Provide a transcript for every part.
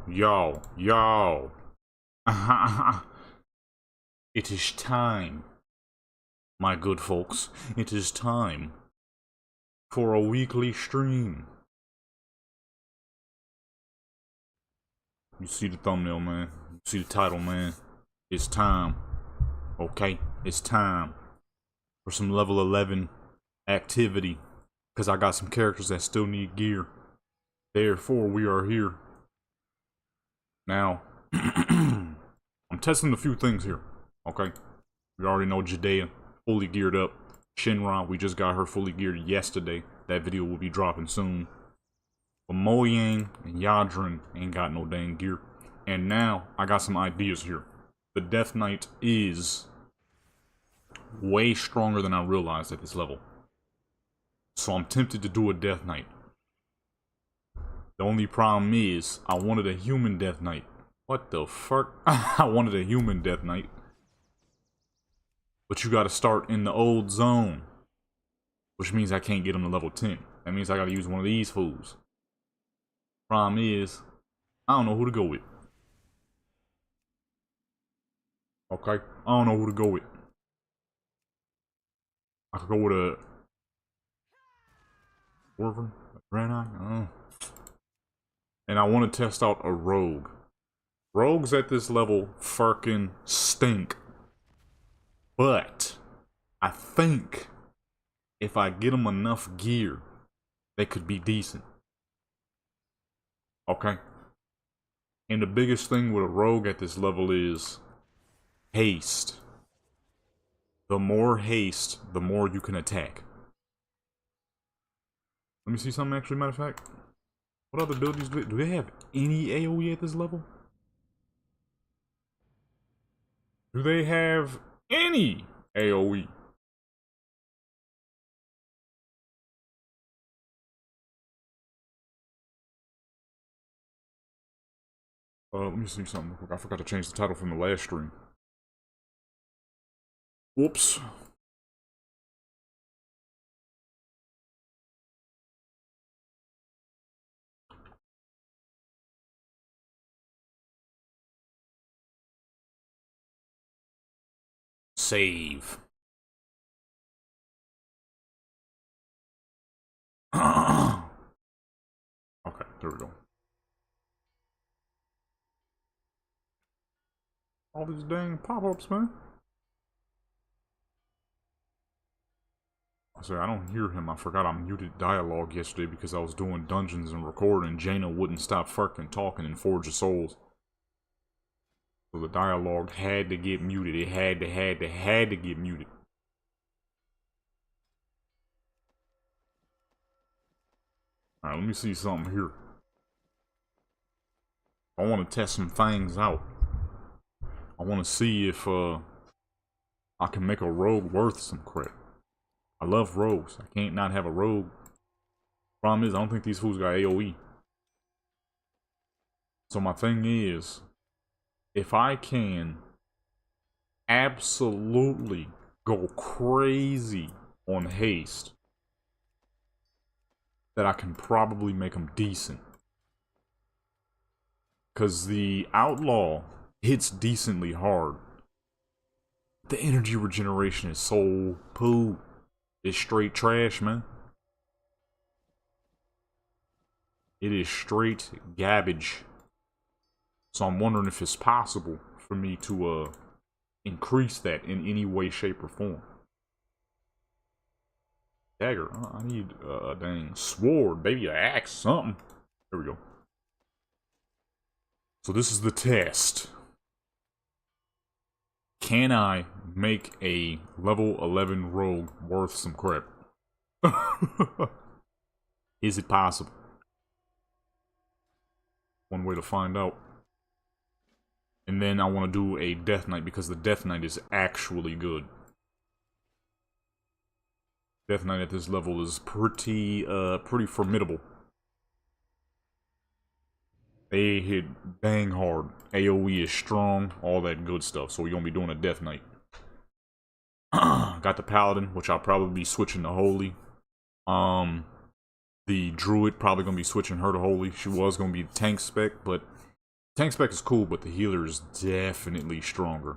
Yo. It is time, my good folks. It is time for a weekly stream. You see the thumbnail, man. You see the title, man. It's time. Okay? It's time for some level 11 activity. Because I got some characters that still need gear. Therefore, we are here. Now, I'm testing a few things here. Okay? We already know Jadea fully geared up. Shinra, we just got her fully geared yesterday. That video will be dropping soon. But Moyang and Yadrin ain't got no dang gear. And now, I got some ideas here. The Death Knight is way stronger than I realized at this level. So I'm tempted to do a Death Knight. The only problem is, I wanted a human Death Knight. What the fuck? I wanted a human Death Knight. But you gotta start in the old zone. Which means I can't get him to level 10. That means I gotta use one of these fools. Problem is, I don't know who to go with. Okay? I don't know who to go with. I could go with a Wyvern? A Granite? And I want to test out a Rogue. Rogues at this level fucking stink. But I think if I get them enough gear, they could be decent. Okay? And the biggest thing with a Rogue at this level is haste. The more haste, the more you can attack. Let me see something actually, matter of fact. What other abilities do they have any AoE at this level? Do they have any AoE? Let me see something real quick. I forgot to change the title from the last stream. Whoops. Save. Okay, there we go. All these dang pop-ups, man. I don't hear him. I forgot I muted dialogue yesterday because I was doing dungeons and recording, and Jaina wouldn't stop fucking talking in Forge of Souls. So the dialogue had to get muted. It had to get muted. Alright, let me see something here. I want to test some things out. I want to see if I can make a rogue worth some credit. I love rogues. I can't not have a rogue. Problem is, I don't think these fools got AoE. So my thing is, if I can absolutely go crazy on haste, that I can probably make them decent. Because the Outlaw hits decently hard. The energy regeneration is so poo. It's straight trash, man. It is straight garbage. So I'm wondering if it's possible for me to increase that in any way, shape, or form. Dagger. I need a dang sword, baby, an axe, something. There we go. So this is the test. Can I make a level 11 rogue worth some crap? Is it possible? One way to find out. And then I want to do a Death Knight because the Death Knight is actually good. Death Knight at this level is pretty formidable. They hit bang hard. AoE is strong, all that good stuff. So we're gonna be doing a Death Knight. Got the Paladin, which I'll probably be switching to Holy. The Druid, probably gonna be switching her to Holy. She was gonna be tank spec, but Tank spec is cool, but the healer is definitely stronger.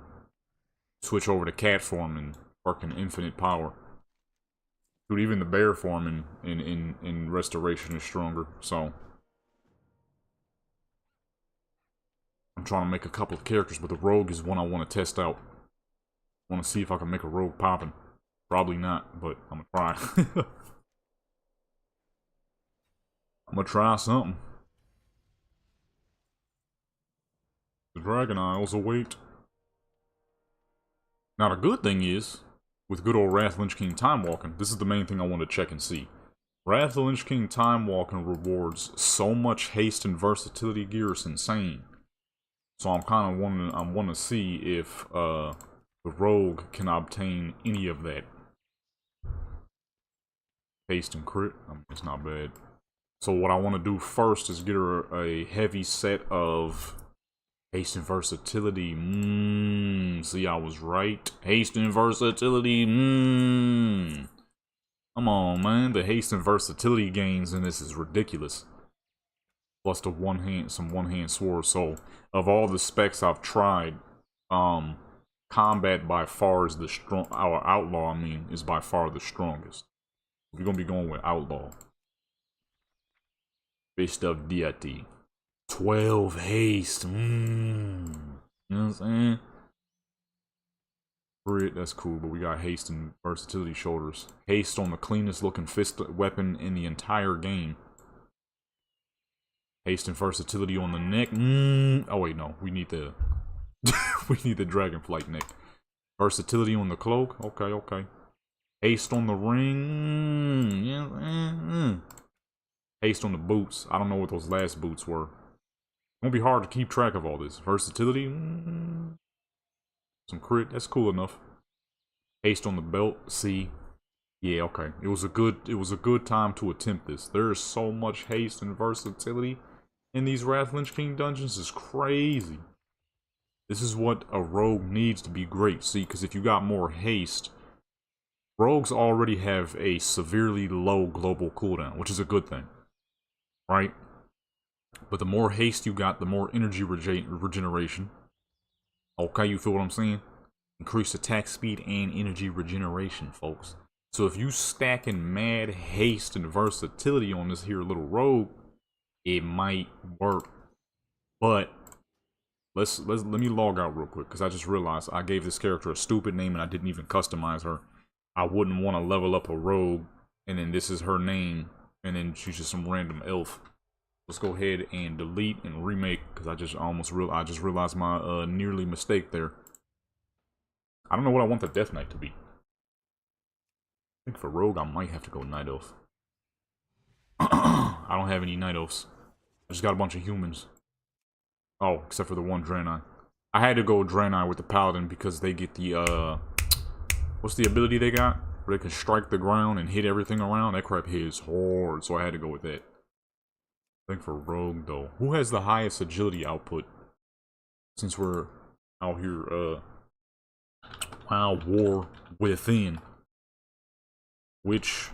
Switch over to cat form and fucking infinite power. Dude, even the bear form in restoration is stronger, so. I'm trying to make a couple of characters, but the rogue is one I want to test out. I want to see if I can make a rogue poppin'. Probably not, but I'm gonna try. I'm gonna try something. The Dragon Isles await. Now the good thing is, with good old Wrath Lynch King Time Walking, this is the main thing I want to check and see. Wrath Lynch King Time Walking rewards so much haste and versatility gear, it's insane. So I'm kind of wanting to see if the rogue can obtain any of that. Haste and crit, it's not bad. So what I want to do first is get her a heavy set of haste and versatility. See, I was right. Haste and versatility. Come on, man. The haste and versatility gains in this is ridiculous. Plus the some one-hand swords. So, of all the specs I've tried, combat by far is the our outlaw, I mean, is by far the strongest. We're gonna be going with outlaw. Fist of deity. 12 haste. You know what I'm saying? Crit, that's cool, but we got haste and versatility shoulders. Haste on the cleanest looking fist weapon in the entire game. Haste and versatility on the neck. Oh wait, no, we need the we need the dragonflight neck. Versatility on the cloak. Okay, okay. Haste on the ring. Haste on the boots. I don't know what those last boots were. Won't be hard to keep track of all this. Versatility. Some crit. That's cool enough. Haste on the belt. See. Yeah, okay. It was a good time to attempt this. There is so much haste and versatility in these Wrath Lynch King dungeons. It's crazy. This is what a rogue needs to be great. See, because if you got more haste, rogues already have a severely low global cooldown, which is a good thing. Right? But the more haste you got, the more energy regeneration. Okay, you feel what I'm saying? Increased attack speed and energy regeneration, folks. So if you stacking mad haste and versatility on this here little rogue, it might work. But let me log out real quick, because I just realized I gave this character a stupid name and I didn't even customize her. I wouldn't want to level up a rogue and then this is her name and then she's just some random elf. Let's go ahead and delete and remake, because I just realized my nearly mistake there. I don't know what I want the Death Knight to be. I think for rogue I might have to go Night Elf. I don't have any Night Elves. I just got a bunch of humans. Oh, except for the one Draenei. I had to go Draenei with the Paladin because they get the what's the ability they got? Where they can strike the ground and hit everything around. That crap hits hard, so I had to go with that. I think for rogue though, who has the highest agility output? Since we're out here, WoW War Within, which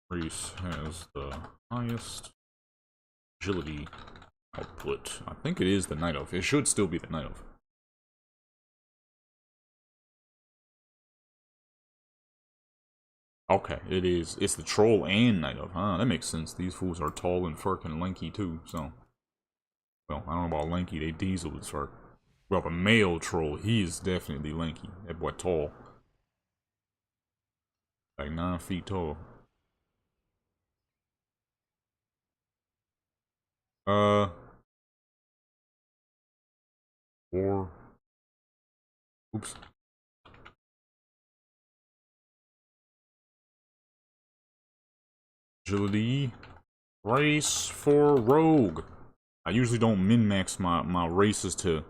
race has the highest agility output? I think it is the Night Elf. It should still be the Night Elf. Okay, it is. It's the Troll and Night Elf. Huh, that makes sense. These fools are tall and fucking lanky too, so. Well, I don't know about lanky, they diesel as fuck. Well, the male Troll, he is definitely lanky. That boy tall. Like 9 feet tall. Or... Oops. Agility. Race for rogue. I usually don't min-max my races to...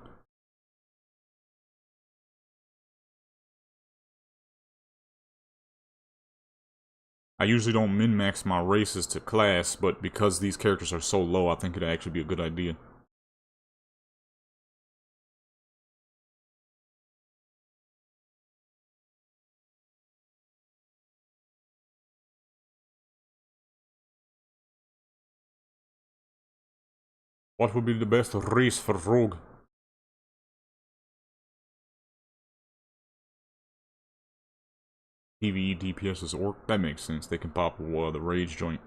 I usually don't min-max my races to class, but because these characters are so low, I think it'd actually be a good idea. What would be the best race for Rogue? PvE DPS is Orc? That makes sense. They can pop the Rage joint.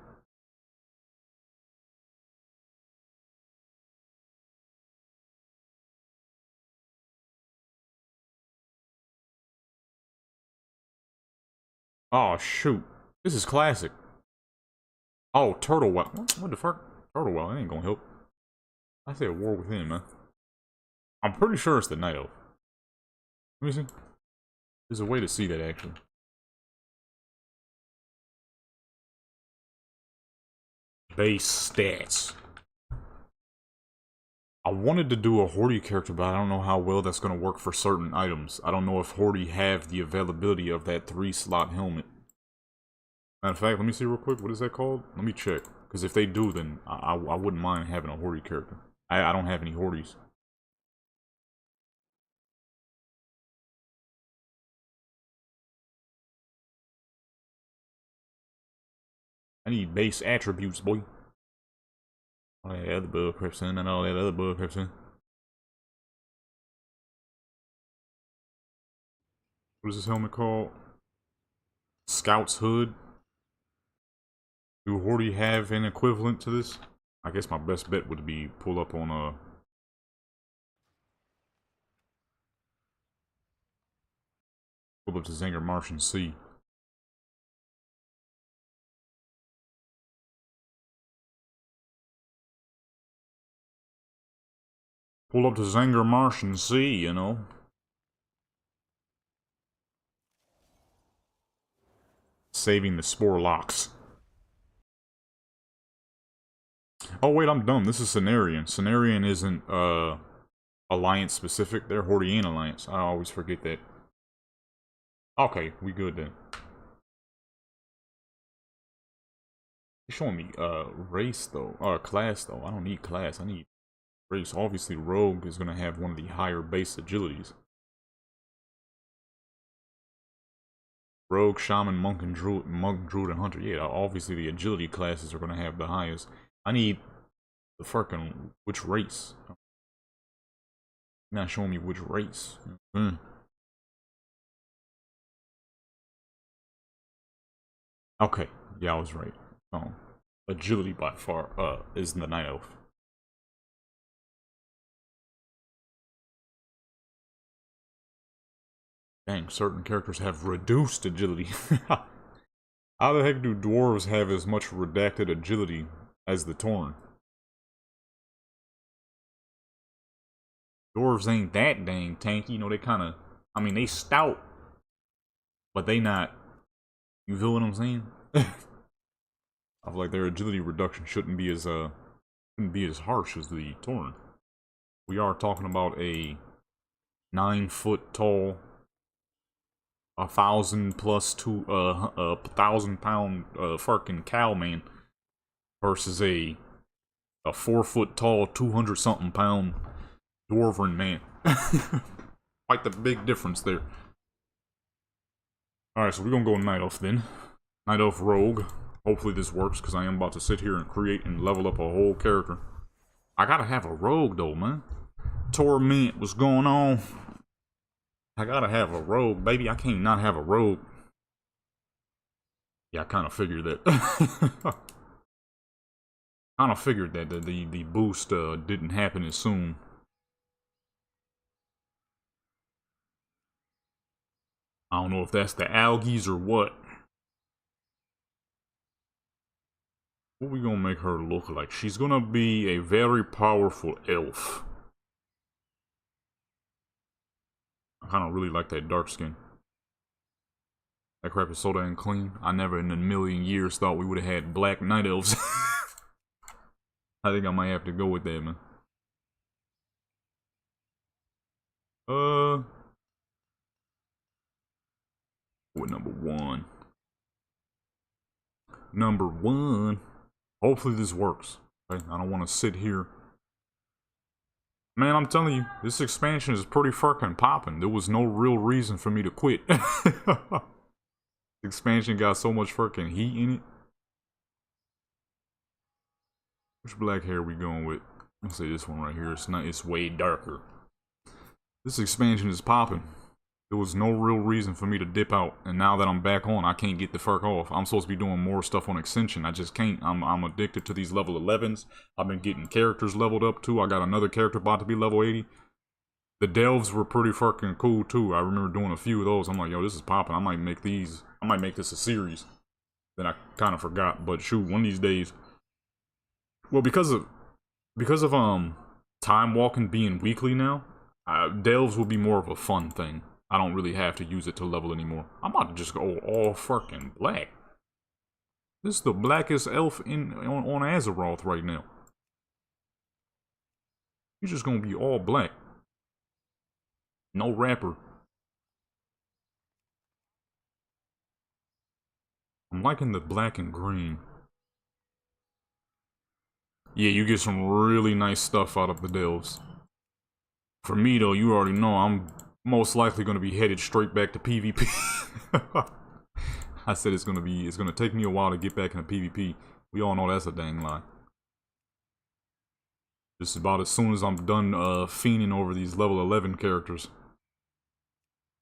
Oh, shoot. This is classic. Oh, Turtle Well. What the fuck? Turtle Well, that ain't gonna help. I said War Within, man. I'm pretty sure it's the Night Elf. Let me see. There's a way to see that, actually. Base stats. I wanted to do a Horde character, but I don't know how well that's going to work for certain items. I don't know if Horde have the availability of that 3-slot helmet. Matter of fact, let me see real quick. What is that called? Let me check. Because if they do, then I wouldn't mind having a Horde character. I don't have any Hordes. I need base attributes, boy. All that other bug creeps in, and all that other bug creeps in. What is this helmet called? Scout's Hood. Do Horde have an equivalent to this? I guess my best bet would be pull up on pull up to Zanger Martian Sea. Pull up to Zanger Martian Sea, you know. Saving the Spore Locks. Oh wait, I'm dumb. This is Cenarian. Cenarian isn't Alliance specific. They're Hordean Alliance. I always forget that. Okay, we good then. You're showing me race though. Class though. I don't need class. I need race. Obviously Rogue is gonna have one of the higher base agilities. Rogue, Shaman, Monk, and Druid, and Hunter. Yeah, obviously the agility classes are gonna have the highest. I need the fucking which race. You're not showing me which race. Okay, yeah, I was right. Agility by far is the Night Elf. Dang, certain characters have reduced agility. How the heck do dwarves have as much redacted agility as the Tauren? Dwarves ain't that dang tanky, you know, they kinda, I mean, they stout, but they not, you feel what I'm saying? I feel like their agility reduction shouldn't be as harsh as the Tauren. We are talking about a 9-foot tall, 1,000-pound fucking cow man versus a 4-foot tall, 200-something pound dwarven man. Quite the big difference there. Alright, so we're gonna go Night Elf then. Night Elf Rogue. Hopefully this works, because I am about to sit here and create and level up a whole character. I gotta have a Rogue though, man. Torment, what's going on? I gotta have a Rogue, baby. I can't not have a Rogue. Yeah, I kind of figured that. Kind of figured that the boost didn't happen as soon. I don't know if that's the algaes or what. What we gonna make her look like? She's gonna be a very powerful elf. I kind of really like that dark skin. That crap is so damn clean. I never in a million years thought we would have had black night elves. I think I might have to go with that, man. What number one? Number one. Hopefully this works. Okay? I don't want to sit here. Man, I'm telling you, this expansion is pretty fucking popping. There was no real reason for me to quit. Expansion got so much fucking heat in it. Which black hair we going with? Let's say this one right here. It's not. It's way darker. This expansion is popping. There was no real reason for me to dip out, and now that I'm back on, I can't get the fuck off. I'm supposed to be doing more stuff on Ascension. I just can't. I'm addicted to these level 11s. I've been getting characters leveled up too. I got another character about to be level 80. The delves were pretty fucking cool too. I remember doing a few of those. I'm like, yo, this is popping. I might make these. I might make this a series. Then I kind of forgot, but shoot, one of these days. Well, because of time walking being weekly now, delves will be more of a fun thing. I don't really have to use it to level anymore. I'm about to just go all fucking black. This is the blackest elf on Azeroth right now. You're just gonna be all black. No wrapper. I'm liking the black and green. Yeah, you get some really nice stuff out of the delves. For me though, you already know I'm most likely gonna be headed straight back to PvP. I said it's gonna take me a while to get back into PvP. We all know that's a dang lie. Just about as soon as I'm done fiending over these level 11 characters.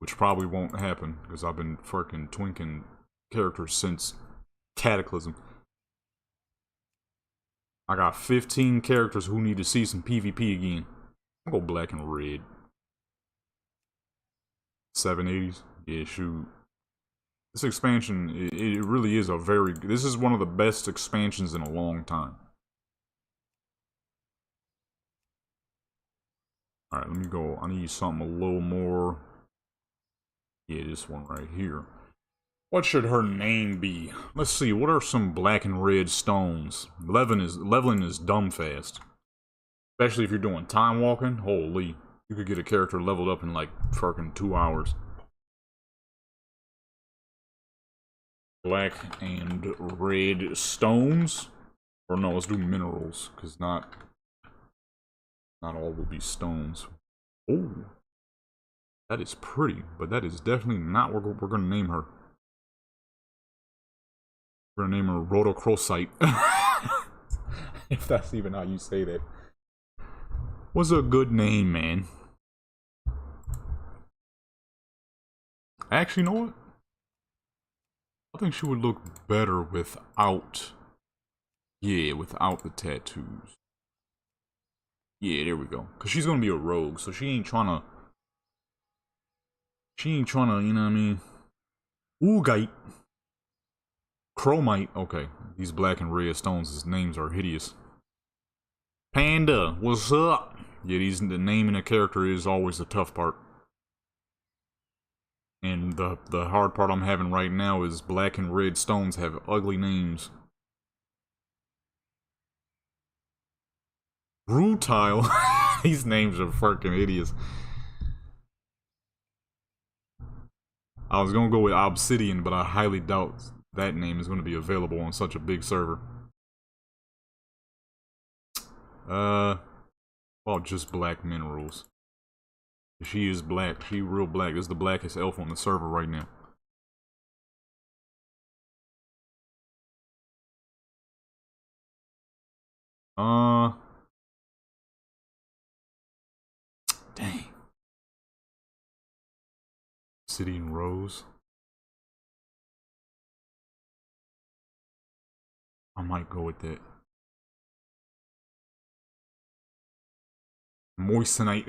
Which probably won't happen, because I've been fucking twinking characters since Cataclysm. I got 15 characters who need to see some PvP again. I'll go black and red. 780s? Yeah, shoot. This expansion, it really is a very... This is one of the best expansions in a long time. Alright, let me go. I need something a little more... Yeah, this one right here. What should her name be? Let's see, what are some black and red stones? Leveling is dumb fast. Especially if you're doing time walking. Holy. You could get a character leveled up in like fucking 2 hours. Black and red stones? Or no, let's do minerals, because not all will be stones. Oh. That is pretty, but that is definitely not what we're gonna name her. We're gonna name her Rhodochrosite. If that's even how you say that. What's a good name, man? Actually, you know what? I think she would look better without... Yeah, without the tattoos. Yeah, there we go. Because she's gonna be a rogue, so she ain't trying to... you know what I mean? Oogite. Chromite. Okay, these black and red stones, his names are hideous. Panda, what's up? Yeah, the naming a character is always the tough part. And the hard part I'm having right now is black and red stones have ugly names. Rutile. These names are fucking hideous. I was gonna go with Obsidian, but I highly doubt that name is gonna be available on such a big server. Well, just black minerals. She is black. She real black. This is the blackest elf on the server right now. Dang. Obsidian Rose. I might go with that. Moissanite.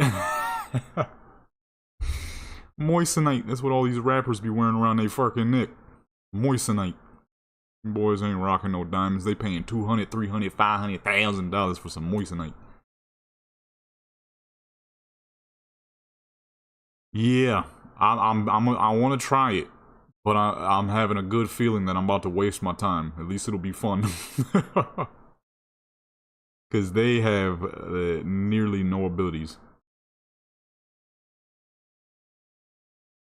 Moissanite. That's what all these rappers be wearing around their fucking neck. Moissanite. Boys ain't rocking no diamonds. They paying $200, $300, $500,000 for some moissanite. Yeah, I want to try it, but I'm having a good feeling that I'm about to waste my time. At least it'll be fun. Because they have nearly no abilities.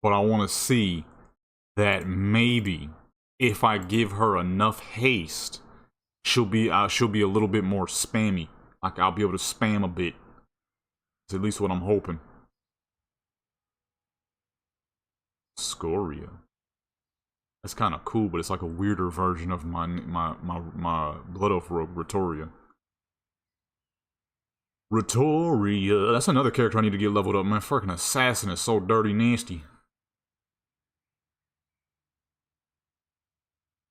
But I want to see that maybe if I give her enough haste, she'll be a little bit more spammy. Like I'll be able to spam a bit. That's at least what I'm hoping. Scoria. That's kind of cool, but it's like a weirder version of my Blood Elf Rogue, Ritoria. Retoria. That's another character I need to get leveled up, man. Fucking assassin is so dirty nasty.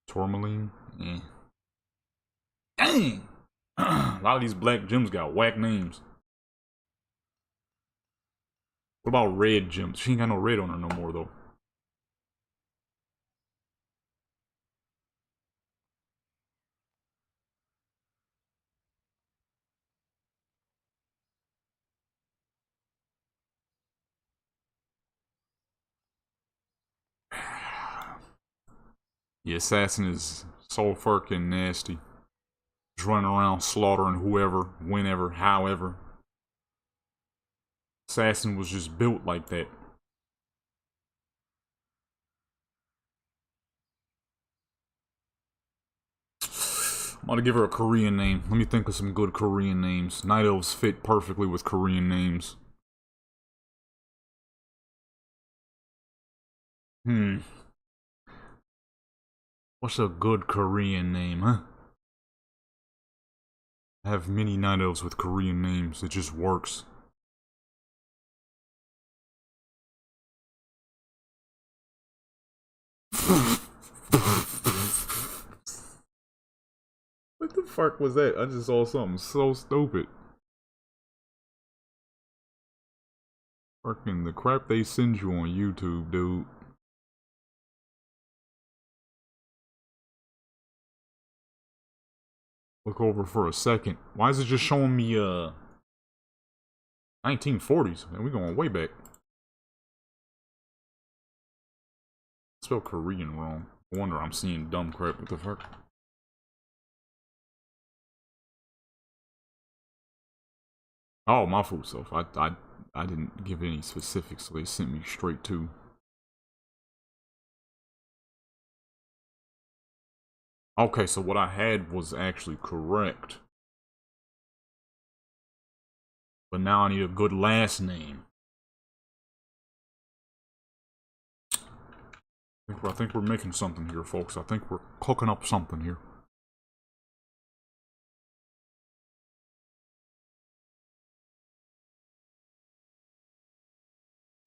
Tourmaline? Eh. Dang! A lot of these black gems got whack names. What about red gems? She ain't got no red on her no more, though. The assassin is so fucking nasty. Just running around slaughtering whoever, whenever, however. Assassin was just built like that. I'm gonna give her a Korean name. Let me think of some good Korean names. Night elves fit perfectly with Korean names. What's a good Korean name, huh? I have many night elves with Korean names. It just works. What the fuck was that? I just saw something so stupid. Fucking the crap they send you on YouTube, dude. Look over for a second. Why is it just showing me 1940s? Man, we going way back. Spell Korean wrong. No wonder I'm seeing dumb crap. What the fuck? Oh, my food self. I didn't give any specifics, so they sent me straight to. Okay, so what I had was actually correct. But now I need a good last name. I think we're making something here, folks. I think we're cooking up something here.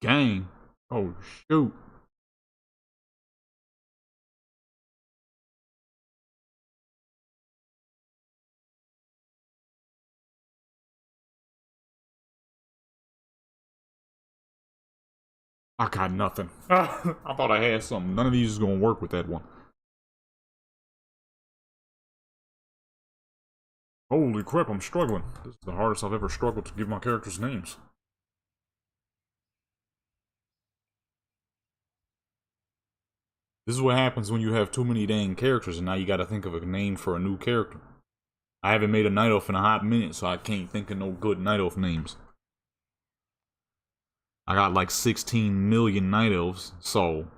Gang. Oh, shoot. I got nothing. I thought I had something. None of these is gonna work with that one. Holy crap, I'm struggling. This is the hardest I've ever struggled to give my characters names. This is what happens when you have too many dang characters and now you gotta think of a name for a new character. I haven't made a night elf in a hot minute, so I can't think of no good night elf names. I got like 16 million night elves, so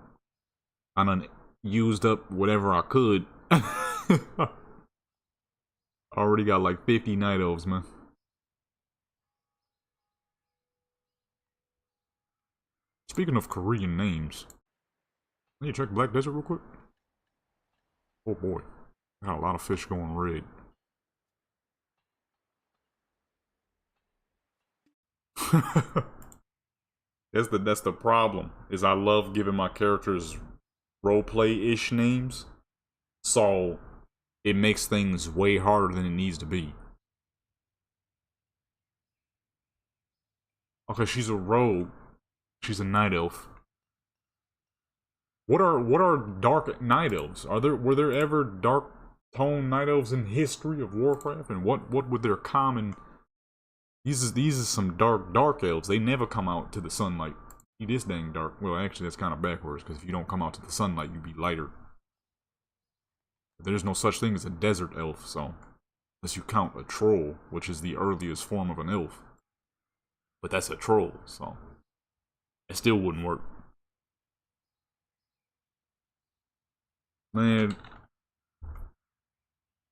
I done used up whatever I could. Already got like 50 night elves, man. Speaking of Korean names, let me check Black Desert real quick. Oh boy, got a lot of fish going red. That's the problem. Is I love giving my characters roleplay-ish names, so it makes things way harder than it needs to be. Okay, she's a rogue. She's a night elf. What are dark night elves? Were there ever dark tone night elves in history of Warcraft? And what would their common? These are some dark elves. They never come out to the sunlight. It is dang dark. Well, actually, that's kind of backwards because if you don't come out to the sunlight, you'd be lighter. There's no such thing as a desert elf, so unless you count a troll, which is the earliest form of an elf. But that's a troll, so it still wouldn't work. Man.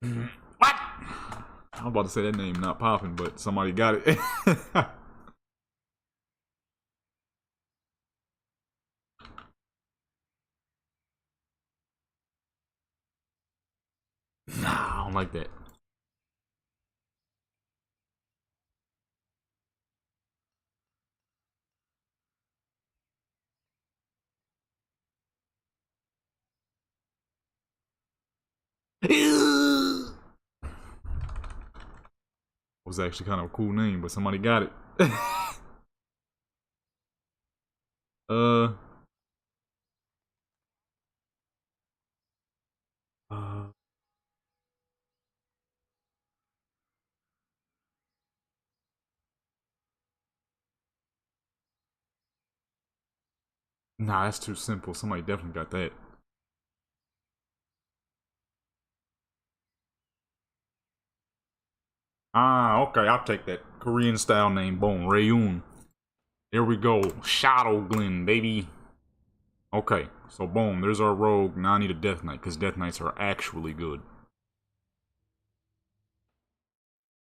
What? I'm about to say that name not popping, but somebody got it. Nah, I don't like that. Was actually kind of a cool name, but somebody got it. uh, uh, nah, that's too simple. Somebody definitely got that. Ah, okay, I'll take that Korean style name. Boom, Rayun. There we go. Shadow Glen, baby. Okay, so boom, there's our rogue. Now I need a Death Knight, because Death Knights are actually good.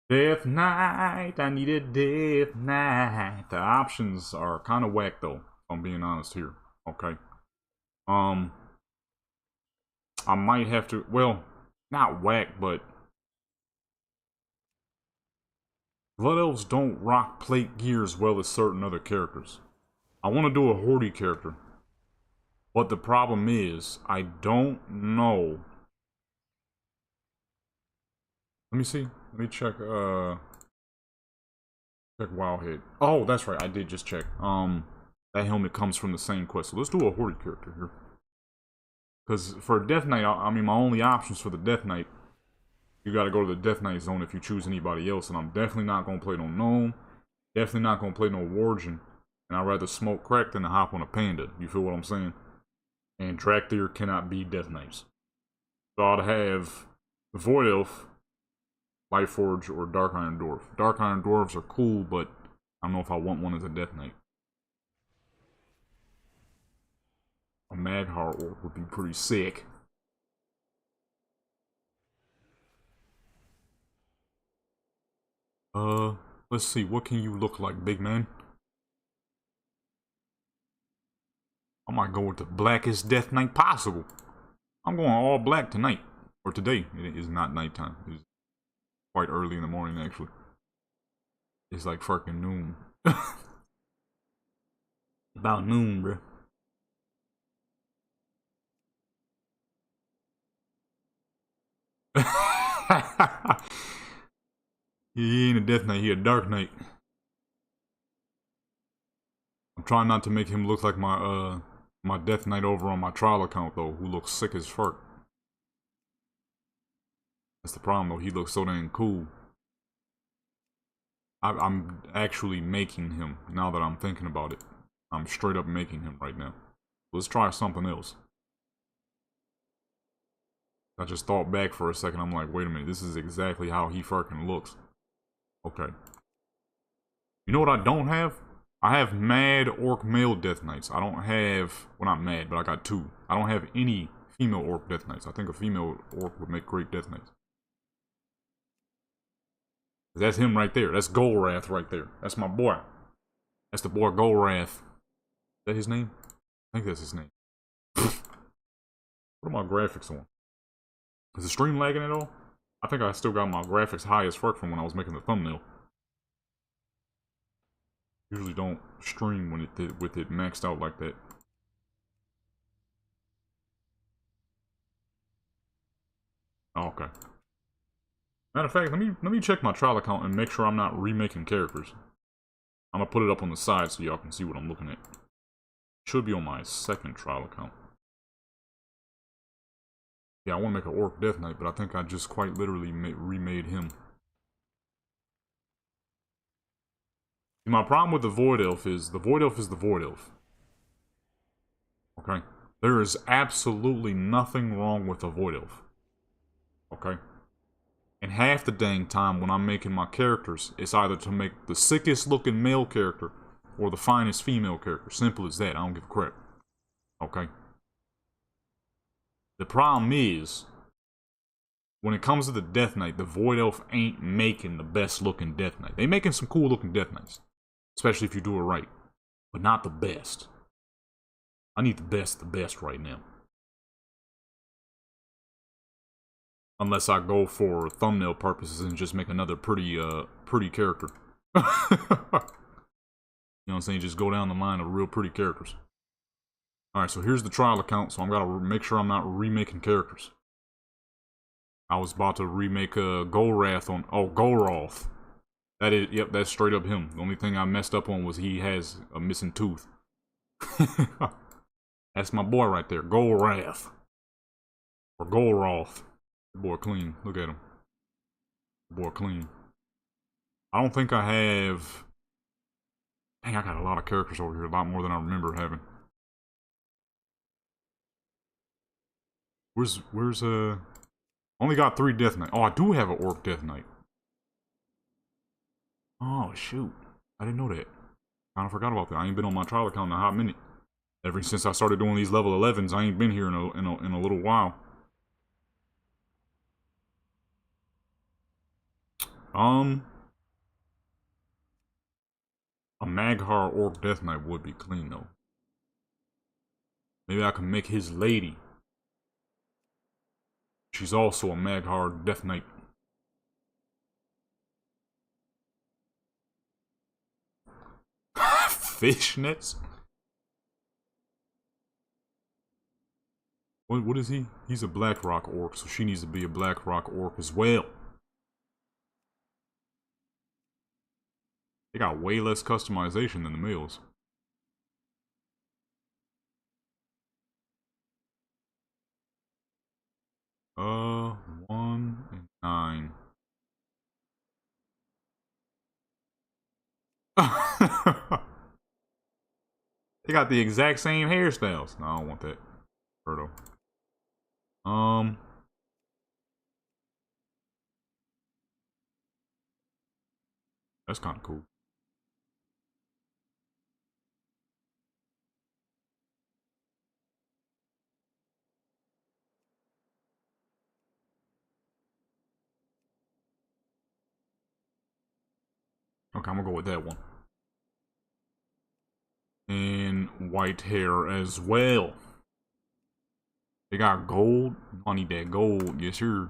Death Knight, I need a Death Knight. The options are kind of whack, though, if I'm being honest here. Okay. Um, I might have to, well, not whack, but Blood Elves don't rock plate gear as well as certain other characters. I want to do a Horde character. But the problem is, I don't know. Let me see. Let me check, check Wowhead. Oh, that's right. I did just check. That helmet comes from the same quest. So let's do a Horde character here. Because for a Death Knight, I mean, my only options for the Death Knight, you gotta go to the Death Knight zone if you choose anybody else. And I'm definitely not gonna play no Gnome. Definitely not gonna play no Wargen. And I'd rather smoke crack than to hop on a Panda. You feel what I'm saying? And Drakthir cannot be Death Knights. So I'd have the Void Elf, Lightforge, or Dark Iron Dwarf. Dark Iron Dwarves are cool, but I don't know if I want one as a Death Knight. A Mag'har Orc would be pretty sick. Let's see, what can you look like, big man? I might go with the blackest Death Knight possible. I'm going all black tonight. Or today. It is not nighttime. It's quite early in the morning, actually. It's like fucking noon. About noon, bro. He ain't a Death Knight, he a Dark Knight. I'm trying not to make him look like my Death Knight over on my trial account, though, who looks sick as fuck. That's the problem, though. He looks so dang cool. I'm actually making him, now that I'm thinking about it. I'm straight up making him right now. Let's try something else. I just thought back for a second. I'm like, wait a minute. This is exactly how he fucking looks. Okay. You know what I don't have? I have mad orc male Death Knights. I don't have... Well, not mad, but I got two. I don't have any female orc Death Knights. I think a female orc would make great Death Knights. That's him right there. That's Golrath right there. That's my boy. That's the boy Golrath. Is that his name? I think that's his name. What are my graphics on? Is the stream lagging at all? I think I still got my graphics high as fuck from when I was making the thumbnail. Usually don't stream when with it maxed out like that. Oh, okay. Matter of fact, let me check my trial account and make sure I'm not remaking characters. I'm gonna put it up on the side so y'all can see what I'm looking at. Should be on my second trial account. Yeah, I want to make an Orc Death Knight, but I think I just quite literally remade him. My problem with the Void Elf is the Void Elf is the Void Elf. Okay? There is absolutely nothing wrong with a Void Elf. Okay? And half the dang time when I'm making my characters, it's either to make the sickest looking male character or the finest female character. Simple as that. I don't give a crap. Okay? The problem is, when it comes to the Death Knight, the Void Elf ain't making the best looking Death Knight. They making some cool looking Death Knights. Especially if you do it right. But not the best. I need the best right now. Unless I go for thumbnail purposes and just make another pretty character. You know what I'm saying? Just go down the line of real pretty characters. Alright, so here's the trial account, so I'm gotta make sure I'm not remaking characters. I was about to remake a Golrath on. Oh, Golroth. That is, yep, that's straight up him. The only thing I messed up on was he has a missing tooth. That's my boy right there, Golrath. Or Golroth. The boy clean. Look at him. The boy clean. I don't think I have... Dang, I got a lot of characters over here. A lot more than I remember having. Where's only got 3 Death Knight. Oh, I do have an Orc Death Knight. Oh, shoot. I didn't know that. Kinda forgot about that. I ain't been on my trial account in a hot minute. Ever since I started doing these level 11s, I ain't been here in a little while. A Maghar Orc Death Knight would be clean, though. Maybe I can make his lady. She's also a Maghar Death Knight. Fishnets? What is he? He's a Blackrock Orc, so she needs to be a Blackrock Orc as well. They got way less customization than the males. Uh, 1 and 9. They got the exact same hairstyles. No, I don't want that. Birdo. That's kind of cool. Okay, I'm gonna go with that one. And white hair as well. They got gold. I need that gold. Yes, sir.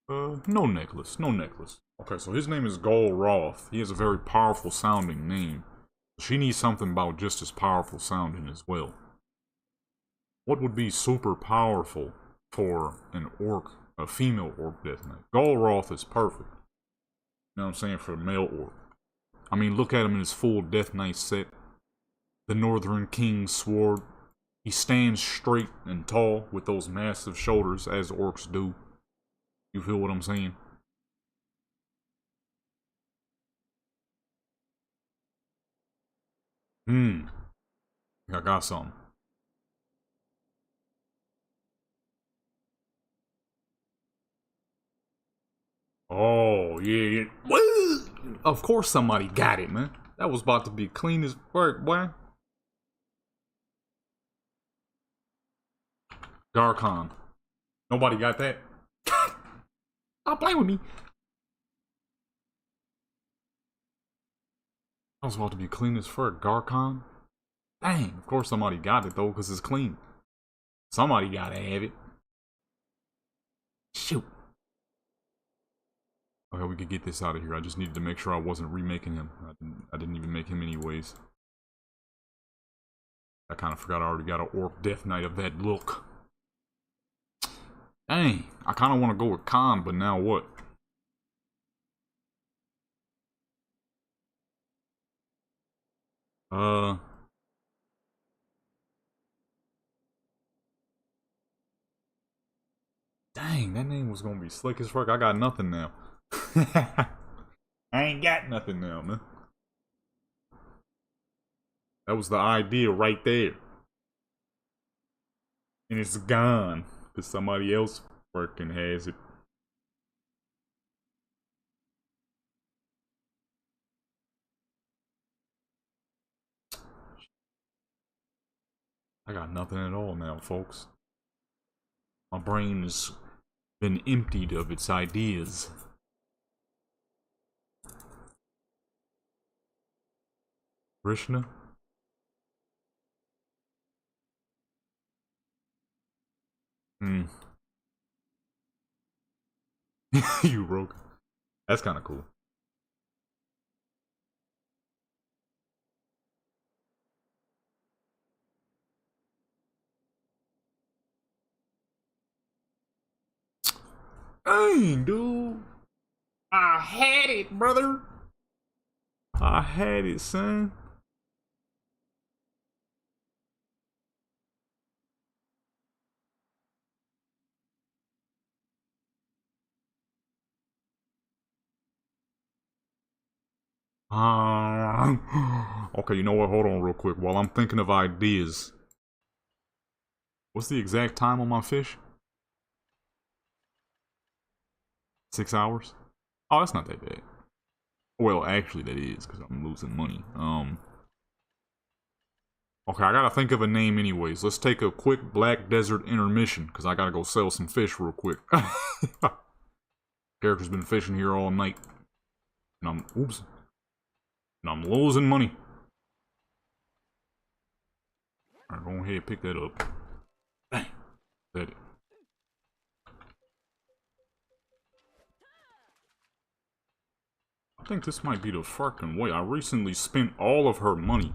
No necklace. No necklace. Okay, so his name is Golroth. He has a very powerful sounding name. She needs something about just as powerful sounding as well. What would be super powerful for an orc, a female orc Death Knight? Golroth is perfect. You know what I'm saying? For a male orc. I mean, look at him in his full Death Knight set. The Northern King's sword. He stands straight and tall with those massive shoulders as orcs do. You feel what I'm saying? I got something. Oh, yeah. Well, of course somebody got it, man. That was about to be clean as fuck, boy. Garkon. Nobody got that? Stop playing with me. I was about to be clean as fuck. Garkon? Dang, of course somebody got it, though, because it's clean. Somebody gotta have it. Shoot. Okay, we could get this out of here. I just needed to make sure I wasn't remaking him. I didn't even make him anyways. I kind of forgot I already got an Orc Death Knight of that look. Dang, I kind of want to go with Khan, but now what? Dang, that name was gonna be slick as fuck. I got nothing now. I ain't got nothing now, man. That was the idea right there. And it's gone. Because somebody else freaking has it. I got nothing at all now, folks. My brain has been emptied of its ideas. Krishna? You broke. That's kind of cool. Dang, dude. I had it, brother. I had it, son. Okay, you know what? Hold on real quick. While I'm thinking of ideas. What's the exact time on my fish? 6 hours? Oh, that's not that bad. Well, actually that is, because I'm losing money. Okay, I gotta think of a name anyways. Let's take a quick Black Desert intermission, because I gotta go sell some fish real quick. Character's been fishing here all night. And oops. And I'm losing money. Alright, go ahead, pick that up. Dang. That it. I think this might be the fucking way. I recently spent all of her money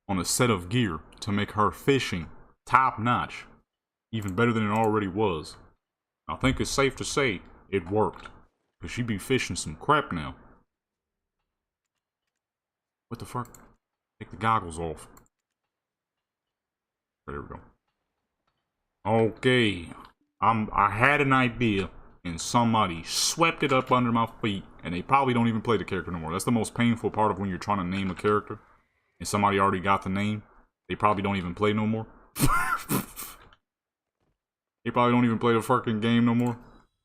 on a set of gear to make her fishing top notch. Even better than it already was. I think it's safe to say it worked. Because she be fishing some crap now. What the fuck? Take the goggles off. There we go. Okay. I had an idea and somebody swept it up under my feet and they probably don't even play the character no more. That's the most painful part of when you're trying to name a character and somebody already got the name. They probably don't even play no more. They probably don't even play the fucking game no more.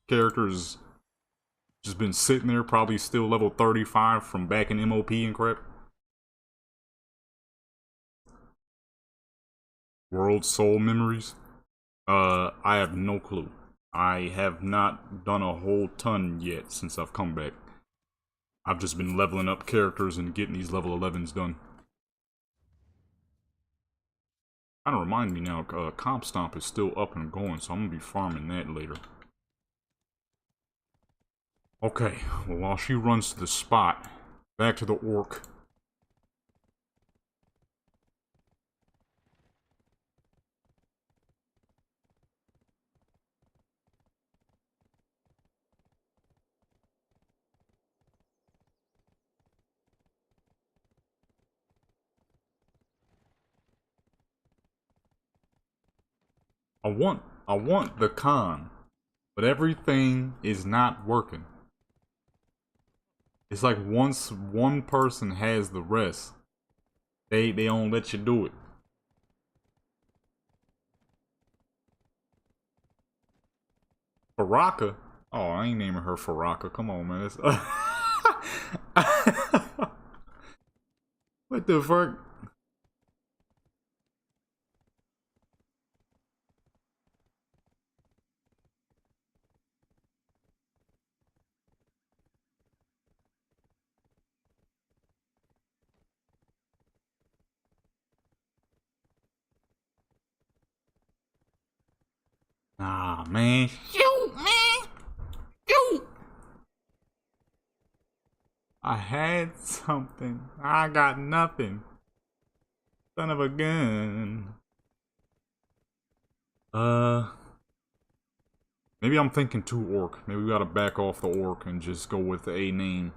Character's just been sitting there, probably still level 35 from back in MOP and crap. World Soul Memories? I have no clue. I have not done a whole ton yet since I've come back. I've just been leveling up characters and getting these level 11s done. Kinda remind me now, Comp Stomp is still up and going, so I'm gonna be farming that later. Okay, well while she runs to the spot, back to the orc. I want the con, but everything is not working. It's like once one person has the rest, they don't let you do it. Faraka? Oh, I ain't naming her Faraka. Come on, man. What the fuck? Nah, man. Shoot, man. Shoot. I had something. I got nothing. Son of a gun. Maybe I'm thinking too orc. Maybe we gotta back off the orc and just go with the A name.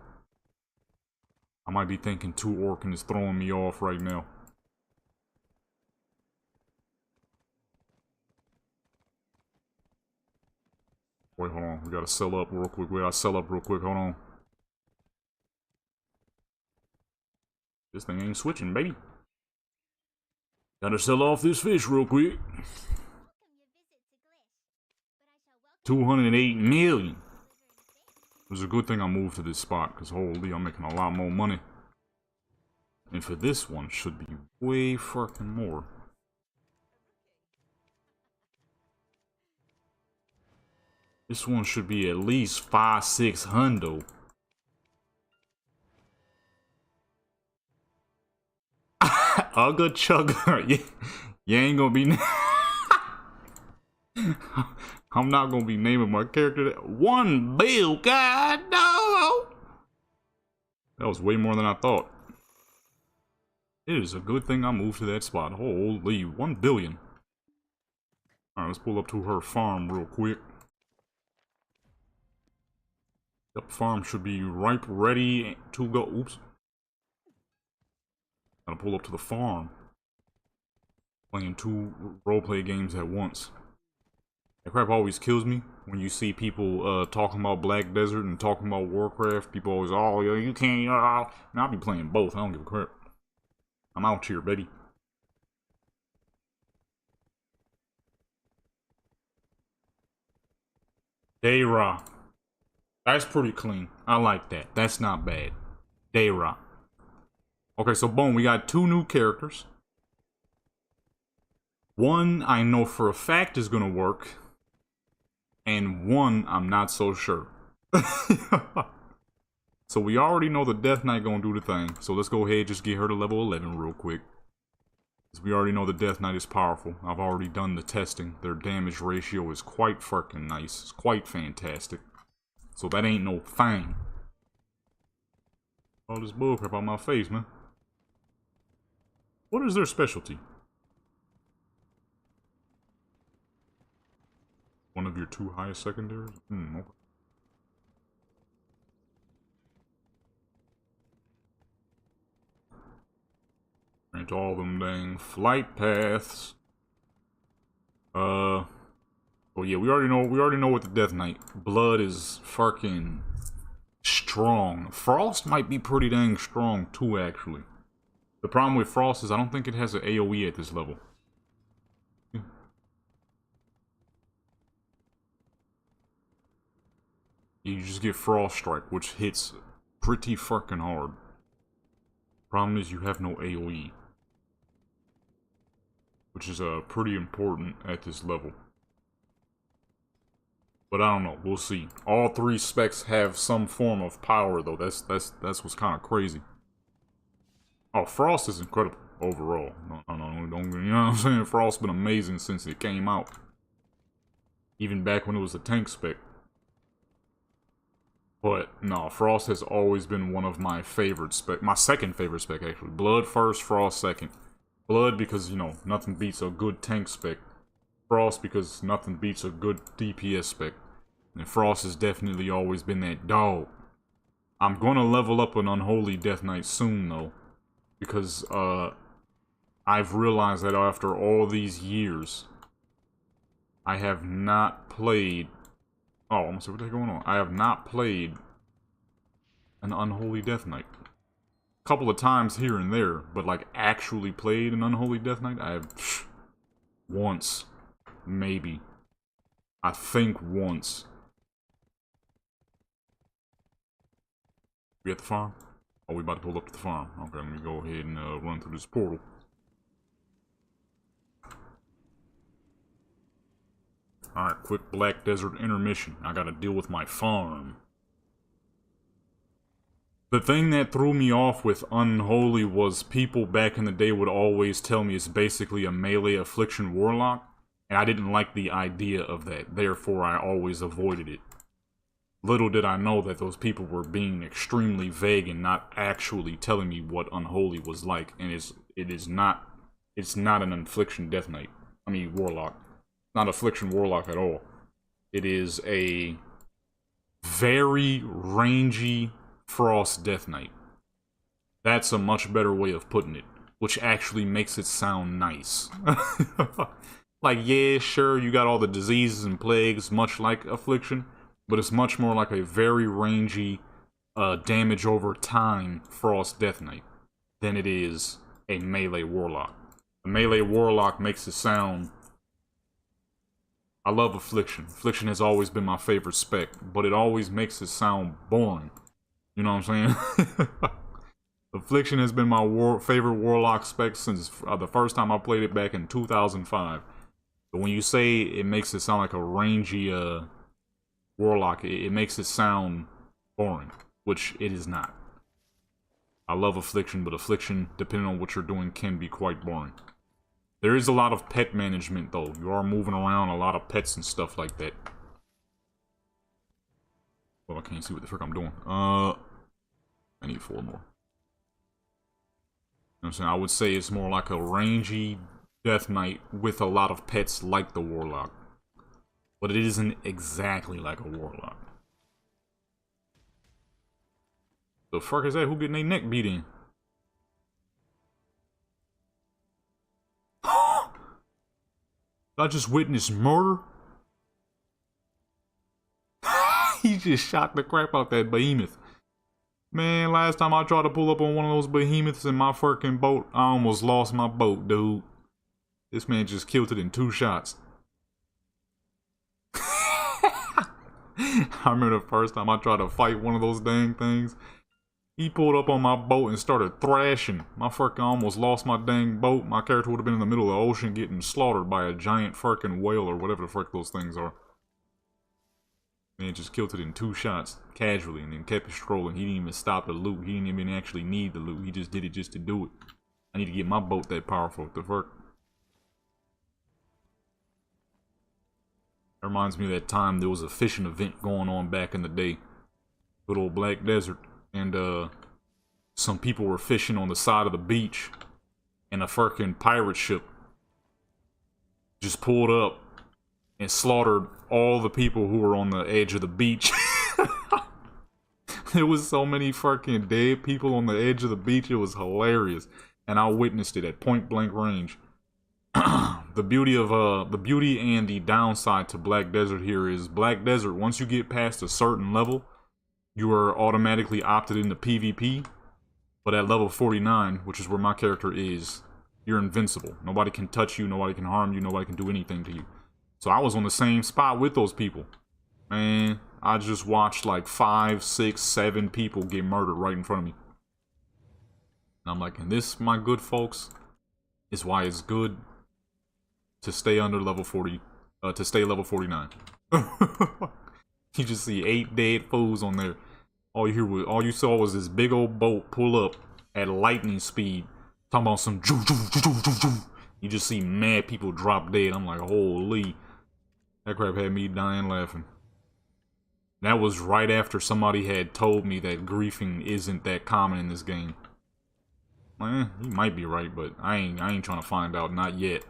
I might be thinking too orc and it's throwing me off right now. Wait, hold on. We gotta sell up real quick. We gotta sell up real quick. Hold on. This thing ain't switching, baby. Gotta sell off this fish real quick. 208 million. It was a good thing I moved to this spot, because holy, I'm making a lot more money. And for this one, should be way fucking more. This one should be at least 500-600. Ugga chugga. You ain't gonna be. I'm not gonna be naming my character that. 1 bill, god no! That was way more than I thought. It is a good thing I moved to that spot. Holy, 1 billion. Alright, let's pull up to her farm real quick. Yep, farm should be ripe, ready to go. Oops. Gotta pull up to the farm. Playing 2 roleplay games at once. That crap always kills me when you see people talking about Black Desert and talking about Warcraft. People always, oh, yeah, you can't. Now I'll be playing both. I don't give a crap. I'm out here, baby. Dayra. That's pretty clean. I like that. That's not bad. Dayra. Okay, so boom, we got 2 new characters. One I know for a fact is gonna work. And one I'm not so sure. So we already know the Death Knight gonna do the thing. So let's go ahead and just get her to level 11 real quick. Because we already know the Death Knight is powerful. I've already done the testing. Their damage ratio is quite fucking nice. It's quite fantastic. So that ain't no thing. All this bullcrap on my face, man. What is their specialty? One of your 2 highest secondaries? Okay. Grant all them dang flight paths. Oh yeah, we already know what the Death Knight. Blood is fucking strong. Frost might be pretty dang strong too, actually. The problem with Frost is I don't think it has an AoE at this level. You just get Frost Strike, which hits pretty fucking hard. Problem is you have no AoE. Which is pretty important at this level. But I don't know, we'll see. All 3 specs have some form of power though. That's what's kind of crazy. Oh, Frost is incredible overall. No, don't, you know what I'm saying? Frost's been amazing since it came out. Even back when it was a tank spec. But no, Frost has always been one of my favorite spec. My second favorite spec actually. Blood first, Frost second. Blood because, you know, nothing beats a good tank spec. Frost because nothing beats a good DPS spec. And Frost has definitely always been that dog. I'm gonna level up an Unholy Death Knight soon though. Because I've realized that after all these years, I have not played... Oh, I'm gonna see what the heck going on. I have not played an Unholy Death Knight. A couple of times here and there, but like actually played an Unholy Death Knight, I have once, maybe. I think once. We at the farm? Oh, we about to pull up to the farm. Okay, let me go ahead and run through this portal. Alright, quick Black Desert intermission. I gotta deal with my farm. The thing that threw me off with Unholy was people back in the day would always tell me it's basically a melee affliction warlock, and I didn't like the idea of that, therefore I always avoided it. Little did I know that those people were being extremely vague and not actually telling me what Unholy was like, and it's not an affliction death knight. I mean warlock. Not affliction warlock at all. It is a very rangy Frost Death Knight. That's a much better way of putting it, which actually makes it sound nice. Like, yeah, sure, you got all the diseases and plagues, much like Affliction, but it's much more like a very rangy, damage over time Frost Death Knight than it is a melee warlock. A melee warlock makes it sound... I love Affliction. Affliction has always been my favorite spec, but it always makes it sound boring. You know what I'm saying? Affliction has been my favorite warlock spec since the first time I played it back in 2005. But when you say it makes it sound like a rangy warlock, it makes it sound boring, which it is not. I love Affliction, but Affliction, depending on what you're doing, can be quite boring. There is a lot of pet management, though. You are moving around a lot of pets and stuff like that. Well, I can't see what the frick I'm doing. I need 4 more. You know what I'm saying? I would say it's more like a rangy Death Knight with a lot of pets like the Warlock. But it isn't exactly like a Warlock. The fuck is that? Who getting their neck beat in? I just witnessed murder? He just shot the crap out that behemoth. Man, last time I tried to pull up on one of those behemoths in my fucking boat, I almost lost my boat, dude. This man just killed it in 2 shots. I remember the first time I tried to fight one of those dang things. He pulled up on my boat and started thrashing. My fucking almost lost my dang boat. My character would have been in the middle of the ocean getting slaughtered by a giant fucking whale or whatever the fuck those things are. Man just killed it in 2 shots, casually, and then kept it strolling. He didn't even stop the loot. He didn't even actually need the loot. He just did it just to do it. I need to get my boat that powerful. What the fuck? That reminds me of that time there was a fishing event going on back in the day. Good old Black Desert. And, some people were fishing on the side of the beach. And a fucking pirate ship just pulled up and slaughtered all the people who were on the edge of the beach. There was so many fucking dead people on the edge of the beach, it was hilarious. And I witnessed it at point blank range. The beauty and the downside to Black Desert here is Black Desert, once you get past a certain level, you are automatically opted into PvP. But at level 49, which is where my character is, you're invincible. Nobody can touch you, nobody can harm you, nobody can do anything to you. So I was on the same spot with those people. Man, I just watched like 5, 6, 7 people get murdered right in front of me. And I'm like, and this, my good folks, is why it's good to stay under level 40, to stay level 49. You just see 8 dead fools on there. All you saw was this big old boat pull up at lightning speed, talking about some joo joo joo joo joo. You just see mad people drop dead. I'm like, holy. That crap had me dying laughing. That was right after somebody had told me that griefing isn't that common in this game. Well, he might be right, but I ain't trying to find out, not yet.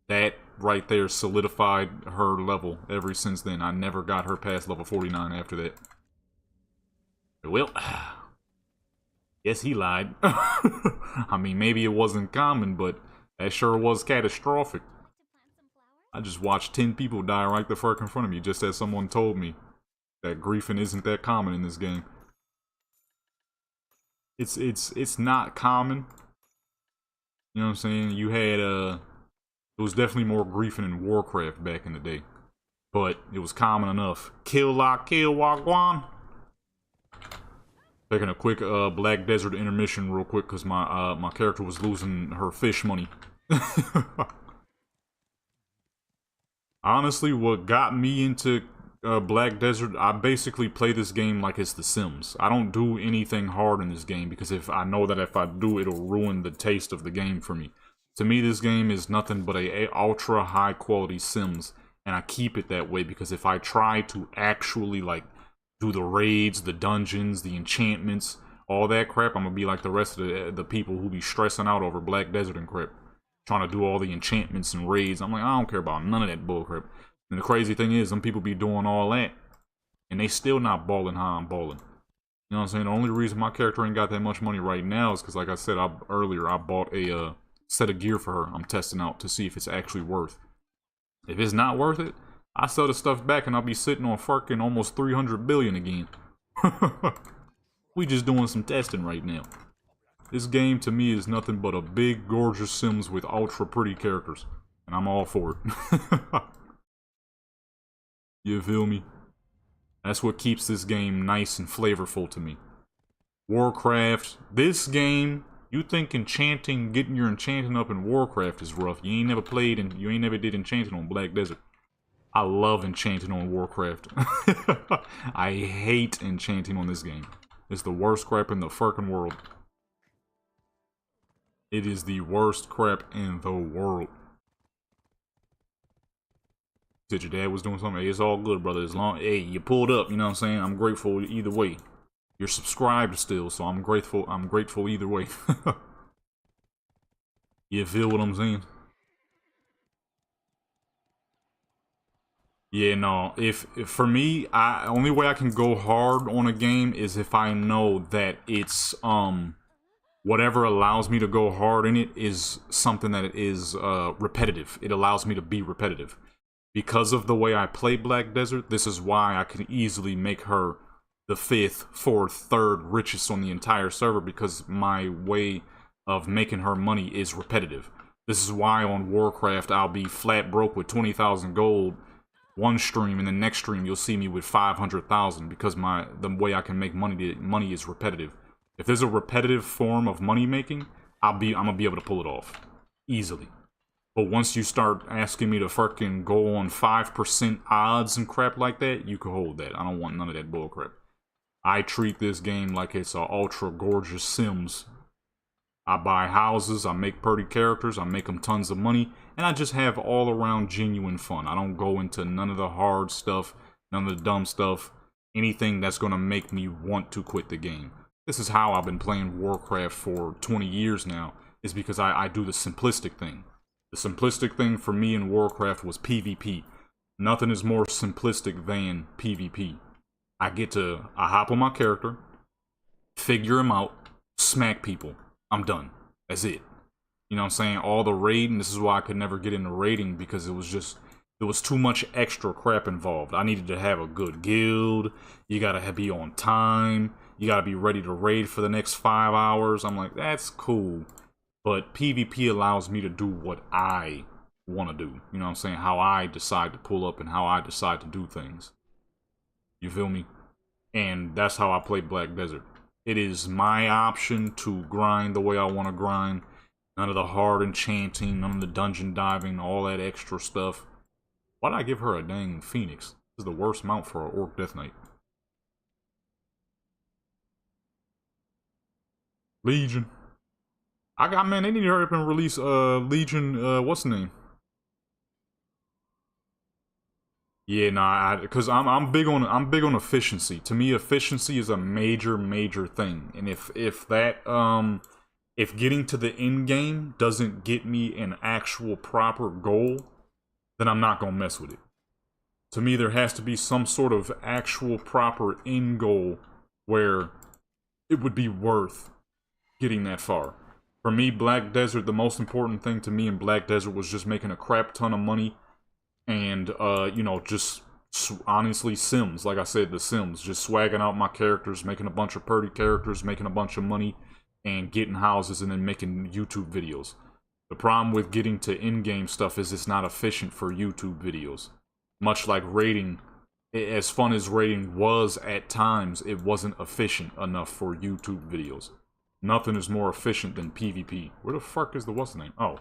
That right there solidified her level ever since then. I never got her past level 49 after that. Well, yes, he lied. I mean, maybe it wasn't common, but that sure was catastrophic. I just watched 10 people die right the fuck in front of me, just as someone told me that griefing isn't that common in this game. It's not common. You know what I'm saying? You had it was definitely more griefing in Warcraft back in the day, but it was common enough. Kill like kill wagwan. Taking a quick Black Desert intermission real quick because my character was losing her fish money. Honestly, what got me into Black Desert, I basically play this game like it's The Sims. I don't do anything hard in this game because if I know that if I do, it'll ruin the taste of the game for me. To me, this game is nothing but a ultra high quality Sims, and I keep it that way because if I try to actually like do the raids, the dungeons, the enchantments, all that crap, I'm gonna be like the rest of the people who be stressing out over Black Desert and crap. Trying to do all the enchantments and raids. I'm like, I don't care about none of that bullcrap. And the crazy thing is, some people be doing all that, and they still not balling how I'm balling. You know what I'm saying? The only reason my character ain't got that much money right now is because, like I said earlier, I bought a set of gear for her. I'm testing out to see if it's actually worth. If it's not worth it, I sell the stuff back and I'll be sitting on fucking almost 300 billion again. We just doing some testing right now. This game to me is nothing but a big gorgeous Sims with ultra pretty characters. And I'm all for it. You feel me? That's what keeps this game nice and flavorful to me. Warcraft, this game, you think enchanting, getting your enchanting up in Warcraft is rough. You ain't never played and you ain't never did enchanting on Black Desert. I love enchanting on Warcraft. I hate enchanting on this game. It's the worst crap in the fucking world. It is the worst crap in the world. Said your dad was doing something. Hey, it's all good, brother. As long, hey, you pulled up. You know what I'm saying? I'm grateful either way. You're subscribed still, so I'm grateful. I'm grateful either way. You feel what I'm saying? Yeah, no. If for me, only way I can go hard on a game is if I know that it's whatever allows me to go hard in it is something that is repetitive. It allows me to be repetitive. Because of the way I play Black Desert, this is why I can easily make her the 5th, 4th, 3rd richest on the entire server, because my way of making her money is repetitive. This is why on Warcraft I'll be flat broke with 20,000 gold one stream, and the next stream you'll see me with 500,000, because the way I can make money is repetitive. If there's a repetitive form of money making, I'm gonna be able to pull it off easily. But once you start asking me to fucking go on 5% odds and crap like that, you can hold that. I don't want none of that bullcrap. I treat this game like it's a ultra gorgeous Sims. I buy houses, I make pretty characters, I make them tons of money, and I just have all around genuine fun. I don't go into none of the hard stuff, none of the dumb stuff, anything that's gonna make me want to quit the game. This is how I've been playing Warcraft for 20 years now, is because I do the simplistic thing. The simplistic thing for me in Warcraft was PvP. Nothing is more simplistic than PvP. I hop on my character, figure him out, smack people. I'm done. That's it. You know what I'm saying? All the raiding, this is why I could never get into raiding, because it was too much extra crap involved. I needed to have a good guild. You gotta be on time. You gotta be ready to raid for the next 5 hours. I'm like, that's cool. But PvP allows me to do what I want to do. You know what I'm saying? How I decide to pull up and how I decide to do things. You feel me? And that's how I play Black Desert. It is my option to grind the way I want to grind. None of the hard enchanting, none of the dungeon diving, all that extra stuff. Why'd I give her a dang Phoenix? This is the worst mount for an Orc Death Knight. Legion. Man, they need to hurry up and release Legion, what's the name? Yeah, nah, because I'm big on efficiency. To me, efficiency is a major thing. And if getting to the end game doesn't get me an actual proper goal, then I'm not gonna mess with it. To me, there has to be some sort of actual proper end goal where it would be worth getting that far. For me, Black Desert, the most important thing to me in Black Desert was just making a crap ton of money. And, you know, just honestly Sims. Like I said, the Sims. Just swagging out my characters, making a bunch of pretty characters, making a bunch of money, and getting houses, and then making YouTube videos. The problem with getting to in-game stuff is it's not efficient for YouTube videos. Much like raiding, as fun as raiding was at times, it wasn't efficient enough for YouTube videos. Nothing is more efficient than PvP. Where the fuck is the what's the name? Oh.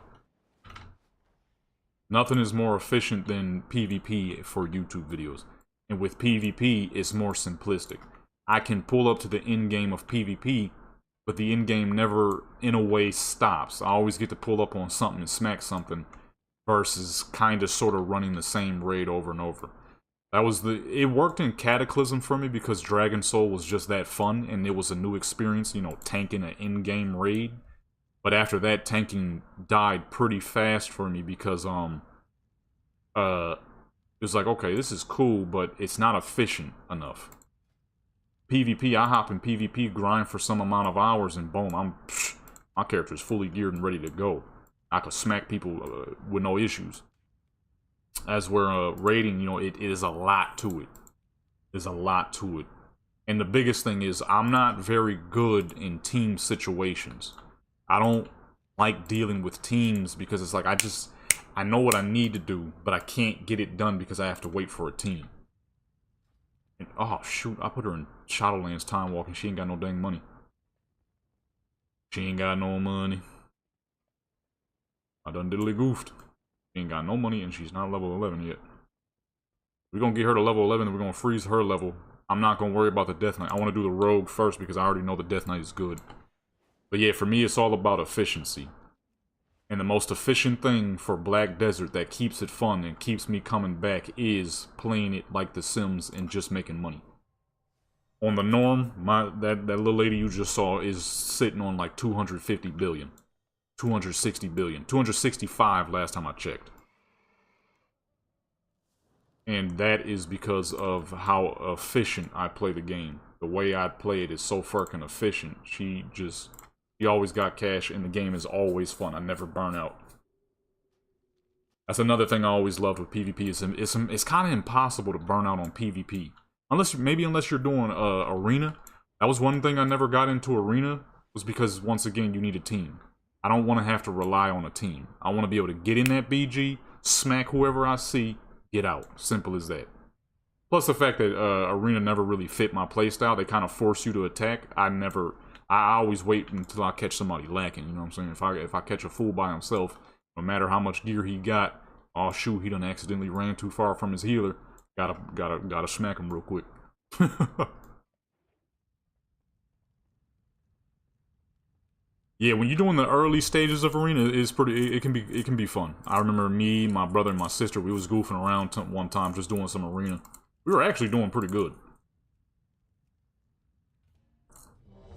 Nothing is more efficient than PvP for YouTube videos. And with PvP, it's more simplistic. I can pull up to the end game of PvP, but the end game never, in a way, stops. I always get to pull up on something and smack something, versus kind of sort of running the same raid over and over. It worked in Cataclysm for me because Dragon Soul was just that fun, and it was a new experience, you know, tanking an in-game raid. But after that, tanking died pretty fast for me because, it was like, okay, this is cool, but it's not efficient enough. PvP, I hop in PvP, grind for some amount of hours, and boom, my character's fully geared and ready to go. I could smack people with no issues. As where raiding, you know, it is a lot to it. There's a lot to it. And the biggest thing is, I'm not very good in team situations. I don't like dealing with teams because it's like, I know what I need to do, but I can't get it done because I have to wait for a team. And, oh, shoot, I put her in Shadowlands time walking. She ain't got no dang money. She ain't got no money. I done diddly goofed. She ain't got no money, and she's not level 11 yet. We're gonna get her to level 11, and we're gonna freeze her level. I'm not gonna worry about the Death Knight. I want to do the Rogue first, because I already know the Death Knight is good. But yeah, for me, it's all about efficiency. And the most efficient thing for Black Desert that keeps it fun and keeps me coming back is playing it like The Sims and just making money. On the norm, that little lady you just saw is sitting on like 250 billion. 260 billion. 265 last time I checked. And that is because of how efficient I play the game. The way I play it is so fucking efficient. She always got cash, and the game is always fun. I never burn out. That's another thing I always loved with PvP. It's kind of impossible to burn out on PvP. Unless you're doing arena. That was one thing I never got into arena, was because, once again, you need a team. I don't want to have to rely on a team. I want to be able to get in that BG, smack whoever I see, get out. Simple as that. Plus the fact that arena never really fit my playstyle. They kind of force you to attack. I always wait until I catch somebody lacking. You know what I'm saying? If I catch a fool by himself, no matter how much gear he got, oh shoot, he done accidentally ran too far from his healer. Gotta smack him real quick. Yeah, when you're doing the early stages of arena, it can be fun. I remember me, my brother, and my sister, we was goofing around one time just doing some arena. We were actually doing pretty good.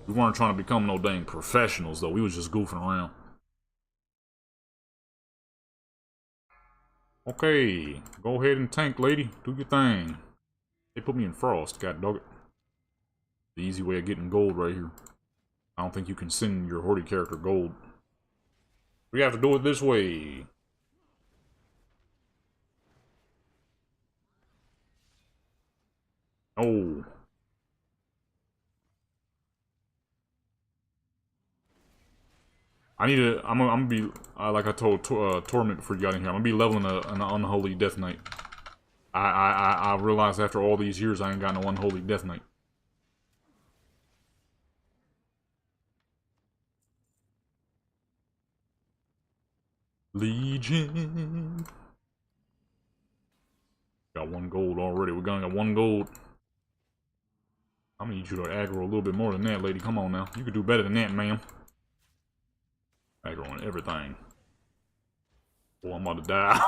We weren't trying to become no dang professionals though. We was just goofing around. Okay, go ahead and tank, lady. Do your thing. They put me in frost, god dog it. The easy way of getting gold right here. I don't think you can send your Horde character gold. We have to do it this way. Oh. I'm gonna be, like I told Torment before you got in here, I'm gonna be leveling an Unholy Death Knight. I realized after all these years I ain't got no Unholy Death Knight. Legion. Got 1 gold already. We're gonna get 1 gold. I'm gonna need you to aggro a little bit more than that, lady. Come on now. You could do better than that, ma'am. Aggro on everything. Oh, I'm about to die.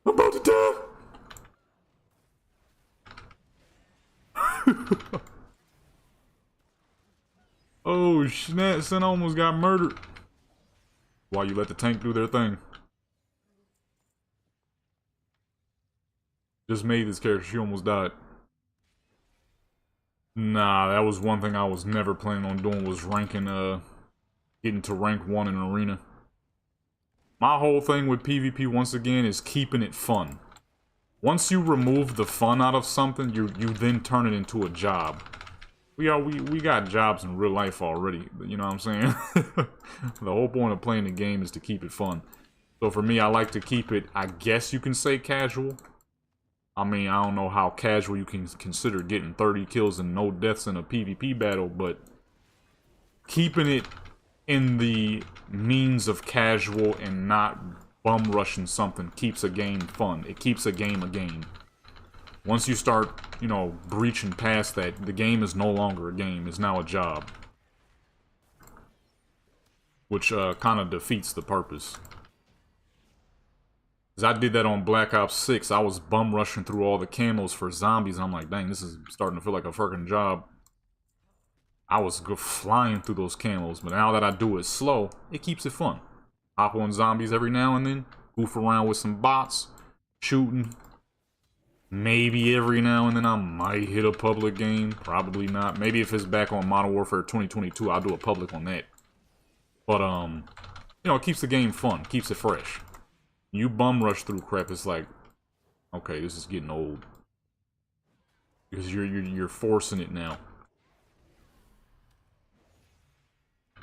I'm about to die. Oh, snap. Sin almost got murdered. Why you let the tank do their thing? Just made this character. She almost died. Nah, that was one thing I was never planning on doing, was ranking, getting to rank 1 in arena. My whole thing with PvP, once again, is keeping it fun. Once you remove the fun out of something, you then turn it into a job. We got jobs in real life already, you know what I'm saying? The whole point of playing the game is to keep it fun. So for me, I like to keep it, I guess you can say, casual. I mean, I don't know how casual you can consider getting 30 kills and no deaths in a PvP battle, but keeping it in the means of casual and not bum rushing something keeps a game fun. It keeps a game a game. Once you start, you know, breaching past that, the game is no longer a game. It's now a job. Which kind of defeats the purpose. Because I did that on Black Ops 6. I was bum rushing through all the camos for zombies. And I'm like, dang, this is starting to feel like a fucking job. I was flying through those camos. But now that I do it slow, it keeps it fun. Hop on zombies every now and then. Goof around with some bots. Shooting. Maybe every now and then I might hit a public game. Probably not. Maybe if it's back on Modern Warfare 2022, I'll do a public on that. But, you know, it keeps the game fun. Keeps it fresh. You bum rush through crap, it's like, okay, this is getting old. Because you're forcing it now.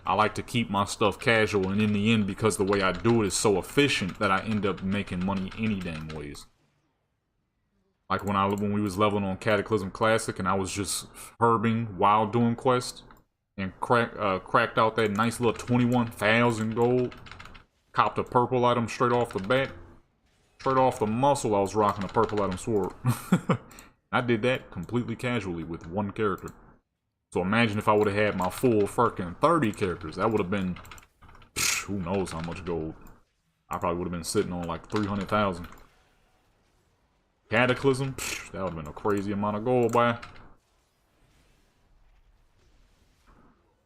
I like to keep my stuff casual, and in the end, because the way I do it is so efficient, that I end up making money any dang ways. Like when we was leveling on Cataclysm Classic and I was just herbing while doing quests and cracked out that nice little 21,000 gold. Copped a purple item straight off the bat. Straight off the muscle, I was rocking a purple item sword. I did that completely casually with 1 character. So imagine if I would have had my full fucking 30 characters. That would have been, who knows how much gold. I probably would have been sitting on like 300,000. Cataclysm, that would have been a crazy amount of gold, boy.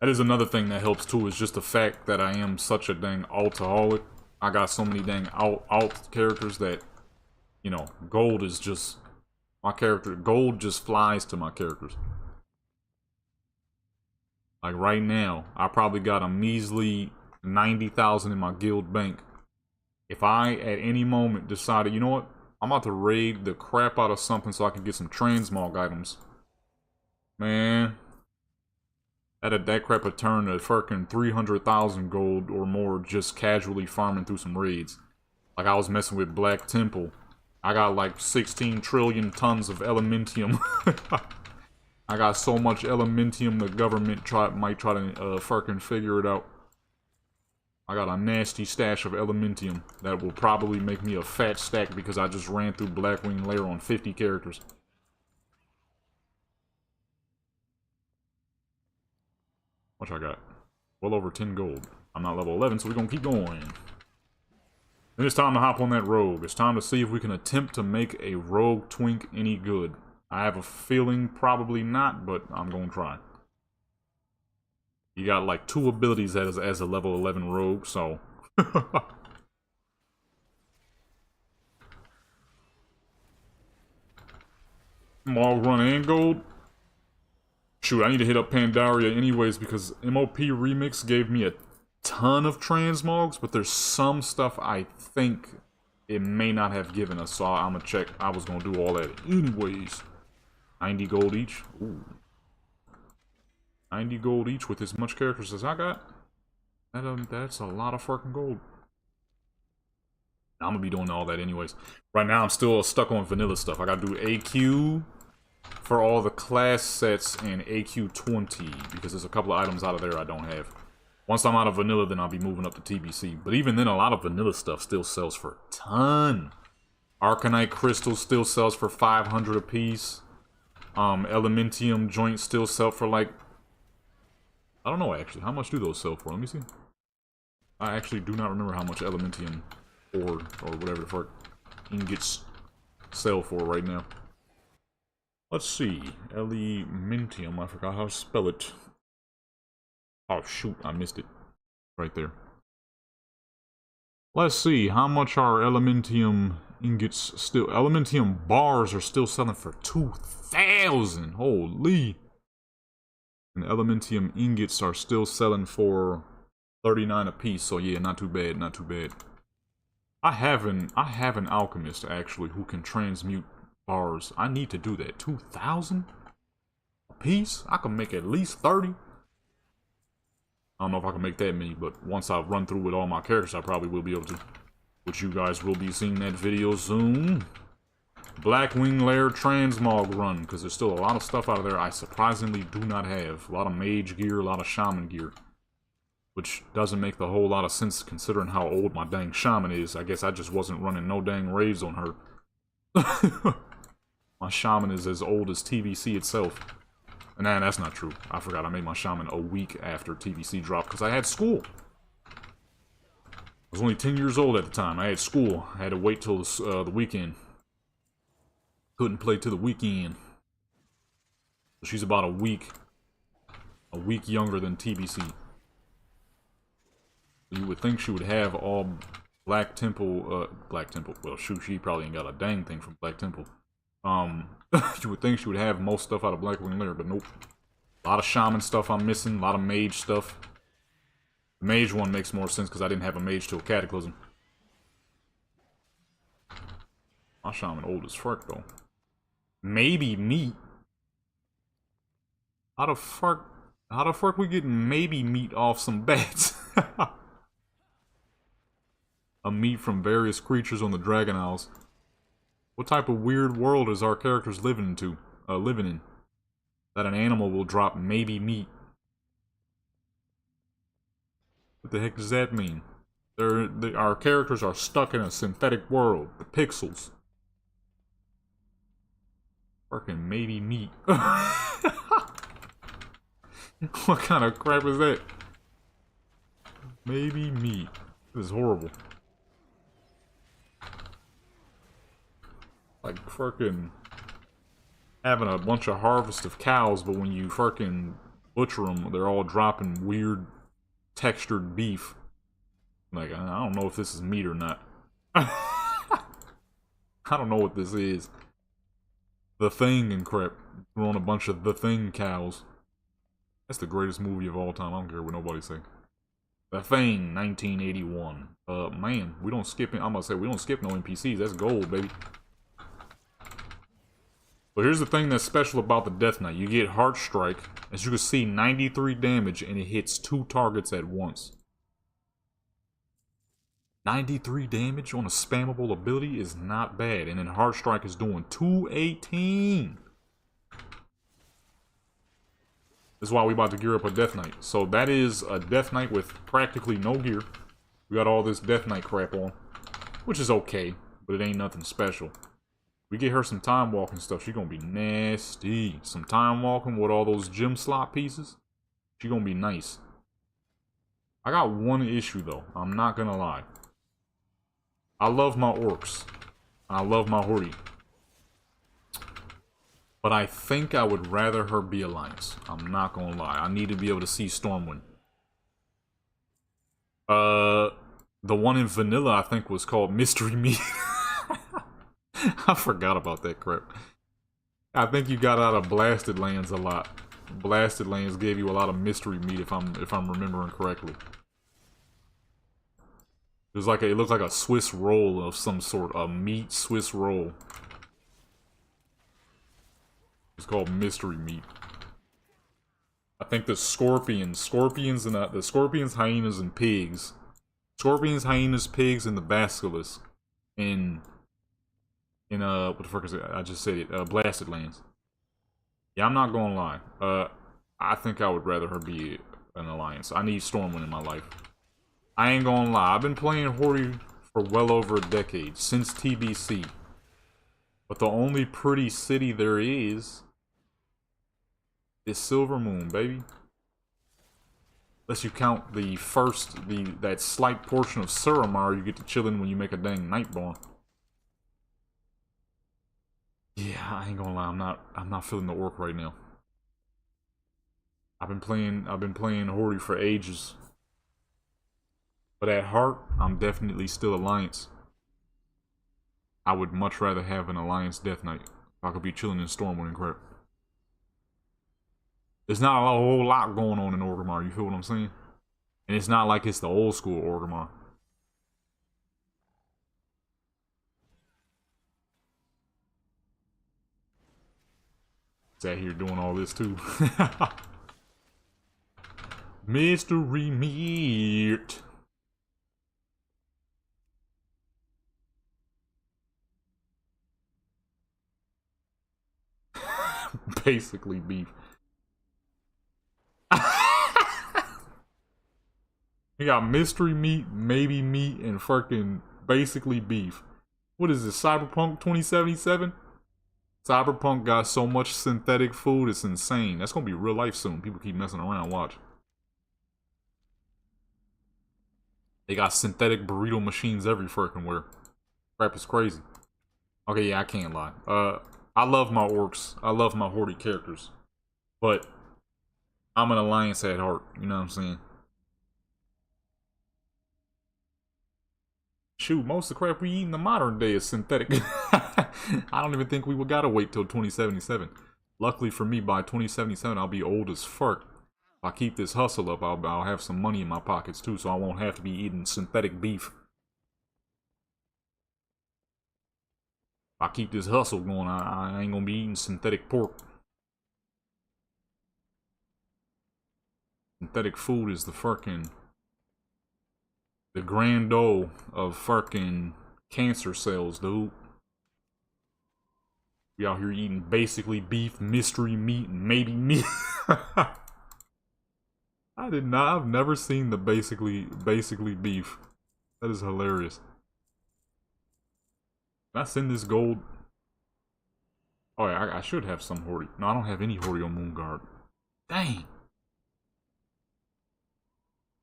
That is another thing that helps too, is just the fact that I am such a dang altaholic. I got so many dang alt characters that you know, gold is just my character. Gold just flies to my characters. Like right now, I probably got a measly 90,000 in my guild bank. If I at any moment decided, you know what, I'm about to raid the crap out of something so I can get some transmog items. Man, that crap would turn to fucking 300,000 gold or more just casually farming through some raids. Like I was messing with Black Temple. I got like 16 trillion tons of elementium. I got so much elementium the government might try to fucking figure it out. I got a nasty stash of elementium that will probably make me a fat stack because I just ran through Blackwing Lair on 50 characters. What I got? Well over 10 gold. I'm not level 11, so we're gonna keep going. Then it's time to hop on that rogue. It's time to see if we can attempt to make a rogue twink any good. I have a feeling probably not, but I'm gonna try. You got like 2 abilities as a level 11 rogue, so... Mog run and gold? Shoot, I need to hit up Pandaria anyways because MOP Remix gave me a ton of transmogs, but there's some stuff I think it may not have given us, so I'm gonna check. I was gonna do all that anyways. 90 gold each. Ooh. 90 gold each with as much characters as I got. That's a lot of fucking gold. I'm gonna be doing all that anyways. Right now I'm still stuck on vanilla stuff. I gotta do AQ for all the class sets and AQ 20 because there's a couple of items out of there I don't have. Once I'm out of vanilla, then I'll be moving up to TBC. But even then, a lot of vanilla stuff still sells for a ton. Arcanite crystals still sells for 500 apiece. Elementium joints still sell for like... I don't know actually. How much do those sell for? Let me see. I actually do not remember how much Elementium or whatever the fuck ingots sell for right now. Let's see. Elementium. I forgot how to spell it. Oh shoot, I missed it. Right there. Let's see, how much are Elementium ingots still... Elementium bars are still selling for 2,000! Holy! And Elementium ingots are still selling for 39 apiece, so yeah, not too bad, not too bad. I have an alchemist, actually, who can transmute bars. I need to do that. 2,000 apiece? I can make at least 30. I don't know if I can make that many, but once I run through with all my characters, I probably will be able to. Which you guys will be seeing that video soon. Blackwing Lair transmog run, because there's still a lot of stuff out of there I surprisingly do not have. A lot of mage gear, a lot of shaman gear. Which doesn't make the whole lot of sense considering how old my dang shaman is. I guess I just wasn't running no dang raids on her. My shaman is as old as TVC itself. Nah, that's not true. I forgot I made my shaman a week after TVC dropped because I had school. I was only 10 years old at the time. I had school. I had to wait till the weekend. Couldn't play till the weekend. So she's about a week younger than TBC. You would think she would have all Black Temple, well shoot, she probably ain't got a dang thing from Black Temple. You would think she would have most stuff out of Blackwing Lair, but nope. A lot of shaman stuff I'm missing, a lot of mage stuff. The mage one makes more sense because I didn't have a mage till Cataclysm. My shaman old as fuck though. Maybe meat. How the fuck we getting maybe meat off some bats? A meat from various creatures on the Dragon Isles. What type of weird world is our characters living in? That an animal will drop maybe meat. What the heck does that mean? Our characters are stuck in a synthetic world. The pixels. Fucking maybe meat. What kind of crap is that? Maybe meat. This is horrible. Like fucking having a bunch of harvest of cows, but when you fucking butcher them, they're all dropping weird textured beef. Like, I don't know if this is meat or not. I don't know what this is. The Thing and crap. We're on a bunch of The Thing cows. That's the greatest movie of all time. I don't care what nobody say. The Thing, 1981. Man, we don't skip. I'm gonna say we don't skip no NPCs. That's gold, baby. But here's the thing that's special about the Death Knight. You get Heart Strike. As you can see, 93 damage, and it hits 2 targets at once. 93 damage on a spammable ability is not bad. And then Heart Strike is doing 218. This is why we about to gear up a Death Knight. So that is a Death Knight with practically no gear. We got all this Death Knight crap on, which is okay, but it ain't nothing special. We get her some time walking stuff, she's gonna be nasty. Some time walking with all those gem slot pieces, she's gonna be nice. I got one issue though, I'm not gonna lie. I love my orcs. I love my horde. But I think I would rather her be Alliance. I'm not gonna lie. I need to be able to see Stormwind. The one in Vanilla I think was called Mystery Meat. I forgot about that crap. I think you got out of Blasted Lands a lot. Blasted Lands gave you a lot of Mystery Meat if I'm remembering correctly. It was like it looked like a Swiss roll of some sort, a meat Swiss roll. It's called Mystery Meat. I think the scorpions and the scorpions, hyenas, and pigs. Scorpions, hyenas, pigs, and the basilisk in what the fuck is it? I just said it. Blasted Lands. Yeah, I'm not gonna lie. I think I would rather her be an Alliance. I need Stormwind in my life. I ain't gonna lie. I've been playing Horde for well over a decade, since TBC. But the only pretty city there is Silver Moon, baby. Unless you count the that slight portion of Suramar you get to chill in when you make a dang Nightborn. Yeah, I ain't gonna lie, I'm not feeling the orc right now. I've been playing Horde for ages. But at heart, I'm definitely still Alliance. I would much rather have an Alliance Death Knight. If I could be chilling in Stormwind and crap. There's not a whole lot going on in Orgrimmar, you feel what I'm saying? And it's not like it's the old school Orgrimmar. Sat here doing all this too. Mystery Meat. Basically beef. We got Mystery Meat, Maybe Meat, and fucking basically beef. What is this, Cyberpunk 2077? Cyberpunk got so much synthetic food, it's insane. That's gonna be real life soon. People keep messing around, watch. They got synthetic burrito machines every freaking where. Crap is crazy. Okay, yeah, I can't lie. I love my orcs. I love my Horde characters. But I'm an Alliance at heart, you know what I'm saying? Shoot, most of the crap we eat in the modern day is synthetic. I don't even think we gotta wait till 2077. Luckily for me, by 2077, I'll be old as fuck. If I keep this hustle up, I'll have some money in my pockets too, so I won't have to be eating synthetic beef. If I keep this hustle going, I ain't gonna be eating synthetic pork. Synthetic food is the grand old of fucking cancer cells, dude. We out here eating basically beef, Mystery Meat, and maybe meat. I've never seen the basically beef. That is hilarious. Can I send this gold? Oh yeah, I should have some Horde. No, I don't have any Horde on Moonguard. Dang.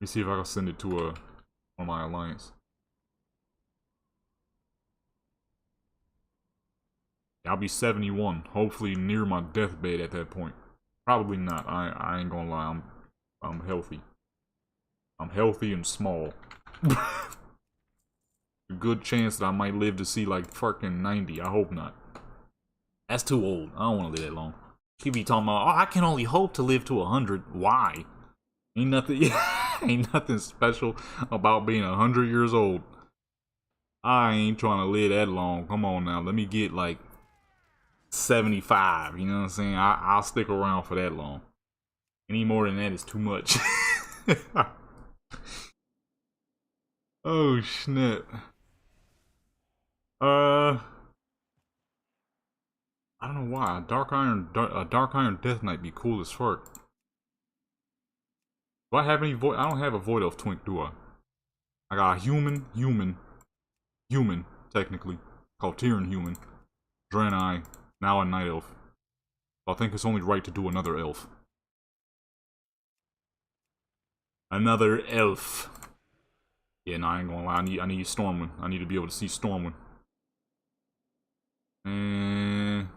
Let me see if I can send it to on my Alliance. I'll be 71, hopefully near my deathbed at that point. Probably not. I ain't gonna lie. I'm healthy. I'm healthy and small. The good chance that I might live to see like fucking 90. I hope not. That's too old. I don't want to live that long. She be talking about, oh, I can only hope to live to 100. Why? Ain't nothing, ain't nothing special about being 100 years old. I ain't trying to live that long. Come on now, let me get like 75. You know what I'm saying? I'll stick around for that long. Any more than that is too much. Oh snap. I don't know why. A dark iron death knight be cool as fuck. Do I have any void? I don't have a void elf twink, do I? I got a human, technically. Called Tyrian human. Draenei, now a night elf. So I think it's only right to do another elf. Another elf. Yeah, no, I ain't gonna lie. I need Stormwind. I need to be able to see Stormwind. And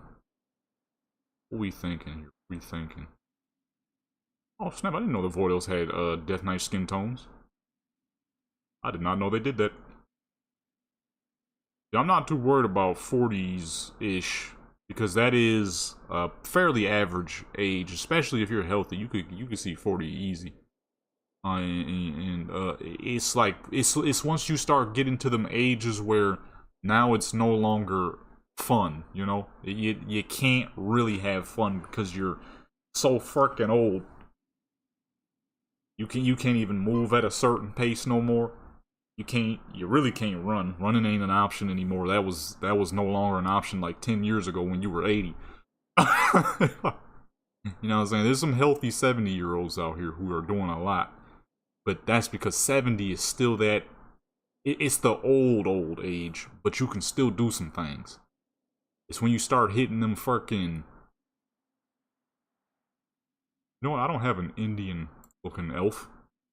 what we thinking here? We thinking. Oh snap! I didn't know the Void Elves had Death Knight skin tones. I did not know they did that. Yeah, I'm not too worried about 40s-ish because that is a fairly average age, especially if you're healthy. You could see 40 easy. It's like it's once you start getting to them ages where now it's no longer fun, you know. You can't really have fun because you're so freaking old. You can't even move at a certain pace no more. You really can't run. Running ain't an option anymore. That was no longer an option like 10 years ago when you were 80. You know what I'm saying? There's some healthy 70-year-olds out here who are doing a lot. But that's because 70 is still that... It's the old age, but you can still do some things. It's when you start hitting them fucking... You know what? I don't have an Indian-looking elf.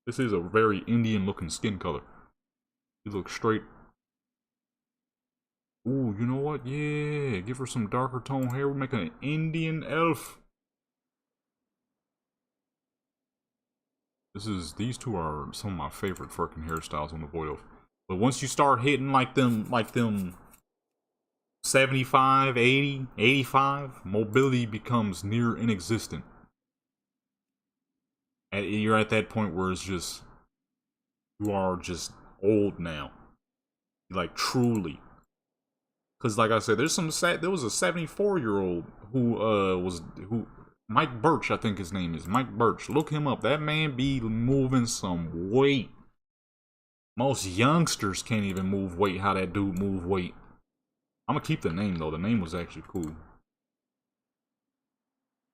This is a very Indian-looking skin color. He looks straight... Ooh, you know what? Yeah, give her some darker tone hair. We're making an Indian elf. These two are some of my favorite fucking hairstyles on the Void Elf. But once you start hitting like them 75, 80, 85, mobility becomes near inexistent. And you're at that point where it's just, you are just old now. Like truly. Cause like I said, there was a 74-year-old who Mike Birch, I think his name is. Mike Birch. Look him up. That man be moving some weight. Most youngsters can't even move weight how that dude move weight. I'm gonna keep the name though. The name was actually cool.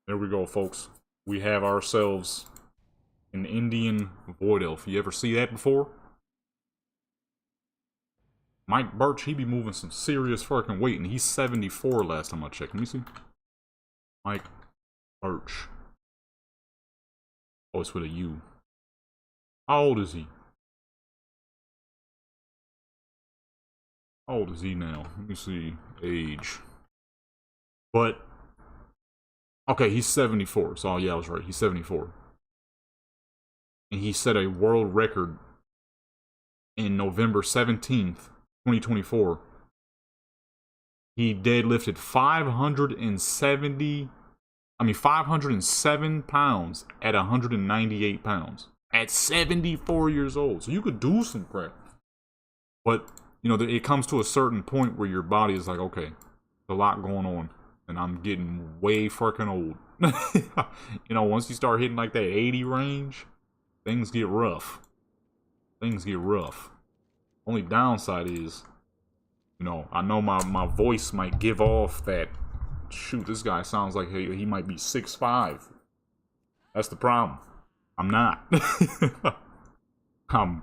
There we go, folks. We have ourselves an Indian Void Elf. You ever see that before? Mike Birch, he be moving some serious fucking weight, and he's 74 last time I checked. Let me see. Mike Birch. Oh, it's with a U. How old is he? How old is he now? Let me see. Age. But, okay, he's 74. So, yeah, I was right. He's 74. And he set a world record in November 17th, 2024. He deadlifted 507 pounds at 198 pounds. At 74 years old. So you could do some crap. But, you know, it comes to a certain point where your body is like, okay, there's a lot going on. And I'm getting way fucking old. You know, once you start hitting like that 80 range, things get rough. Things get rough. Only downside is, you know, I know my voice might give off that, shoot, this guy sounds like he might be 6'5". That's the problem. I'm not. I'm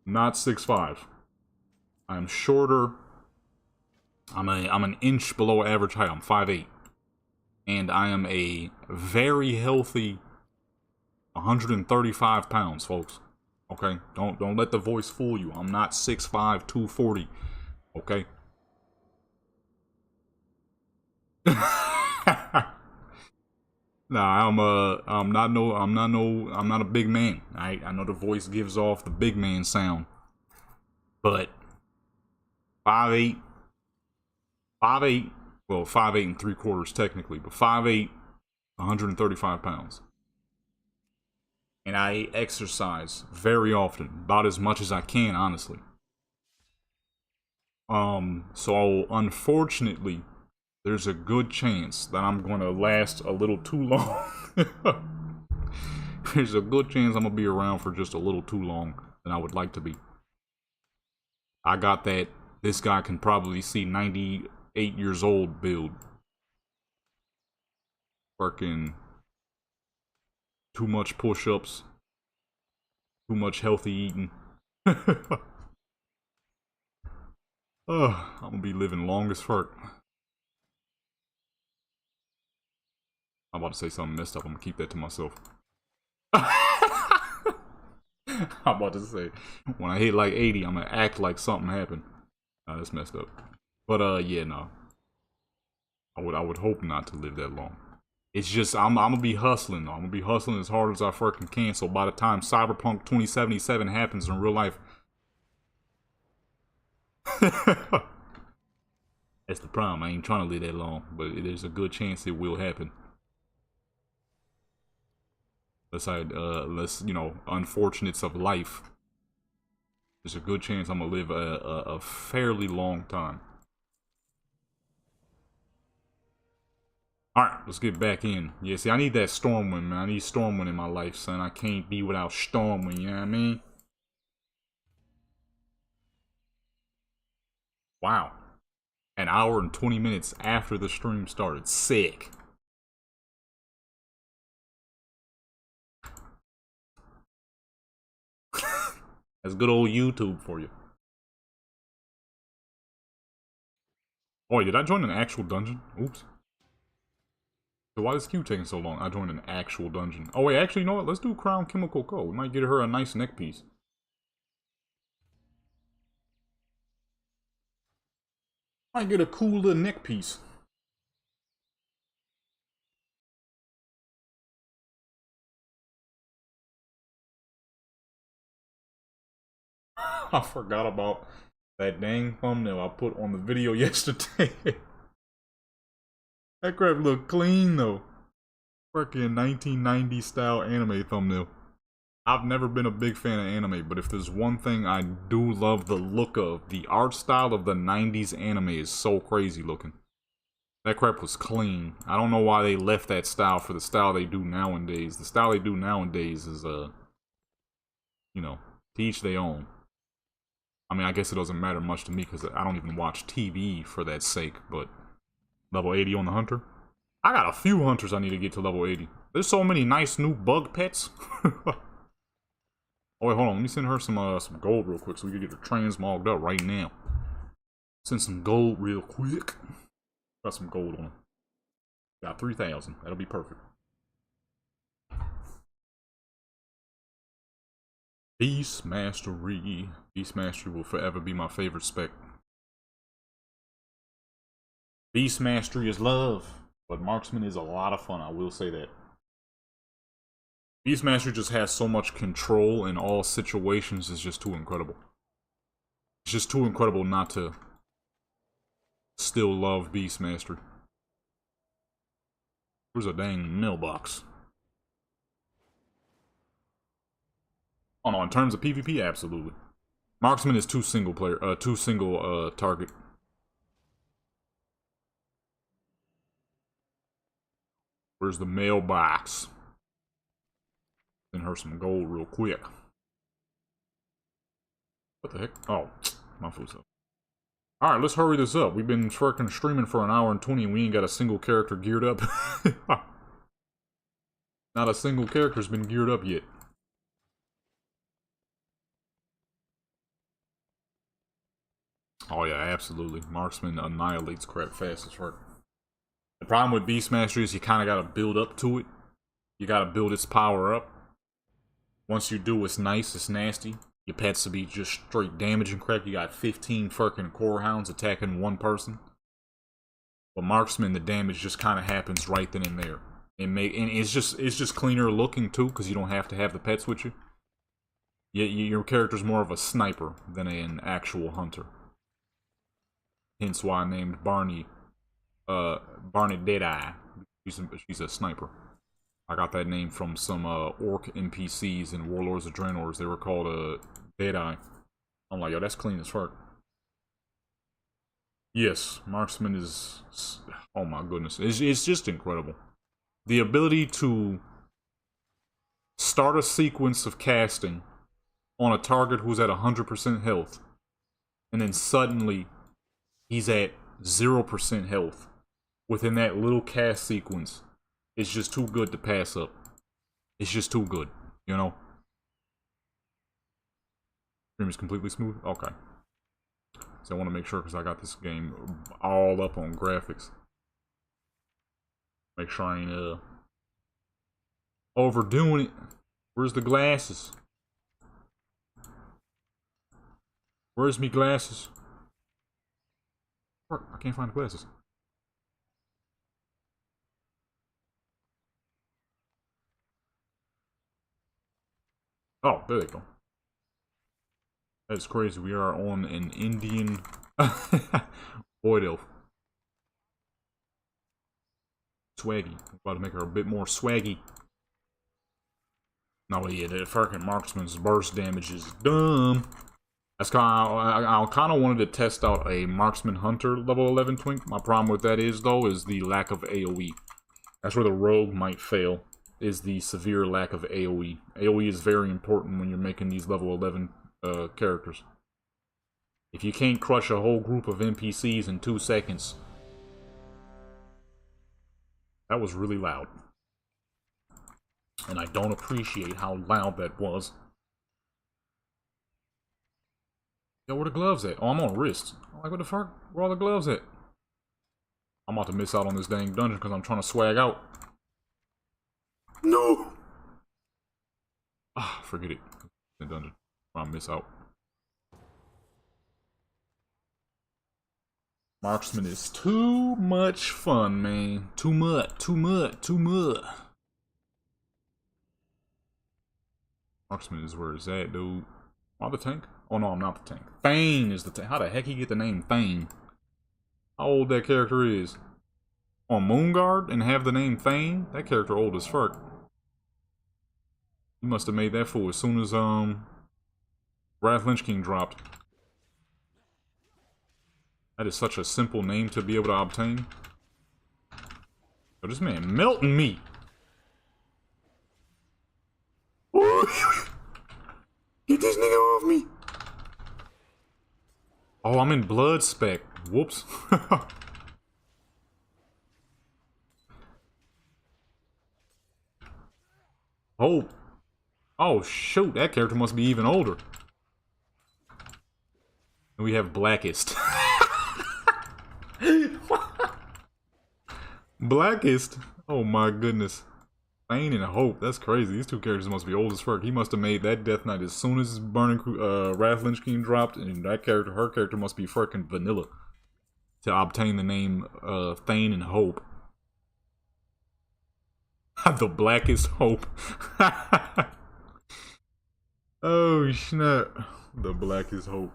not 6'5". I'm shorter. I'm an inch below average height. I'm 5'8". And I am a very healthy 135 pounds, folks. Okay? Don't let the voice fool you. I'm not 6'5", 240. Okay? Nah, I'm not a big man. I know the voice gives off the big man sound. But 5'8", 5'8", well, 5'8 3/4 technically, but 5'8", 135 pounds. And I exercise very often, about as much as I can, honestly. So unfortunately, there's a good chance that I'm gonna last a little too long. There's a good chance I'm gonna be around for just a little too long than I would like to be. I got that this guy can probably see 98 years old build. Fucking too much push-ups, too much healthy eating. I'm gonna be living long as fuck. I'm about to say something messed up. I'm gonna keep that to myself. I'm about to say, when I hit like 80, I'm gonna act like something happened. Nah, that's messed up. But yeah, no. I would hope not to live that long. It's just I'm gonna be hustling though. I'm gonna be hustling as hard as I fucking can. So by the time Cyberpunk 2077 happens in real life, that's the problem. I ain't trying to live that long, but there's a good chance it will happen. Unless, you know, unfortunates of life. There's a good chance I'm gonna live a fairly long time. Alright, let's get back in. Yeah, see, I need that Stormwind, man. I need Stormwind in my life, son. I can't be without Stormwind, you know what I mean? Wow. An hour and 20 minutes after the stream started. Sick. That's good old YouTube for you. Oh, wait, did I join an actual dungeon? Oops. So why is Q taking so long? I joined an actual dungeon. Oh wait, actually, you know what? Let's do Crown Chemical Co. We might get her a nice neck piece. Might get a cool little neck piece. I forgot about that dang thumbnail I put on the video yesterday. That crap looked clean though. Freaking 1990 style anime thumbnail. I've never been a big fan of anime, but if there's one thing I do love the look of, the art style of the 90s anime is so crazy looking. That crap was clean. I don't know why they left that style for the style they do nowadays. The style they do nowadays is, you know, to each their own. I mean, I guess it doesn't matter much to me because I don't even watch TV for that sake, but level 80 on the hunter? I got a few hunters I need to get to level 80. There's so many nice new bug pets. Oh wait, hold on. Let me send her some gold real quick so we can get her transmogged up right now. Send some gold real quick. Got some gold on her. Got 3,000. That'll be perfect. Beast Mastery. Beast Mastery will forever be my favorite spec. Beast Mastery is love, but Marksman is a lot of fun, I will say that. Beast Mastery just has so much control in all situations, it's just too incredible. It's just too incredible not to still love Beast Mastery. Where's a dang mailbox? Oh no, in terms of PvP, absolutely. Marksman is too single target. Where's the mailbox? Send her some gold real quick. What the heck? Oh, my food's up. Alright, let's hurry this up. We've been freaking streaming for an hour and 20 and we ain't got a single character geared up. Not a single character's been geared up yet. Oh yeah, absolutely. Marksman annihilates crap fast as fuck. The problem with Beastmaster is you kind of got to build up to it. You got to build its power up. Once you do, it's nice, it's nasty. Your pets will be just straight damaging crap. You got 15 fucking core hounds attacking one person. But Marksman, the damage just kind of happens right then and there. And it's just cleaner looking too, because you don't have to have the pets with you. Your character's more of a sniper than an actual hunter. Hence why I named Barney, Barney Deadeye. She's a sniper. I got that name from some orc NPCs in Warlords of Draenor. They were called Deadeye. I'm like, yo, that's clean as fuck. Yes, marksman is, oh my goodness, it's just incredible. The ability to start a sequence of casting on a target who's at 100% health, and then suddenly he's at 0% health within that little cast sequence. It's just too good to pass up. It's just too good, you know? Stream is completely smooth? Okay. So I want to make sure, because I got this game all up on graphics. Make sure I ain't overdoing it. Where's the glasses? Where's me glasses? I can't find the glasses. Oh, there they go. That's crazy. We are on an Indian void elf. Swaggy. About to make her a bit more swaggy. No, yeah, the fucking marksman's burst damage is dumb. That's I kind of wanted to test out a marksman hunter level 11 twink. My problem with that is, though, is the lack of AoE. That's where the rogue might fail, is the severe lack of AoE. AoE is very important when you're making these level 11 characters. If you can't crush a whole group of NPCs in 2 seconds. That was really loud. And I don't appreciate how loud that was. Yo, where the gloves at? Oh, I'm on wrist. I'm like, what the fuck? Where all the gloves at? I'm about to miss out on this dang dungeon because I'm trying to swag out. No! Ah, forget it. The dungeon. I miss out. Marksman is too much fun, man. Too much. Marksman is where it's at, dude. Am I the tank? Oh no, I'm not the tank. Thane is the tank. How the heck he get the name Thane? How old that character is? On Moonguard and have the name Thane? That character old as fuck. He must have made that fool as soon as Wrath Lynch King dropped. That is such a simple name to be able to obtain. Yo, this man melting me. Get this nigga off me. Oh, I'm in blood spec. Whoops. Oh. Oh, shoot. That character must be even older. And we have Blackest. Blackest? Oh my goodness. Thane and Hope. That's crazy. These two characters must be old as fuck. He must have made that Death Knight as soon as Burning Wrath Lynch King dropped, and that character, her character must be freaking vanilla to obtain the name Thane and Hope. The Blackest Hope. Oh snap. The Blackest Hope.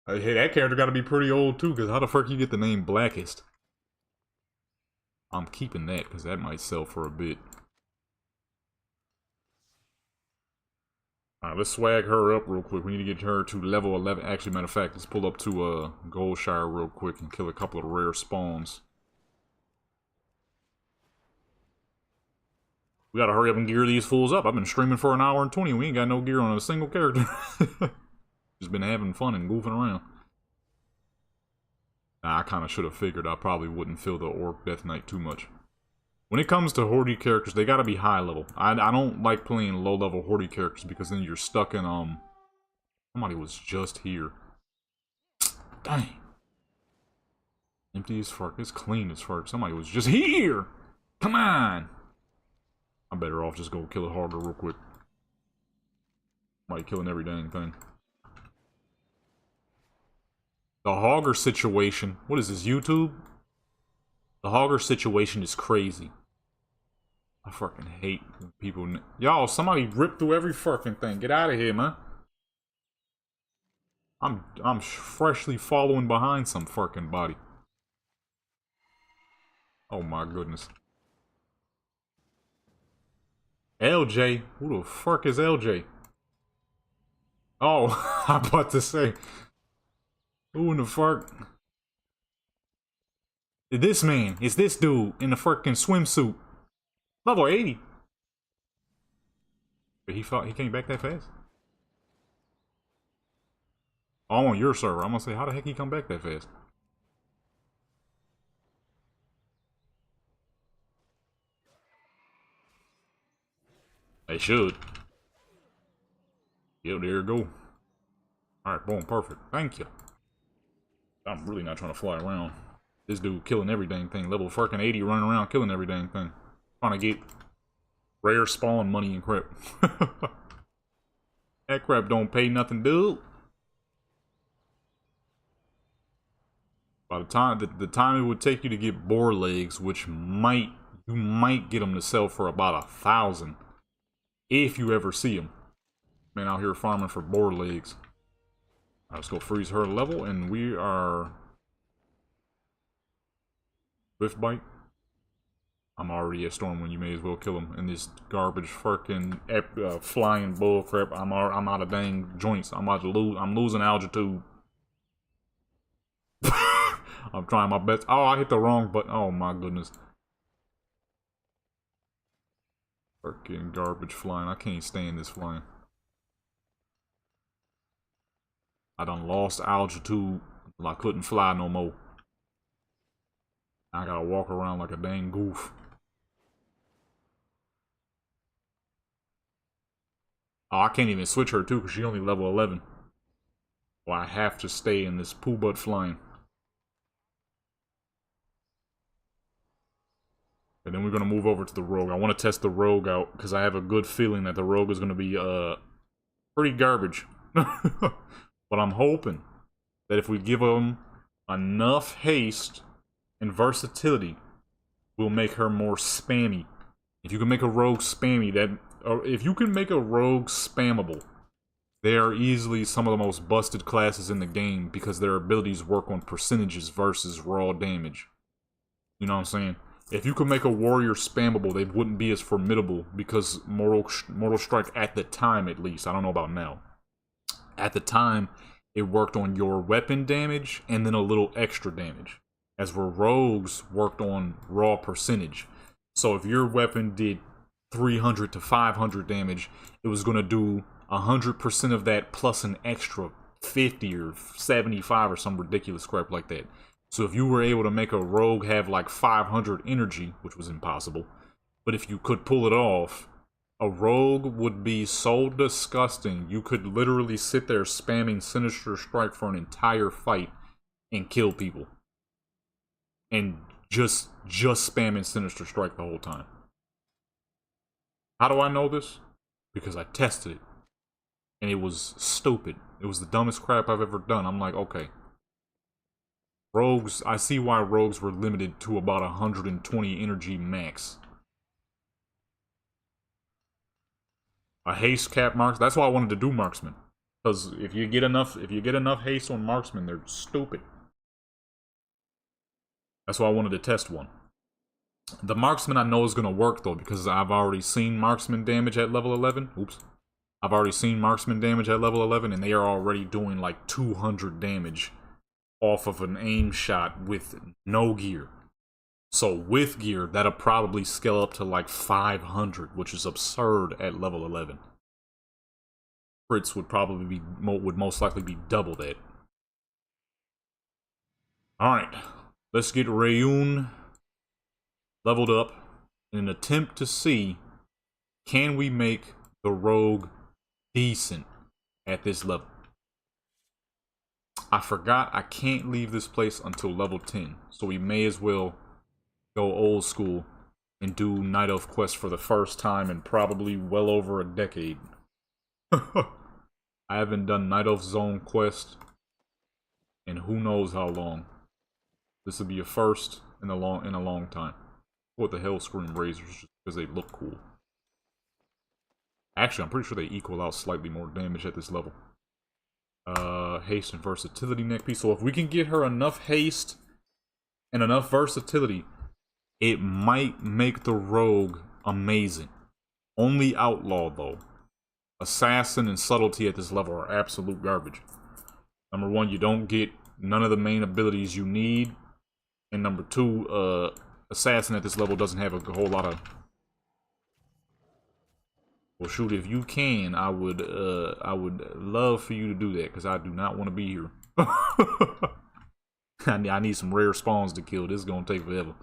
Hey, that character gotta be pretty old too, because how the fuck you get the name Blackest? I'm keeping that, because that might sell for a bit. Alright, let's swag her up real quick. We need to get her to level 11. Actually, matter of fact, let's pull up to Goldshire real quick and kill a couple of rare spawns. We gotta hurry up and gear these fools up. I've been streaming for an hour and 20. We ain't got no gear on a single character. Just been having fun and goofing around. Nah, I kind of should have figured I probably wouldn't feel the Orc Death Knight too much. When it comes to Horde characters, they gotta be high level. I don't like playing low level Horde characters because then you're stuck in, somebody was just here. Dang. Empty as fuck. It's clean as fuck. Somebody was just here! Come on! I'm better off just go kill a Hogger real quick. Somebody killing every dang thing. The Hogger situation. What is this, YouTube? The Hogger situation is crazy. I fucking hate people. Y'all, somebody ripped through every fucking thing. Get out of here, man. I'm freshly following behind some fucking body. Oh my goodness. LJ? Who the fuck is LJ? Oh, I'm about to say. Who in the fuck? This man. It's this dude in the fucking swimsuit. Level 80. But he came back that fast? Oh, I'm on your server. I'm gonna say, how the heck he come back that fast? They should. Yep, there you go. Alright, boom, perfect. Thank you. I'm really not trying to fly around. This dude killing every dang thing. Level fucking 80 running around killing every dang thing. Trying to get rare spawn money and crap. That crap don't pay nothing, dude. By the time the time it would take you to get boar legs, which you might get them to sell for about 1,000 if you ever see them. Man, out here farming for boar legs. Right, let's go freeze her level, and we are Swift Bite. I'm already at Stormwind. You may as well kill him in this garbage fucking flying bull crap. I'm out of dang joints. I'm losing altitude. I'm trying my best. Oh, I hit the wrong button. Oh my goodness. Fucking garbage flying. I can't stand this flying. I done lost altitude until I couldn't fly no more. I gotta walk around like a dang goof. Oh, I can't even switch her too because she's only level 11. Well, I have to stay in this poo butt flying. And then we're gonna move over to the rogue. I want to test the rogue out because I have a good feeling that the rogue is gonna be pretty garbage. But I'm hoping that if we give them enough haste and versatility, we'll make her more spammy. If you can make a rogue spammy, if you can make a rogue spammable, they are easily some of the most busted classes in the game because their abilities work on percentages versus raw damage. You know what I'm saying? If you could make a warrior spammable, they wouldn't be as formidable because Mortal Strike at the time, at least, I don't know about now. At the time, it worked on your weapon damage and then a little extra damage. As where rogues worked on raw percentage. So if your weapon did 300 to 500 damage, it was going to do 100% of that plus an extra 50 or 75 or some ridiculous crap like that. So if you were able to make a rogue have like 500 energy, which was impossible, but if you could pull it off, a rogue would be so disgusting, you could literally sit there spamming Sinister Strike for an entire fight and kill people. And just spamming Sinister Strike the whole time. How do I know this? Because I tested it. And it was stupid. It was the dumbest crap I've ever done. I'm like, okay. Rogues, I see why rogues were limited to about 120 energy max. A haste cap marks. That's why I wanted to do marksman. Because if you get enough haste on marksman, they're stupid. That's why I wanted to test one. The marksman I know is gonna work though, because I've already seen marksman damage at level 11. Oops. I've already seen marksman damage at level 11, and they are already doing like 200 damage off of an aim shot with no gear. So with gear, that'll probably scale up to like 500, which is absurd at level 11. Crits would probably be, would most likely be double that. Alright, let's get Rayun leveled up in an attempt to see, can we make the rogue decent at this level. I forgot I can't leave this place until level 10, so we may as well go old school and do Night Elf quest for the first time in probably well over a decade. I haven't done Night Elf Zone quest in who knows how long. This will be a first in a long time. What the hell, Scream Razors, just because they look cool. Actually, I'm pretty sure they equal out slightly more damage at this level. Haste and versatility neck piece. So if we can get her enough haste and enough versatility, it might make the rogue amazing. Only outlaw though. Assassin and subtlety at this level are absolute garbage. Number one, you don't get none of the main abilities you need. And number two, assassin at this level doesn't have a whole lot of... Well, shoot, if you can, I would love for you to do that, because I do not want to be here. I need some rare spawns to kill. This is going to take forever.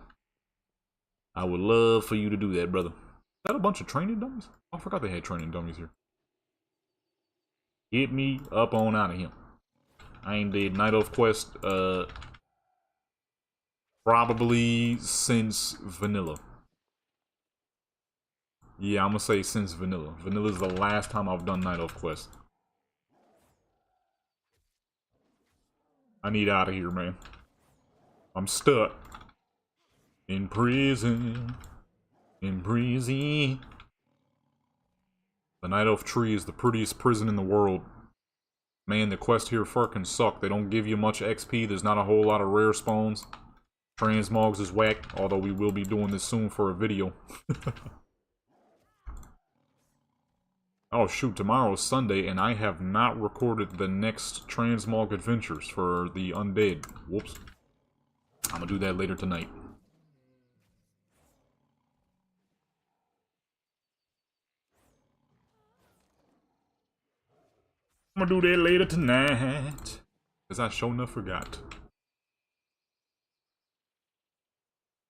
I would love for you to do that, brother. Is that a bunch of training dummies? Oh, I forgot they had training dummies here. Get me up on out of here. I ain't did Night Elf quest, probably since vanilla. Yeah, I'm gonna say since vanilla. Vanilla's the last time I've done Night Elf quest. I need out of here, man. I'm stuck. In prison. In prison. The Night Elf tree is the prettiest prison in the world. Man, the quests here fucking suck. They don't give you much XP. There's not a whole lot of rare spawns. Transmogs is whack, although we will be doing this soon for a video. Oh shoot, tomorrow is Sunday, and I have not recorded the next Transmog adventures for the Undead. Whoops. I'm gonna do that later tonight. I'm gonna do that later tonight. Because I sure enough forgot.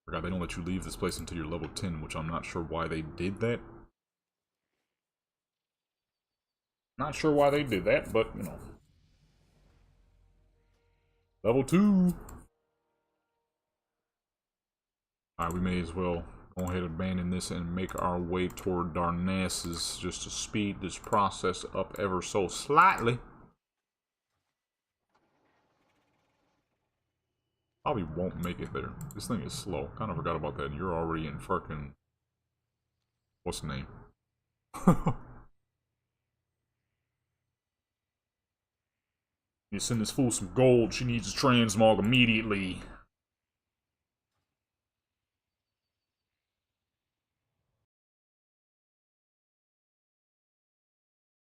Forgot they don't let you leave this place until you're level 10, which I'm not sure why they did that. Not sure why they did that, but, you know. Level 2! Alright, we may as well go ahead and abandon this and make our way toward Darnassus, just to speed this process up ever so slightly. Probably won't make it there. This thing is slow. Kind of forgot about that. And you're already in fucking... What's the name? You send this fool some gold. She needs a transmog immediately.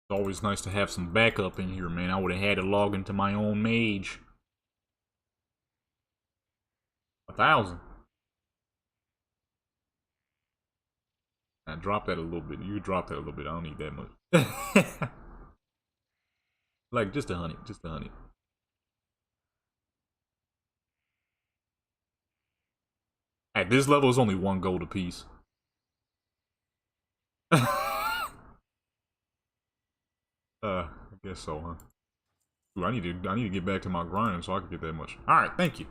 It's always nice to have some backup in here, man. I would have had to log into my own mage. 1,000. I drop that a little bit. You drop that a little bit. I don't need that much. Like, just a honey. Just a honey. At this level, it's only 1 gold apiece. I guess so, huh? Ooh, I need to get back to my grind so I can get that much. Alright, thank you.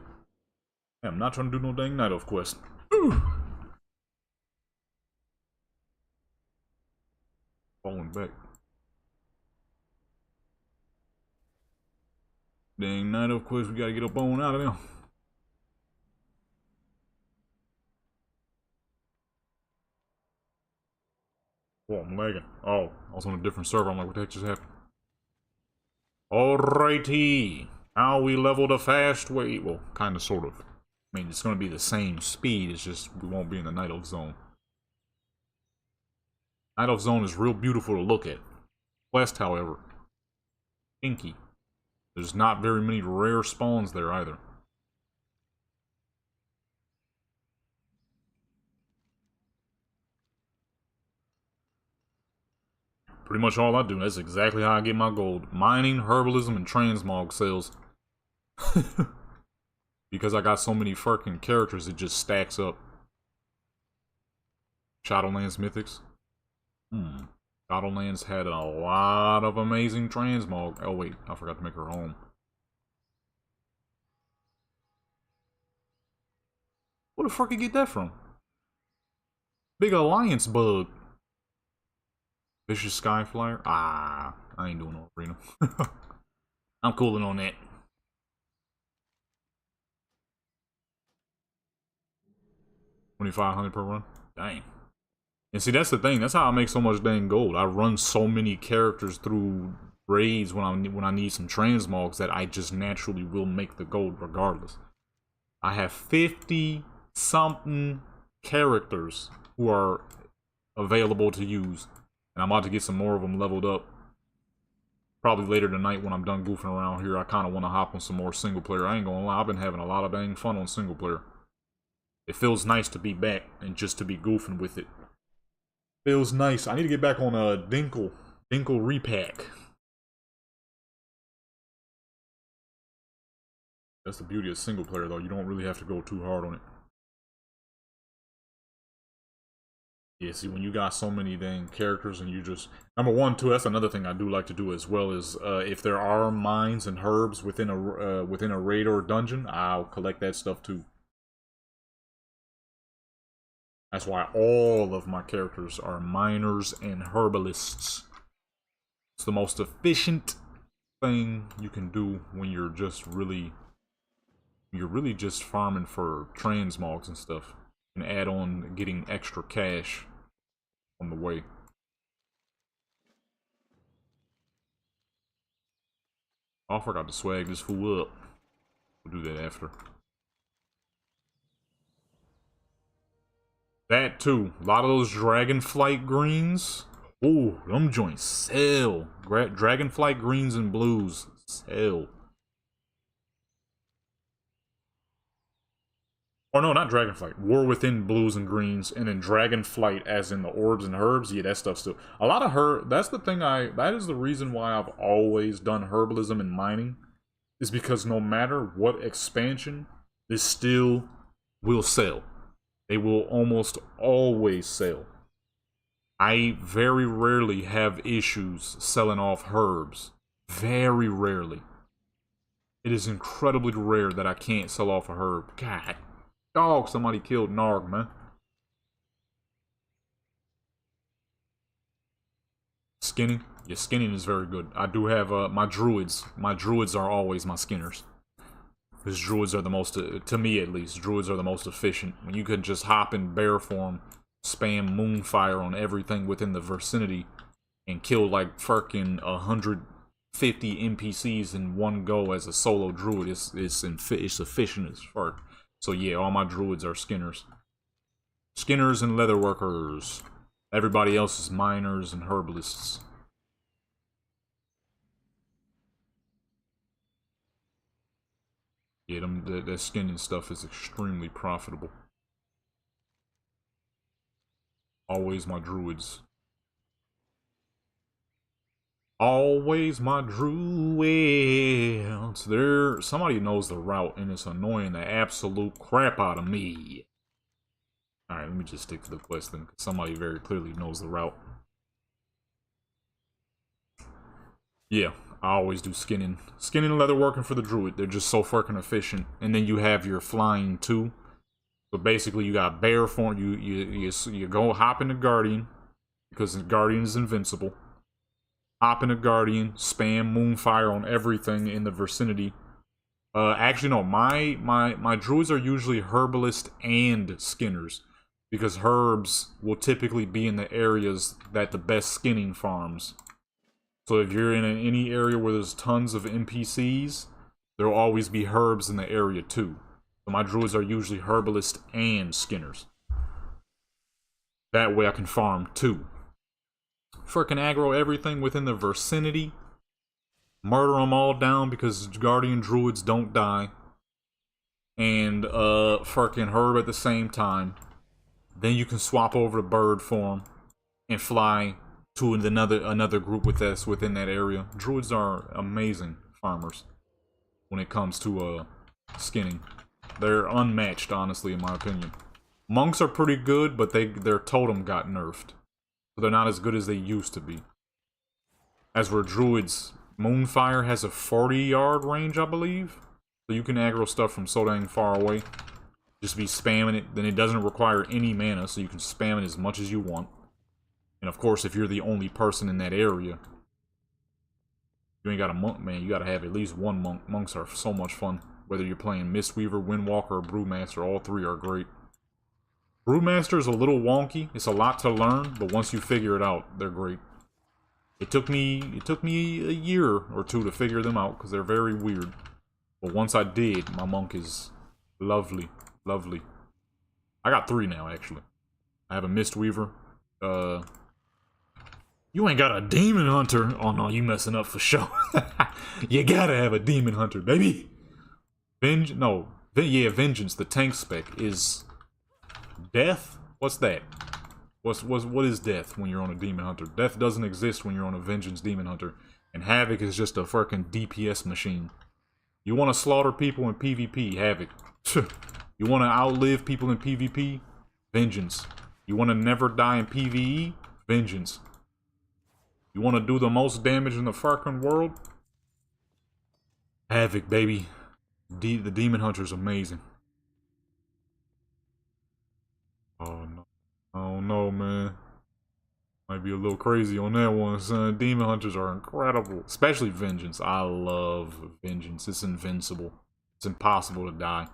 I'm not trying to do no dang Night Elf quest. Ooh. Falling back. Dang Night Elf quest, we gotta get up on out of there. Oh, I'm lagging. Oh, I was on a different server. I'm like, what the heck just happened? Alrighty. How we leveled a fast way. Well, kind of, sort of. I mean, it's going to be the same speed. It's just we won't be in the Night Elf zone. Night Elf zone is real beautiful to look at. Quest, however, inky. There's not very many rare spawns there either. Pretty much all I do. That's exactly how I get my gold. Mining, herbalism, and transmog sales. Because I got so many fucking characters, it just stacks up. Shadowlands Mythics. Shadowlands had a lot of amazing transmog. Oh wait, I forgot to make her home. Where the fuck you get that from? Big alliance bug. Vicious Skyflyer? Ah, I ain't doing no arena. I'm cooling on that. 2,500 per run? Dang. And see, that's the thing. That's how I make so much dang gold. I run so many characters through raids when I need some transmogs that I just naturally will make the gold regardless. I have 50 something characters who are available to use, and I'm about to get some more of them leveled up. Probably later tonight when I'm done goofing around here. I kind of want to hop on some more single player. I ain't gonna lie, I've been having a lot of dang fun on single player. It feels nice to be back and just to be goofing with it. Feels nice. I need to get back on a Dinkle repack. That's the beauty of single player though. You don't really have to go too hard on it. Yeah, see, when you got so many dang characters and you just... Number one, too, that's another thing I do like to do as well, is if there are mines and herbs within a raid or a dungeon, I'll collect that stuff too. That's why all of my characters are miners and herbalists. It's the most efficient thing you can do when you're just really... You're really just farming for transmogs and stuff. And add on getting extra cash on the way. Oh, I forgot to swag this fool up. We'll do that after. That too. A lot of those dragonflight greens. Ooh, them joints sell. Dragonflight greens and blues sell. Oh no, not Dragonflight. War Within blues and greens, and then Dragonflight as in the orbs and herbs. Yeah, that stuff's still... A lot of herb... That's the thing that is the reason why I've always done herbalism and mining. Is because no matter what expansion, this still will sell. They will almost always sell. I very rarely have issues selling off herbs. Very rarely. It is incredibly rare that I can't sell off a herb. God. Dog, somebody killed Narg, man. Skinning? Yeah, skinning is very good. I do have my druids. My druids are always my skinners. Because druids are the most, to me at least, druids are the most efficient. When you can just hop in bear form, spam moonfire on everything within the vicinity, and kill like fucking 150 NPCs in one go as a solo druid, it's efficient as fuck. So yeah, all my druids are skinners. Skinners and leatherworkers. Everybody else is miners and herbalists. Yeah, that skinning stuff is extremely profitable. Always my druids. Always my druids. Somebody knows the route, and it's annoying the absolute crap out of me. Alright, let me just stick to the quest then, because somebody very clearly knows the route. Yeah, I always do skinning. Skinning and leatherworking for the druid. They're just so fucking efficient. And then you have your flying too. So basically you got bear form. You go hop in the guardian, because the guardian is invincible. Hop in a guardian, spam moonfire on everything in the vicinity. Actually, no, my druids are usually herbalist and skinners, because herbs will typically be in the areas that the best skinning farms. So if you're in any area where there's tons of NPCs, there'll always be herbs in the area too. So my druids are usually herbalist and skinners. That way I can farm too. Frickin' aggro everything within the vicinity. Murder them all down because guardian druids don't die. And frickin' herb at the same time. Then you can swap over to bird form and fly to another group with us within that area. Druids are amazing farmers when it comes to skinning. They're unmatched, honestly, in my opinion. Monks are pretty good, but their totem got nerfed. So they're not as good as they used to be. As for druids, Moonfire has a 40-yard range, I believe. So you can aggro stuff from so dang far away. Just be spamming it. Then it doesn't require any mana, so you can spam it as much as you want. And of course, if you're the only person in that area, you ain't got a monk, man. You gotta have at least one monk. Monks are so much fun. Whether you're playing Mistweaver, Windwalker, or Brewmaster, all three are great. Brewmaster is a little wonky. It's a lot to learn, but once you figure it out, they're great. It took me a year or two to figure them out because they're very weird. But once I did, my monk is lovely, lovely. I got 3 now, actually. I have a Mistweaver. You ain't got a Demon Hunter. Oh no, you messing up for sure. You gotta have a Demon Hunter, baby. Vengeance. The tank spec is death. What's that? What is death when you're on a Demon Hunter? Death doesn't exist when you're on a Vengeance Demon Hunter, and Havoc is just a fucking DPS machine. You want to slaughter people in PvP, Havoc. You want to outlive people in PvP, Vengeance. You want to never die in PvE, Vengeance. You want to do the most damage in the fucking world, Havoc, baby. The Demon Hunter is amazing. Oh no. Oh no, man. Might be a little crazy on that one, son. Demon Hunters are incredible. Especially Vengeance. I love Vengeance. It's invincible. It's impossible to die.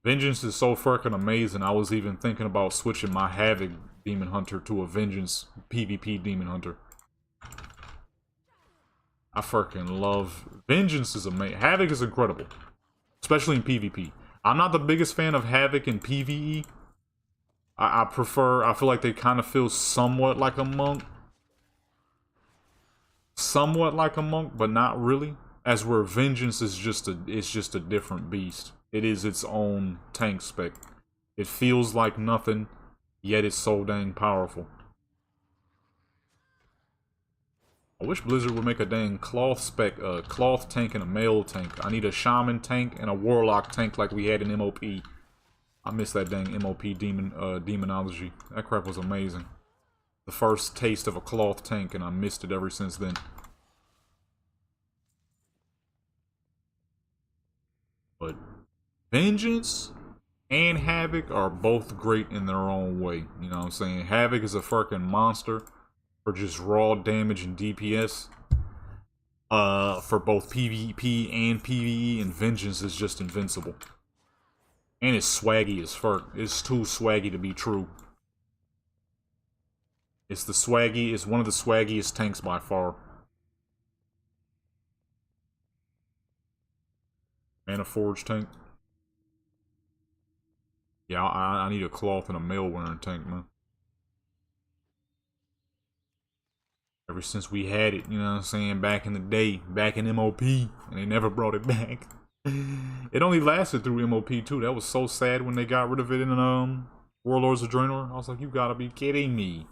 Vengeance is so freaking amazing. I was even thinking about switching my Havoc Demon Hunter to a Vengeance PvP Demon Hunter. I freaking love... Vengeance is amazing. Havoc is incredible. Especially in PvP. I'm not the biggest fan of Havoc in PvE. I feel like they kind of feel somewhat like a monk. Somewhat like a monk, but not really. As where Vengeance is just a different beast. It is its own tank spec. It feels like nothing, yet it's so dang powerful. I wish Blizzard would make a dang cloth spec, cloth tank and a male tank. I need a shaman tank and a warlock tank like we had in MOP. I miss that dang MOP demonology. That crap was amazing. The first taste of a cloth tank, and I missed it ever since then. But Vengeance and Havoc are both great in their own way. You know what I'm saying? Havoc is a freaking monster for just raw damage and DPS. For both PvP and PvE, and Vengeance is just invincible. And it's swaggy as fuck. It's too swaggy to be true. It's one of the swaggiest tanks by far. Mana Forge tank. Yeah, I need a cloth and a mail wearing tank, man. Ever since we had it, you know what I'm saying, back in the day, back in MOP, and they never brought it back. It only lasted through MOP too. That was so sad when they got rid of it in Warlords of Draenor. I was like, you gotta be kidding me.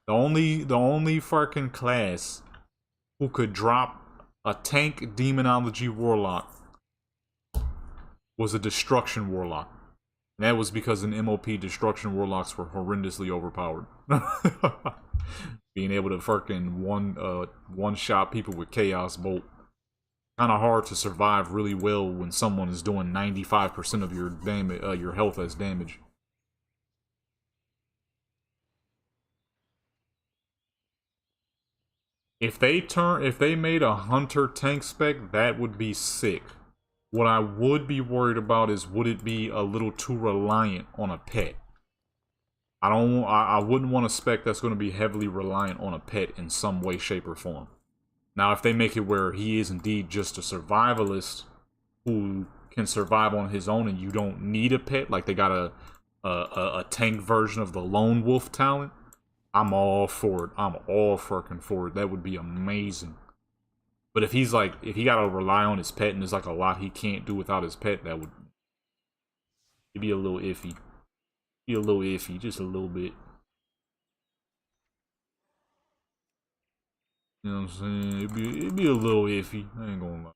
The only fucking class who could drop a tank demonology warlock was a destruction warlock. And that was because in MOP destruction warlocks were horrendously overpowered. Being able to fucking one shot people with Chaos Bolt. Kind of hard to survive really well when someone is doing 95% of your damage, your health as damage. If they made a hunter tank spec, that would be sick. What I would be worried about is, would it be a little too reliant on a pet? I wouldn't want a spec that's going to be heavily reliant on a pet in some way, shape, or form. Now, if they make it where he is indeed just a survivalist who can survive on his own and you don't need a pet, like they got a tank version of the lone wolf talent, I'm all for it. I'm all fucking for it. That would be amazing. But if he gotta rely on his pet and there's like a lot he can't do without his pet, it'd be a little iffy. Be a little iffy, just a little bit. You know what I'm saying? It'd be a little iffy. I ain't gonna lie.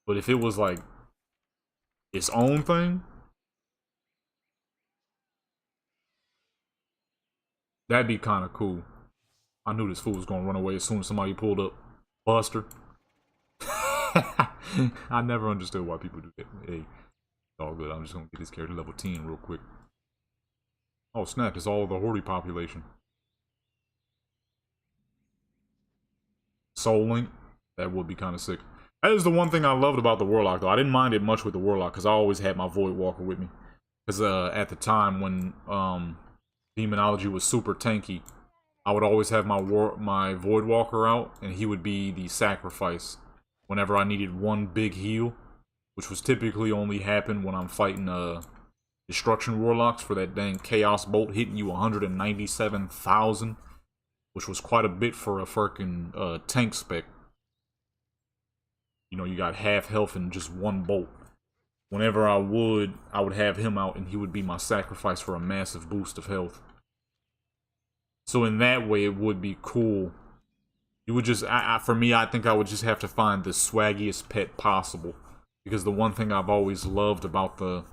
But if it was like its own thing, that'd be kind of cool. I knew this fool was gonna run away as soon as somebody pulled up. Buster. I never understood why people do that. Hey, it's all good. I'm just gonna get this character level 10 real quick. Oh snap! It's all the Horde population. Soul Link, that would be kind of sick. That is the one thing I loved about the Warlock, though. I didn't mind it much with the Warlock, because I always had my Void Walker with me. Because at the time when Demonology was super tanky, I would always have my Void Walker out, and he would be the sacrifice whenever I needed one big heal, which was typically only happen when I'm fighting Destruction Warlocks for that dang Chaos Bolt hitting you 197,000, which was quite a bit for a freaking tank spec. You know, you got half health in just one bolt. Whenever I would have him out, and he would be my sacrifice for a massive boost of health. So in that way, it would be cool. You would just, for me, I think I would just have to find the swaggiest pet possible. Because the one thing I've always loved about the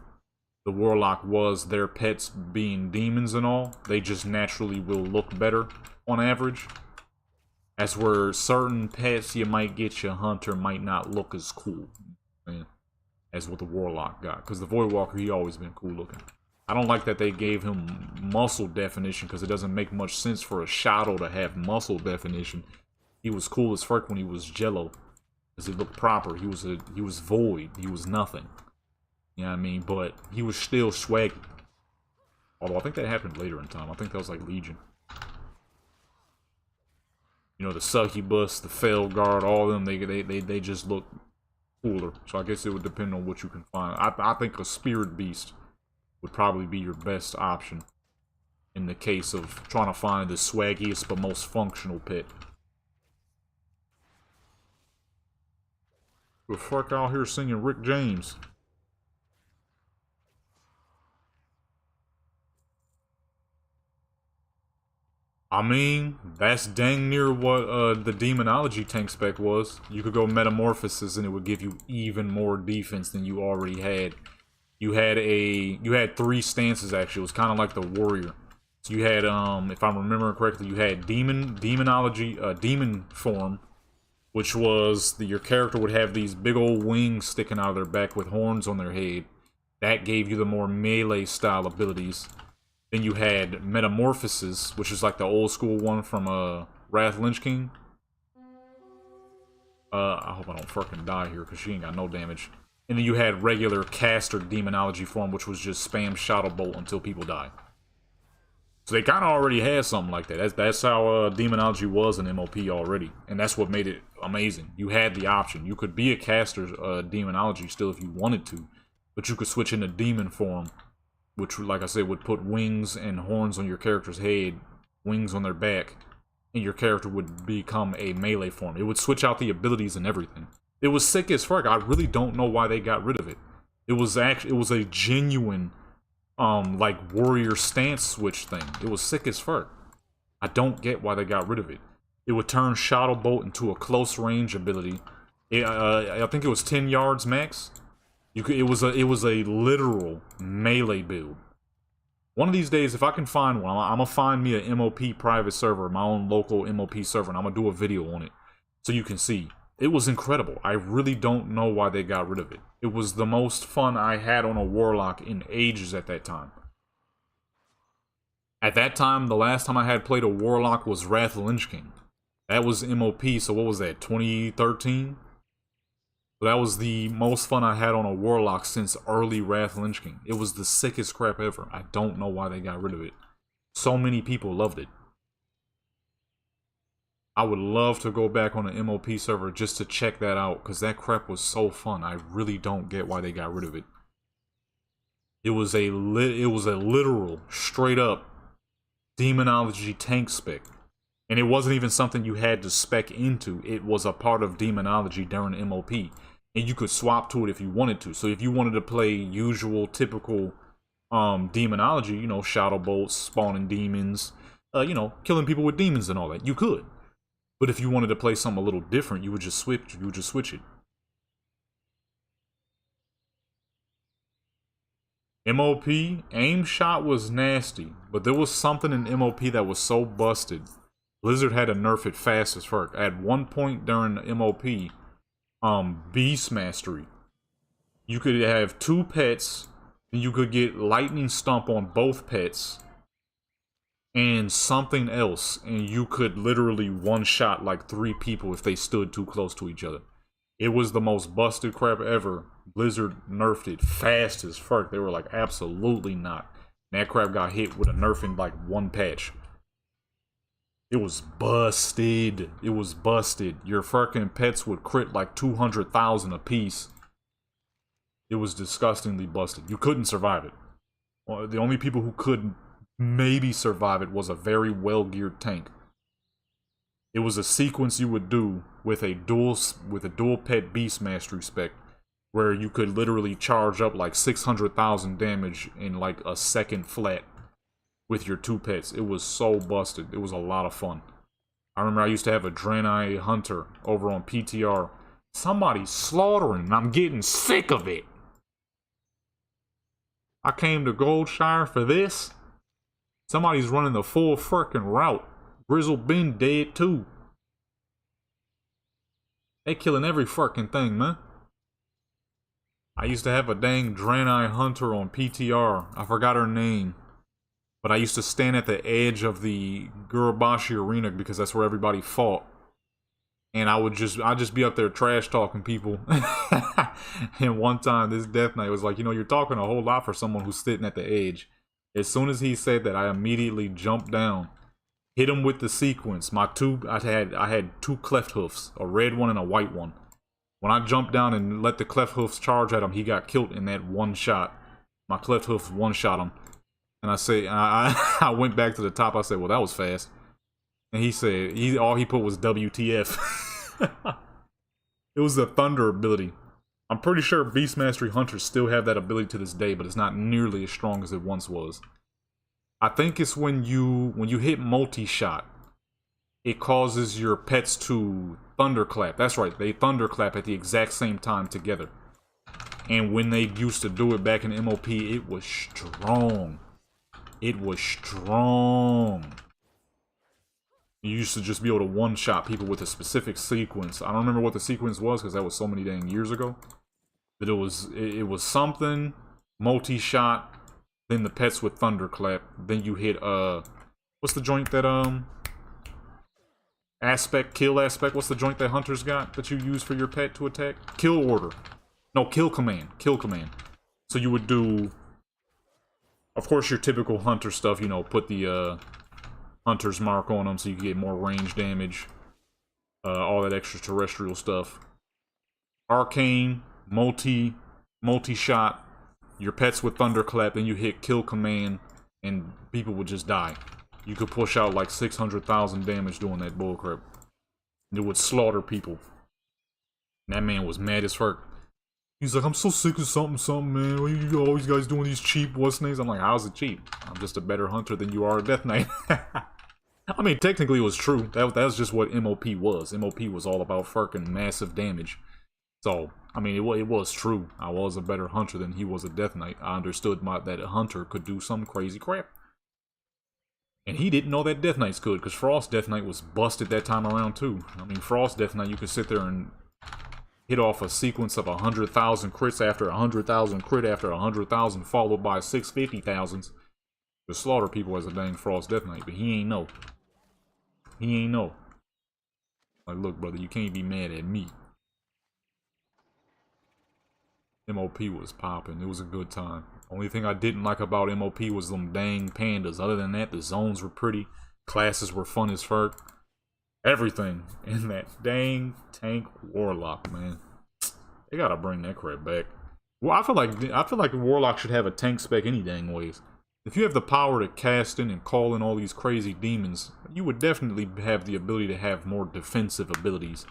Warlock was their pets being demons and all. They just naturally will look better on average. As where certain pets you might get your Hunter might not look as cool as what the Warlock got. Because the Void Walker, he always been cool looking. I don't like that they gave him muscle definition because it doesn't make much sense for a Shadow to have muscle definition. He was cool as fuck when he was Jello, because he looked proper. He was void. He was nothing. You know what I mean? But he was still swaggy. Although I think that happened later in time. I think that was like Legion. You know, the Succubus, the Felguard, all of them, they just look cooler. So I guess it would depend on what you can find. I think a Spirit Beast would probably be your best option in the case of trying to find the swaggiest but most functional pet. The fuck out here singing Rick James? I mean, that's dang near what the Demonology tank spec was. You could go Metamorphosis and it would give you even more defense than you already had. You had 3 stances actually. It was kind of like the Warrior. So you had, if I'm remembering correctly, you had Demonology, Demon form, which was your character would have these big old wings sticking out of their back with horns on their head. That gave you the more melee style abilities. Then you had Metamorphosis, which is like the old school one from Wrath Lynch King. I hope I don't fucking die here because she ain't got no damage. And then you had regular caster Demonology form, which was just spam Shadow Bolt until people die. So they kind of already had something like that. That's how Demonology was in MOP already. And that's what made it amazing. You had the option. You could be a caster Demonology still if you wanted to. But you could switch into Demon form, which, like I said, would put wings and horns on your character's head, wings on their back, and your character would become a melee form. It would switch out the abilities and everything. It was sick as fuck. I really don't know why they got rid of it. It was a genuine, like, warrior stance switch thing. It was sick as fuck. I don't get why they got rid of it. It would turn Shadow Bolt into a close range ability. I think it was 10 yards max. It was a literal melee build. One of these days, if I can find one, I'm gonna find me a MOP private server, my own local MOP server, and I'm gonna do a video on it so you can see. It was incredible. I really don't know why they got rid of it. It was the most fun I had on a Warlock in ages at that time. At that time, the last time I had played a Warlock was Wrath Lynch King. That was MOP, so what was that, 2013? So that was the most fun I had on a Warlock since early Wrath Lynch King. It was the sickest crap ever. I don't know why they got rid of it. So many people loved it. I would love to go back on an MOP server just to check that out, because that crap was so fun. I really don't get why they got rid of it. It was a literal, straight up Demonology tank spec. And it wasn't even something you had to spec into. It was a part of Demonology during MOP. And you could swap to it if you wanted to. So if you wanted to play usual, typical Demonology, you know, Shadow Bolts, spawning demons, you know, killing people with demons and all that, you could. But if you wanted to play something a little different, you would just switch. You would just switch it. MOP, aim shot was nasty, but there was something in MOP that was so busted. Blizzard had to nerf it fast as fuck. At one point during MOP, Beast Mastery, you could have 2 pets, and you could get Lightning Stump on both pets, and something else, and you could literally one-shot like 3 people if they stood too close to each other. It was the most busted crap ever. Blizzard nerfed it fast as fuck. They were like, absolutely not. And that crap got hit with a nerf in like 1 patch. It was busted. It was busted. Your fucking pets would crit like 200,000 a piece. It was disgustingly busted. You couldn't survive it. Well, the only people who could maybe survive it was a very well-geared tank. It was a sequence you would do with a dual pet beast mastery spec, where you could literally charge up like 600,000 damage in like a second flat with your 2 pets. It was so busted. It was a lot of fun. I remember I used to have a Draenei Hunter over on PTR. Somebody's slaughtering, and I'm getting sick of it. I came to Goldshire for this. Somebody's running the full freaking route. Grizzle been dead too. They killing every fucking thing, man. I used to have a dang Draenei Hunter on PTR. I forgot her name. But I used to stand at the edge of the Gurubashi arena because that's where everybody fought. And I'd just be up there trash talking people. And one time this Death Knight was like, you know, you're talking a whole lot for someone who's sitting at the edge. As soon as he said that, I immediately jumped down, hit him with the sequence. I had 2 cleft hoofs, a red one and a white one. When I jumped down and let the cleft hoofs charge at him, he got killed in that one shot. My cleft hoofs one shot him. And I went back to the top. I said, well, that was fast. And he said, all he put was WTF. It was the Thunder ability. I'm pretty sure Beast Mastery Hunters still have that ability to this day, but it's not nearly as strong as it once was. I think it's when you hit multi-shot, it causes your pets to thunderclap. That's right, they thunderclap at the exact same time together. And when they used to do it back in MOP, it was strong. It was strong. You used to just be able to one-shot people with a specific sequence. I don't remember what the sequence was because that was so many dang years ago. But it was something, multi-shot, then the pets with thunderclap, then you hit what's the joint that kill aspect, what's the joint that hunters got that you use for your pet to attack? Kill order. No, kill command. Kill command. So you would do, of course, your typical hunter stuff, you know, put the hunter's mark on them so you can get more range damage, all that extraterrestrial stuff. Arcane, multi-shot, your pets with thunderclap, then you hit kill command, and people would just die. You could push out like 600,000 damage doing that bullcrap. It would slaughter people. And that man was mad as fuck. He's like, I'm so sick of something, man. Why you always guys doing these cheap what's names? I'm like, how's it cheap? I'm just a better hunter than you are a Death Knight. I mean, technically it was true. That was just what MOP was. MOP was all about fucking massive damage. So, I mean, it was true. I was a better hunter than he was a Death Knight. I understood that a hunter could do some crazy crap. And he didn't know that Death Knights could, because Frost Death Knight was busted that time around too. I mean, Frost Death Knight, you could sit there and hit off a sequence of 100,000 crits after 100,000 crit after 100,000, followed by 650,000s to slaughter people as a dang Frost Death Knight. But he ain't know. He ain't know. Like, look, brother, you can't be mad at me. MOP was popping. It was a good time. Only thing I didn't like about MOP was them dang pandas. Other than that, the zones were pretty. Classes were fun as fuck. Everything in that dang tank warlock, man. They gotta bring that crap back. Well, I feel like warlock should have a tank spec any dang ways. If you have the power to cast in and call in all these crazy demons, you would definitely have the ability to have more defensive abilities.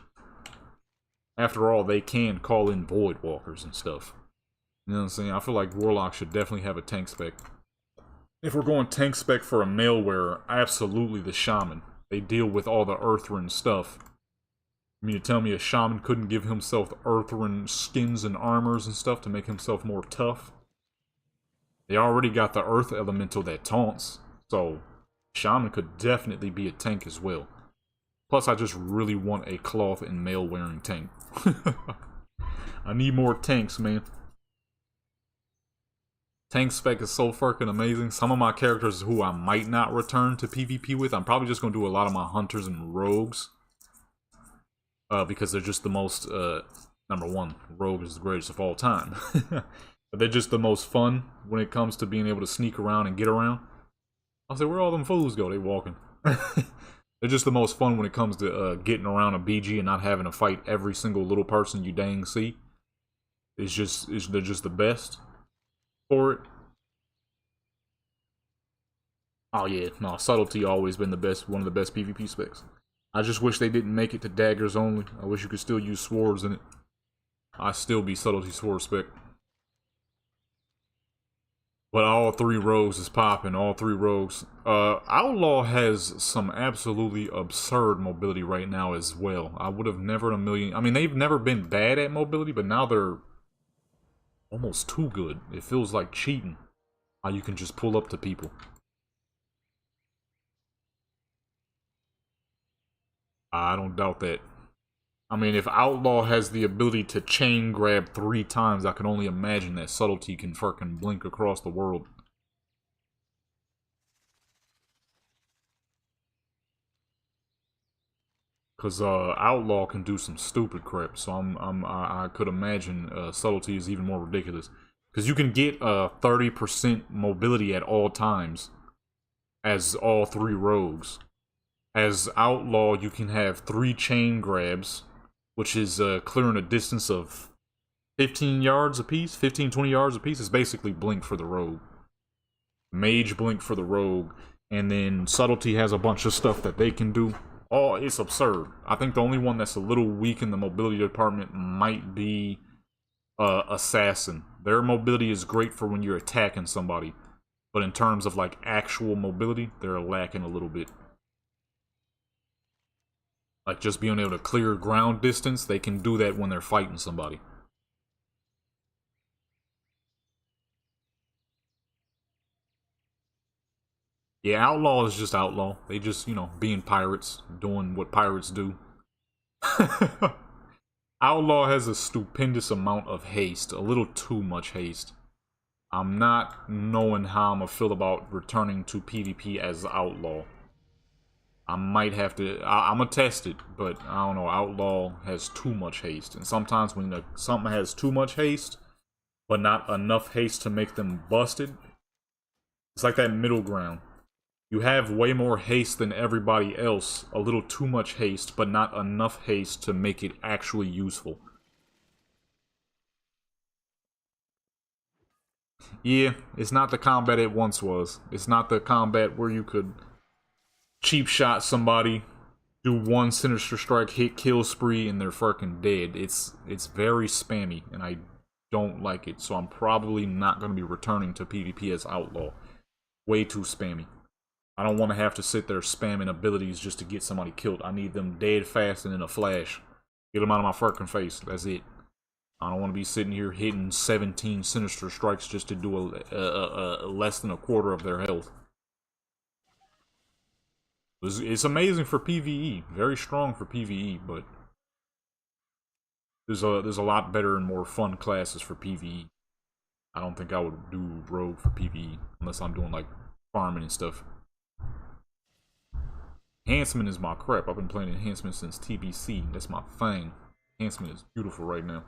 After all, they can call in void walkers and stuff. You know what I'm saying? I feel like warlock should definitely have a tank spec. If we're going tank spec for a mail wearer, absolutely the shaman. They deal with all the Earthrin stuff. I mean, you tell me a shaman couldn't give himself Earthrin skins and armors and stuff to make himself more tough? They already got the Earth Elemental that taunts, so shaman could definitely be a tank as well. Plus, I just really want a cloth and mail-wearing tank. I need more tanks, man. Tank spec is so fucking amazing. Some of my characters who I might not return to PvP with, I'm probably just going to do a lot of my hunters and rogues. Because they're just the most, number one, rogue is the greatest of all time. But they're just the most fun when it comes to being able to sneak around and get around. I'll say, where all them fools go? They walking. They're just the most fun when it comes to getting around a BG and not having to fight every single little person you dang see. They're just the best for it. Oh yeah, no, subtlety always been the best, one of the best PvP specs. I just wish they didn't make it to daggers only. I wish you could still use swords in it. I still be subtlety sword spec. But all three rogues is popping, all three rogues. Outlaw has some absolutely absurd mobility right now as well. I would have never in a million... I mean, they've never been bad at mobility, but now they're almost too good. It feels like cheating. How you can just pull up to people. I don't doubt that. I mean, if Outlaw has the ability to chain grab 3 times, I can only imagine that Subtlety can fucking blink across the world. Cause Outlaw can do some stupid crap, so I could imagine Subtlety is even more ridiculous. Cause you can get 30% mobility at all times as all 3 rogues. As Outlaw, you can have 3 chain grabs, which is clearing a distance of 15 yards apiece, 15-20 yards apiece. Is basically blink for the rogue. Mage blink for the rogue, and then Subtlety has a bunch of stuff that they can do. Oh, it's absurd. I think the only one that's a little weak in the mobility department might be Assassin. Their mobility is great for when you're attacking somebody, but in terms of like actual mobility, they're lacking a little bit. Like just being able to clear ground distance, they can do that when they're fighting somebody. Yeah, Outlaw is just Outlaw. They just, you know, being pirates, doing what pirates do. Outlaw has a stupendous amount of haste, a little too much haste. I'm not knowing how I'm gonna feel about returning to PvP as Outlaw. I might have to, I'm gonna test it, but I don't know, Outlaw has too much haste. And sometimes when something has too much haste, but not enough haste to make them busted, it's like that middle ground. You have way more haste than everybody else, a little too much haste, but not enough haste to make it actually useful. Yeah, it's not the combat it once was. It's not the combat where you could cheap shot somebody, do one sinister strike, hit kill spree, and they're fucking dead. It's very spammy, and I don't like it. So I'm probably not going to be returning to PvP as Outlaw. Way too spammy. I don't want to have to sit there spamming abilities just to get somebody killed. I need them dead fast and in a flash. Get them out of my fucking face. That's it. I don't want to be sitting here hitting 17 sinister strikes just to do a less than a quarter of their health. It's amazing for PvE, very strong for PvE, but there's a lot better and more fun classes for PvE. I don't think I would do rogue for PvE unless I'm doing like farming and stuff. Enhancement is my crap. I've been playing Enhancement since TBC. That's my thing. Enhancement is beautiful right now.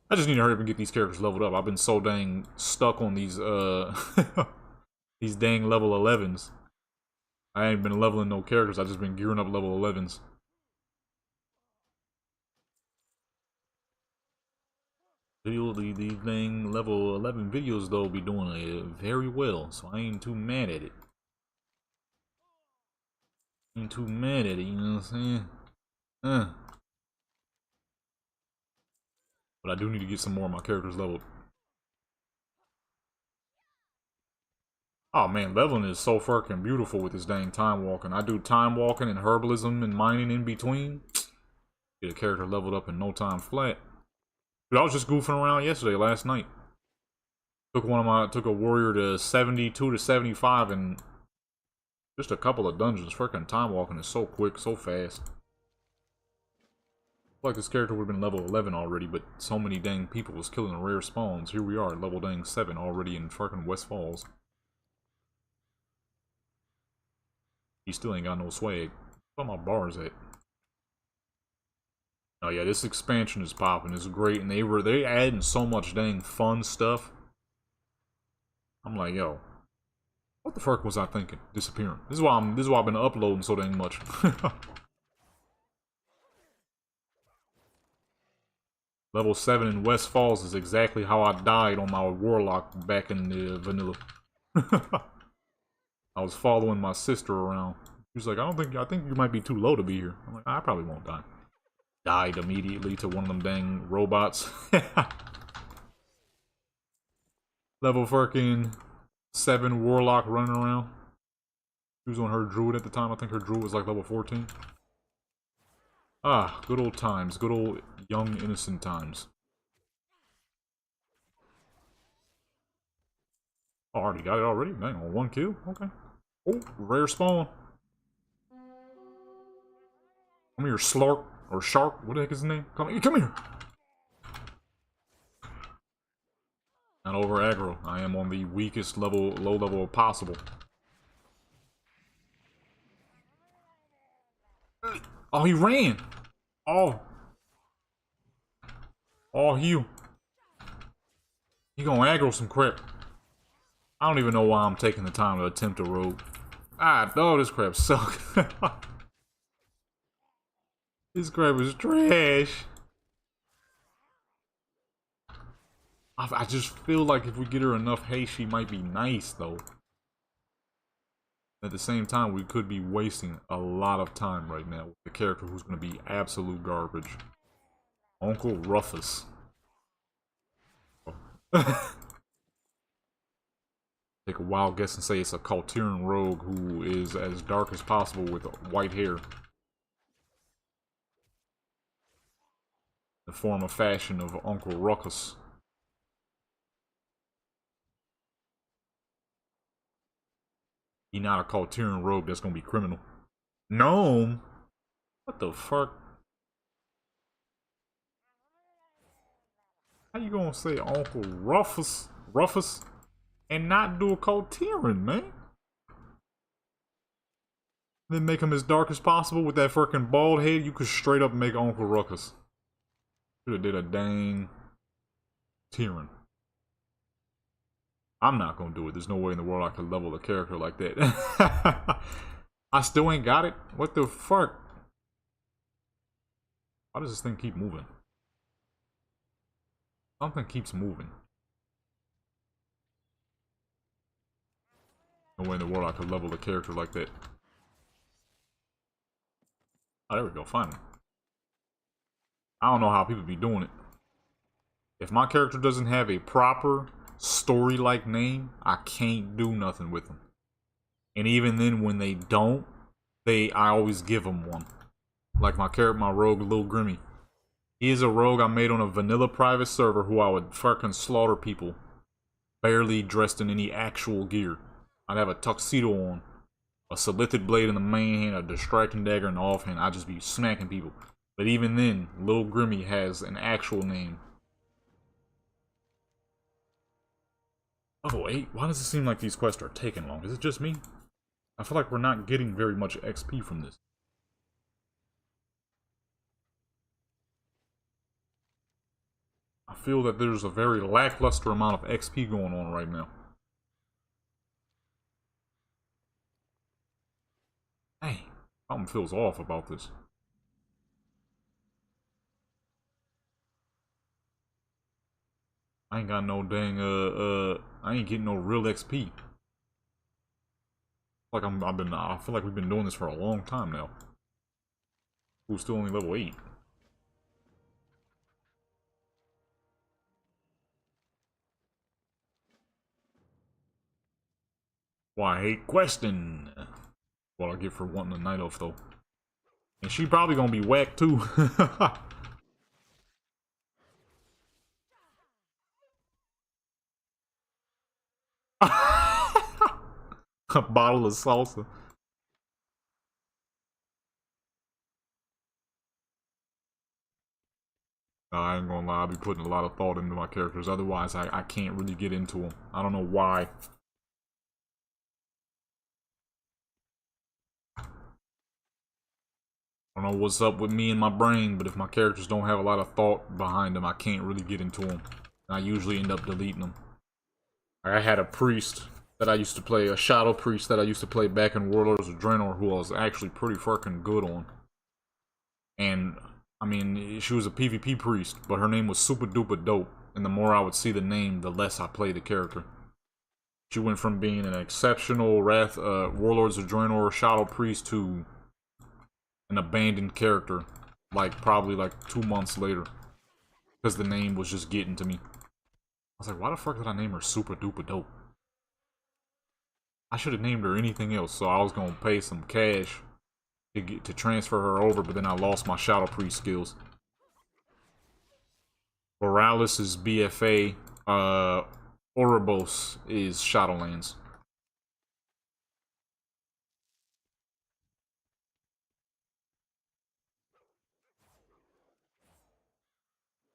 I just need to hurry up and get these characters leveled up. I've been so dang stuck on these these dang level 11s. I ain't been leveling no characters. I've just been gearing up level 11s. These dang level 11 videos though be doing very well, so I ain't too mad at it. Ain't too mad at it, you know what I'm saying? But I do need to get some more of my characters leveled. Oh man, leveling is so fucking beautiful with this dang time walking. I do time walking and herbalism and mining in between. Get a character leveled up in no time flat. Dude, I was just goofing around yesterday, last night. Took a warrior to 72 to 75 in just a couple of dungeons. Freaking time walking is so quick, so fast. Like this character would have been level 11 already, but so many dang people was killing the rare spawns. Here we are, level dang 7 already in fucking West Falls. He still ain't got no swag. Where my bars at? Oh yeah, this expansion is popping. It's great, and they adding so much dang fun stuff. I'm like, yo, What the fuck was I thinking? Disappearing. This is why I've been uploading so dang much. Level 7 in West Falls is exactly how I died on my Warlock back in the vanilla. I was following my sister around. She was like, I think you might be too low to be here. I'm like, I probably won't die. Died immediately to one of them dang robots. Level fucking 7 Warlock running around. She was on her Druid at the time. I think her Druid was like level 14. Ah, good old times. Good old young innocent times. Oh, already got it already? Dang, on 1 kill? Okay. Oh, rare spawn. Come here, Slark. Or Shark. What the heck is his name? Come here. Not over aggro. I am on the weakest level, low level possible. Oh, he ran. Oh. Oh, Hugh. He gonna aggro some crap. I don't even know why I'm taking the time to attempt a rogue. Ah, oh, this crap sucks. This crap is trash. I just feel like if we get her enough haste, she might be nice, though. At the same time, we could be wasting a lot of time right now with the character who's going to be absolute garbage. Uncle Rufus. Take a wild guess and say it's a Kaltiran rogue who is as dark as possible with white hair. The form of fashion of Uncle Ruckus. He not a Kaltiran rogue that's gonna be criminal. Gnome? What the fuck? How you gonna say Uncle Rufus and not do a Kaltiran, man? Then make him as dark as possible with that freaking bald head. You could straight up make Uncle Ruckus. Should have did a dang Tyrann. I'm not gonna do it. There's no way in the world I could level a character like that. I still ain't got it. What the fuck? Why does this thing keep moving? Something keeps moving. No way in the world I could level a character like that. Oh, there we go. Finally. I don't know how people be doing it. If my character doesn't have a proper story-like name, I can't do nothing with them. And even then, when they don't, I always give them one. Like my rogue, Lil Grimmy. He is a rogue I made on a vanilla private server who I would fucking slaughter people. Barely dressed in any actual gear. I'd have a tuxedo on, a Silithid blade in the main hand, a distracting dagger in the offhand. I'd just be smacking people. But even then, Lil Grimmy has an actual name. Level 8? Why does it seem like these quests are taking long? Is it just me? I feel like we're not getting very much XP from this. I feel that there's a very lackluster amount of XP going on right now. Hey, something feels off about this. I ain't got no dang, I ain't getting no real XP. Like I feel like we've been doing this for a long time now. Who's still only level 8? Well, I hate questing. What I get for wanting a night elf, though. And she probably gonna be whacked, too. A bottle of salsa. I ain't gonna lie, I be putting a lot of thought into my characters. Otherwise, I can't really get into them. I don't know why. I don't know what's up with me and my brain, but if my characters don't have a lot of thought behind them, I can't really get into them. I usually end up deleting them. I had a priest that I used to play, a Shadow Priest that I used to play back in Warlords of Draenor, who I was actually pretty fucking good on. And, I mean, she was a PvP priest, but her name was super duper dope. And the more I would see the name, the less I played the character. She went from being an exceptional Warlords of Draenor Shadow Priest to an abandoned character, like, probably like 2 months later. Because the name was just getting to me. I was like, why the fuck did I name her super duper dope? I should have named her anything else, so I was gonna pay some cash to transfer her over, but then I lost my Shadow Priest skills. Borealis is BFA, Ouroboros is Shadowlands.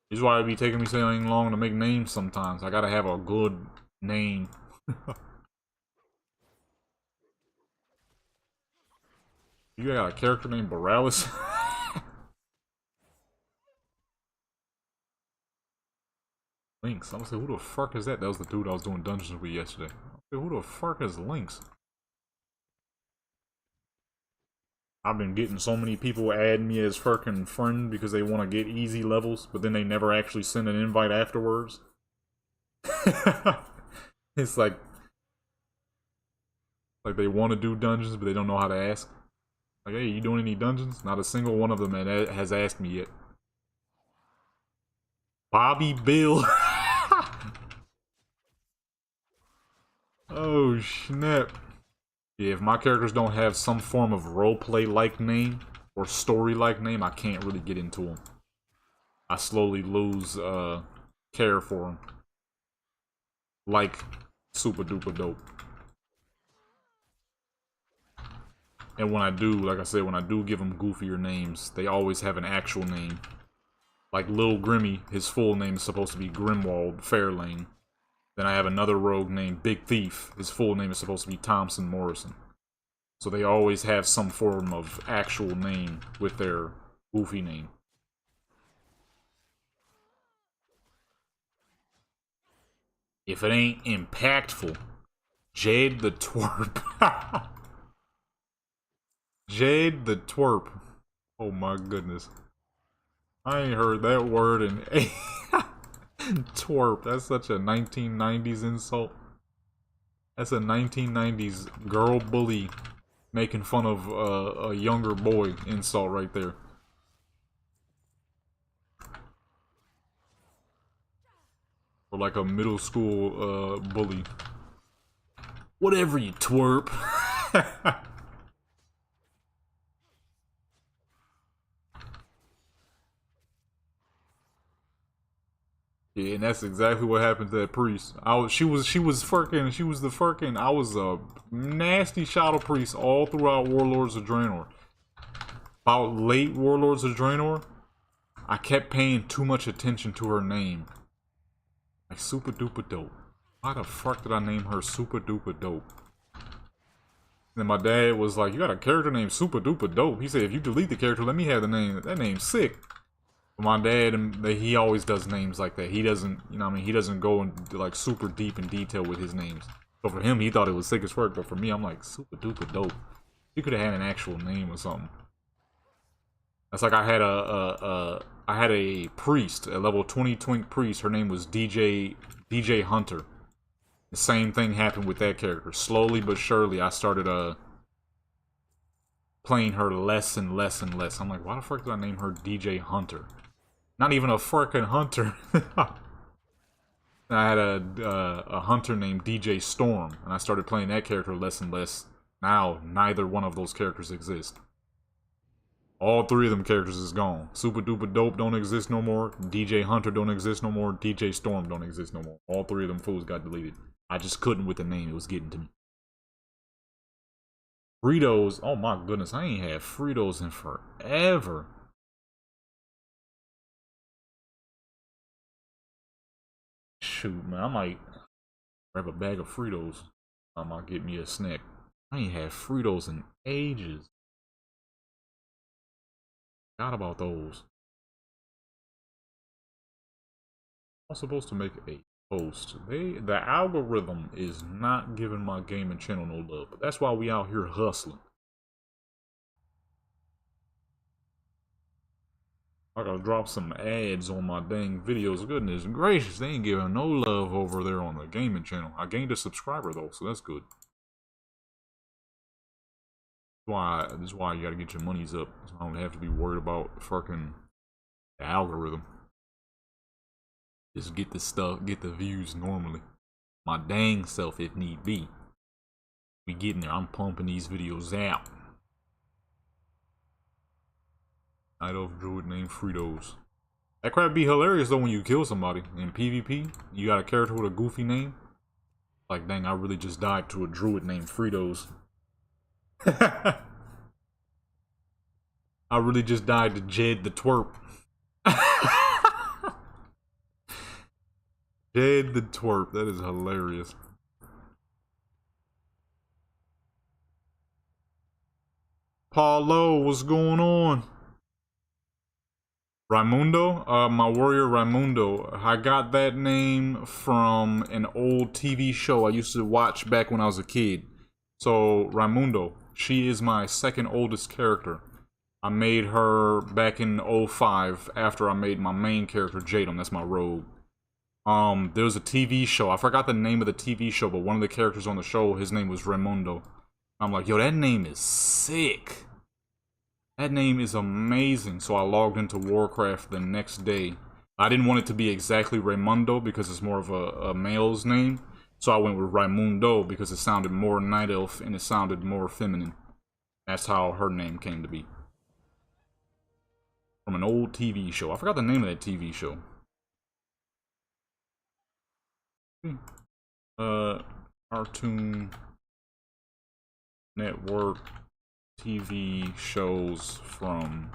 This is why it be taking me so long to make names sometimes. I gotta have a good name. You got a character named Borealis? Lynx. I'm gonna say, who the fuck is that? That was the dude I was doing dungeons with yesterday. Who the fuck is Lynx? I've been getting so many people add me as fucking friend because they want to get easy levels, but then they never actually send an invite afterwards. It's like they want to do dungeons, but they don't know how to ask. Like, hey, you doing any dungeons? Not a single one of them has asked me yet. Bobby Bill. Oh, snap. Yeah, if my characters don't have some form of roleplay-like name or story-like name, I can't really get into them. I slowly lose care for them. Like, super duper dope. And when I do, like I said, when I do give them goofier names, they always have an actual name. Like Lil Grimmy, his full name is supposed to be Grimwald Fairlane. Then I have another rogue named Big Thief. His full name is supposed to be Thompson Morrison. So they always have some form of actual name with their goofy name. If it ain't impactful, Jade the Twerp. Jade the Twerp. Oh my goodness. I ain't heard that word in twerp. That's such a 1990s insult. That's a 1990s girl bully making fun of a younger boy insult right there. Or like a middle school bully. Whatever, you twerp. Yeah, and that's exactly what happened to that priest. She was the fucking, I was a nasty Shadow Priest all throughout Warlords of Draenor. About late Warlords of Draenor, I kept paying too much attention to her name. Like, super duper dope. Why the fuck did I name her super duper dope? And then my dad was like, you got a character named super duper dope. He said, if you delete the character, let me have the name. That name's sick. My dad, he always does names like that. He doesn't, you know what I mean? He doesn't go into like super deep in detail with his names. So for him, he thought it was sick as fuck. But for me, I'm like, super duper dope. He could have had an actual name or something. That's like I had a priest, a level 20 twink priest. Her name was DJ Hunter. The same thing happened with that character. Slowly but surely, I started playing her less and less and less. I'm like, why the fuck did I name her DJ Hunter? Not even a fucking hunter. I had a hunter named DJ Storm, and I started playing that character less and less. Now, neither one of those characters exist. All three of them characters is gone. Super Duper Dope don't exist no more. DJ Hunter don't exist no more. DJ Storm don't exist no more. All three of them fools got deleted. I just couldn't with the name. It was getting to me. Fritos. Oh my goodness. I ain't had Fritos in forever. Shoot, man. I might grab a bag of Fritos. I might get me a snack. I ain't had Fritos in ages. Forgot about those. I'm supposed to make a post. The algorithm is not giving my gaming channel no love, but that's why we out here hustling. I gotta drop some ads on my dang videos. Goodness gracious, they ain't giving no love over there on the gaming channel. I gained a subscriber though, so that's good. This is why you gotta get your monies up, so I don't have to be worried about fucking the algorithm. Just get the stuff, get the views normally. My dang self if need be. We getting there. I'm pumping these videos out. Night Elf Druid named Fritos. That crap be hilarious though when you kill somebody in PvP. You got a character with a goofy name. Like, dang, I really just died to a druid named Fritos. I really just died to Jed the Twerp. Jed the Twerp. That is hilarious. Paulo, what's going on? Raimundo? My warrior Raimundo. I got that name from an old TV show I used to watch back when I was a kid. So, Raimundo. She is my second oldest character. I made her back in 05 after I made my main character, Jadam. That's my rogue. There was a TV show. I forgot the name of the TV show, but one of the characters on the show, his name was Raimundo. I'm like, yo, that name is sick. That name is amazing. So I logged into Warcraft the next day. I didn't want it to be exactly Raimundo because it's more of a male's name. So I went with Raimundo because it sounded more night elf and it sounded more feminine. That's how her name came to be. From an old TV show. I forgot the name of that TV show. Cartoon Network TV shows from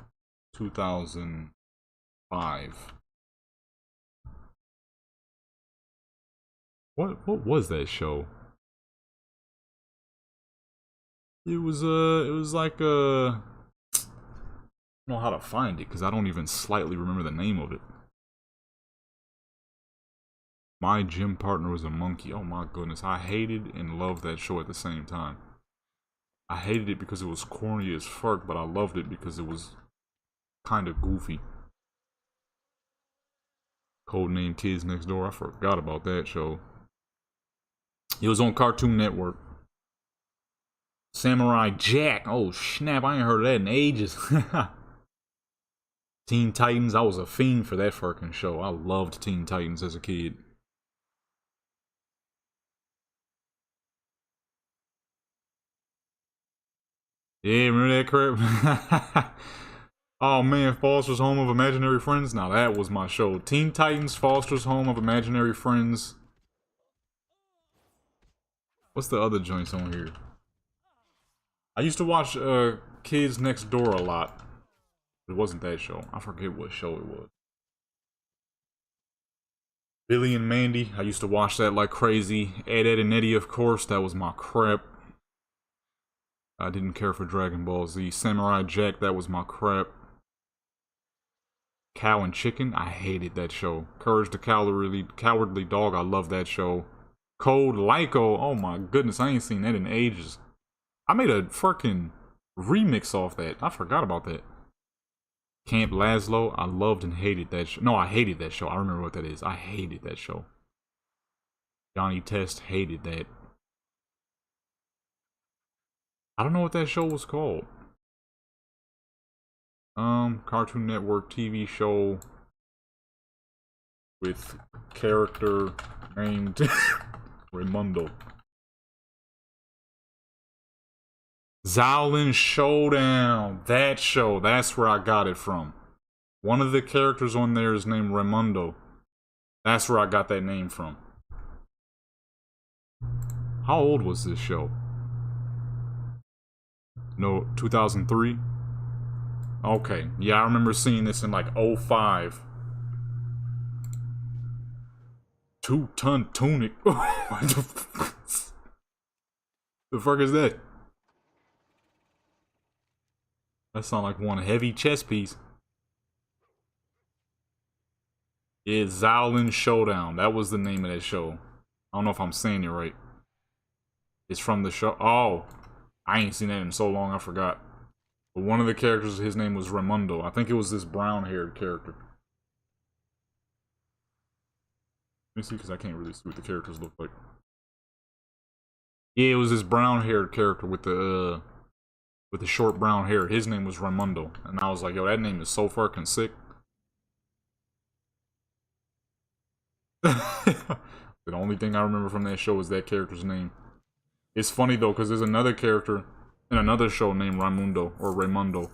2005. What was that show? It was like I don't know how to find it because I don't even slightly remember the name of it. My gym partner was a monkey. Oh my goodness, I hated and loved that show at the same time. I hated it because it was corny as fuck, but I loved it because it was kind of goofy. Codename Kids Next Door. I forgot about that show. It was on Cartoon Network. Samurai Jack. Oh snap, I ain't heard of that in ages. Teen Titans. I was a fiend for that fucking show. I loved Teen Titans as a kid. Yeah, remember that crap? Oh man, Foster's Home of Imaginary Friends. Now that was my show. Teen Titans, Foster's Home of Imaginary Friends. What's the other joints on here? I used to watch Kids Next Door a lot. It wasn't that show. I forget what show it was. Billy and Mandy. I used to watch that like crazy. Ed, Ed, and Eddie, of course. That was my crap. I didn't care for Dragon Ball Z. Samurai Jack. That was my crap. Cow and Chicken. I hated that show. Courage the Cowardly Dog. I love that show. Code Lyco. Oh my goodness. I ain't seen that in ages. I made a freaking remix off that. I forgot about that. Camp Lazlo. I loved and hated that show. No, I hated that show. I remember what that is. I hated that show. Johnny Test. Hated that. I don't know what that show was called. Cartoon Network TV show with character named Raimundo. Xiaolin Showdown. That show. That's where I got it from. One of the characters on there is named Raimundo. That's where I got that name from. How old was this show? No, 2003? Okay. Yeah, I remember seeing this in like 05. 2-ton tunic. What the fuck? The fuck is that? That sounds like one heavy chess piece. It's Xiaolin Showdown. That was the name of that show. I don't know if I'm saying it right. It's from the show. Oh, I ain't seen that in so long, I forgot. But one of the characters, his name was Raimundo. I think it was this brown-haired character. Let me see, because I can't really see what the characters look like. Yeah, it was this brown-haired character with the short brown hair. His name was Raimundo. And I was like, yo, that name is so fucking sick. The only thing I remember from that show is that character's name. It's funny though, because there's another character in another show named Raimundo, or Raimundo.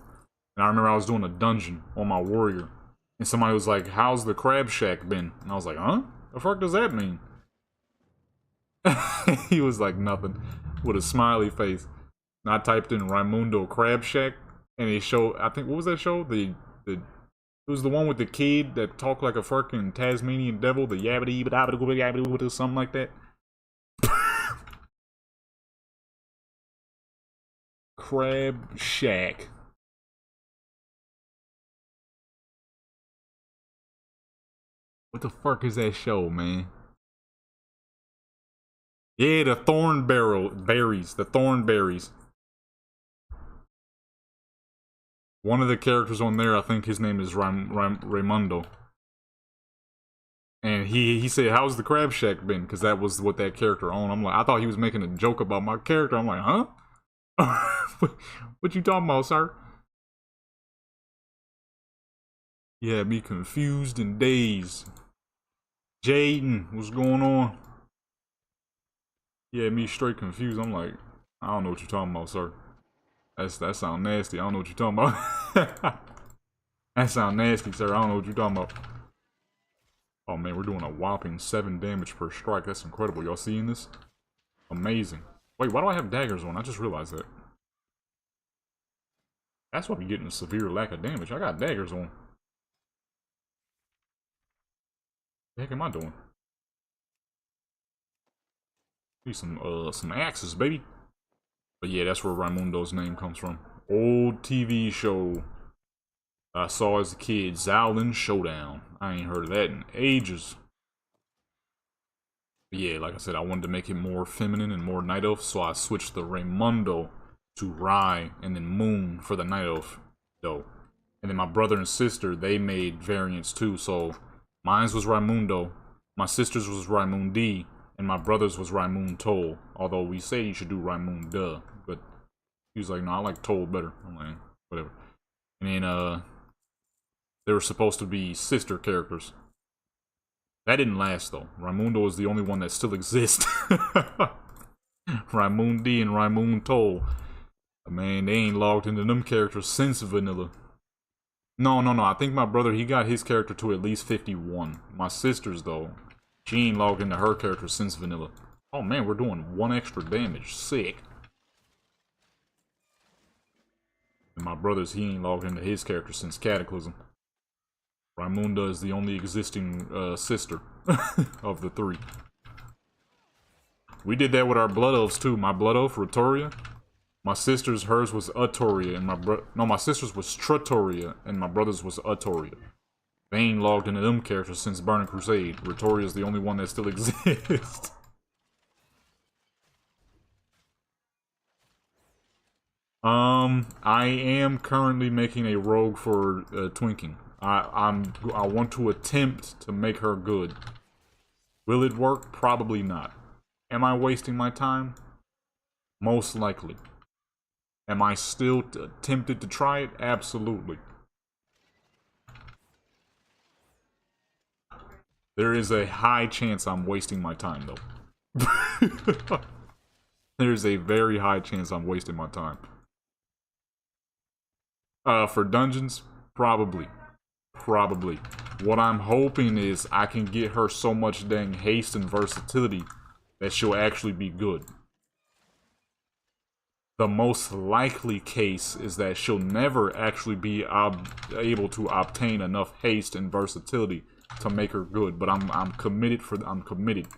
And I remember I was doing a dungeon on my warrior. And somebody was like, how's the crab shack been? And I was like, huh? The fuck does that mean? He was like, nothing. With a smiley face. And I typed in Raimundo Crab Shack. And it showed, I think, what was that show? It was the one with the kid that talked like a fucking Tasmanian devil, the yabbity yabbity something like that. Crab Shack. What the fuck is that show, man? Yeah, the berries. The thornberries. One of the characters on there, I think his name is Raimundo. And he said, how's the crab shack been? Because that was what that character owned. I'm like, I thought he was making a joke about my character. I'm like, huh? What you talking about, sir? Yeah, me confused and dazed. Jaden, what's going on? Yeah, me straight confused. I'm like, I don't know what you're talking about, sir. That sound nasty. I don't know what you're talking about. That sound nasty, sir. I don't know what you're talking about. Oh man, we're doing a whopping 7 damage per strike. That's incredible. Y'all seeing this? Amazing. Wait, why do I have daggers on? I just realized that. That's why we're getting a severe lack of damage. I got daggers on. What the heck am I doing? Need some axes, baby. But yeah, that's where Raimundo's name comes from. Old TV show I saw as a kid, Xiaolin Showdown. I ain't heard of that in ages. But yeah, like I said, I wanted to make it more feminine and more night elf, so I switched the Raimundo to Rai and then Moon for the night elf, though. And then my brother and sister, they made variants too, so mine's was Raimundo, my sister's was Raimundi, and my brother's was Raimun Toll. Although we say you should do Raimun Duh, but he was like, no, I like Toll better. I'm like, whatever. And then, they were supposed to be sister characters. That didn't last, though. Raimundo is the only one that still exists. Raimundi and Raimun Toll. Man, they ain't logged into them characters since vanilla. No. I think my brother, he got his character to at least 51. My sister's, though, she ain't logged into her character since vanilla. Oh, man, we're doing 1 extra damage. Sick. And my brother's, he ain't logged into his character since Cataclysm. Raimunda is the only existing sister of the 3. We did that with our blood elves too. My blood elf, Ratoria. My sister's, hers was Atoria, and my sister's was Tratoria, and my brother's was Atoria. They ain't logged into them characters since Burning Crusade. Ratoria is the only one that still exists. I am currently making a rogue for twinking. I want to attempt to make her good. Will it work? Probably not. Am I wasting my time? Most likely. Am I still tempted to try it? Absolutely. There is a high chance I'm wasting my time, though. There's a very high chance I'm wasting my time. For dungeons, probably. Probably. What I'm hoping is I can get her so much dang haste and versatility that she'll actually be good. The most likely case is that she'll never actually be able to obtain enough haste and versatility to make her good. But I'm committed I'm committed.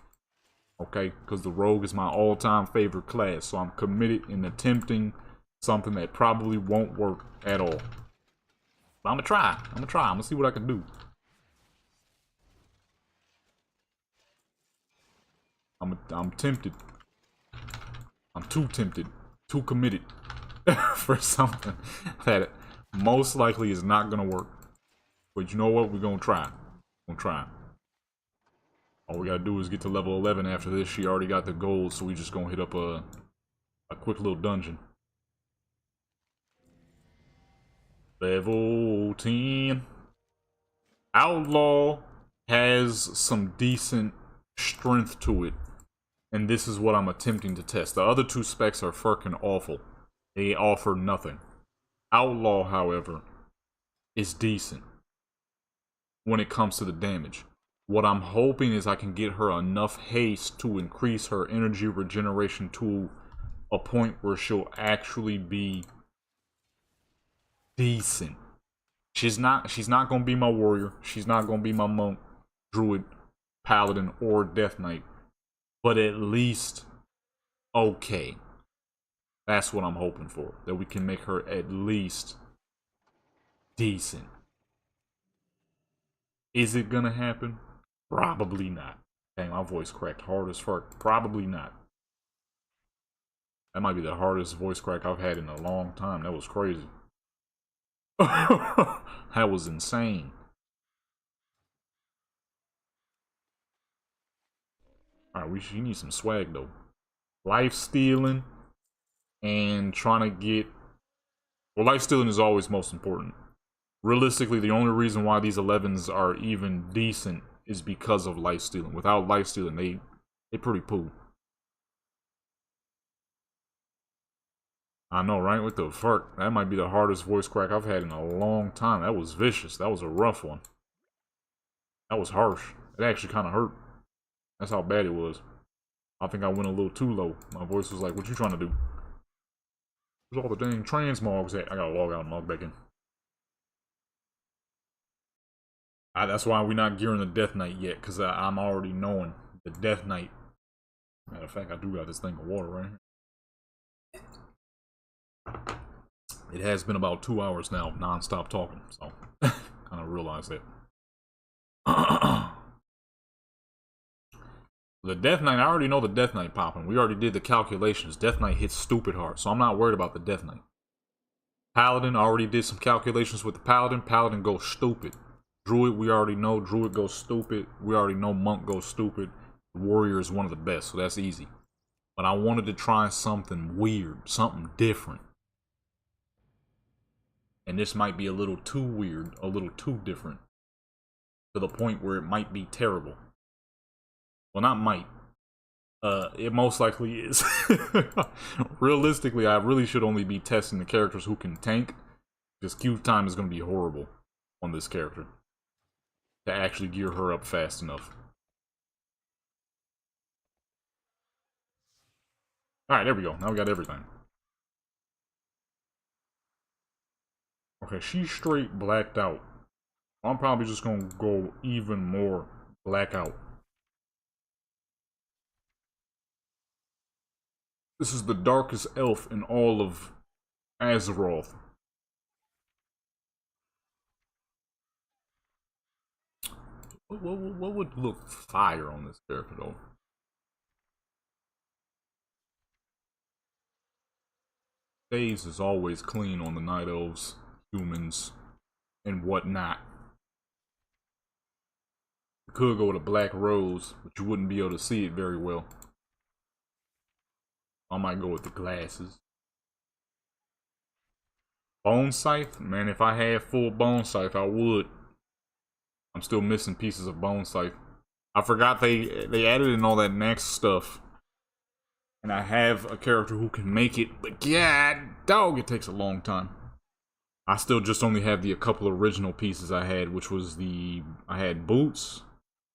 Okay? Because the rogue is my all-time favorite class. So I'm committed in attempting something that probably won't work at all. But I'm gonna try. I'm gonna see what I can do. I'm tempted. I'm too tempted. Too committed. For something that most likely is not gonna work. But you know what? We're gonna try. We're gonna try. All we gotta do is get to level 11 after this. She already got the gold, so we just gonna hit up a quick little dungeon. Level 10. Outlaw has some decent strength to it. And this is what I'm attempting to test. The other two specs are fucking awful. They offer nothing. Outlaw, however, is decent when it comes to the damage. What I'm hoping is I can get her enough haste to increase her energy regeneration to a point where she'll actually be decent. She's not gonna be my warrior. She's not gonna be my monk, druid, paladin, or death knight. But at least okay. That's what I'm hoping for. That we can make her at least decent. Is it gonna happen? Probably not. Dang, my voice cracked hard as fuck. Probably not. That might be the hardest voice crack I've had in a long time. That was crazy. That was insane. Alright, she needs some swag though. Life stealing and trying to get... Well, life stealing is always most important. Realistically, the only reason why these 11s are even decent is because of life stealing. Without life stealing, they pretty poo. I know, right? What the fuck? That might be the hardest voice crack I've had in a long time. That was vicious. That was a rough one. That was harsh. It actually kind of hurt. That's how bad it was. I think I went a little too low. My voice was like, what you trying to do? Where's all the dang transmogs at? I gotta log out and log back in. That's why we're not gearing the Death Knight yet, because I'm already knowing the Death Knight. Matter of fact, I do got this thing of water right here. It has been about 2 hours now, non-stop talking, so kind of realized that. The Death Knight, I already know the Death Knight popping. We already did the calculations. Death Knight hits stupid hard, so I'm not worried about the Death Knight. Paladin, already did some calculations with the Paladin. Paladin goes stupid. Druid, we already know. Druid goes stupid. We already know Monk goes stupid. The Warrior is one of the best, so that's easy. But I wanted to try something weird, something different. And this might be a little too weird, a little too different. To the point where it might be terrible. Well, not might. It most likely is. Realistically, I really should only be testing the characters who can tank. Because queue time is going to be horrible on this character. To actually gear her up fast enough. Alright, there we go. Now we got everything. Okay, she's straight blacked out. I'm probably just going to go even more blackout. This is the darkest elf in all of Azeroth. What would look fire on this character, though? Days is always clean on the Night Elves, humans, and whatnot. You could go with a black rose, but you wouldn't be able to see it very well. I might go with the glasses. Bone Scythe? Man, if I had full Bone Scythe, I would. I'm still missing pieces of Bone Scythe. I forgot they added in all that next stuff. And I have a character who can make it, but god dog, it takes a long time. I still just only have a couple original pieces I had, which was I had boots.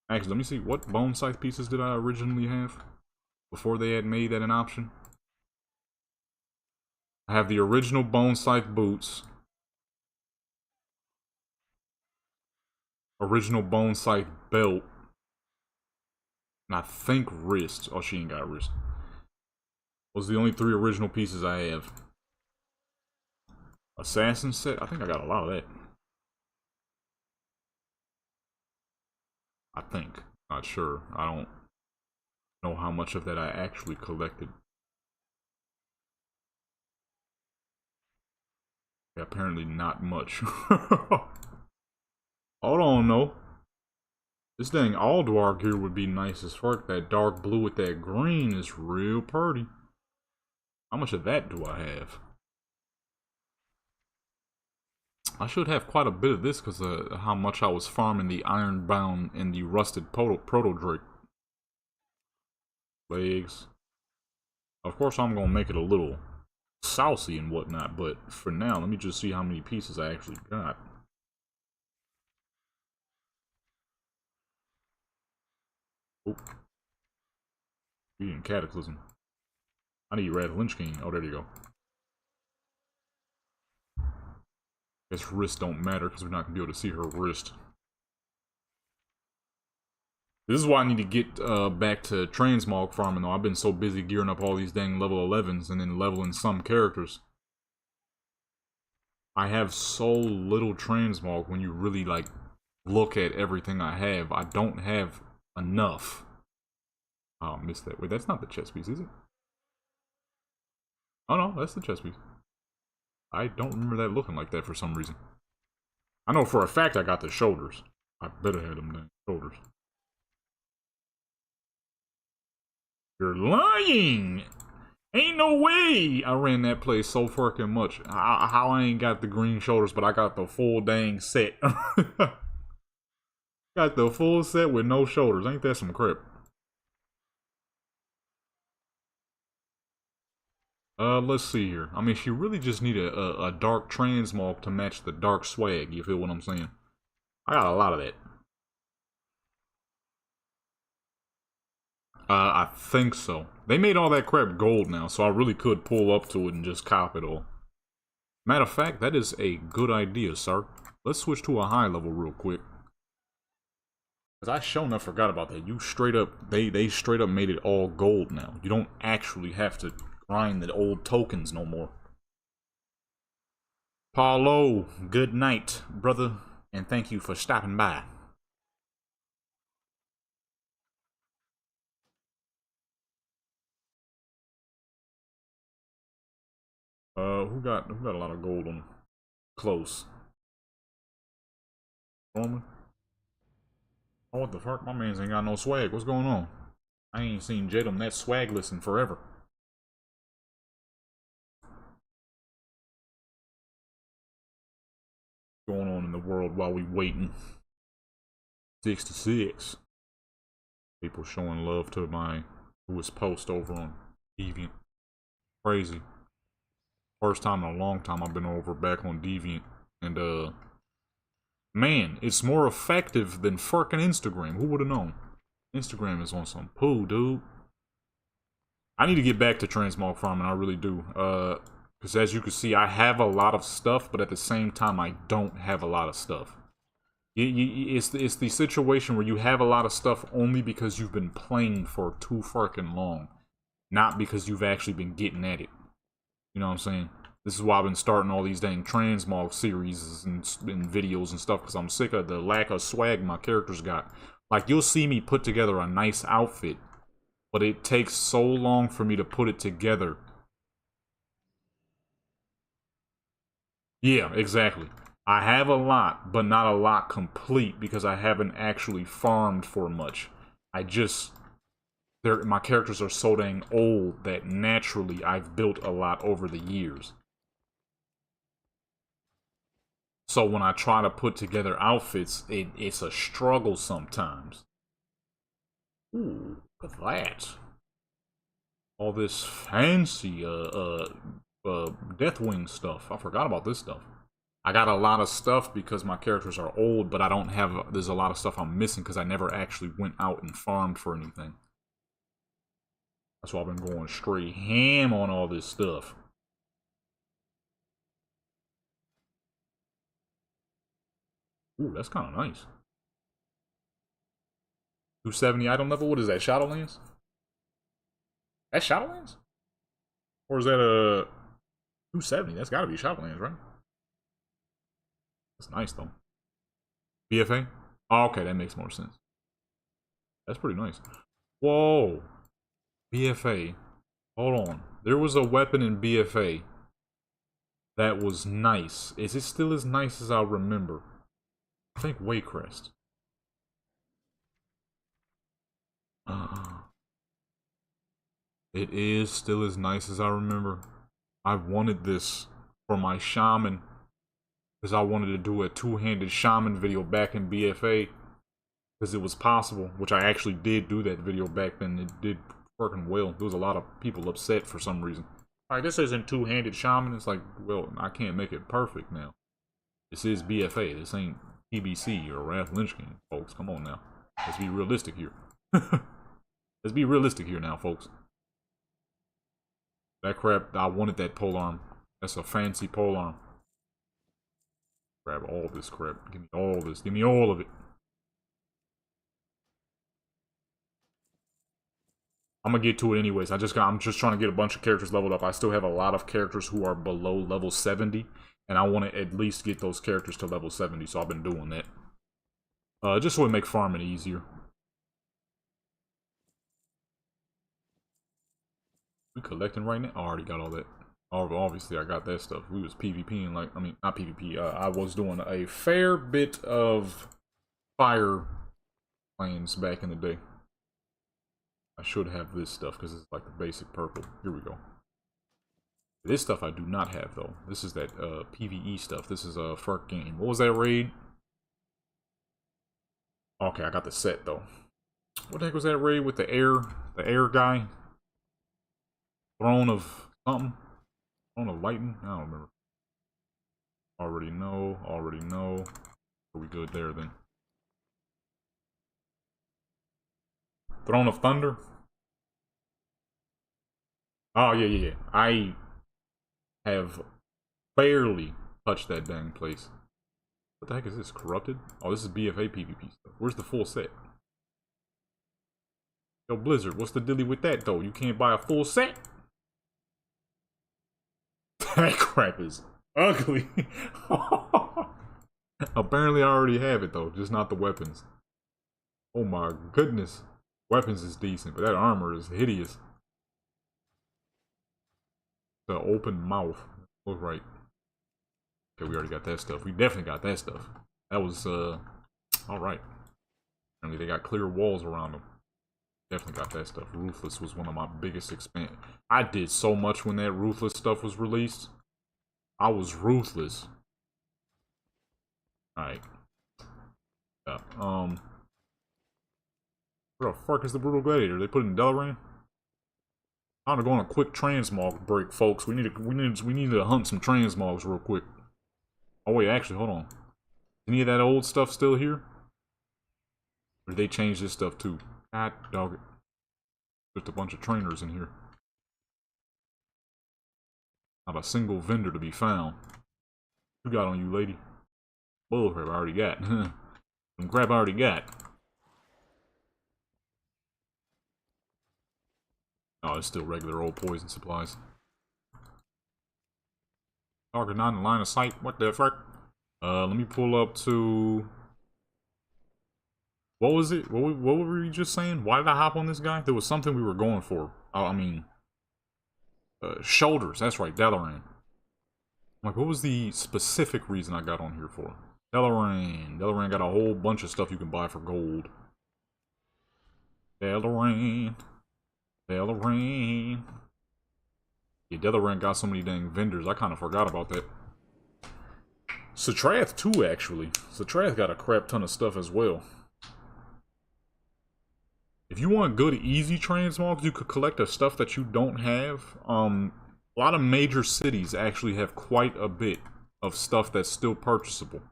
Actually, let me see, what Bone Scythe pieces did I originally have? Before they had made that an option? I have the original Bone Scythe boots. Original Bone Scythe belt. And I think wrist. Oh, she ain't got wrist. Those are the only 3 original pieces I have. Assassin set? I think I got a lot of that. I think. Not sure. I don't Know how much of that I actually collected. Yeah, apparently not much. Hold on, no. This dang Aldwar gear would be nice as fuck. That dark blue with that green is real pretty. How much of that do I have? I should have quite a bit of this because of how much I was farming the Ironbound and the Rusted Proto-Drake. Legs. Of course, I'm going to make it a little saucy and whatnot, but for now, let me just see how many pieces I actually got. Oh. Reading Cataclysm. I need Red Lynch King. Oh, there you go. Guess wrist don't matter because we're not going to be able to see her wrist. This is why I need to get back to transmog farming though. I've been so busy gearing up all these dang level 11s and then leveling some characters. I have so little transmog when you really like look at everything I have. I don't have enough. Oh, I missed that. Wait, that's not the chest piece, is it? Oh no, that's the chest piece. I don't remember that looking like that for some reason. I know for a fact I got the shoulders. I better have them dang shoulders. You're lying! Ain't no way I ran that place so fucking much. How I ain't got the green shoulders, but I got the full dang set. Got the full set with no shoulders. Ain't that some crap? Let's see here. I mean, she really just need a dark transmog to match the dark swag. You feel what I'm saying? I got a lot of that. I think so. They made all that crap gold now, so I really could pull up to it and just cop it all. Matter of fact, that is a good idea, sir. Let's switch to a high level real quick. Because I sure enough forgot about that. You straight up, they straight up made it all gold now. You don't actually have to grind the old tokens no more. Paulo, good night, brother, and thank you for stopping by. Who got a lot of gold on close? Norman? Oh, what the fuck? My man's ain't got no swag. What's going on? I ain't seen Jedum that swagless in forever. What's going on in the world while we waiting? 66. People showing love to my newest post over on Deviant. Crazy. First time in a long time I've been over back on Deviant. And, man, it's more effective than fucking Instagram. Who would have known? Instagram is on some poo, dude. I need to get back to transmog farming, I really do. Because as you can see, I have a lot of stuff, but at the same time, I don't have a lot of stuff. It's the situation where you have a lot of stuff only because you've been playing for too fucking long. Not because you've actually been getting at it. You know what I'm saying? This is why I've been starting all these dang transmog series and videos and stuff, because I'm sick of the lack of swag my characters got. Like, you'll see me put together a nice outfit, but it takes so long for me to put it together. Yeah, exactly. I have a lot, but not a lot complete because I haven't actually farmed for much. I just... my characters are so dang old that naturally I've built a lot over the years. So when I try to put together outfits, it's a struggle sometimes. Ooh, look at that. All this fancy, Deathwing stuff. I forgot about this stuff. I got a lot of stuff because my characters are old, but I don't have... There's a lot of stuff I'm missing because I never actually went out and farmed for anything. That's why I've been going straight ham on all this stuff. Ooh, that's kind of nice. 270 item level? What is that, Shadowlands? That's Shadowlands? Or is that a... 270? That's gotta be Shadowlands, right? That's nice, though. BFA? Oh, okay, that makes more sense. That's pretty nice. Whoa. BFA. Hold on. There was a weapon in BFA that was nice. Is it still as nice as I remember? I think Waycrest. It is still as nice as I remember. I wanted this for my shaman because I wanted to do a two-handed shaman video back in BFA because it was possible, which I actually did do that video back then. It did working well. There was a lot of people upset for some reason. Alright, this isn't two-handed shaman. It's like, well, I can't make it perfect now. This is BFA. This ain't PBC or Wrath Lynch King, folks. Come on now. Let's be realistic here. Let's be realistic here now, folks. That crap, I wanted that polearm. That's a fancy polearm. Grab all this crap. Give me all this. Give me all of it. I'm gonna get to it anyways. I'm just trying to get a bunch of characters leveled up. I still have a lot of characters who are below level 70, and I want to at least get those characters to level 70. So I've been doing that, just so it make farming easier. We collecting right now. I already got all that. Obviously, I got that stuff. We was PvPing, like, I mean, not PvP. I was doing a fair bit of fire lanes back in the day. I should have this stuff because it's like the basic purple. Here we go. This stuff I do not have though. This is that PvE stuff. This is a Furk game. What was that raid? Okay, I got the set though. What the heck was that raid with the air guy? Throne of something? Throne of lightning? I don't remember. Already know. Are we good there then? Throne of Thunder? Oh, yeah. I have barely touched that dang place. What the heck is this? Corrupted? Oh, this is BFA PvP stuff. Where's the full set? Yo, Blizzard, what's the dilly with that, though? You can't buy a full set? That crap is ugly. Apparently, I already have it, though. Just not the weapons. Oh my goodness. Weapons is decent, but that armor is hideous. The open mouth. Look right. Okay, we already got that stuff. We definitely got that stuff. That was, alright. Apparently they got clear walls around them. Definitely got that stuff. Ruthless was one of my biggest expansions. I did so much when that Ruthless stuff was released. I was ruthless. Alright. Yeah, where the fuck is the Brutal Gladiator? They put it in Delaran? I'm gonna go on a quick transmog break, folks. We need to hunt some transmogs real quick. Oh wait, actually, hold on. Any of that old stuff still here? Or did they change this stuff too? God dog it. Just a bunch of trainers in here. Not a single vendor to be found. What you got on you, lady? Bullcrap I already got. Some crap I already got. Oh, it's still regular old poison supplies. Target not in line of sight. What the frick? Let me pull up to... What was it? What were we just saying? Why did I hop on this guy? There was something we were going for. Shoulders. That's right, Dalaran. Like, what was the specific reason I got on here for? Dalaran. Dalaran got a whole bunch of stuff you can buy for gold. Dalaran. Dalaran. Yeah, Dalaran got so many dang vendors. I kind of forgot about that. Satrath too, actually. Satrath got a crap ton of stuff as well. If you want good, easy transmogs, you could collect the stuff that you don't have. A lot of major cities actually have quite a bit of stuff that's still purchasable.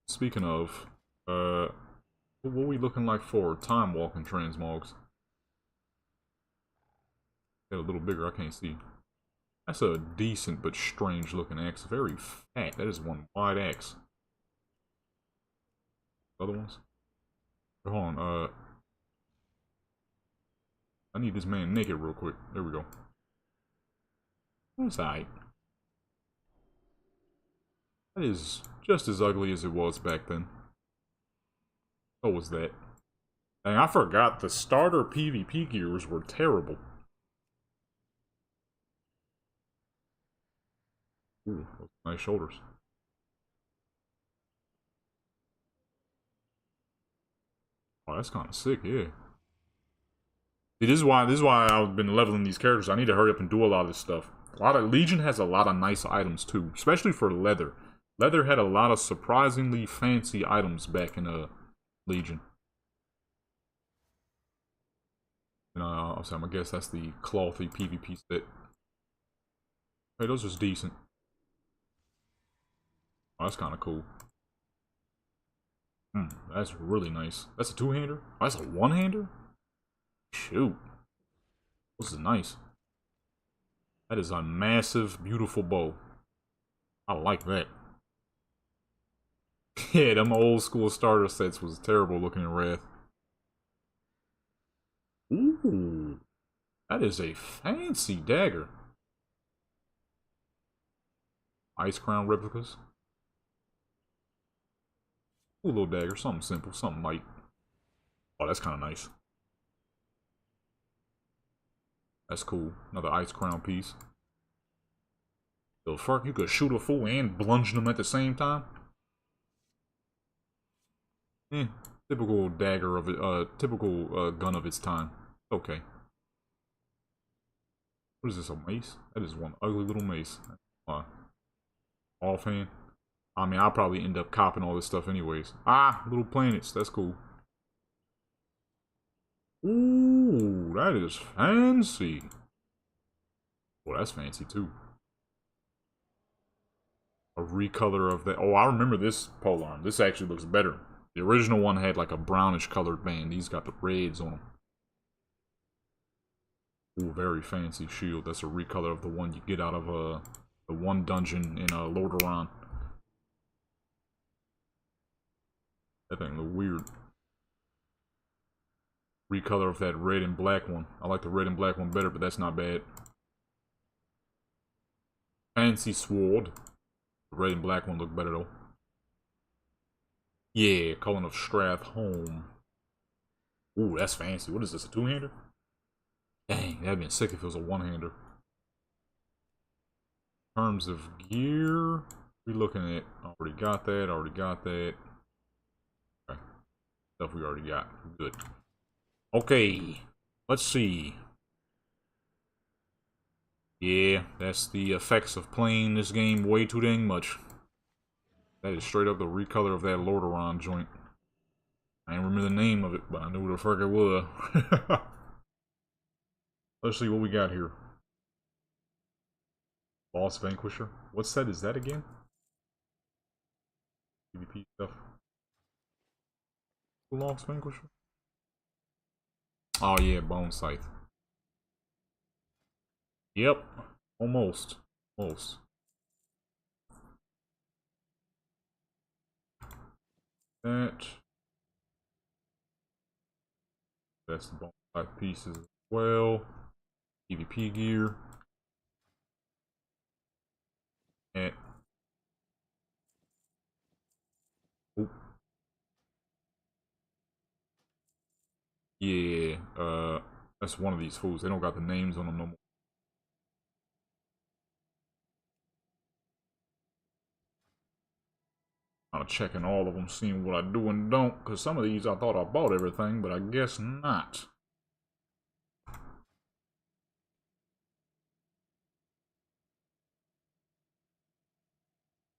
Speaking of, what are we looking like for time walking transmogs? Get a little bigger, I can't see. That's a decent but strange looking axe. Very fat. That is one wide axe. Other ones? Hold on, I need this man naked real quick. There we go. That's alright. That is just as ugly as it was back then. So was that. Dang, I forgot the starter PvP gears were terrible. Ooh, those nice shoulders. Oh, that's kind of sick, yeah. See, this is why I've been leveling these characters. I need to hurry up and do a lot of this stuff. A lot of Legion has a lot of nice items too, especially for leather. Leather had a lot of surprisingly fancy items back in Legion. And so I'm gonna guess that's the clothy PvP set. Hey, those are decent. Oh, that's kind of cool. That's really nice. That's a two-hander? Oh, that's a one-hander? Shoot. This is nice. That is a massive, beautiful bow. I like that. Yeah, them old school starter sets was terrible looking in Wrath. Ooh. That is a fancy dagger. Ice Crown replicas. Ooh, little dagger. Something simple. Something light. Oh, that's kind of nice. That's cool. Another Ice Crown piece. The fuck? You could shoot a fool and bludgeon them at the same time? Typical dagger of it, typical gun of its time. Okay. What is this, a mace? That is one ugly little mace. Offhand. I mean, I'll probably end up copping all this stuff anyways. Ah, little planets. That's cool. Ooh, that is fancy. Well, that's fancy too. A recolor of that. Oh, I remember this polearm. This actually looks better. The original one had like a brownish colored band. These got the reds on them. Ooh, very fancy shield. That's a recolor of the one you get out of the one dungeon in Lordaeron. That thing look weird. Recolor of that red and black one. I like the red and black one better, but that's not bad. Fancy sword. The red and black one look better though. Yeah, Cullen of Strath home. Ooh, that's fancy. What is this, a two-hander? Dang, that'd been sick if it was a one-hander. In terms of gear, we looking at already got that, Okay. Stuff we already got. Good. Okay. Let's see. Yeah, that's the effects of playing this game way too dang much. That is straight up the recolor of that Lordaeron joint. I didn't remember the name of it, but I knew what the fuck it was. Let's see what we got here. Boss Vanquisher. What set is that again? PvP stuff. Boss Vanquisher? Oh yeah, Bone Scythe. Yep. Almost. Almost. That's the Bone Scythe pieces as well. PvP gear. And oh. Yeah, that's one of these fools. They don't got the names on them no more. I'm checking all of them, seeing what I do and don't, because some of these I thought I bought everything, but I guess not.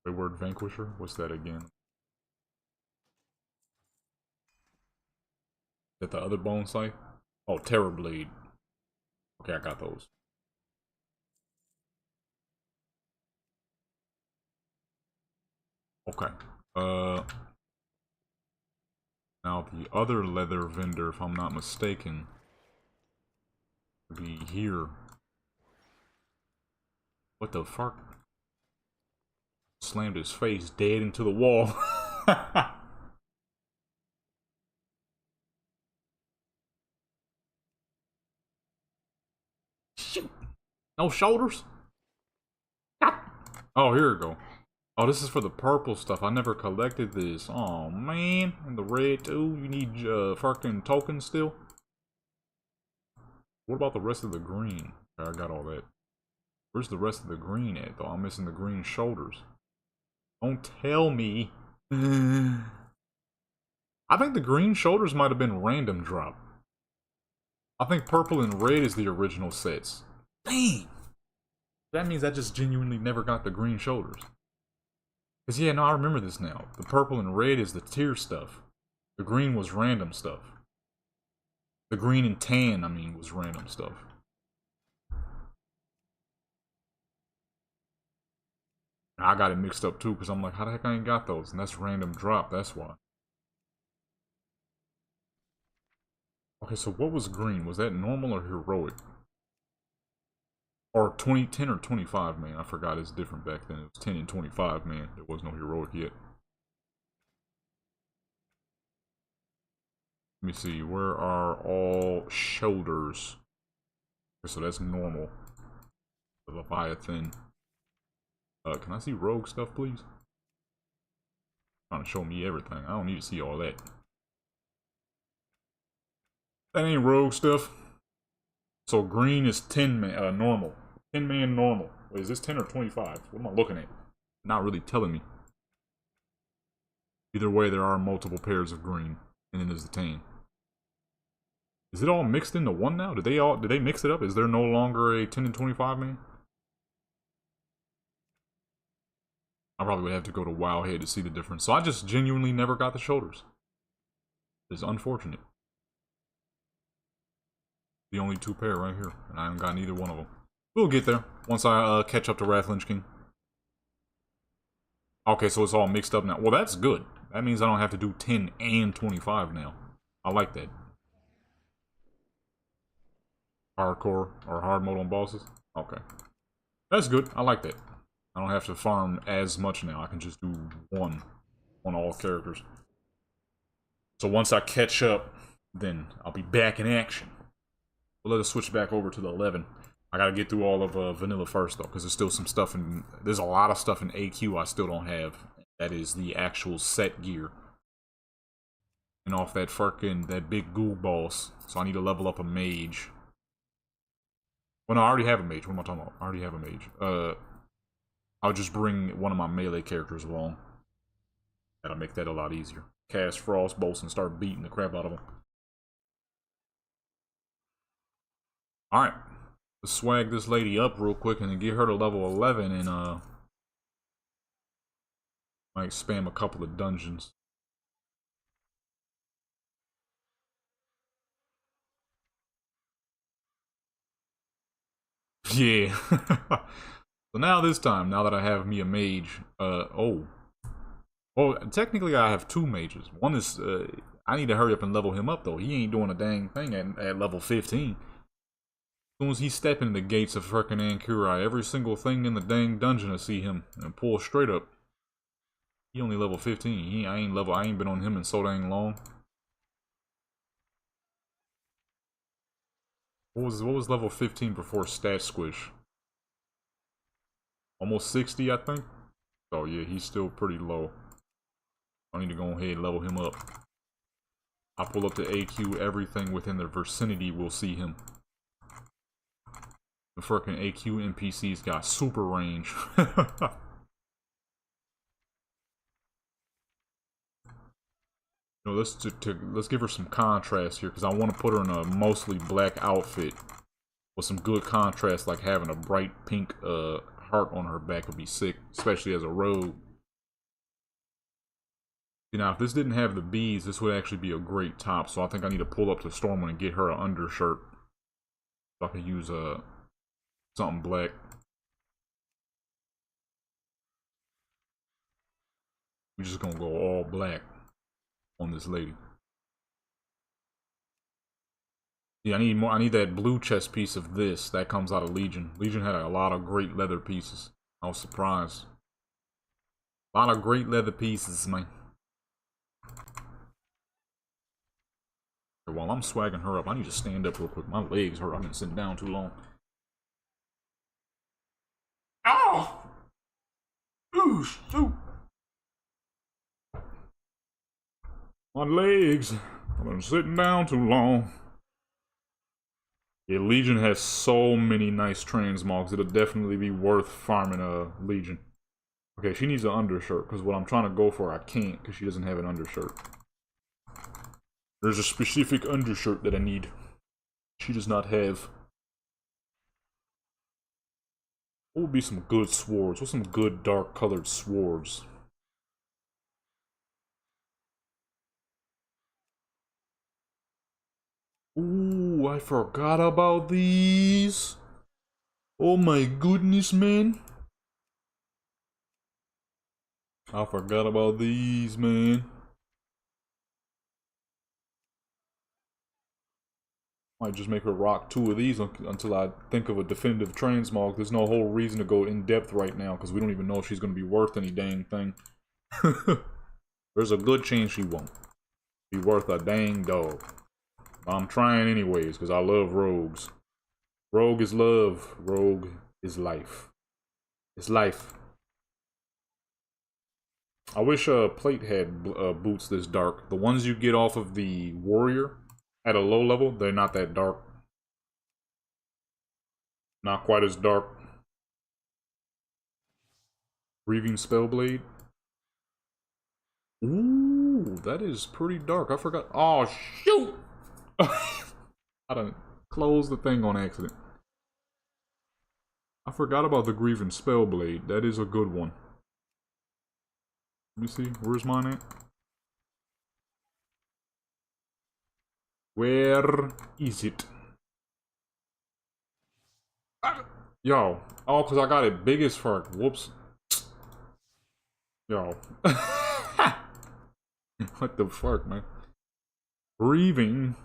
Wayward Vanquisher? What's that again? Is that the other bone scythe? Oh, Terror Blade. Okay, I got those. Okay. Now the other leather vendor, if I'm not mistaken, will be here. What the fuck? Slammed his face dead into the wall. Shoot. No shoulders? Oh, here we go. Oh, this is for the purple stuff. I never collected this. Oh, man. And the red, too. You need fucking tokens still? What about the rest of the green? Okay, I got all that. Where's the rest of the green at, though? I'm missing the green shoulders. Don't tell me. I think the green shoulders might have been random drop. I think purple and red is the original sets. Dang! That means I just genuinely never got the green shoulders. Because, yeah, no, I remember this now. The purple and red is the tier stuff. The green was random stuff. The green and tan, I mean, was random stuff. I got it mixed up too, because I'm like, how the heck I ain't got those? And that's random drop, that's why. Okay, so what was green? Was that normal or heroic? Or 10 or 25, man. I forgot it's different back then. It was 10 and 25, man. There was no heroic yet. Let me see, where are all shoulders? Okay, so that's normal. The Leviathan. Can I see rogue stuff, please? Trying to show me everything. I don't need to see all that. That ain't rogue stuff. So green is 10 man, normal. 10 man normal. Wait, is this 10 or 25? What am I looking at? Not really telling me. Either way, there are multiple pairs of green. And then there's the tan. Is it all mixed into one now? Did they mix it up? Is there no longer a 10 and 25 man? I probably would have to go to Wowhead to see the difference. So I just genuinely never got the shoulders. It's unfortunate. The only two pair right here. And I haven't gotten either one of them. We'll get there once I catch up to Wrath Lynch King. Okay, so it's all mixed up now. Well, that's good. That means I don't have to do 10 and 25 now. I like that. Hardcore or hard mode on bosses? Okay. That's good. I like that. I don't have to farm as much now. I can just do one on all characters. So once I catch up, then I'll be back in action. But let us switch back over to the 11. I gotta get through all of vanilla first though, because there's still some stuff in. There's a lot of stuff in AQ I still don't have. That is the actual set gear. And off that big goo boss. So I need to level up a mage. Well, no, I already have a mage. What am I talking about? I already have a mage. I'll just bring one of my melee characters along. That'll make that a lot easier. Cast frost bolts and start beating the crap out of them. Alright. Let's swag this lady up real quick and then get her to level 11 and might spam a couple of dungeons. Yeah. So now this time, now that I have me a mage, well, technically I have two mages. One is, I need to hurry up and level him up though. He ain't doing a dang thing at level 15. As soon as he step in the gates of frickin' Ankurai, every single thing in the dang dungeon will see him and pull straight up. He only level 15. I ain't been on him in so dang long. What was level 15 before Stat Squish? Almost 60, I think. So yeah, he's still pretty low. I need to go ahead and level him up. I pull up the AQ, everything within the vicinity will see him. The frickin' AQ NPCs got super range. Let's give her some contrast here, because I want to put her in a mostly black outfit with some good contrast, like having a bright pink heart on her back would be sick, especially as a rogue. You know, if this didn't have the beads, this would actually be a great top. So I think I need to pull up to Stormwind and get her an undershirt. So I can use something black. We're just gonna go all black on this lady. Yeah, I need that blue chest piece of this. That comes out of Legion. Legion had a lot of great leather pieces. I was surprised. A lot of great leather pieces, man. While I'm swagging her up, I need to stand up real quick. My legs hurt. I've been sitting down too long. Oh! shoot! My legs. I've been sitting down too long. Yeah, Legion has so many nice transmogs. It'll definitely be worth farming a Legion. Okay, she needs an undershirt, because what I'm trying to go for, I can't, because she doesn't have an undershirt. There's a specific undershirt that I need. She does not have. What would be some good swords? What's some good dark colored swords? Ooh, I forgot about these. Oh my goodness, man. I forgot about these, man. Might just make her rock 2 of these until I think of a definitive transmog. There's no whole reason to go in depth right now because we don't even know if she's going to be worth any dang thing. There's a good chance she won't be worth a dang dog. But I'm trying anyways because I love rogues. Rogue is love. Rogue is life. It's life. I wish Plate had boots this dark. The ones you get off of the warrior at a low level, they're not that dark. Not quite as dark. Breathing Spellblade. Ooh, that is pretty dark. I forgot. Oh, shoot! I done closed the thing on accident. I forgot about the Grieving Spellblade. That is a good one. Let me see. Where's mine at? Where is it? Ah! Yo. Oh, because I got it big as fuck. Whoops. Yo. What the fuck, man? Breathing.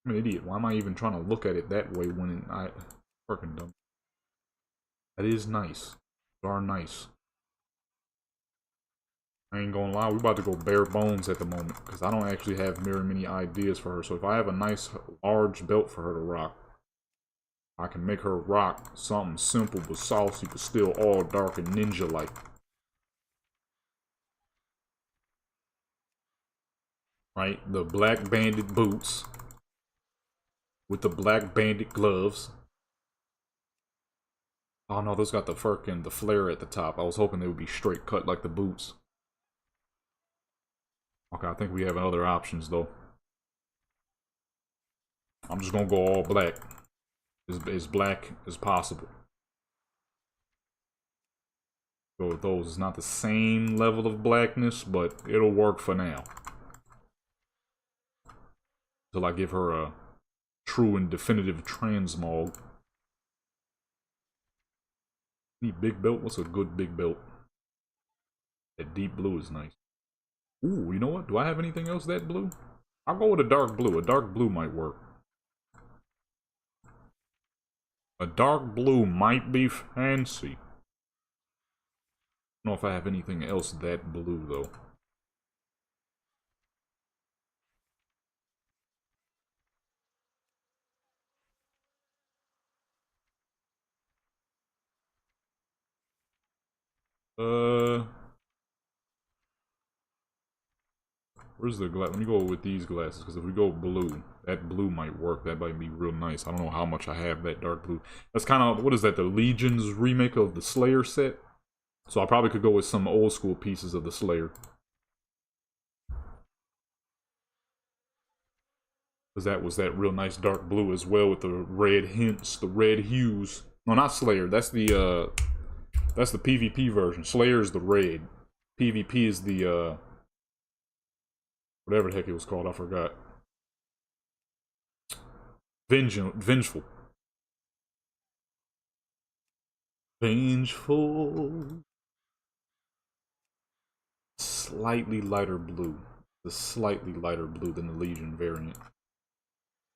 I'm an idiot. Why am I even trying to look at it that way when I... Fucking dumb. That is nice. Darn nice. I ain't gonna lie, we about to go bare bones at the moment, because I don't actually have very many ideas for her. So if I have a nice, large belt for her to rock, I can make her rock something simple but saucy, but still all dark and ninja-like. Right? The black bandit boots with the black bandit gloves. Oh no, those got the fucking the flare at the top. I was hoping they would be straight cut like the boots. Okay, I think we have other options though. I'm just gonna go all black. As black as possible. Go with those. It's not the same level of blackness, but it'll work for now. Until I give her a true and definitive transmog. Need big belt? What's a good big belt? That deep blue is nice. Ooh, you know what? Do I have anything else that blue? I'll go with a dark blue. A dark blue might work. A dark blue might be fancy. I don't know if I have anything else that blue, though. Where's the glass? Let me go with these glasses, because if we go blue, that blue might work. That might be real nice. I don't know how much I have that dark blue. That's kind of, what is that, the Legion's remake of the Slayer set? So I probably could go with some old school pieces of the Slayer. Because that was that real nice dark blue as well with the red hints, the red hues. No, not Slayer. That's the PvP version. Slayer is the red. PvP is the, whatever the heck it was called, I forgot. Vengeful. Vengeful. Slightly lighter blue. The slightly lighter blue than the Legion variant.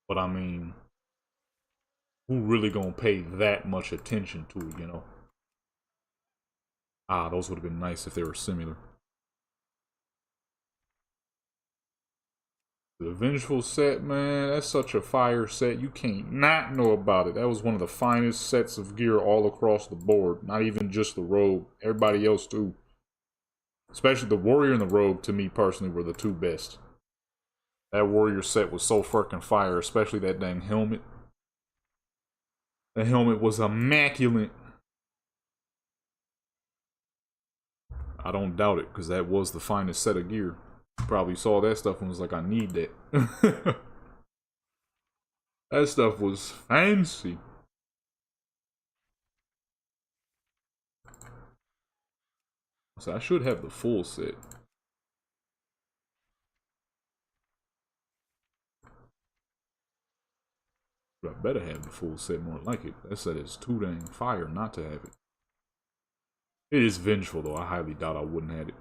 But I mean, who really gonna pay that much attention to it, you know? Ah, those would have been nice if they were similar. The Vengeful set, man, that's such a fire set. You can't not know about it. That was one of the finest sets of gear all across the board. Not even just the rogue. Everybody else, too. Especially the warrior and the rogue, to me personally, were the two best. That warrior set was so fucking fire, especially that dang helmet. The helmet was immaculate. I don't doubt it, because that was the finest set of gear. Probably saw that stuff and was like, I need that. That stuff was fancy. So I should have the full set. But I better have the full set more like it. That set is too dang fire not to have it. It is vengeful though. I highly doubt I wouldn't have it.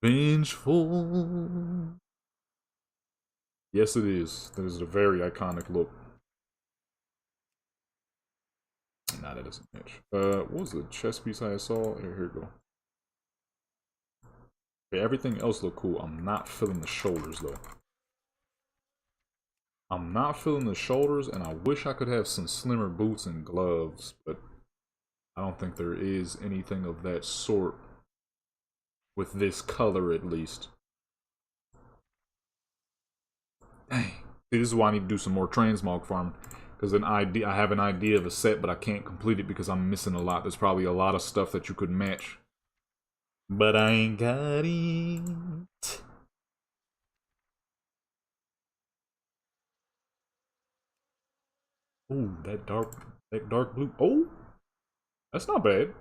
Vengeful. Yes, it is. That is a very iconic look. Nah, that doesn't match. What was the chest piece I saw? Here we go. Okay, everything else looked cool. I'm not feeling the shoulders though. I'm not feeling the shoulders, and I wish I could have some slimmer boots and gloves, but I don't think there is anything of that sort with this color, at least. Dang. See, this is why I need to do some more transmog farming, because I have an idea of a set, but I can't complete it because I'm missing a lot. There's probably a lot of stuff that you could match, but I ain't got it. Ooh, that dark blue. Oh, that's not bad.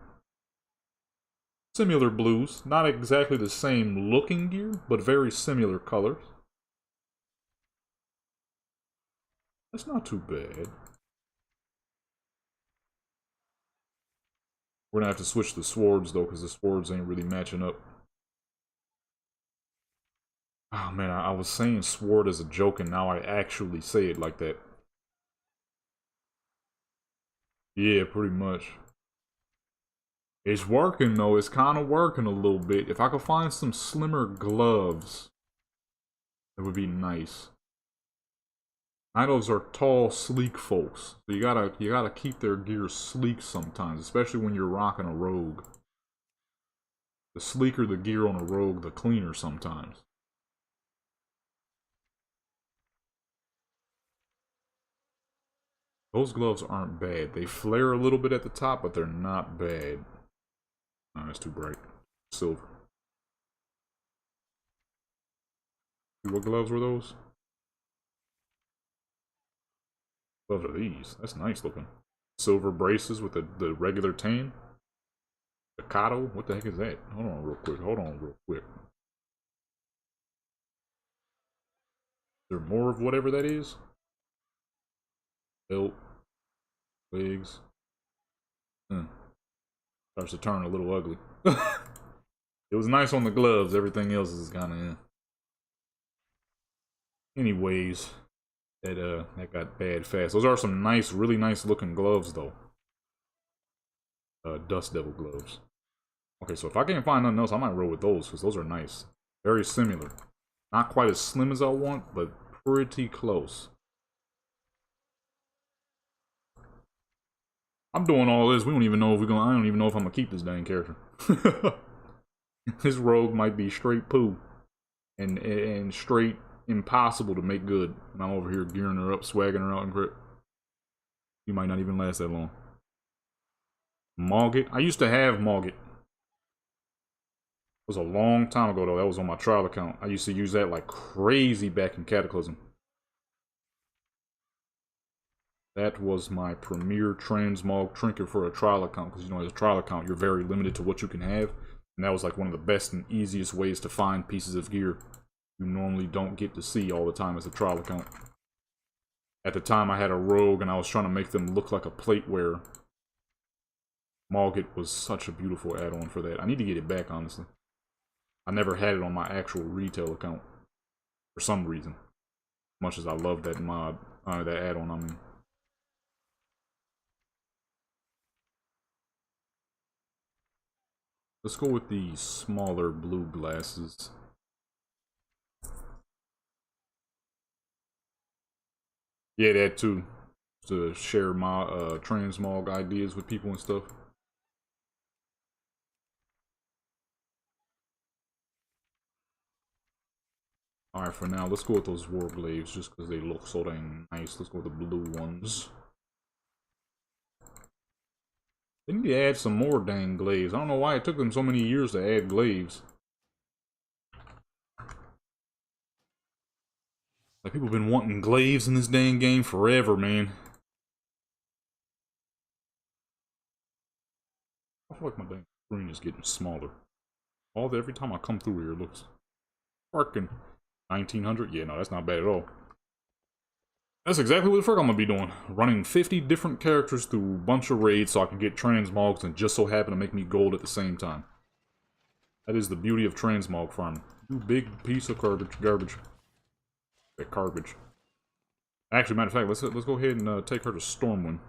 Similar blues, not exactly the same looking gear, but very similar colors. That's not too bad. We're gonna have to switch the swords though, because the swords ain't really matching up. Oh man, I was saying sword as a joke, and now I actually say it like that. Yeah, pretty much. It's working though, it's kind of working a little bit. If I could find some slimmer gloves, it would be nice. Night elves are tall, sleek folks. So you gotta keep their gear sleek sometimes, especially when you're rocking a rogue. The sleeker the gear on a rogue, the cleaner sometimes. Those gloves aren't bad. They flare a little bit at the top, but they're not bad. No, that's too bright. Silver. What gloves were those? Gloves are these. That's nice looking. Silver braces with the regular tan. Staccato? What the heck is that? Hold on real quick. Hold on real quick. Is there more of whatever that is? Belt. Legs. Starts to turn a little ugly. It was nice on the gloves. Everything else is kind of. Anyways, that got bad fast. Those are some nice, really nice looking gloves though. Dust Devil gloves. Okay, so if I can't find nothing else, I might roll with those because those are nice. Very similar. Not quite as slim as I want, but pretty close. I'm doing all this. We don't even know if we're gonna. I don't even know if I'm gonna keep this dang character. This rogue might be straight poo, and straight impossible to make good. And I'm over here gearing her up, swagging her out in grip. You might not even last that long. Mogget. I used to have Mogget. It was a long time ago though. That was on my trial account. I used to use that like crazy back in Cataclysm. That was my premier transmog trinket for a trial account, because you know, as a trial account, you're very limited to what you can have, and that was like one of the best and easiest ways to find pieces of gear you normally don't get to see all the time as a trial account. At the time, I had a rogue, and I was trying to make them look like a plateware. Mogget was such a beautiful add-on for that. I need to get it back, honestly. I never had it on my actual retail account for some reason. As much as I love that mod, that add-on, I mean. Let's go with the smaller blue glasses. Yeah, that too. To share my transmog ideas with people and stuff. Alright, for now, let's go with those war glaives just because they look so dang nice. Let's go with the blue ones. They need to add some more dang glaives. I don't know why it took them so many years to add glaives. Like, people have been wanting glaives in this dang game forever, man. I feel like my dang screen is getting smaller. Every time I come through here, it looks fucking 1900. Yeah, no, that's not bad at all. That's exactly what the frick I'm gonna be doing. Running 50 different characters through a bunch of raids so I can get transmogs and just so happen to make me gold at the same time. That is the beauty of transmog farming. You big piece of garbage. That garbage. Actually, matter of fact, let's go ahead and take her to Stormwind.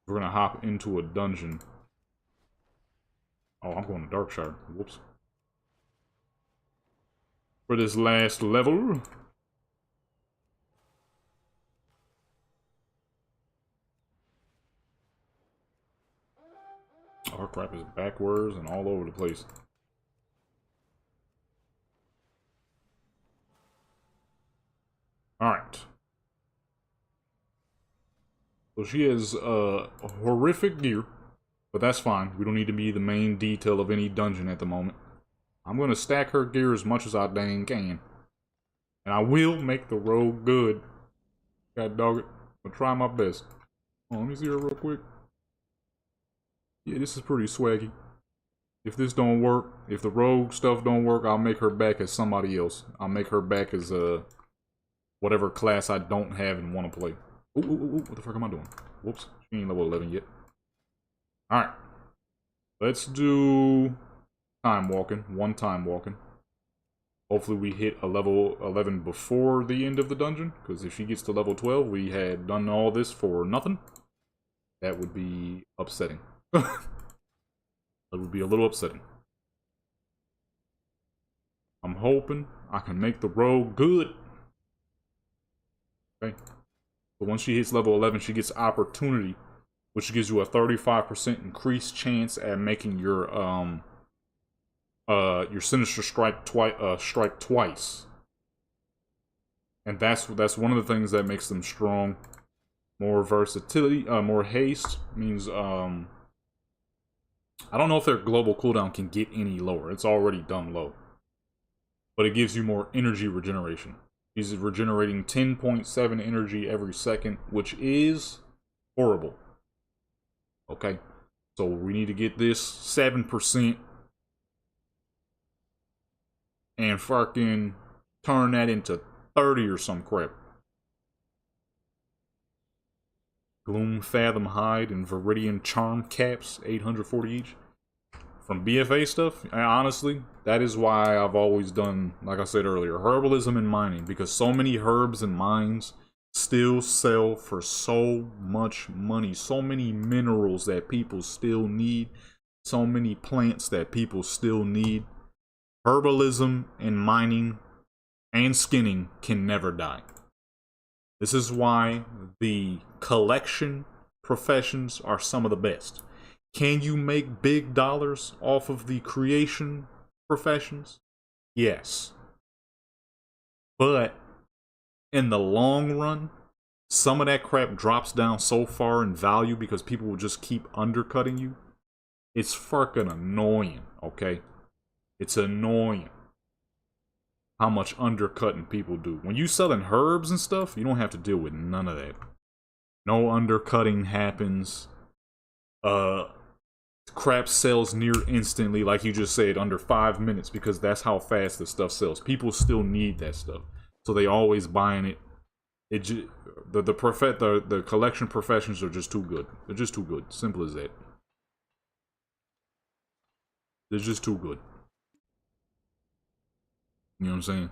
We're gonna hop into a dungeon. Oh, I'm going to Darkshire. Whoops. For this last level. Our crap is backwards and all over the place. Alright. So she has horrific gear, but that's fine. We don't need to be the main detail of any dungeon at the moment. I'm going to stack her gear as much as I dang can. And I will make the road good. God dog it. I'll try my best. Oh, let me see her real quick. Yeah, this is pretty swaggy. If this don't work, if the rogue stuff don't work, I'll make her back as somebody else. I'll make her back as whatever class I don't have and want to play. Ooh, what the fuck am I doing? Whoops, she ain't level 11 yet. Alright. Let's do time walking. One time walking. Hopefully we hit a level 11 before the end of the dungeon, because if she gets to level 12, we had done all this for nothing. That would be upsetting. That would be a little upsetting. I'm hoping I can make the road good. Okay. But once she hits level 11, she gets opportunity, which gives you a 35% increased chance at making your sinister strike twice. And that's one of the things that makes them strong. More versatility, more haste means I don't know if their global cooldown can get any lower. It's already done low. But it gives you more energy regeneration. He's regenerating 10.7 energy every second, which is horrible. Okay. So we need to get this 7% and fucking turn that into 30 or some crap. Gloom Fathom Hide and Viridian Charm Caps, 840 each. From BFA stuff, honestly, that is why I've always done, like I said earlier, herbalism and mining, because so many herbs and mines still sell for so much money, so many minerals that people still need, so many plants that people still need. Herbalism and mining and skinning can never die. This is why the collection professions are some of the best. Can you make big dollars off of the creation professions? Yes. But in the long run, some of that crap drops down so far in value because people will just keep undercutting you. It's fucking annoying, okay? It's annoying how much undercutting people do. When you selling herbs and stuff, you don't have to deal with none of that. No undercutting happens. Crap sells near instantly, like you just said, under 5 minutes, because that's how fast the stuff sells. People still need that stuff, so they always buying it. The collection professions are just too good. They're just too good. Simple as that. They're just too good. You know what I'm saying?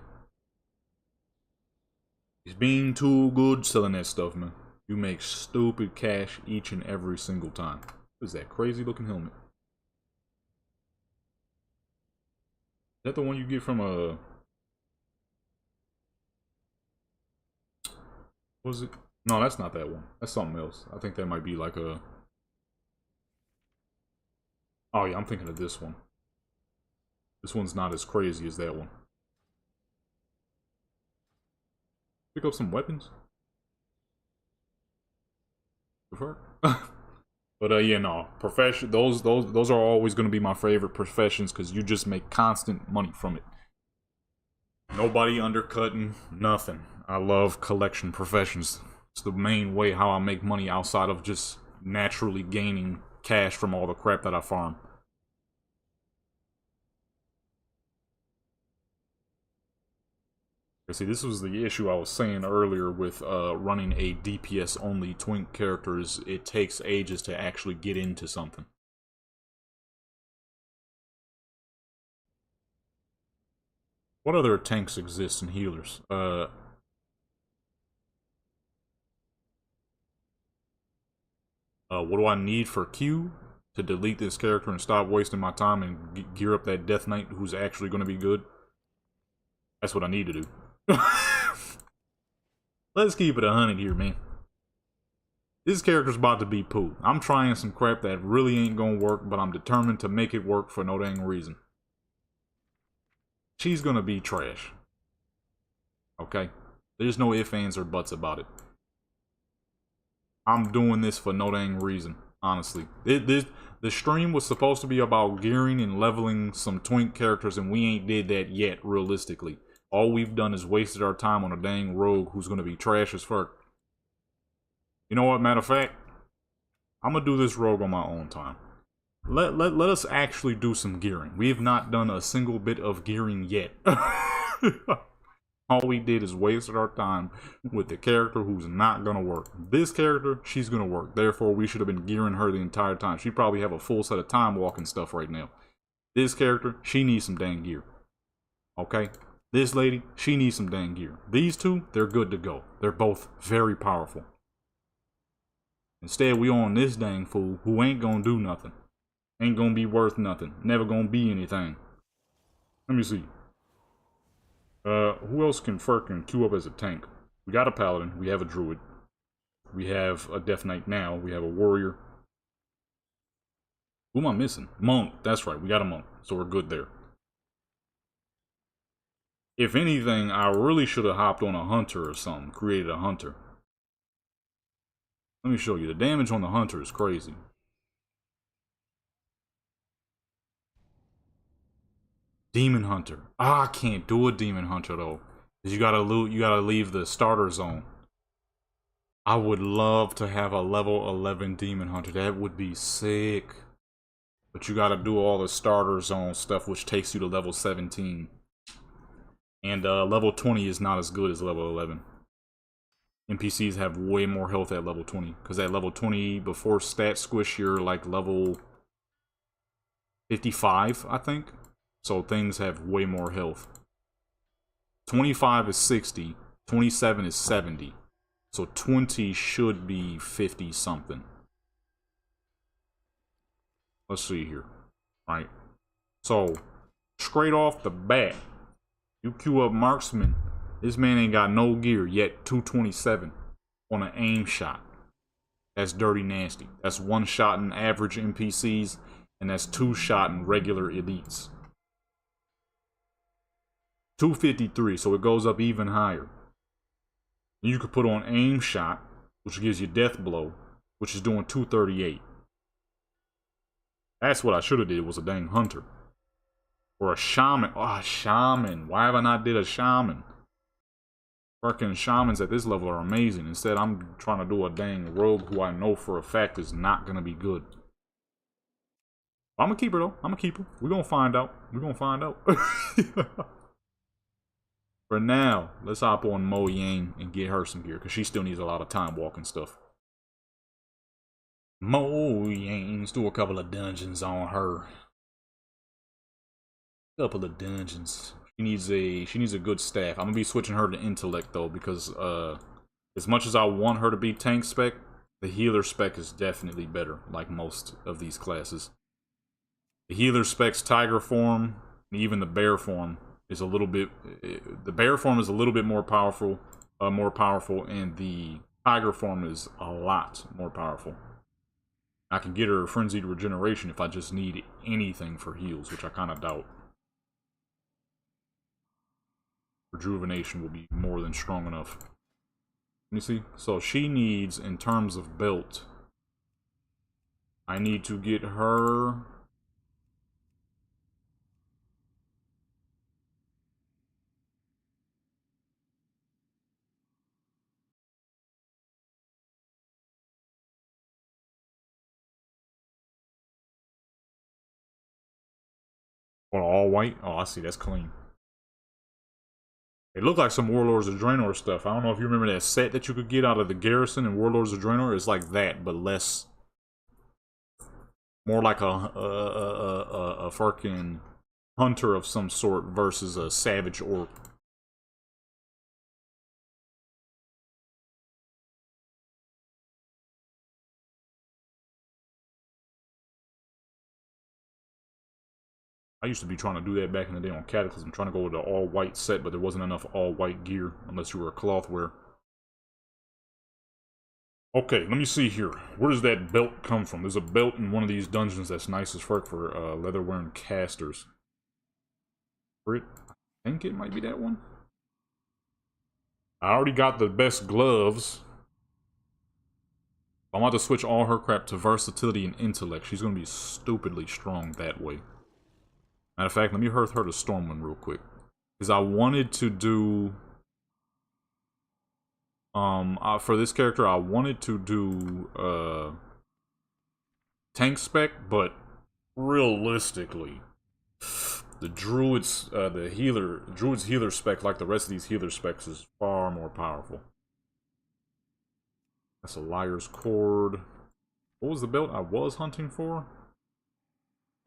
It's being too good selling that stuff, man. You make stupid cash each and every single time. What is that crazy looking helmet? Is that the one you get from a... Was it? No, that's not that one. That's something else. I think that might be like a... Oh yeah, I'm thinking of this one. This one's not as crazy as that one. Pick up some weapons? But yeah, no. Profession. Those are always going to be my favorite professions because you just make constant money from it. Nobody undercutting, nothing. I love collection professions. It's the main way how I make money outside of just naturally gaining cash from all the crap that I farm. See, this was the issue I was saying earlier with running a DPS only twink character is it takes ages to actually get into something. What other tanks exist and healers? What do I need for Q to delete this character and stop wasting my time and gear up that Death Knight who's actually going to be good? That's what I need to do. Let's keep it 100 here, man. This character's about to be poo. I'm trying some crap that really ain't gonna work, but I'm determined to make it work for no dang reason. She's gonna be trash. Okay? There's no ifs, ands, or buts about it. I'm doing this for no dang reason, honestly. The stream was supposed to be about gearing and leveling some twink characters, and we ain't did that yet, realistically. All we've done is wasted our time on a dang rogue who's gonna be trash as fuck. You know what, matter of fact? I'm gonna do this rogue on my own time. Let us actually do some gearing. We have not done a single bit of gearing yet. All we did is wasted our time with the character who's not gonna work. This character, she's gonna work. Therefore, we should have been gearing her the entire time. She probably have a full set of time walking stuff right now. This character, she needs some dang gear. Okay? This lady, she needs some dang gear. These two, they're good to go. They're both very powerful. Instead, we on this dang fool who ain't gonna do nothing. Ain't gonna be worth nothing. Never gonna be anything. Let me see. Who else can fucking queue up as a tank? We got a paladin. We have a druid. We have a death knight now. We have a warrior. Who am I missing? Monk. That's right. We got a monk. So we're good there. If anything, I really should have hopped on a hunter or something. Created a hunter. Let me show you. The damage on the hunter is crazy. Demon hunter. Ah, I can't do a demon hunter though. Cause you gotta leave the starter zone. I would love to have a level 11 demon hunter. That would be sick. But you gotta do all the starter zone stuff, which takes you to level 17. And level 20 is not as good as level 11. NPCs have way more health at level 20. Because at level 20, before stat squish, you're like level 55, I think. So things have way more health. 25 is 60. 27 is 70. So 20 should be 50 something. Let's see here. Alright. So, straight off the bat, you queue up marksman. This man ain't got no gear, yet 227 on an aim shot. That's dirty nasty. That's one shot in average NPCs, and that's two shot in regular elites. 253, so it goes up even higher. You could put on aim shot, which gives you death blow, which is doing 238. That's what I should have did, was a dang hunter. Or a shaman. Oh, a shaman. Why have I not did a shaman? Fucking shamans at this level are amazing. Instead, I'm trying to do a dang rogue who I know for a fact is not going to be good. I'm going to keep her, though. I'm going to keep her. We're going to find out. We're going to find out. For now, let's hop on Mo Yang and get her some gear, because she still needs a lot of time walking stuff. Mo Yang, let's do a couple of dungeons on her. Couple of dungeons. She needs a good staff. I'm gonna be switching her to intellect though, because as much as I want her to be tank spec, the healer spec is definitely better, like most of these classes. The healer spec's tiger form, and even the bear form is a little bit, the bear form is a little bit more powerful. more powerful, and the tiger form is a lot more powerful. I can get her frenzied regeneration if I just need anything for heals, which I kind of doubt. Rejuvenation will be more than strong enough. Let me see. So she needs, in terms of belt, I need to get her... Well, all white? Oh, I see. That's clean. It looked like some Warlords of Draenor stuff. I don't know if you remember that set that you could get out of the Garrison in Warlords of Draenor. It's like that, but less... More like a fucking hunter of some sort versus a savage orc. I used to be trying to do that back in the day on Cataclysm, trying to go with the all-white set, but there wasn't enough all-white gear, unless you were a cloth wearer. Okay, let me see here. Where does that belt come from? There's a belt in one of these dungeons that's nice as fuck for leather-wearing casters. I think it might be that one. I already got the best gloves. I'm about to switch all her crap to versatility and intellect. She's going to be stupidly strong that way. Matter of fact, let me hearth her to Stormwind real quick. Because I wanted to do... for this character, I wanted to do, tank spec, but realistically, the Druid's, Druid's healer spec, like the rest of these healer specs, is far more powerful. That's a Liar's Cord. What was the belt I was hunting for?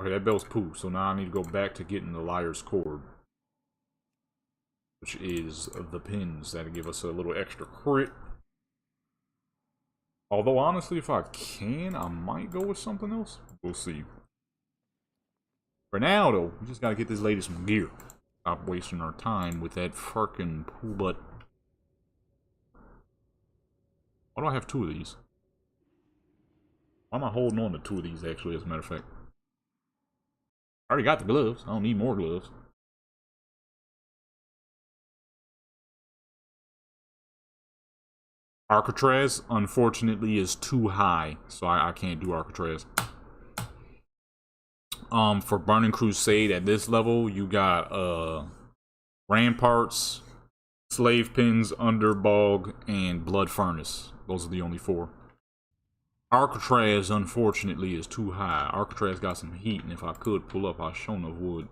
Okay, that belt's poo, so now I need to go back to getting the Liar's Cord. Which is the pins. That'll give us a little extra crit. Although, honestly, if I can, I might go with something else. We'll see. For now, though, we just gotta get this lady some gear. Stop wasting our time with that fucking pool butt. Why do I have 2 of these? Why am I holding on to 2 of these, actually, as a matter of fact? I already got the gloves. I don't need more gloves. Arcatraz, unfortunately, is too high, so I can't do Arcatraz. For Burning Crusade, at this level, you got, Ramparts, Slave Pins, Underbog, and Blood Furnace. Those are the only 4. Arcatraz, unfortunately, is too high. Arcatraz got some heat, and if I could pull up, I sure enough would.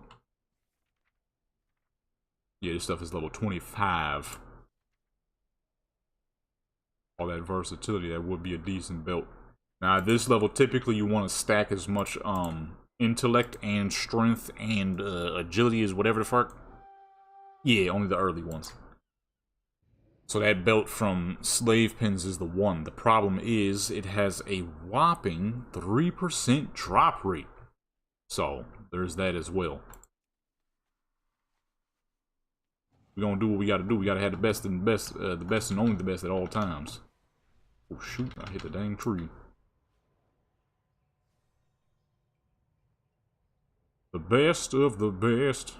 Yeah, this stuff is level 25. All that versatility, that would be a decent belt. Now, at this level, typically you want to stack as much intellect and strength and agility as whatever the fuck. Yeah, only the early ones. So that belt from Slave Pins is the one. The problem is it has a whopping 3% drop rate. So there's that as well. We're gonna do what we gotta do. We gotta have the best and best, the best and only the best at all times. Oh shoot, I hit the dang tree. The best of the best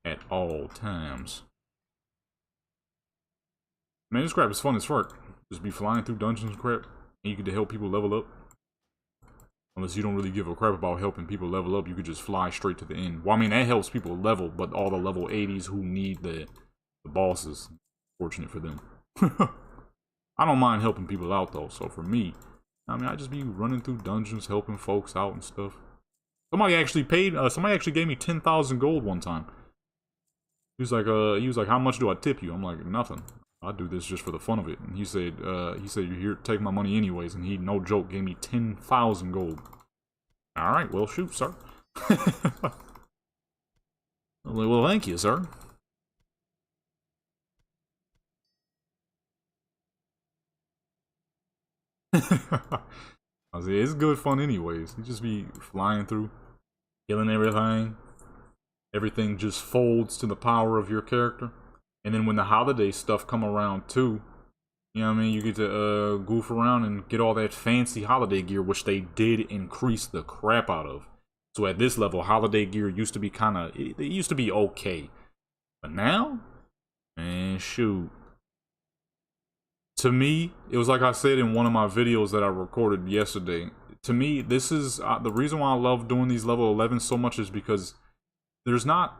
at all times. Man, this crap is fun as fuck. Just be flying through dungeons and crap, and you get to help people level up. Unless you don't really give a crap about helping people level up, you could just fly straight to the end. Well, I mean, that helps people level, but all the level 80s who need the bosses, fortunate for them. I don't mind helping people out, though, so for me, I mean, I just be running through dungeons, helping folks out and stuff. Somebody actually paid, somebody actually gave me 10,000 gold one time. He was like, how much do I tip you? I'm like, nothing. I do this just for the fun of it. And he said, you're here, take my money anyways. And he, no joke, gave me 10,000 gold. Alright, well, shoot, sir. Well, thank you, sir. I said, it's good fun anyways. You just be flying through, killing everything. Everything just folds to the power of your character. And then when the holiday stuff come around too, you know what I mean, you get to goof around and get all that fancy holiday gear, which they did increase the crap out of. So at this level, holiday gear used to be it used to be okay. But now, man, shoot. To me, it was like I said in one of my videos that I recorded yesterday. To me, this is the reason why I love doing these level 11 so much is because there's not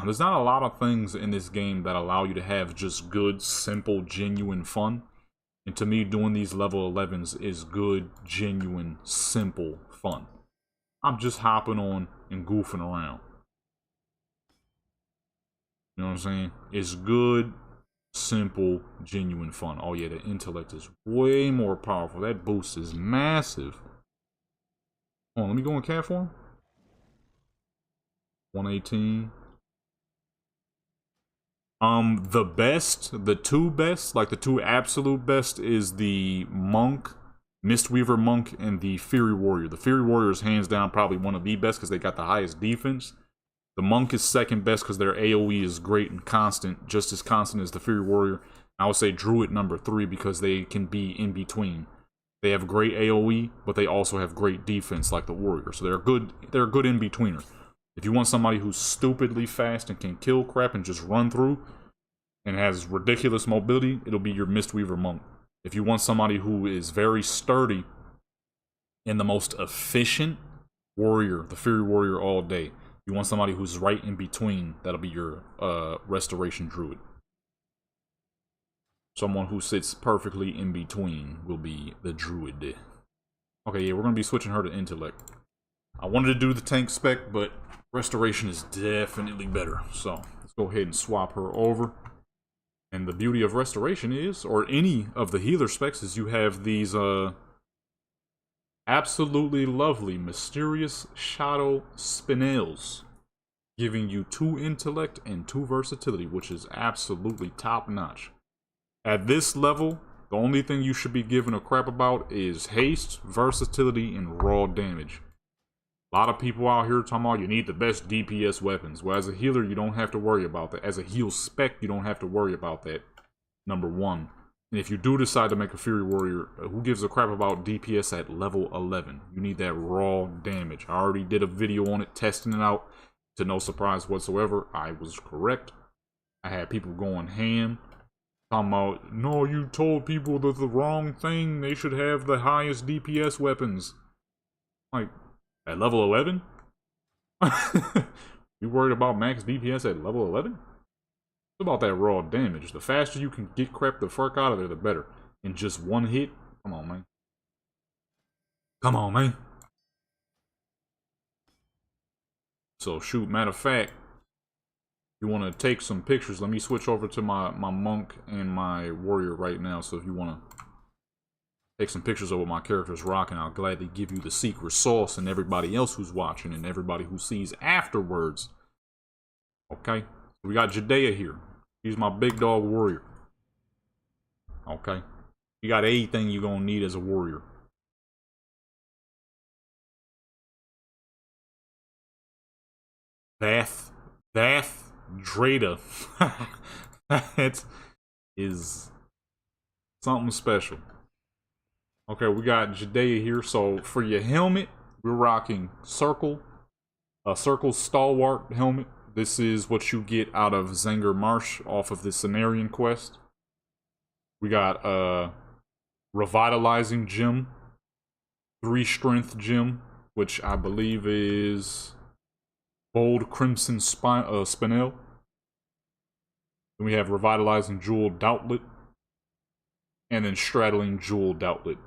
there's not a lot of things in this game that allow you to have just good, simple, genuine fun. And to me, doing these level 11s is good, genuine, simple fun. I'm just hopping on and goofing around. You know what I'm saying? It's good, simple, genuine fun. Oh yeah, the intellect is way more powerful. That boost is massive. Hold on, let me go in cat form. 118. The two best, like the two absolute best, is the Monk, Mistweaver Monk, and the Fury Warrior. The Fury Warrior is hands down probably one of the best because they got the highest defense. The Monk is second best because their AoE is great and constant, just as constant as the Fury Warrior. I would say Druid number 3 because they can be in between. They have great AoE, but they also have great defense like the Warrior. So they're a good in-betweener. If you want somebody who's stupidly fast and can kill crap and just run through and has ridiculous mobility, it'll be your Mistweaver Monk. If you want somebody who is very sturdy and the most efficient Warrior, the Fury Warrior all day. If you want somebody who's right in between, that'll be your Restoration Druid. Someone who sits perfectly in between will be the Druid. Okay, yeah, we're going to be switching her to Intellect. I wanted to do the tank spec, but Restoration is definitely better. So, let's go ahead and swap her over. And the beauty of Restoration is, or any of the healer specs, is you have these absolutely lovely Mysterious Shadow Spinels, giving you 2 Intellect and 2 Versatility, which is absolutely top-notch. At this level, the only thing you should be giving a crap about is haste, versatility, and raw damage. A lot of people out here talking about you need the best DPS weapons. Well, as a healer, you don't have to worry about that. As a heal spec, you don't have to worry about that. Number 1. And if you do decide to make a Fury Warrior, who gives a crap about DPS at level 11? You need that raw damage. I already did a video on it, testing it out. To no surprise whatsoever, I was correct. I had people going ham. Talking about, no, you told people that the wrong thing. They should have the highest DPS weapons. Like, at level 11? You worried about max DPS at level 11? It's about that raw damage. The faster you can get crap the fuck out of there, the better. In just one hit? Come on, man. Come on, man. So, shoot, matter of fact, you want to take some pictures, let me switch over to my Monk and my Warrior right now. So if you want to take some pictures of what my character's rocking, I'll gladly give you the secret sauce and everybody else who's watching and everybody who sees afterwards. Okay? We got Jadea here. He's my big dog Warrior. Okay? You got anything you're going to need as a Warrior. Phat Drada. That is something special. Okay, we got Jadea here. So for your helmet, we're rocking Circle Stalwart helmet. This is what you get out of Zenger Marsh off of the Cenarian quest. We got Revitalizing Gem, 3 Strength Gem, which I believe is Bold Crimson Spinel. Then we have Revitalizing Jewel Doublet. And then Straddling Jewel Doublet.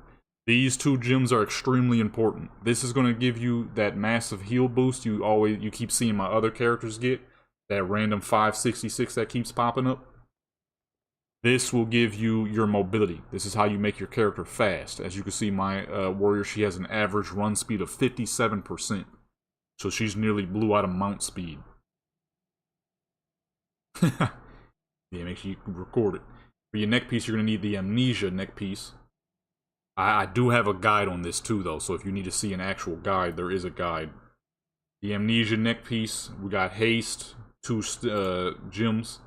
These 2 gems are extremely important. This is going to give you that massive heal boost you keep seeing my other characters get. That random 566 that keeps popping up. This will give you your mobility. This is how you make your character fast. As you can see, my Warrior, she has an average run speed of 57%. So she's nearly blew out of mount speed. Yeah, make sure you record it. For your neck piece, you're going to need the Amnesia neck piece. I do have a guide on this too, though. So if you need to see an actual guide, there is a guide. The Amnesia neck piece. We got Haste, 2 gems.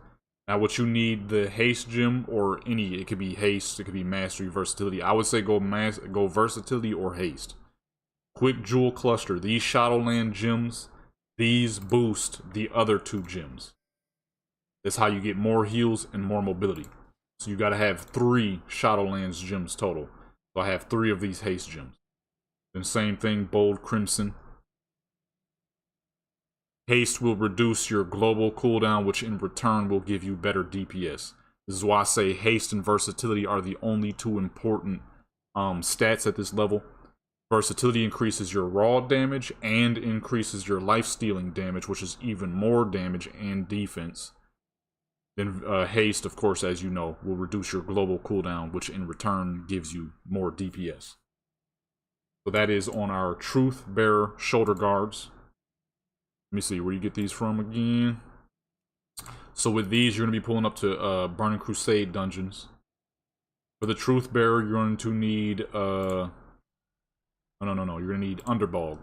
Now, what you need, the haste gem or any, it could be haste, it could be mastery, versatility. I would say go versatility or haste. Quick jewel cluster. These Shadowland gems, these boost the other 2 gems. That's how you get more heals and more mobility. So you got to have 3 Shadowlands gems total. So I have 3 of these haste gems. Then same thing, bold crimson. Haste will reduce your global cooldown, which in return will give you better DPS. This is why I say haste and versatility are the only 2 important stats at this level. Versatility increases your raw damage and increases your life-stealing damage, which is even more damage and defense. Then haste, of course, as you know, will reduce your global cooldown, which in return gives you more DPS. So that is on our Truth Bearer shoulder guards. Let me see where you get these from again. So with these, you're going to be pulling up to Burning Crusade dungeons. For the Truth Bearer, you're going to need... no. You're going to need Underbog.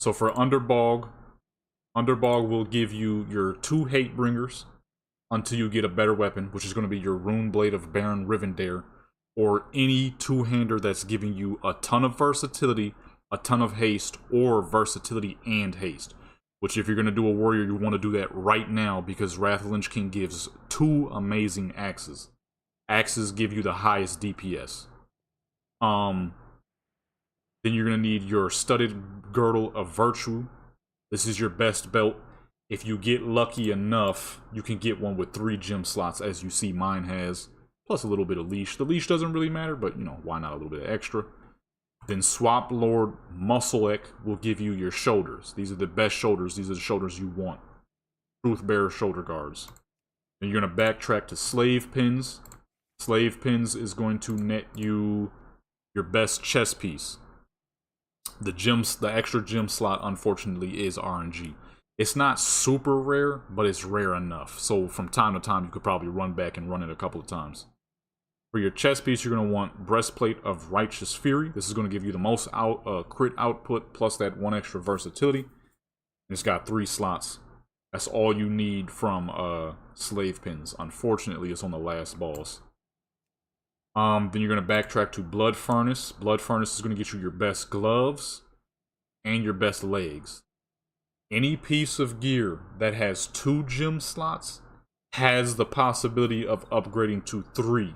So for Underbog will give you your 2 Hate Bringers until you get a better weapon, which is going to be your Rune Blade of Baron Rivendare, or any 2-hander that's giving you a ton of versatility, a ton of haste, or versatility and haste. Which, if you're going to do a warrior, you want to do that right now, because Wrath of the Lich King gives 2 amazing axes. Axes give you the highest DPS. Then you're going to need your Studded Girdle of Virtue. This is your best belt. If you get lucky enough, you can get one with 3 gem slots, as you see mine has. Plus a little bit of leash. The leash doesn't really matter, but, you know, why not a little bit extra? Then Swap Lord Muscleek will give you your shoulders. These are the best shoulders. These are the shoulders you want. Truth Bearer shoulder guards. Then you're going to backtrack to Slave Pins. Slave Pins is going to net you your best chest piece. The extra gem slot, unfortunately, is RNG. It's not super rare, but it's rare enough. So from time to time, you could probably run back and run it a couple of times. For your chest piece, you're going to want Breastplate of Righteous Fury. This is going to give you the most crit output, plus that 1 extra versatility. And it's got 3 slots. That's all you need from Slave Pins. Unfortunately, it's on the last boss. Then you're going to backtrack to Blood Furnace. Blood Furnace is going to get you your best gloves and your best legs. Any piece of gear that has 2 gem slots has the possibility of upgrading to 3.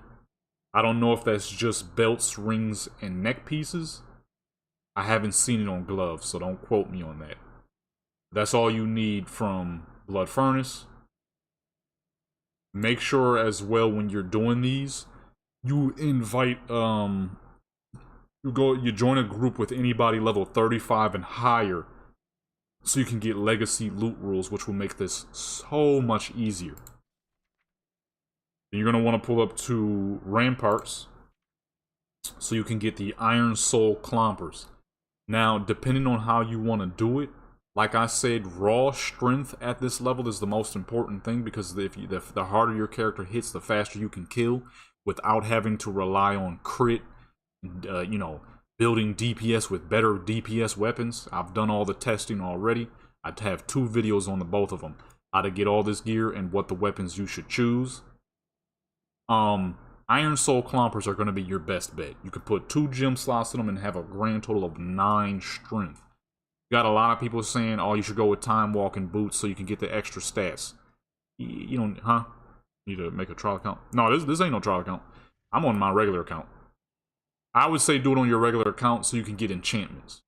I don't know if that's just belts, rings, and neck pieces. I haven't seen it on gloves, so don't quote me on that. That's all you need from Blood Furnace. Make sure as well when you're doing these, you invite, you join a group with anybody level 35 and higher, so you can get legacy loot rules, which will make this so much easier. You're going to want to pull up to Ramparts so you can get the Iron Soul Clompers. Now, depending on how you want to do it, like I said, raw strength at this level is the most important thing, because the harder your character hits, the faster you can kill without having to rely on crit, you know, building DPS with better DPS weapons. I've done all the testing already. I have 2 videos on both of them. How to get all this gear and what the weapons you should choose. Iron Soul Clompers are going to be your best bet. You could put 2 gem slots in them and have a grand total of 9 strength. You got a lot of people saying, oh, you should go with Time Walking Boots so you can get the extra stats. You don't, huh? Need to make a trial account? No, this ain't no trial account. I'm on my regular account. I would say do it on your regular account so you can get enchantments.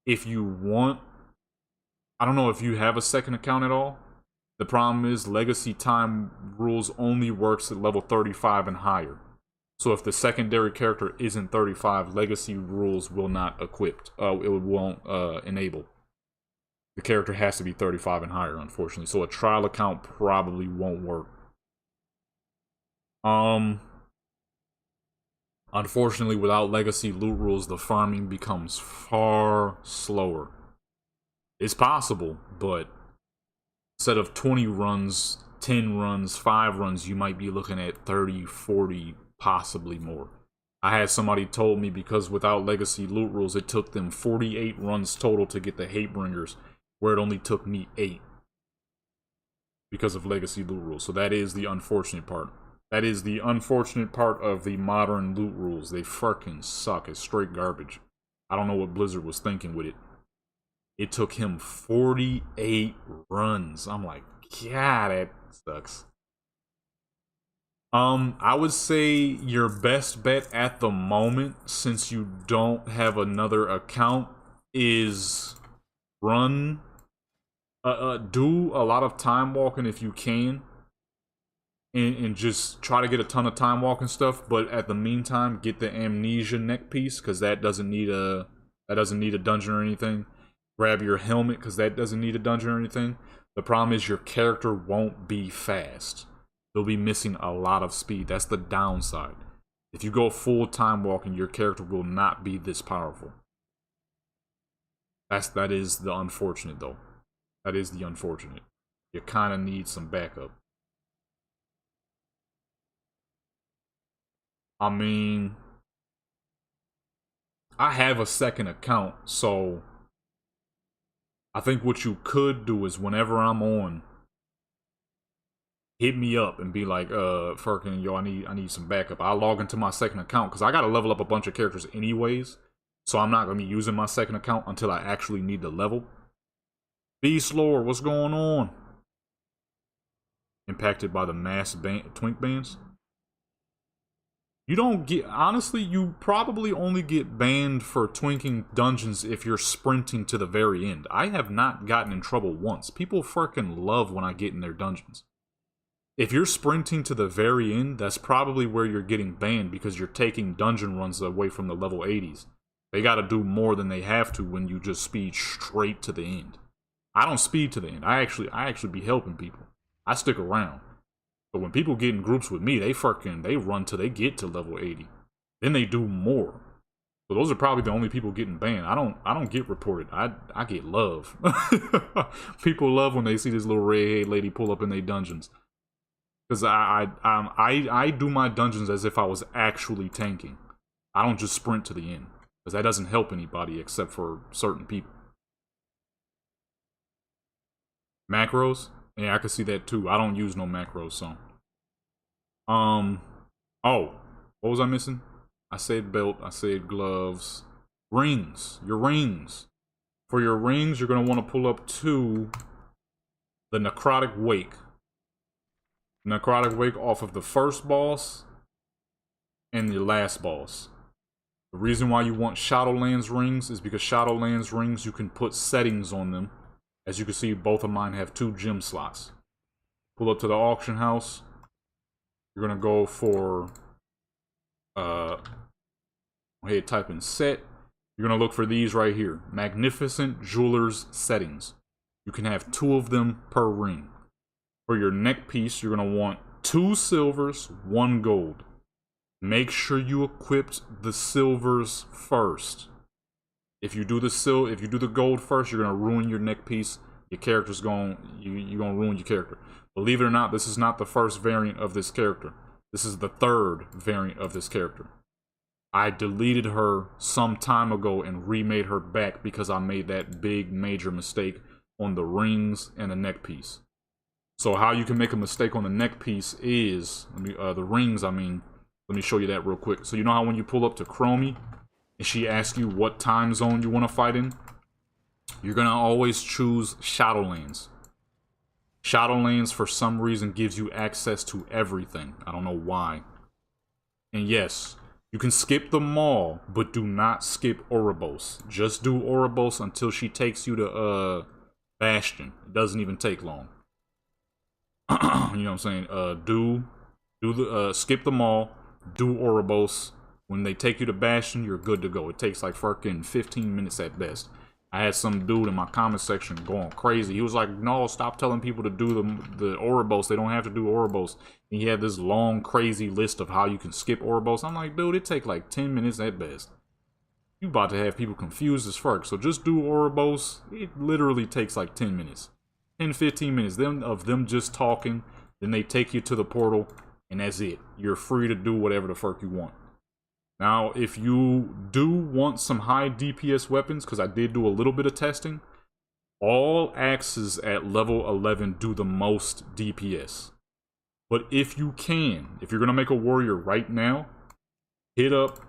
If you want, I don't know if you have a second account at all. The problem is Legacy Time rules only works at level 35 and higher. So if the secondary character isn't 35, Legacy rules will not equipped. It won't enable. The character has to be 35 and higher, unfortunately. So a trial account probably won't work. Unfortunately, without Legacy loot rules, the farming becomes far slower. It's possible, but instead of 20 runs, 10 runs, 5 runs, you might be looking at 30, 40, possibly more. I had somebody told me because without Legacy loot rules, it took them 48 runs total to get the Hatebringers, where it only took me 8. because of legacy loot rules. So that is the unfortunate part. That is the unfortunate part of the modern loot rules. They fucking suck. It's straight garbage. I don't know what Blizzard was thinking with it. It took him 48 runs. I'm like, God, that sucks. I would say your best bet at the moment, since you don't have another account, is run, do a lot of time walking if you can, and just try to get a ton of time walking stuff. But at the meantime, get the amnesia neck piece, because that doesn't need a dungeon or anything. Grab your helmet, because that doesn't need a dungeon or anything. The problem is your character won't be fast. They'll be missing a lot of speed. That's the downside. If you go full time walking, your character will not be this powerful. That is the unfortunate, though. That is the unfortunate. You kind of need some backup. I mean, I have a second account, so I think what you could do is whenever I'm on, hit me up and be like, Firkin, yo, I need some backup. I'll log into my second account, because I gotta level up a bunch of characters anyways. So I'm not gonna be using my second account until I actually need the level. Beast Lord, what's going on? Impacted by the mass twink bans? You don't get, honestly, you probably only get banned for twinking dungeons if you're sprinting to the very end. I have not gotten in trouble once. People freaking love when I get in their dungeons. If you're sprinting to the very end, that's probably where you're getting banned, because you're taking dungeon runs away from the level 80s. They gotta do more than they have to when you just speed straight to the end. I don't speed to the end. I actually be helping people. I stick around. But when people get in groups with me, they run till they get to level 80. Then they do more. So those are probably the only people getting banned. I don't get reported. I get love. People love when they see this little redhead lady pull up in their dungeons. Because I do my dungeons as if I was actually tanking. I don't just sprint to the end. Because that doesn't help anybody except for certain people. Macros? Yeah, I can see that too. I don't use no macros, so. Oh. What was I missing? I said belt, I said gloves. Rings. Your rings. For your rings, you're going to want to pull up to the Necrotic Wake. Necrotic Wake off of the first boss and the last boss. The reason why you want Shadowlands rings is because Shadowlands rings, you can put settings on them. As you can see, both of mine have 2 gem slots. Pull up to the auction house. You're going to go for, go ahead, type in set. You're going to look for these right here. Magnificent Jewelers settings. You can have 2 of them per ring. For your neck piece, you're going to want 2 silvers, 1 gold. Make sure you equipped the silvers first. If you do the gold first, you're gonna ruin your neck piece. Your character's you're gonna ruin your character. Believe it or not, this is not the first variant of this character. This is the 3rd variant of this character. I deleted her some time ago and remade her back because I made that big major mistake on the rings and the neck piece. So how you can make a mistake on the neck piece is, the rings, I mean, let me show you that real quick. So you know how when you pull up to Chromie and she asks you what time zone you want to fight in? You're going to always choose Shadowlands. Shadowlands, for some reason, gives you access to everything. I don't know why. And yes, you can skip the mall, but do not skip Ouroboros. Just do Ouroboros until she takes you to Bastion. It doesn't even take long. You know what I'm saying? Skip the mall. Do Ouroboros. When they take you to Bastion, you're good to go. It takes like fucking 15 minutes at best. I had some dude in my comment section going crazy. He was like, no, stop telling people to do the Ouroboros. They don't have to do Ouroboros. And he had this long, crazy list of how you can skip Ouroboros. I'm like, dude, it take like 10 minutes at best. You about to have people confused as fuck. So just do Ouroboros. It literally takes like 10 minutes. 10, 15 minutes of them just talking. Then they take you to the portal. And that's it. You're free to do whatever the fuck you want. Now, if you do want some high DPS weapons, because I did do a little bit of testing, All axes at level 11 do the most DPS. But if you can, if you're going to make a warrior right now, hit up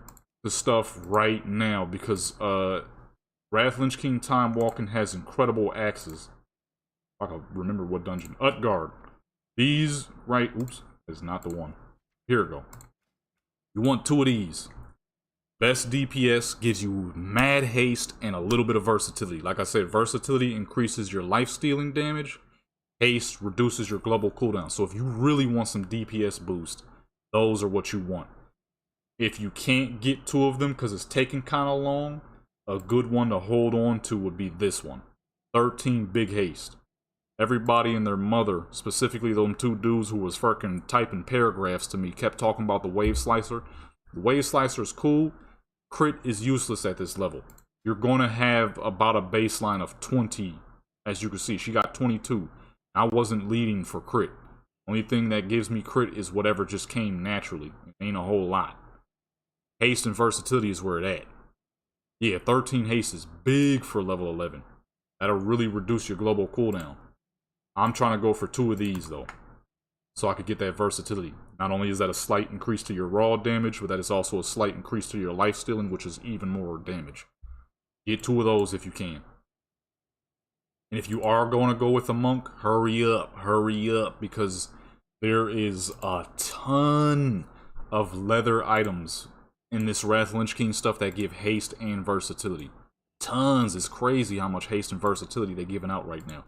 the stuff right now, because Wrath Lynch King Time Walking has incredible axes. I can remember what dungeon. Utgard. These, right, oops, is not the one. Here we go. You want 2 of these. Best DPS gives you mad haste and a little bit of versatility. Like I said, versatility increases your life stealing damage. Haste reduces your global cooldown. So if you really want some DPS boost, those are what you want. If you can't get 2 of them because it's taking kind of long, a good one to hold on to would be this one. 13 big haste. Everybody and their mother, specifically those 2 dudes who was fucking typing paragraphs to me, kept talking about the Wave Slicer. The Wave Slicer is cool. Crit is useless at this level. You're going to have about a baseline of 20. As you can see, she got 22. I wasn't leading for crit. Only thing that gives me crit is whatever just came naturally. It ain't a whole lot. Haste and versatility is where it at. Yeah, 13 haste is big for level 11. That'll really reduce your global cooldown. I'm trying to go for 2 of these though, so I could get that versatility. Not only is that a slight increase to your raw damage, but that is also a slight increase to your life stealing, which is even more damage. Get 2 of those if you can. And if you are going to go with a monk, hurry up, because there is a ton of leather items in this Wrath Lynch King stuff that give haste and versatility. Tons. It's crazy how much haste and versatility they're giving out right now.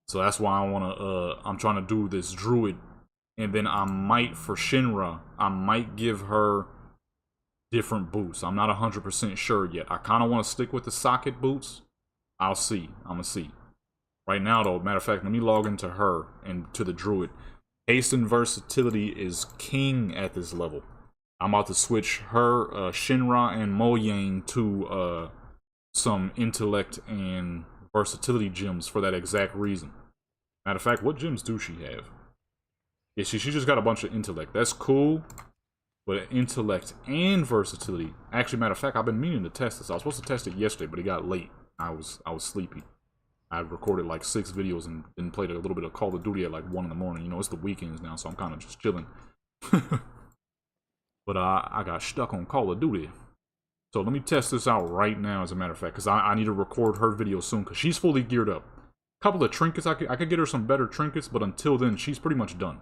So that's why I'm trying to do this druid. And then I might, for Shinra, I might give her different boots. I'm not 100% sure yet. I kind of want to stick with the socket boots. I'll see. I'm going to see. Right now, though, matter of fact, let me log into her and to the druid. Haste and versatility is king at this level. I'm about to switch her, Shinra, and Moyang to some intellect and versatility gems for that exact reason. Matter of fact, what gems do she have? Yeah, she just got a bunch of intellect. That's cool. But intellect and versatility. Actually, matter of fact, I've been meaning to test this. I was supposed to test it yesterday, but it got late. I was sleepy. I recorded like 6 videos and then played a little bit of Call of Duty at like 1 in the morning. You know, it's the weekends now, so I'm kind of just chilling. But I got stuck on Call of Duty. So let me test this out right now, as a matter of fact, because I need to record her video soon, because she's fully geared up. A couple of trinkets, I could get her some better trinkets, but until then, she's pretty much done.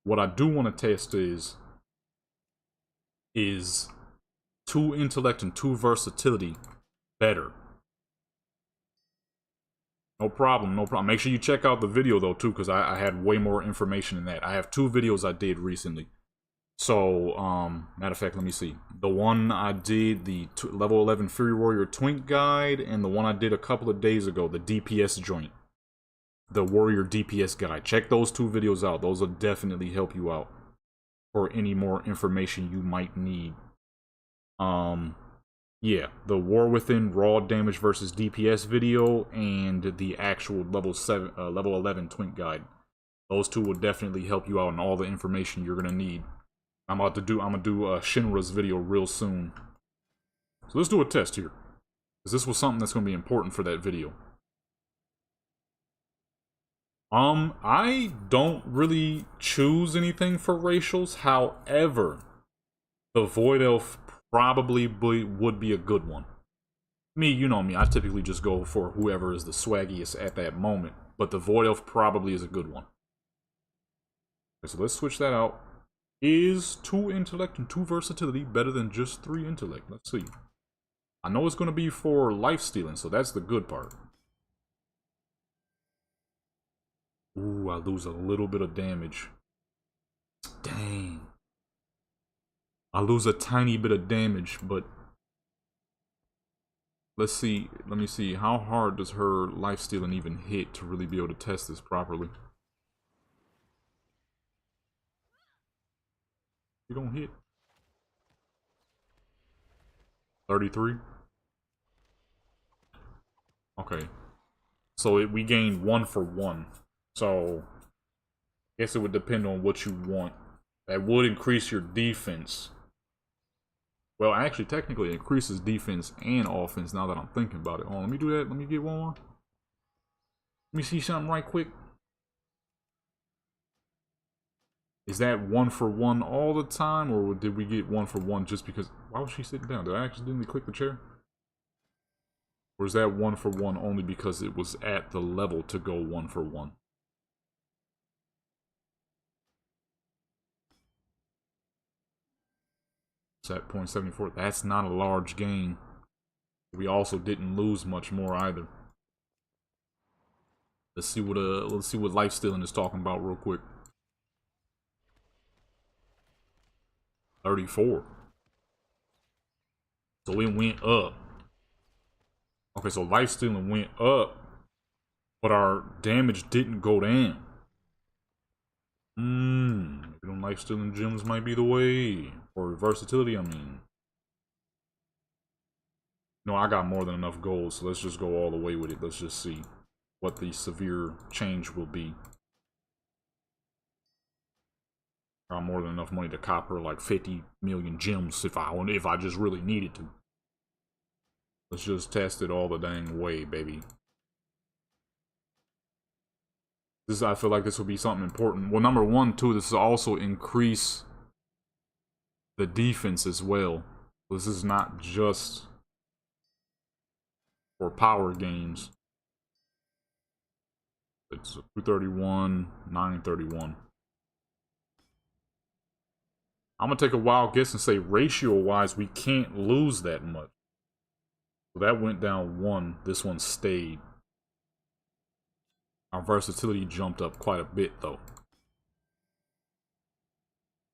What I do want to test is 2 intellect and 2 versatility better. No problem, no problem. Make sure you check out the video, though, too, because I had way more information than that. I have 2 videos I did recently. So, matter of fact, let me see. The one I did, the level 11 Fury Warrior Twink Guide, and the one I did a couple of days ago, the DPS joint. The Warrior DPS Guide. Check those 2 videos out. Those will definitely help you out for any more information you might need. Yeah, the War Within raw damage versus DPS video and the actual level 11 Twink Guide. Those 2 will definitely help you out in all the information you're gonna need. I'm gonna do Shinra's video real soon. So let's do a test here, because this was something that's gonna be important for that video. I don't really choose anything for racials. However, the Void Elf probably would be a good one. Me, you know me, I typically just go for whoever is the swaggiest at that moment. But the Void Elf probably is a good one. Okay, so let's switch that out. Is 2 intellect and 2 versatility better than just 3 intellect? Let's see. I know it's going to be for life stealing, so that's the good part. Ooh, I lose a little bit of damage. Dang. I lose a tiny bit of damage, but let's see. Let me see. How hard does her life stealing even hit to really be able to test this properly? You don't hit. 33. Okay. So we gained 1 for 1. So I guess it would depend on what you want. That would increase your defense. Well, actually, technically, it increases defense and offense now that I'm thinking about it. Hold on, let me do that. Let me get one more. Let me see something right quick. Is that 1 for 1 all the time, or did we get 1 for 1 just because... Why was she sitting down? Did I accidentally click the chair? Or is that 1 for 1 only because it was at the level to go 1 for 1? It's at 0.74. That's not a large gain. We also didn't lose much more either. Let's see what life stealing is talking about real quick. 34. So it went up. Okay, so life stealing went up, but our damage didn't go down. Maybe life stealing gems might be the way. Or versatility, I mean. No, I got more than enough gold, so let's just go all the way with it. Let's just see what the severe change will be. Got more than enough money to copper like 50 million gems if I just really needed to. Let's just test it all the dang way, baby. I feel like this will be something important. Well, number one, too, this will also increase the defense as well. This is not just for power gains. It's 231, 931. I'm gonna take a wild guess and say ratio-wise, we can't lose that much. So that went down 1. This one stayed. Our versatility jumped up quite a bit, though.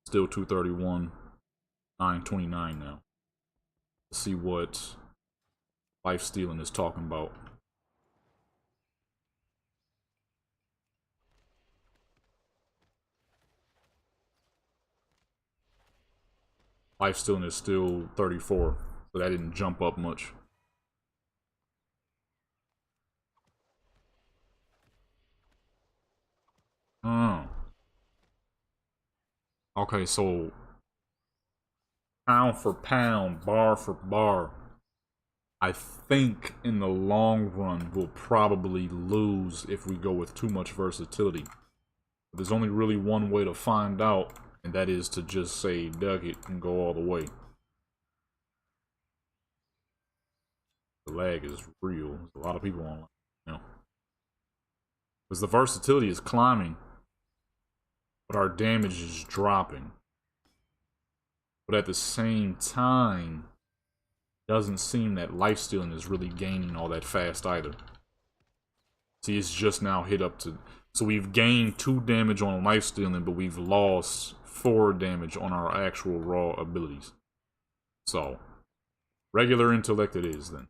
Still 231, 929 now. Let's see what life stealing is talking about. Life stealing is still 34, so that didn't jump up much. Okay, so pound for pound, bar for bar, I think in the long run we'll probably lose if we go with too much versatility. But there's only really one way to find out, and that is to just say duck it and go all the way. The lag is real. There's a lot of people online, you know. Because the versatility is climbing, but our damage is dropping. But at the same time, it doesn't seem that lifestealing is really gaining all that fast either. See, it's just now hit up to... So we've gained 2 damage on lifestealing, but we've lost 4 damage on our actual raw abilities. So, regular intellect it is then.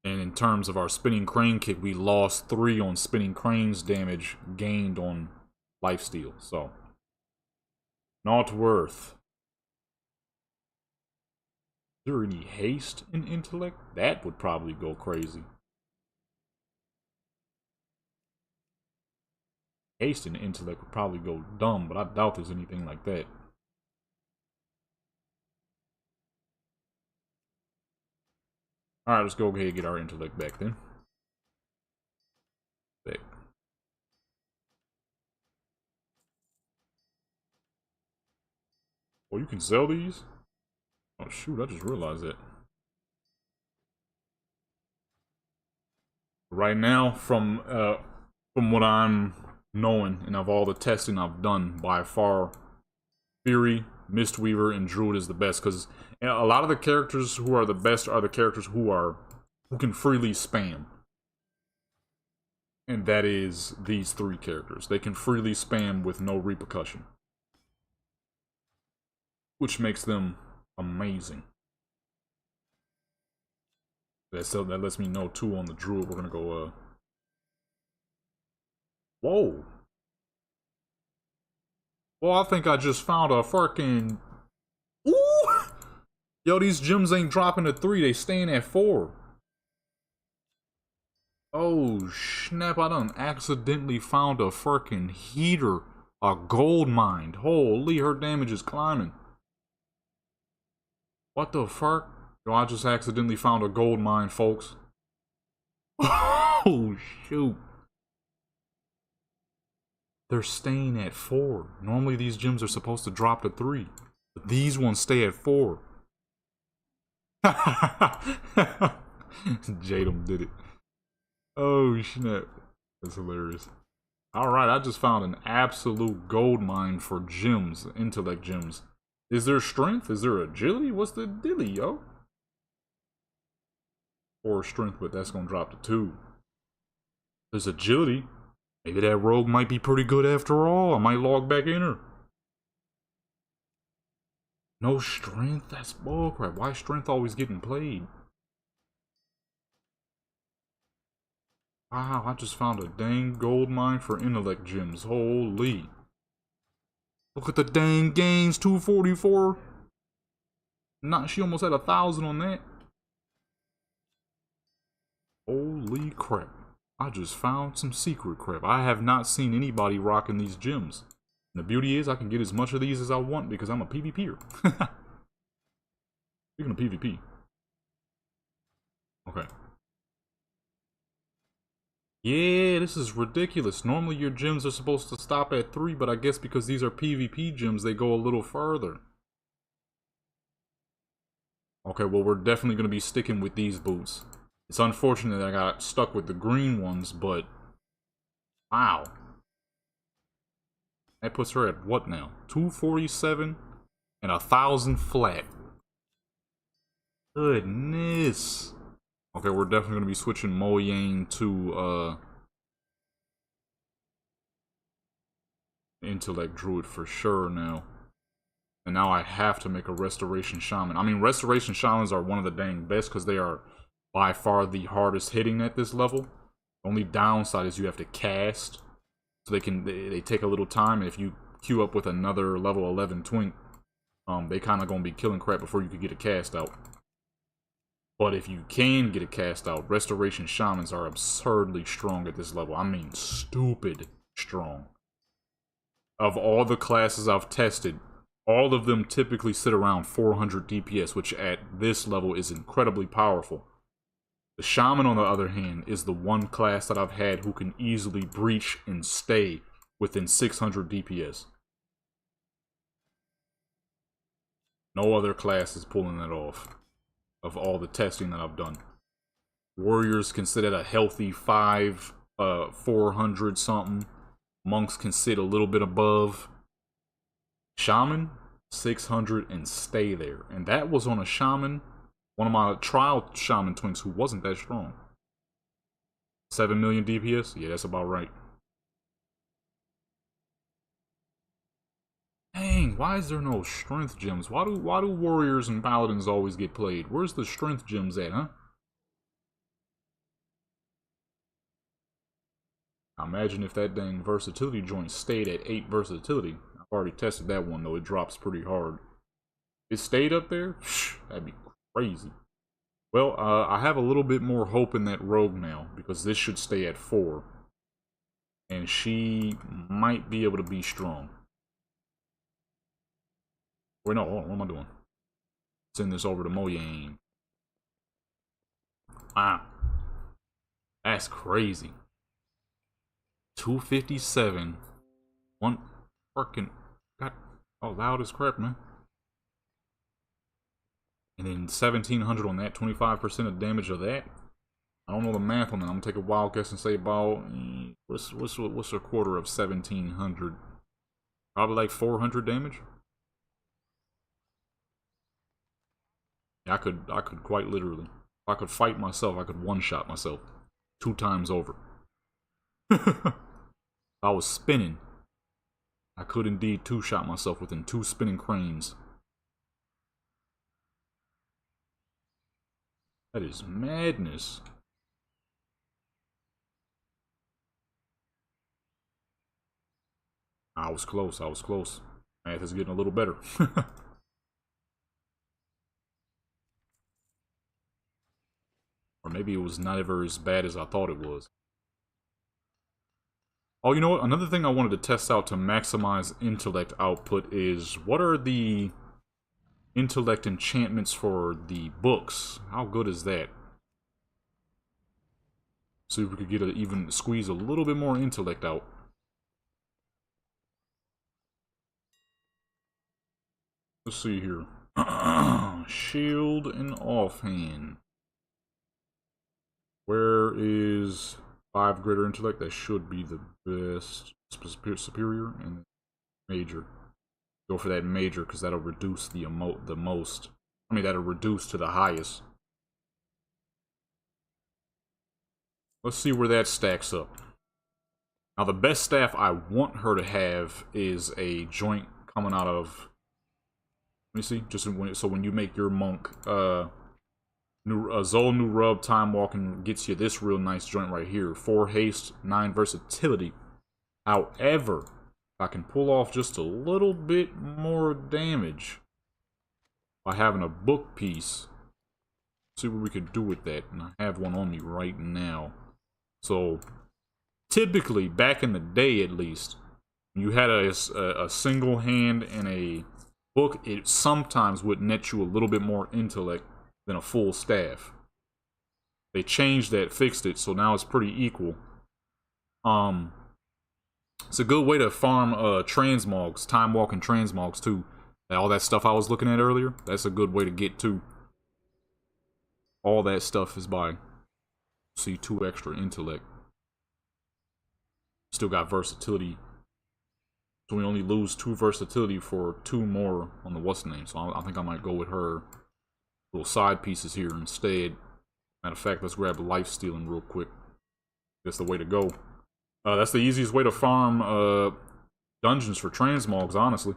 And in terms of our spinning crane kick, we lost 3 on spinning crane's damage, gained on lifesteal. So, not worth. Is there any haste in intellect? That would probably go crazy. Haste in intellect would probably go dumb, but I doubt there's anything like that. Alright, let's go ahead and get our intellect back then. Back. Oh, you can sell these? Oh shoot, I just realized that. Right now, from what I'm knowing, and of all the testing I've done, by far, Fury, Mistweaver, and Druid is the best, because a lot of the characters who are the best are the characters who can freely spam. And that is these 3 characters. They can freely spam with no repercussion. Which makes them amazing. That lets me know too on the Druid. We're gonna go whoa. Well, I think I just found a fucking... Ooh! Yo, these gems ain't dropping to 3, they staying at 4. Oh, snap, I done accidentally found a fucking heater A gold mine. Holy, her damage is climbing. What the fuck? Yo, I just accidentally found a gold mine, folks. Oh, shoot. They're staying at 4. Normally these gems are supposed to drop to 3. But these ones stay at 4. Jadam did it. Oh, snap. That's hilarious. Alright, I just found an absolute gold mine for gems. Intellect gems. Is there strength? Is there agility? What's the dilly, yo? 4 strength, but that's gonna drop to 2. There's agility. Maybe that rogue might be pretty good after all. I might log back in her. No strength? That's bullcrap. Why is strength always getting played? Wow, I just found a dang gold mine for intellect gems. Holy. Look at the dang gains. 244. She almost had 1,000 on that. Holy crap. I just found some secret crap. I have not seen anybody rocking these gems. And the beauty is I can get as much of these as I want because I'm a PvPer. Speaking of PvP. Okay. Yeah, this is ridiculous. Normally your gems are supposed to stop at 3, but I guess because these are PvP gems, they go a little further. Okay, well, we're definitely going to be sticking with these boots. It's unfortunate that I got stuck with the green ones, but... Wow. That puts her at what now? 247 and 1,000 flat. Goodness. Okay, we're definitely going to be switching Mojang to, Intellect Druid for sure now. And now I have to make a Restoration Shaman. I mean, Restoration Shamans are one of the dang best because they are by far the hardest hitting at this level. The only downside is you have to cast. So they take a little time, and if you queue up with another level 11 twink, they kind of gonna be killing crap before you could get a cast out. But if you can get a cast out, Restoration Shamans are absurdly strong at this level. I mean, stupid strong. Of all the classes I've tested, all of them typically sit around 400 DPS, which at this level is incredibly powerful. The Shaman, on the other hand, is the one class that I've had who can easily breach and stay within 600 DPS. No other class is pulling that off, of all the testing that I've done. Warriors can sit at a healthy 400 something. Monks can sit a little bit above. Shaman, 600 and stay there. And that was on a Shaman, one of my trial Shaman twinks who wasn't that strong. 7 million DPS? Yeah, that's about right. Dang, why is there no strength gems? Why do warriors and paladins always get played? Where's the strength gems at, huh? I imagine if that dang versatility joint stayed at 8 versatility. I've already tested that one though, it drops pretty hard. It stayed up there? That'd be crazy. Well, I have a little bit more hope in that rogue now, because this should stay at 4. And she might be able to be strong. Wait, no, hold on, what am I doing? Send this over to Mojang. Wow. That's crazy. 257. One freaking... God, oh, loud as crap, man. And then 1,700 on that, 25% of damage of that. I don't know the math on that. I'm gonna take a wild guess and say about what's a quarter of 1,700? Probably like 400 damage. Yeah, I could quite literally. If I could fight myself, I could one-shot myself 2 times over. I was spinning. I could indeed 2-shot myself within 2 spinning cranes. That is madness. I was close, I was close. Math is getting a little better. Or maybe it was not ever as bad as I thought it was. Oh, you know what? Another thing I wanted to test out to maximize intellect output is what are the intellect enchantments for the books? How good is that? See if we could get even squeeze a little bit more intellect out. Let's see here. Shield and offhand. Where is 5 greater intellect? That should be the best. Superior and major. Go for that major because that'll reduce the most. I mean, that'll reduce to the highest. Let's see where that stacks up. Now, the best staff I want her to have is a joint coming out of. Let me see. So when you make your monk, Zol New Rub Time Walking gets you this real nice joint right here. 4 haste, 9 versatility. However, I can pull off just a little bit more damage by having a book piece. See what we could do with that. And I have one on me right now. So, typically, back in the day at least, when you had a single hand and a book, it sometimes would net you a little bit more intellect than a full staff. They changed that, fixed it, so now it's pretty equal. It's a good way to farm transmogs, time walking transmogs too. All that stuff I was looking at earlier, that's a good way to get to. All that stuff is by see 2 extra intellect. Still got versatility. So we only lose 2 versatility for 2 more on the what's name. So I think I might go with her little side pieces here instead. Matter of fact, let's grab life stealing real quick. That's the way to go. That's the easiest way to farm dungeons for transmogs, honestly.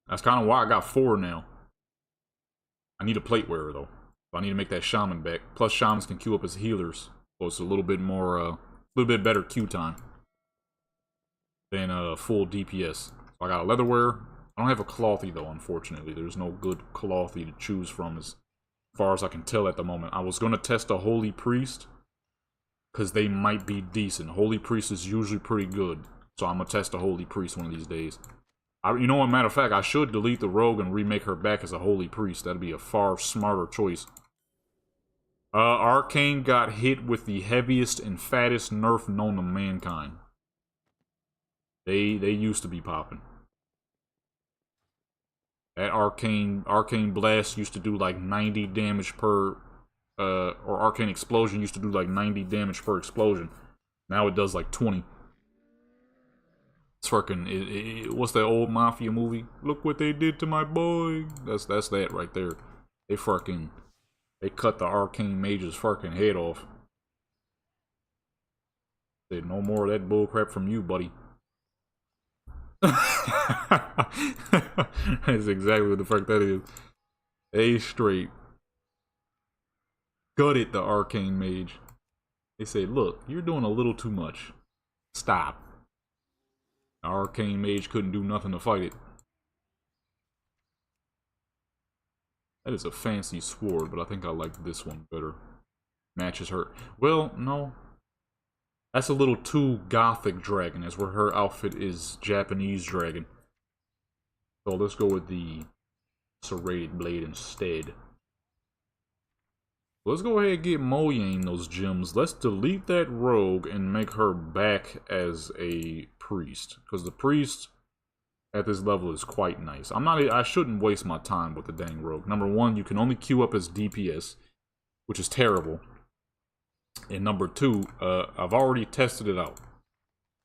That's kind of why I got 4 now. I need a plate wearer though. So I need to make that shaman back. Plus shamans can queue up as healers. So it's a little bit more, a little bit better queue time than full DPS. So I got a leatherware. I don't have a clothy though, unfortunately. There's no good clothy to choose from as far as I can tell at the moment. I was going to test a holy priest because they might be decent. Holy priest is usually pretty good. So I'm going to test a holy priest one of these days. You know what, matter of fact, I should delete the rogue and remake her back as a holy priest. That'd be a far smarter choice. Arcane got hit with the heaviest and fattest nerf known to mankind. They used to be popping. That arcane blast used to do like 90 damage per, or arcane explosion used to do like 90 damage per explosion. Now it does like 20. It's fucking, what's that old mafia movie? Look what they did to my boy. That's that right there. They cut the arcane mage's fucking head off. Said no more of that bullcrap from you, buddy. That's exactly what the fuck that is. A straight. Gutted the arcane mage. They said, look, you're doing a little too much. Stop. The arcane mage couldn't do nothing to fight it. That is a fancy sword, but I think I like this one better. Matches her. Well, no. That's a little too gothic dragon, as where her outfit is Japanese dragon. So let's go with the serrated blade instead. Let's go ahead and get Moyane those gems. Let's delete that rogue and make her back as a priest. Because the priest at this level is quite nice. I shouldn't waste my time with the dang rogue. Number 1, you can only queue up as DPS, which is terrible. And number 2, I've already tested it out.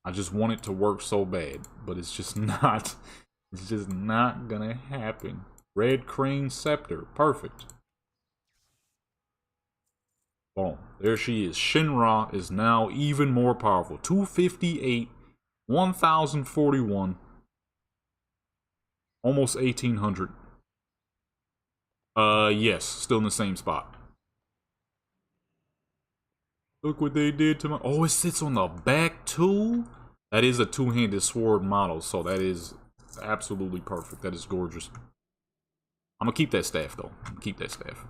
I just want it to work so bad, but it's just not gonna happen. Red Crane Scepter, perfect. Boom, there she is. Shinra is now even more powerful. 258, 1041, almost 1800. Yes, still in the same spot. Look what they did to my... Oh, it sits on the back too? That is a two-handed sword model, so that is absolutely perfect. That is gorgeous. I'm gonna keep that staff, though. I'm gonna keep that staff.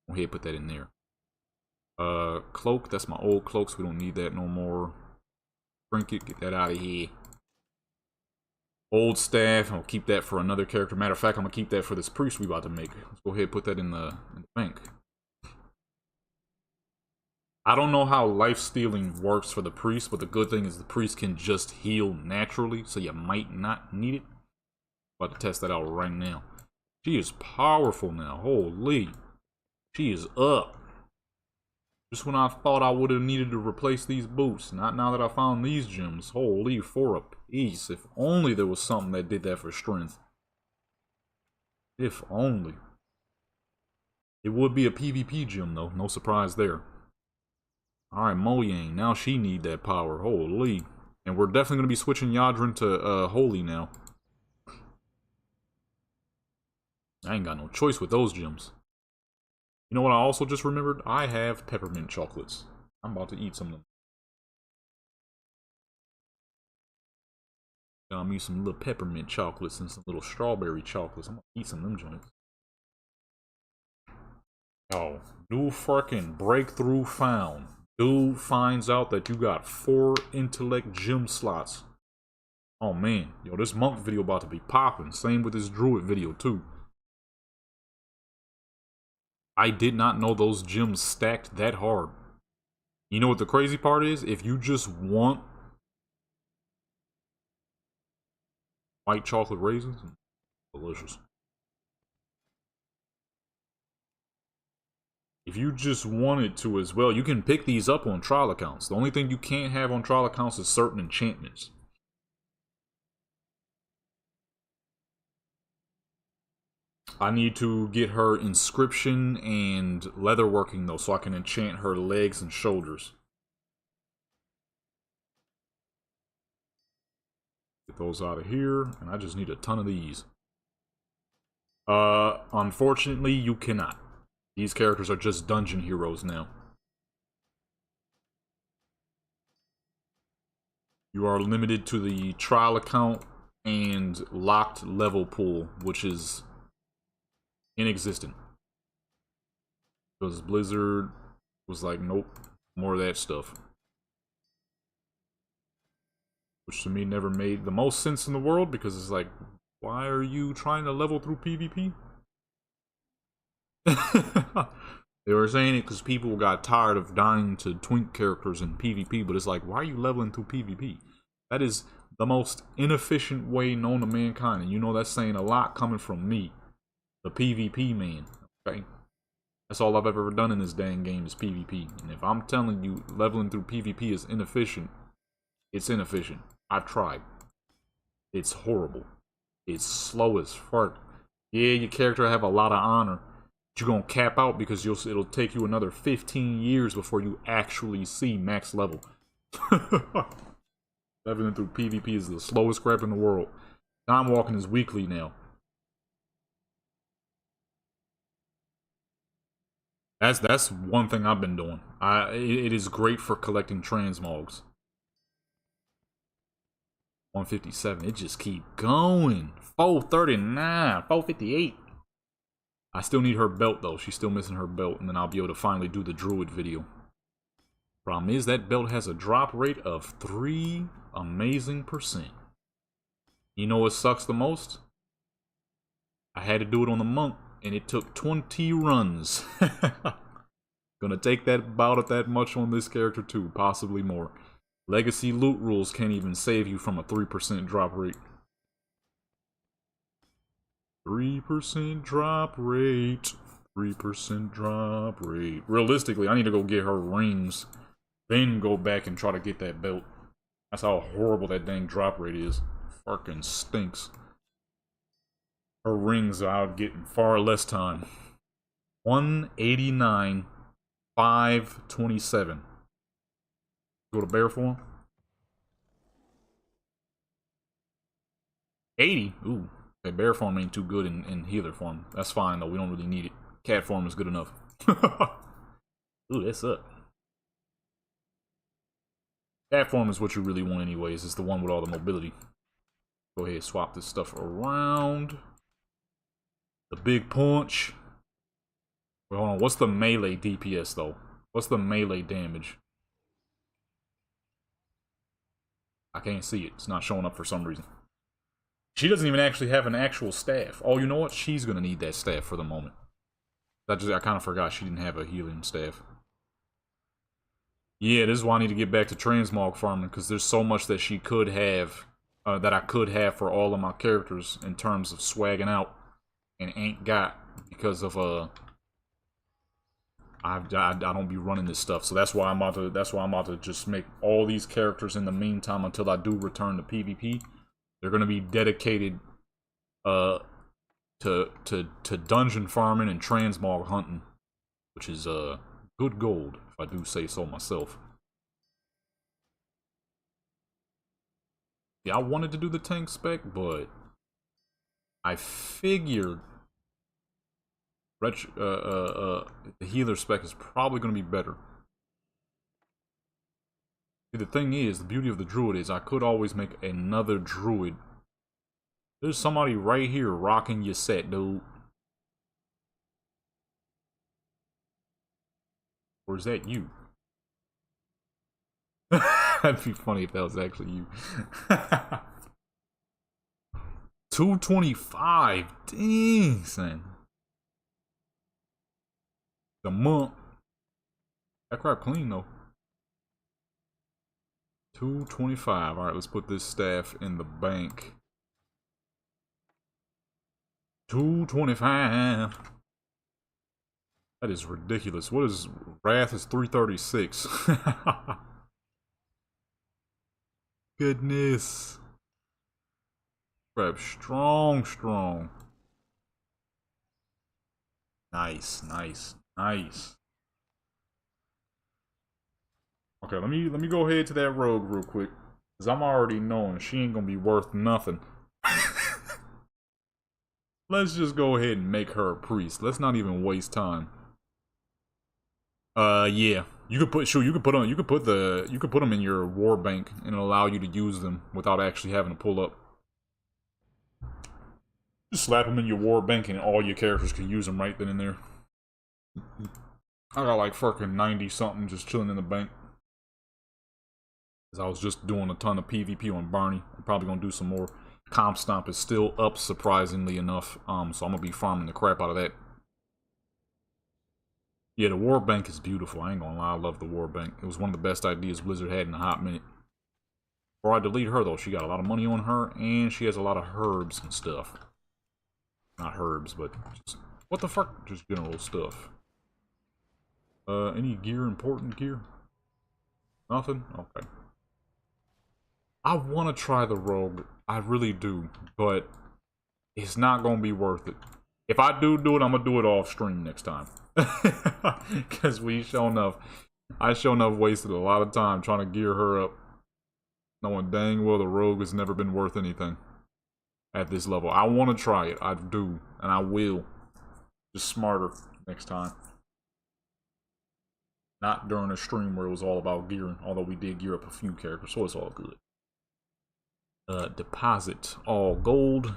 Go ahead and put that in there. Cloak, that's my old cloak, so we don't need that no more. Trinket, get that out of here. Old staff, I'll keep that for another character. Matter of fact, I'm gonna keep that for this priest we about to make. Let's go ahead and put that in the bank. I don't know how life stealing works for the priest, but the good thing is the priest can just heal naturally, so you might not need it. About to test that out right now. She is powerful now. Holy. She is up. Just when I thought I would have needed to replace these boots. Not now that I found these gems. Holy, 4 a piece. If only there was something that did that for strength. If only. It would be a PvP gem though. No surprise there. Alright, Mojang. Now she need that power. Holy. And we're definitely going to be switching Yadrin to Holy now. I ain't got no choice with those gems. You know what I also just remembered? I have peppermint chocolates. I'm about to eat some of them. Got me some little peppermint chocolates and some little strawberry chocolates. I'm gonna eat some of them joints. Oh, new fucking breakthrough found. Dude finds out that you got 4 intellect gem slots. Oh man, yo, this monk video about to be popping. Same with this druid video too. I did not know those gems stacked that hard. You know what the crazy part is? If you just want white chocolate raisins, delicious. If you just wanted to as well, you can pick these up on trial accounts. The only thing you can't have on trial accounts is certain enchantments. I need to get her inscription and leatherworking though, so I can enchant her legs and shoulders. Get those out of here, and I just need a ton of these. Unfortunately, you cannot. These characters are just dungeon heroes now. You are limited to the trial account and locked level pool, which is inexistent. Because Blizzard was like, nope, more of that stuff. Which to me never made the most sense in the world, because it's like, why are you trying to level through PvP? They were saying it because people got tired of dying to twink characters in PvP, but it's like, why are you leveling through PvP? That is the most inefficient way known to mankind, and you know that's saying a lot coming from me, the PvP man, okay? That's all I've ever done in this dang game is PvP, and if I'm telling you leveling through PvP is inefficient, it's inefficient. I've tried. It's horrible. It's slow as fuck. Yeah, your character have a lot of honor. You're gonna cap out because it'll take you another 15 years before you actually see max level. Leveling through PvP is the slowest crap in the world. Time walking is weekly now. That's one thing I've been doing. It is great for collecting transmogs. 157. It just keep going. 439. 458. I still need her belt though. She's still missing her belt, and then I'll be able to finally do the druid video. Problem is that belt has a drop rate of 3 amazing %. You know what sucks the most? I had to do it on the monk, and it took 20 runs. Gonna take that about at that much on this character too, possibly more. Legacy loot rules can't even save you from a 3% drop rate. 3% drop rate. 3% drop rate. Realistically, I need to go get her rings, then go back and try to get that belt. That's how horrible that dang drop rate is. Fucking stinks. Her rings are out getting far less time. 189, 527. Go to bear form. 80? Ooh. Okay, bear form ain't too good in healer form. That's fine though, we don't really need it. Cat form is good enough. Ooh, that's up. Cat form is what you really want anyways. It's the one with all the mobility. Go ahead, swap this stuff around. The big punch. Wait, hold on, what's the melee DPS though? What's the melee damage? I can't see it. It's not showing up for some reason. She doesn't even actually have an actual staff. Oh, you know what? She's gonna need that staff for the moment. I kind of forgot she didn't have a healing staff. Yeah, this is why I need to get back to transmog farming, because there's so much that she could have, that I could have for all of my characters in terms of swagging out, and ain't got because of I don't be running this stuff. So that's why I'm about to just make all these characters in the meantime until I do return to PvP. They're gonna be dedicated to dungeon farming and transmog hunting, which is good gold, if I do say so myself. Yeah, I wanted to do the tank spec, but I figured the healer spec is probably going to be better. See, the thing is, the beauty of the druid is I could always make another druid. There's somebody right here rocking your set, dude. Or is that you? That'd be funny if that was actually you. 225. Dang, son. The month. That crap clean though. 225. Alright, let's put this staff in the bank. 225. That is ridiculous. What is Wrath is 336. Goodness. Crap, strong. Nice. Okay, let me go ahead to that rogue real quick, cause I'm already knowing she ain't gonna be worth nothing. Let's just go ahead and make her a priest. Let's not even waste time. Yeah. You could put them in your war bank and it'll allow you to use them without actually having to pull up. Just slap them in your war bank and all your characters can use them right then and there. I got like fucking 90 something just chilling in the bank. Cause I was just doing a ton of PvP on Barney. I'm probably gonna do some more. Comp Stomp is still up surprisingly enough. So I'm gonna be farming the crap out of that. Yeah, the war bank is beautiful. I ain't gonna lie, I love the war bank. It was one of the best ideas Blizzard had in a hot minute. Before I delete her though, she got a lot of money on her, and she has a lot of herbs and stuff. Not herbs, but just, what the fuck? Just general stuff. Any gear, important gear? Nothing? Okay. I want to try the rogue. I really do, but it's not gonna be worth it. If I do it, I'm gonna do it off stream next time. Because I sure enough wasted a lot of time trying to gear her up, knowing dang well the rogue has never been worth anything at this level. I want to try it, I do, and I will. Just smarter next time. Not during a stream where it was all about gearing, although we did gear up a few characters, so it's all good. Deposit all gold.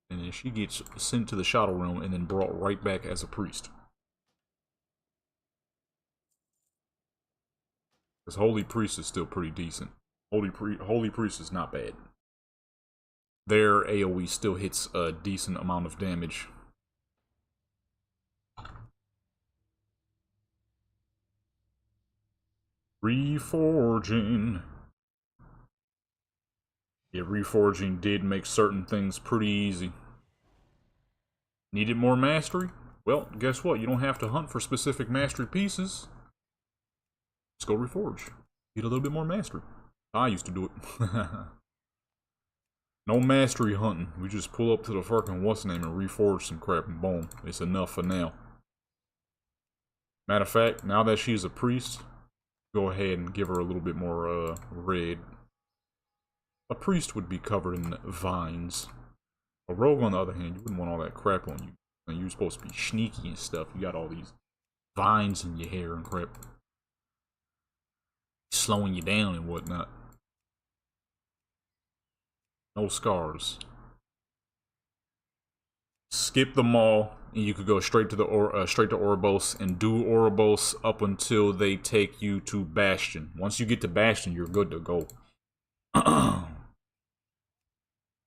And then she gets sent to the shadow realm and then brought right back as a priest. Because Holy Priest is still pretty decent. Holy Priest is not bad. Their AoE still hits a decent amount of damage. Reforging. Yeah, reforging did make certain things pretty easy. Needed more mastery? Well, guess what? You don't have to hunt for specific mastery pieces. Let's go reforge. Get a little bit more mastery. I used to do it. No mastery hunting. We just pull up to the fucking what's-name and reforge some crap and boom. It's enough for now. Matter of fact, now that she's a priest, go ahead and give her a little bit more red. A priest would be covered in vines. A rogue, on the other hand, you wouldn't want all that crap on you. And you're supposed to be sneaky and stuff. You got all these vines in your hair and crap. Slowing you down and whatnot. No scars. skip the mall, and you could go straight to the straight to Ouroboros and do Ouroboros up until they take you to Bastion. Once you get to Bastion, you're good to go.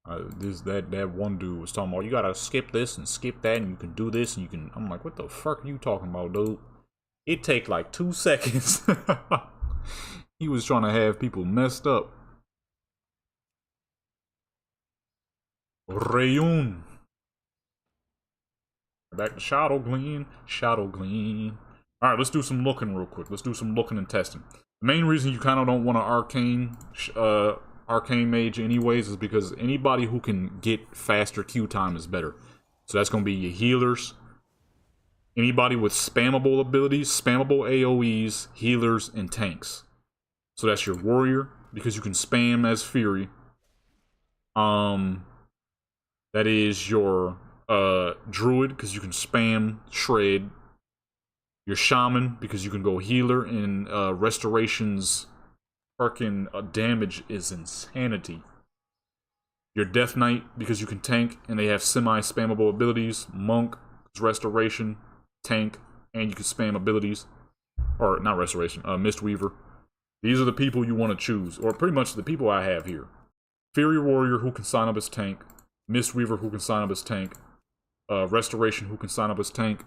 That one dude was talking about you gotta skip this and skip that, and you can do this and you can. I'm like, what the fuck are you talking about, dude? It take like 2 seconds. He was trying to have people messed up. Rayun. Back to Shadow Glean. Shadow Glean. Alright, let's do some looking real quick. Let's do some looking and testing. The main reason you kind of don't want an arcane mage anyways is because anybody who can get faster Q time is better. So that's going to be your healers. Anybody with spammable abilities, spammable AoEs, healers, and tanks. So that's your warrior, because you can spam as Fury. That is your druid, because you can spam shred. Your shaman, because you can go healer, and restoration's fucking damage is insanity. Your death knight, because you can tank, and they have semi-spammable abilities. Monk, restoration, tank, and you can spam abilities. Or not restoration, Mistweaver. These are the people you want to choose, or pretty much the people I have here. Fury Warrior, who can sign up as tank. Mistweaver, who can sign up as tank. Restoration, who can sign up as tank.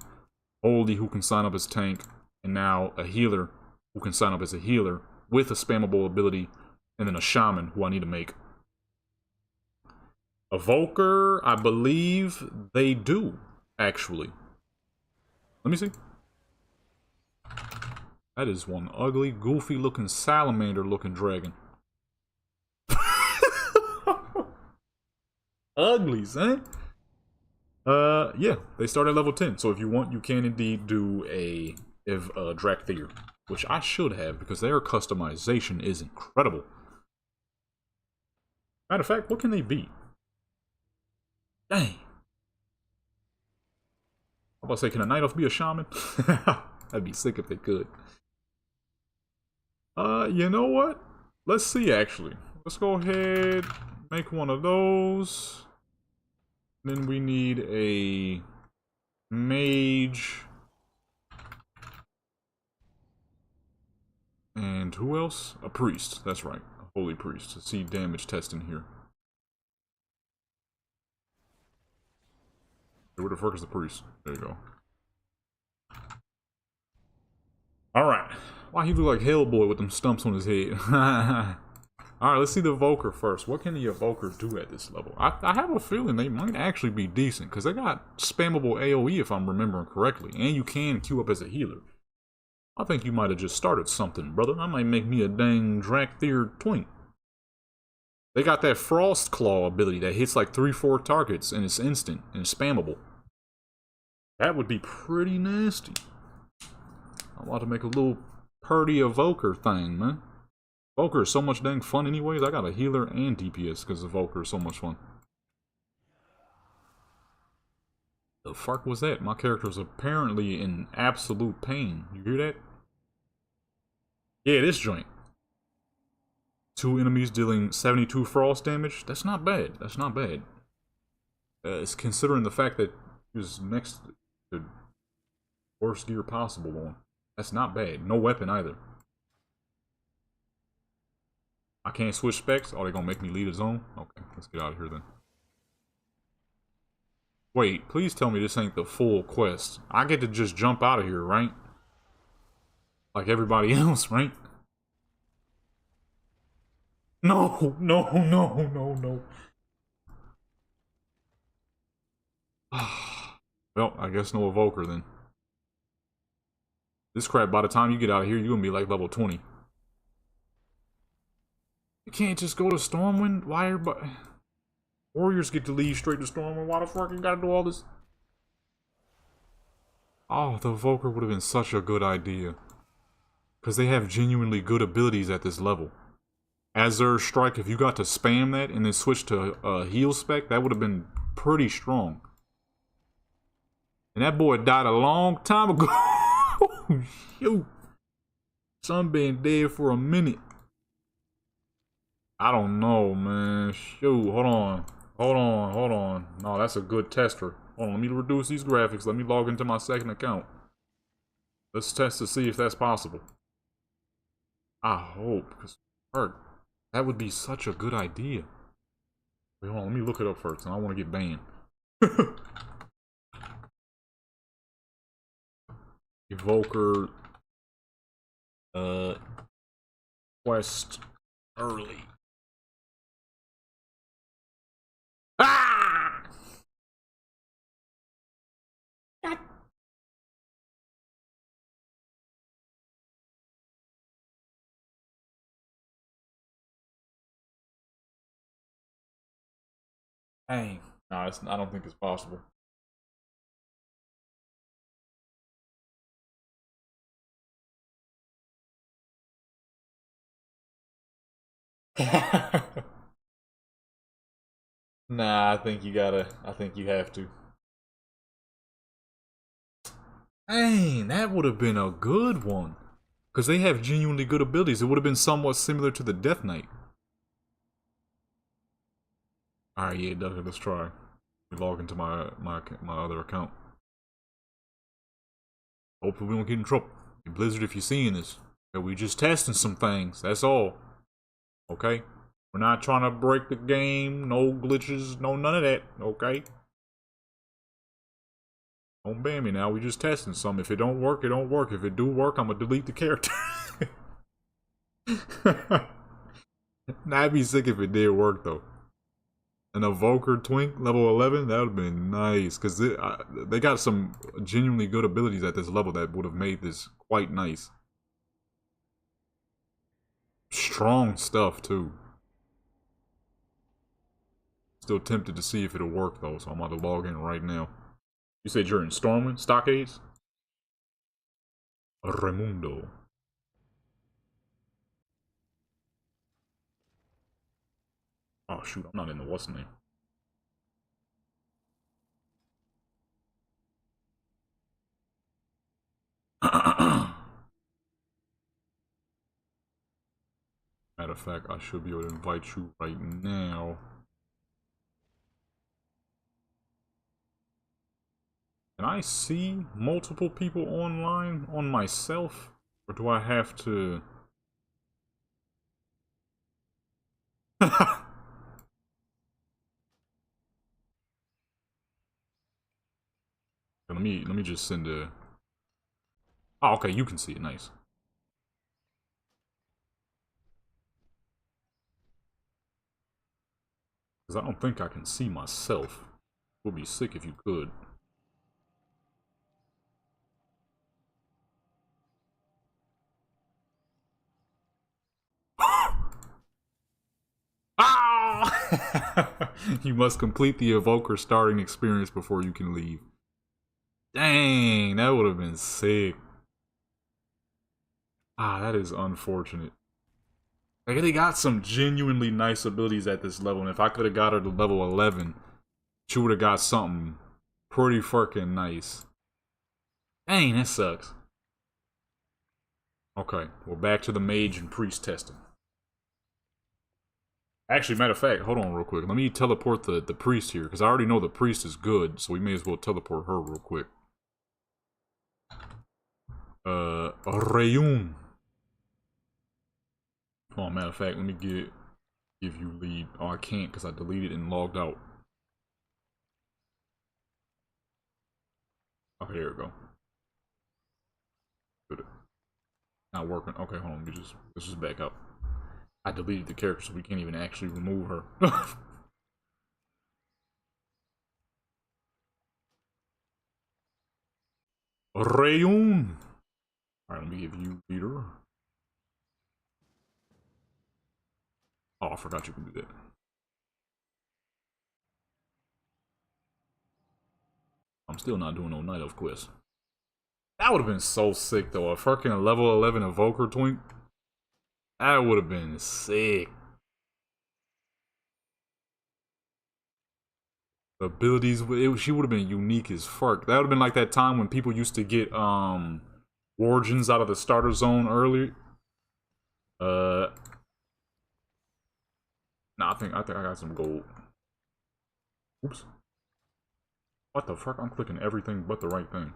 Holy, who can sign up as tank. And now a healer, who can sign up as a healer with a spammable ability. And then a shaman, who I need to make. Evoker, I believe they do, actually. Let me see. That is one ugly, goofy-looking, salamander-looking dragon. Uglies, eh? Yeah, they start at level 10. So if you want, you can indeed do a Drakthir, which I should have because their customization is incredible. Matter of fact, what can they be? Dang. I'm about to say, can a Night Elf be a shaman? That'd be sick if they could. You know what? Let's see, actually. Let's go ahead, make one of those. Then we need a mage. And who else? A priest. That's right. A holy priest. Let's see damage testing here. Where the fuck is the priest? There you go. Alright. Why he look like Hellboy with them stumps on his head? Alright, let's see the Evoker first. What can the Evoker do at this level? I have a feeling they might actually be decent, because they got spammable AoE if I'm remembering correctly, and you can queue up as a healer. I think you might have just started something, brother. I might make me a dang Drakthir twink. They got that Frost Claw ability that hits like 3-4 targets, and it's instant, and it's spammable. That would be pretty nasty. I want to make a little purdy Evoker thing, man. Evoker is so much dang fun anyways. I got a healer and DPS because Evoker is so much fun. The fuck was that? My character is apparently in absolute pain. You hear that? Yeah, this joint. 2 enemies dealing 72 frost damage. That's not bad. That's not bad. It's considering the fact that he was next to worst gear possible on. That's not bad. No weapon either. I can't switch specs. Oh, they're gonna make me lead a zone? Okay, let's get out of here then. Wait, please tell me this ain't the full quest. I get to just jump out of here, right? Like everybody else, right? No, no, no, no, no. Well, I guess no Evoker then. This crap, by the time you get out of here, you're gonna be like level 20. You can't just go to Stormwind? Why everybody... Warriors get to leave straight to Stormwind. Why the fuck you gotta do all this? Oh, the Evoker would have been such a good idea. Because they have genuinely good abilities at this level. Azure Strike, if you got to spam that and then switch to heal spec, that would have been pretty strong. And that boy died a long time ago. Shoot. Son been dead for a minute. I don't know, man. Shoot, hold on. Hold on, hold on. No, that's a good tester. Oh, let me reduce these graphics. Let me log into my second account. Let's test to see if that's possible. I hope, because that would be such a good idea. Wait, hold on, let me look it up first. I don't want to get banned. Evoker quest early. Ah! Dang. Nah, I don't think it's possible. Nah, I think you have to. Dang, that would have been a good one. Because they have genuinely good abilities. It would have been somewhat similar to the Death Knight. Alright, yeah, Ducker, let's try. Log into my other account. Hopefully we don't get in trouble. Hey, Blizzard, if you're seeing this, we just testing some things, that's all. Okay? We're not trying to break the game, no glitches, no none of that, okay? Don't ban me now, we just testing some. If it don't work, it don't work. If it do work, I'm gonna delete the character. Nah, I'd be sick if it did work though. An Evoker Twink level 11, that would have been nice. Because they got some genuinely good abilities at this level that would have made this quite nice. Strong stuff too. Still tempted to see if it'll work though, so I'm about to log in right now. You said you're in Stormwind? Stockades? Raimundo. Oh shoot, I'm not in the what's name. Matter of fact, I should be able to invite you right now. Can I see multiple people online on myself? Or do I have to... let me just send a... Oh, okay, you can see it, nice. Because I don't think I can see myself. It would be sick if you could. Ah! You must complete the Evoker starting experience before you can leave. Dang, that would have been sick. Ah, that is unfortunate. Like, they got some genuinely nice abilities at this level, and if I could have got her to level 11, she would have got something pretty freaking nice. Dang, that sucks. Okay, we're back to the mage and priest testing. Actually, matter of fact, hold on real quick. Let me teleport the priest here, because I already know the priest is good, so we may as well teleport her real quick. Rayun. Oh, matter of fact, let me give you lead. Oh, I can't because I deleted and logged out. Oh, here we go. Good. Not working. Okay, hold on. Let's just back up. I deleted the character, so we can't even actually remove her. Rayun. All right, let me give you leader. Oh, I forgot you can do that. I'm still not doing no Night Elf quest. That would have been so sick, though. A freaking level 11 Evoker Twink. That would have been sick. Abilities, she would have been unique as fuck. That would have been like that time when people used to get origins out of the starter zone early. Nah, I think I got some gold. Oops. What the fuck? I'm clicking everything but the right thing.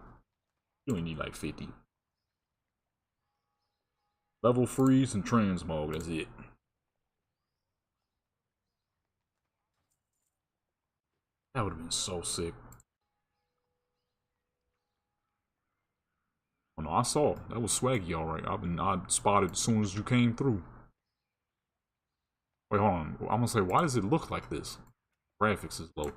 You only need like 50. Level freeze and transmog, that's it. That would have been so sick. Oh no, I saw. That was swaggy, alright. I spotted as soon as you came through. Wait, hold on. I'm gonna say, why does it look like this? Graphics is low.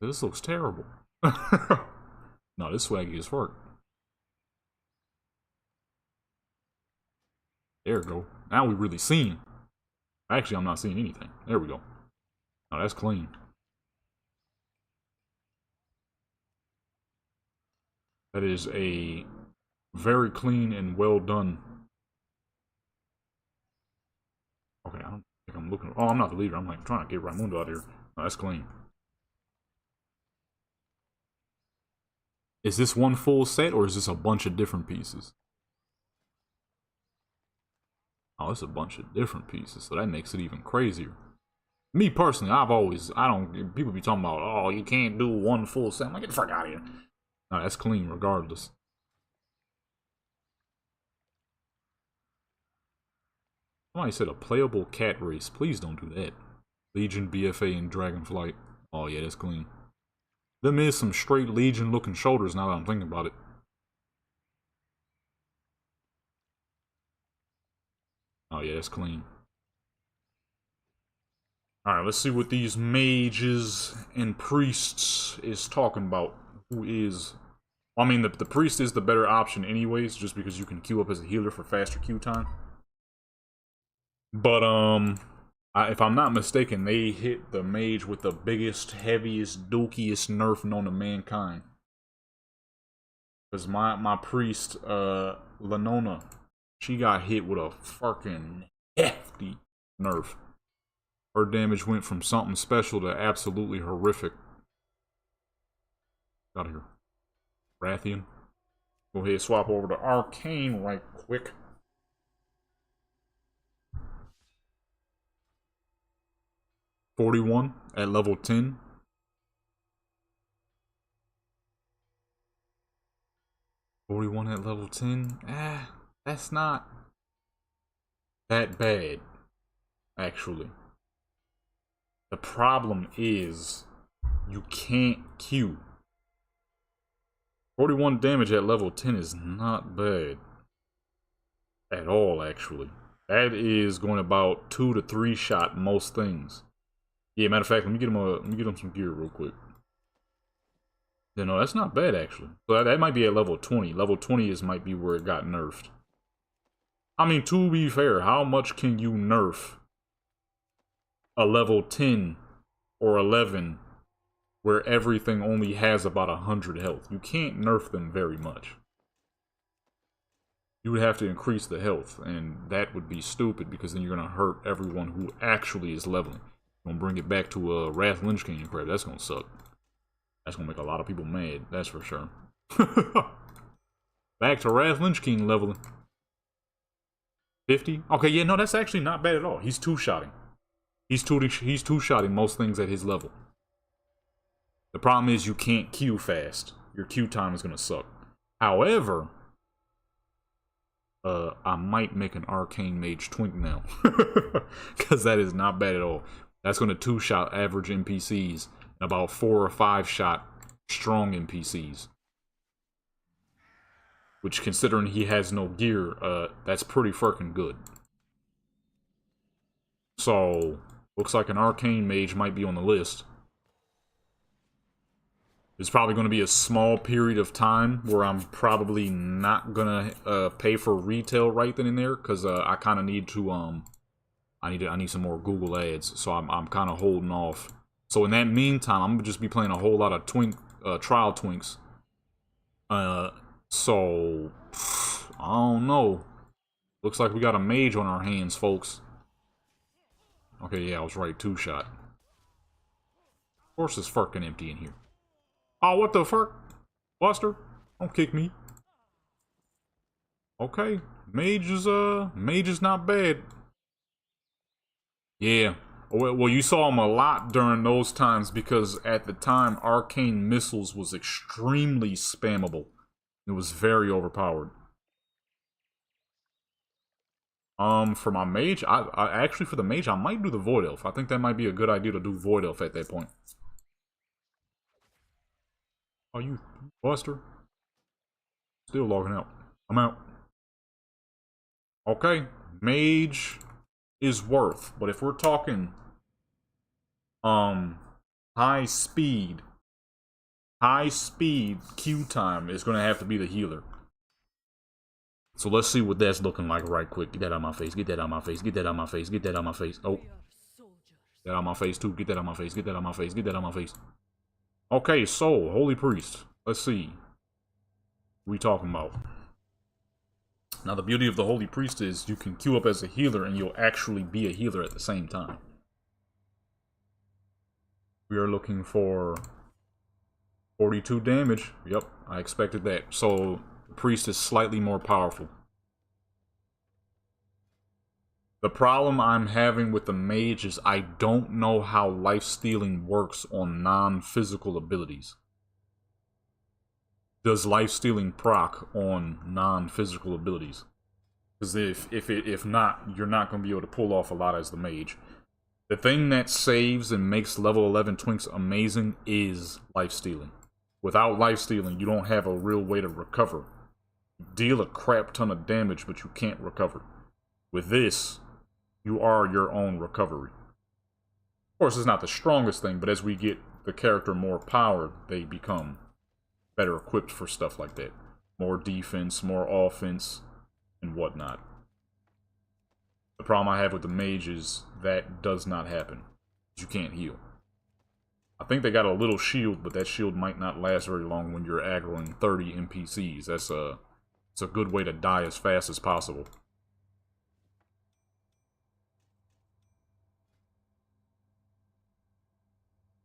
This looks terrible. No, this swaggy as fuck. There we go. Now we really seeing. Actually, I'm not seeing anything. There we go. Oh, that's clean. That is a very clean and well done. Okay, I don't think I'm looking. Oh, I'm not the leader. I'm like trying to get Raimundo out here. Oh, that's clean. Is this one full set or is this a bunch of different pieces? Oh, it's a bunch of different pieces, so that makes it even crazier. Me personally, I don't, people be talking about, oh, you can't do one full set. I'm like, get the fuck out of here. No, that's clean regardless. Somebody said a playable cat race. Please don't do that. Legion, BFA, and Dragonflight. Oh yeah, that's clean. Them is some straight Legion looking shoulders now that I'm thinking about it. Oh yeah, that's clean. Alright, let's see what these mages and priests is talking about. Who is... I mean, the priest is the better option anyways, just because you can queue up as a healer for faster queue time. But, if I'm not mistaken, they hit the mage with the biggest, heaviest, dookiest nerf known to mankind. Because my priest, Lenona, she got hit with a fucking hefty nerf. Her damage went from something special to absolutely horrific. Out of here. Rathian. Go ahead, swap over to Arcane right quick. $41 at level 10. $41 at level 10. That's not that bad, actually. The problem is you can't queue. 41 damage at level 10 is not bad at all, actually. That is going about 2 to 3 shot most things. Yeah, matter of fact, let me get him some gear real quick. Yeah, no, that's not bad actually. So that might be at level 20. Level 20 might be where it got nerfed. I mean, to be fair, how much can you nerf a level 10 or 11 where everything only has about 100 health? You can't nerf them very much. You would have to increase the health, and that would be stupid because then you're gonna hurt everyone who actually is leveling. Gonna bring it back to a Wrath Lynch King crap. That's gonna suck. That's gonna make a lot of people mad. That's for sure. Back to Wrath Lynch King leveling. 50. Okay, yeah, no, that's actually not bad at all. He's two-shotting. He's two-shotting most things at his level. The problem is you can't queue fast. Your queue time is gonna suck. However, I might make an Arcane Mage Twink now. Because that is not bad at all. That's going to two-shot average NPCs and about 4 or 5-shot strong NPCs. Which, considering he has no gear, that's pretty freaking good. So, looks like an Arcane Mage might be on the list. There's probably going to be a small period of time where I'm probably not going to pay for retail right then and there, because I kind of need to, I need some more Google ads, so I'm kind of holding off. So in that meantime, I'm gonna just be playing a whole lot of trial twinks. So I don't know. Looks like we got a mage on our hands, folks. Okay, yeah, I was right. 2-shot. Of course, it's fucking empty in here. Oh, what the fuck, Buster? Don't kick me. Okay, mage is not bad. Yeah, Well, you saw him a lot during those times because at the time, arcane missiles was extremely spammable. It was very overpowered. For my mage, I actually for the mage, I might do the Void Elf. I think that might be a good idea to do Void Elf at that point. Oh, you buster? Still logging out. I'm out. Okay, mage is worth, but if we're talking, high speed Q time is gonna have to be the healer. So let's see what that's looking like right quick. Get that out of my face. Get that out of my face. Get that out of my face. Get that out of my face. Oh. Get that out of my face too. Get that out of my face. Get that out of my face. Get that out of my face. Okay, so, Holy Priest. Let's see. What we talking about? Now the beauty of the Holy Priest is you can queue up as a healer and you'll actually be a healer at the same time. We are looking for 42 damage. Yep, I expected that. So the priest is slightly more powerful. The problem I'm having with the mage is I don't know how life stealing works on non-physical abilities. Does life stealing proc on non-physical abilities? Because if not, you're not going to be able to pull off a lot as the mage. The thing that saves and makes level 11 Twinks amazing is life stealing. Without life stealing, you don't have a real way to recover. You deal a crap ton of damage, but you can't recover. With this, you are your own recovery. Of course, it's not the strongest thing, but as we get the character more powered, they become better equipped for stuff like that. More defense, more offense, and whatnot. The problem I have with the mage is that does not happen. You can't heal. I think they got a little shield, but that shield might not last very long when you're aggroing 30 NPCs. It's a good way to die as fast as possible.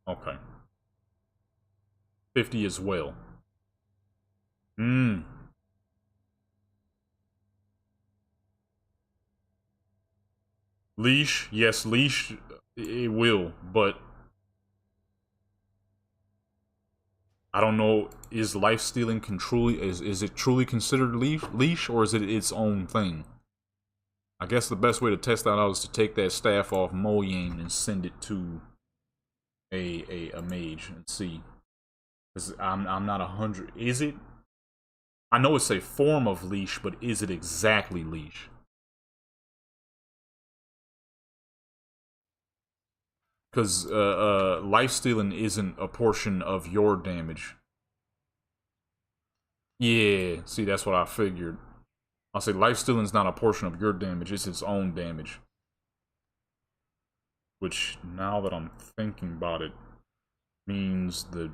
Okay. 50 as well. Leash, yes, leash, it will, but I don't know, is life stealing is it truly considered leash, or is it its own thing? I guess the best way to test that out is to take that staff off Moyane and send it to a mage and see. Because I'm not 100. Is it? I know it's a form of leash, but is it exactly leash? Because life stealing isn't a portion of your damage. Yeah, see, that's what I figured. I'll say life stealing is not a portion of your damage, it's its own damage. Which, now that I'm thinking about it, means the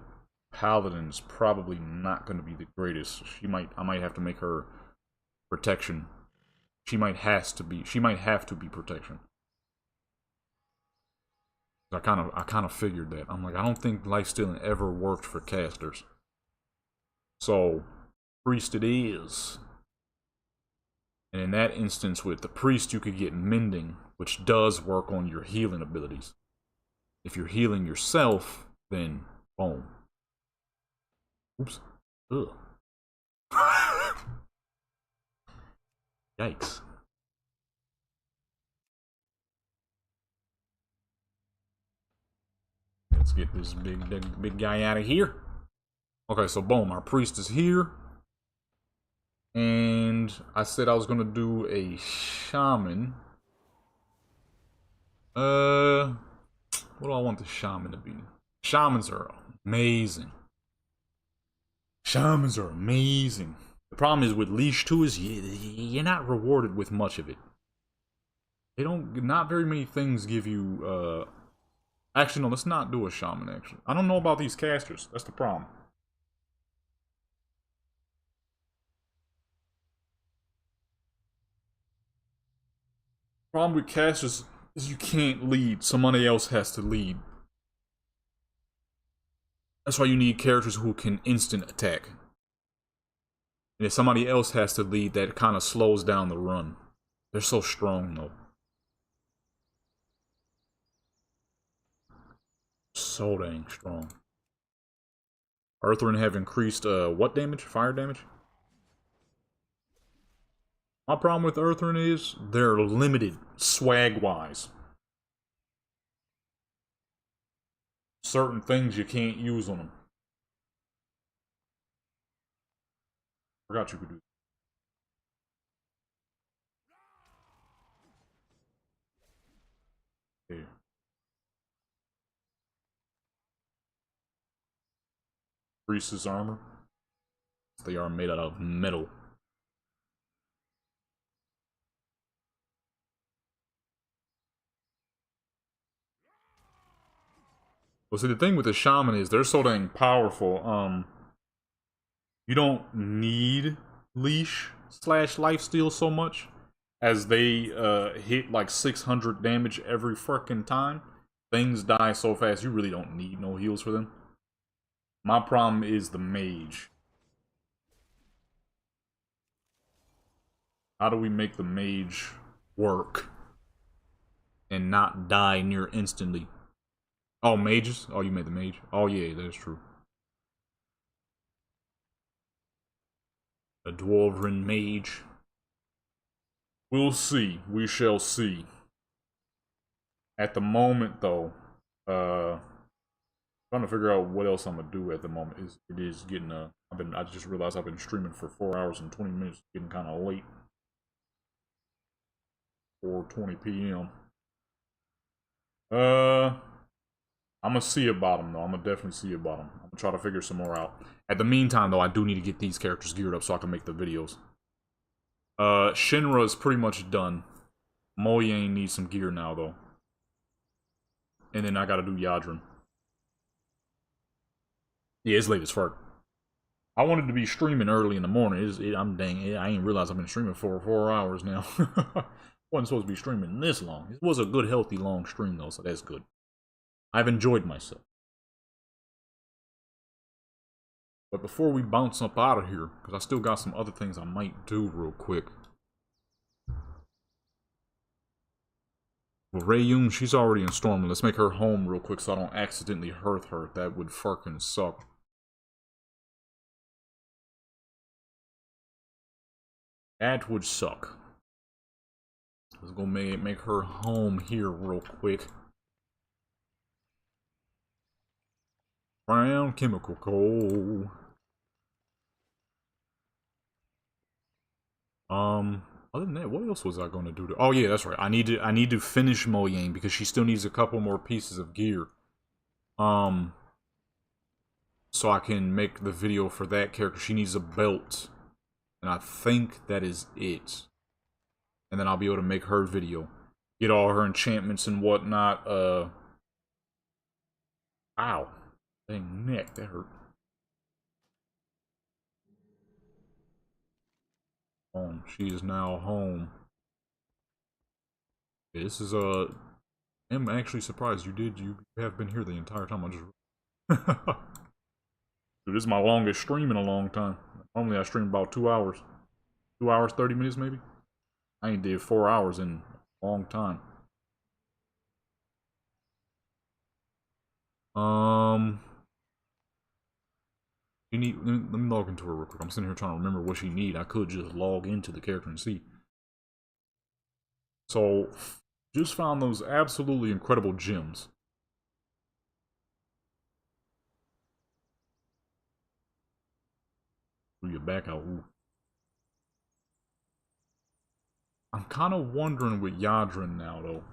paladin's probably not going to be the greatest. I might have to make her protection. She might have to be protection. I kind of figured that. I'm like, I don't think life stealing ever worked for casters. So, priest it is. And in that instance, with the priest, you could get mending, which does work on your healing abilities. If you're healing yourself, then boom. Oops. Ugh. Yikes. Let's get this big guy out of here. Okay, so boom, our priest is here. And I said I was gonna do a shaman. What do I want the shaman to be? Shamans are amazing. Shamans are amazing. The problem is with leash 2 is you're not rewarded with much of it. They don't, not very many things give you, actually no, let's not do a shaman actually. I don't know about these casters, that's the problem. Problem with casters is you can't lead, somebody else has to lead. That's why you need characters who can instant attack. And if somebody else has to lead, that kind of slows down the run. They're so strong though. So dang strong. Earthrin have increased, what damage? Fire damage? My problem with Earthrin is they're limited swag-wise. Certain things you can't use on them. Forgot you could do that. Yeah. Priest's armor. They are made out of metal. Well, see, the thing with the shaman is they're so dang powerful. You don't need leash slash lifesteal so much as they hit like 600 damage every fucking time. Things die so fast, you really don't need no heals for them. My problem is the mage. How do we make the mage work and not die near instantly? Oh, mages? Oh, you made the mage? Oh, yeah, that's true. A dwarven mage. We'll see. We shall see. At the moment, though, trying to figure out what else I'm gonna do at the moment. It is getting I just realized I've been streaming for 4 hours and 20 minutes, getting kind of late. 4:20 p.m. I'm gonna see about them though. I'm gonna definitely see about them. I'm gonna try to figure some more out. At the meantime, though, I do need to get these characters geared up so I can make the videos. Shinra is pretty much done. Moyang needs some gear now, though. And then I gotta do Yadrin. Yeah, it's late as fuck. I wanted to be streaming early in the morning. I ain't realized I've been streaming for 4 hours now. Wasn't supposed to be streaming this long. It was a good, healthy, long stream, though, so that's good. I've enjoyed myself. But before we bounce up out of here, because I still got some other things I might do real quick. Well, Rayun, she's already in Storm. Let's make her home real quick so I don't accidentally hurt her. That would fucking suck. That would suck. Let's go make her home here real quick. Brown chemical coal. Other than that, what else was I going to do? Oh yeah, that's right. I need to finish Moyang because she still needs a couple more pieces of gear. So I can make the video for that character. She needs a belt, and I think that is it. And then I'll be able to make her video, get all her enchantments and whatnot. Ow, dang neck, that hurt. Home. She is now home. Yeah, this is I'm actually surprised you have been here the entire time. I just dude, this is my longest stream in a long time. Normally I stream about 2 hours. 2 hours 30 minutes maybe. I ain't did 4 hours in a long time. You need let me log into her real quick. I'm sitting here trying to remember what she need. I could just log into the character and see. So just found those absolutely incredible gems. You're back out. Ooh. I'm kind of wondering with Yadrin now, though.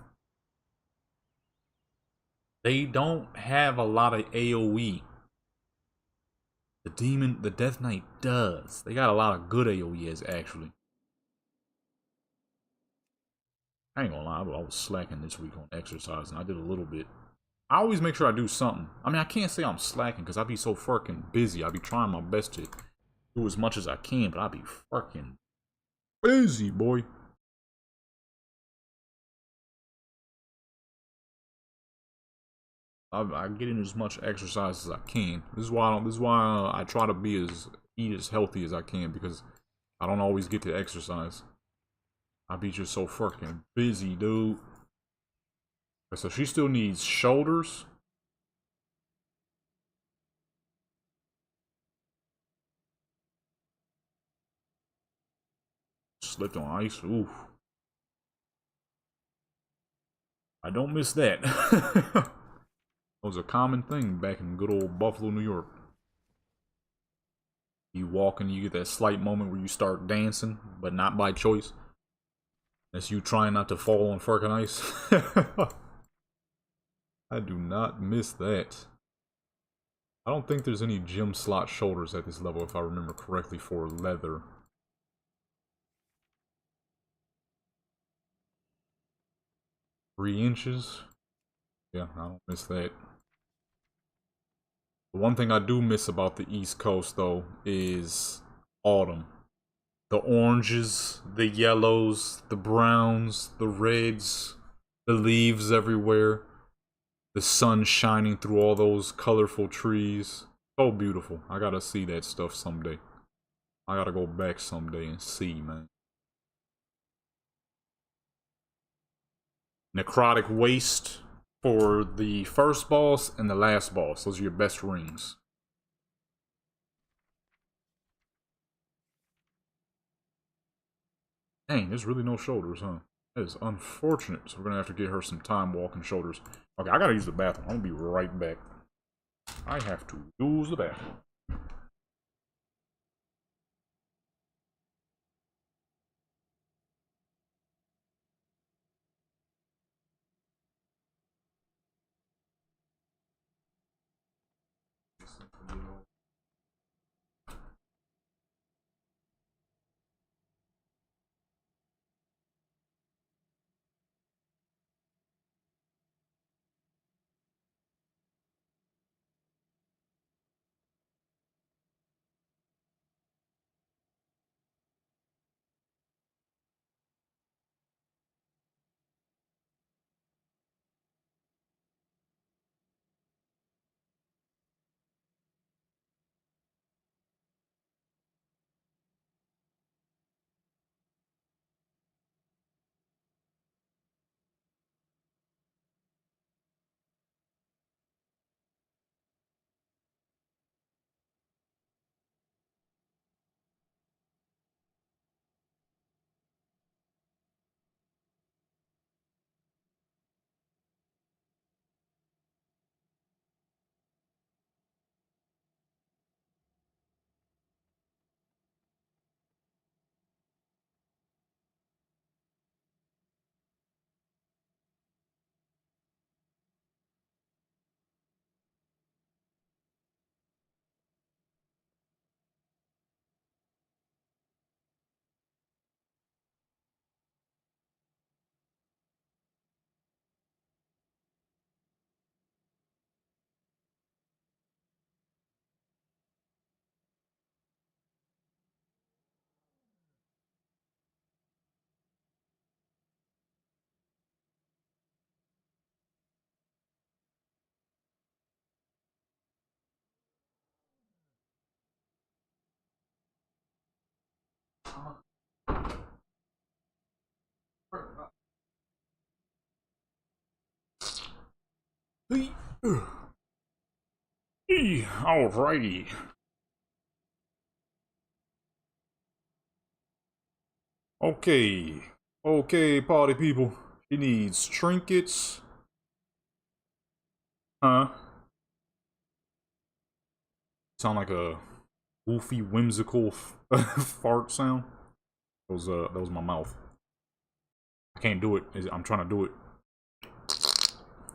They don't have a lot of AoE. The Death Knight does. They got a lot of good AoEs, actually. I ain't gonna lie, I was slacking this week on exercise, and I did a little bit. I always make sure I do something. I mean, I can't say I'm slacking, because I be so fucking busy. I be trying my best to do as much as I can, but I be fucking busy, boy. I get in as much exercise as I can. This is why I try to eat as healthy as I can, because I don't always get to exercise. I be just so fucking busy, dude. So she still needs shoulders. Slipped on ice. Oof. I don't miss that. That was a common thing back in good old Buffalo, New York. You walk and you get that slight moment where you start dancing, but not by choice. That's you trying not to fall on fucking ice. I do not miss that. I don't think there's any gym slot shoulders at this level, if I remember correctly, for leather. $3 inches? Yeah, I don't miss that. The one thing I do miss about the East Coast, though, is autumn. The oranges, the yellows, the browns, the reds, the leaves everywhere, the sun shining through all those colorful trees. So beautiful. I gotta see that stuff someday. I gotta go back someday and see, man. Necrotic Waste for the first boss and the last boss. Those are your best rings. Dang, there's really no shoulders, huh? That is unfortunate. So we're gonna have to get her some time walking shoulders. Okay, I gotta use the bathroom. I'm gonna be right back. I have to use the bathroom. Alrighty. Okay. Okay, party people. She needs trinkets. Huh? Sound like a goofy, whimsical fart sound. That was my mouth. I can't do it. I'm trying to do it.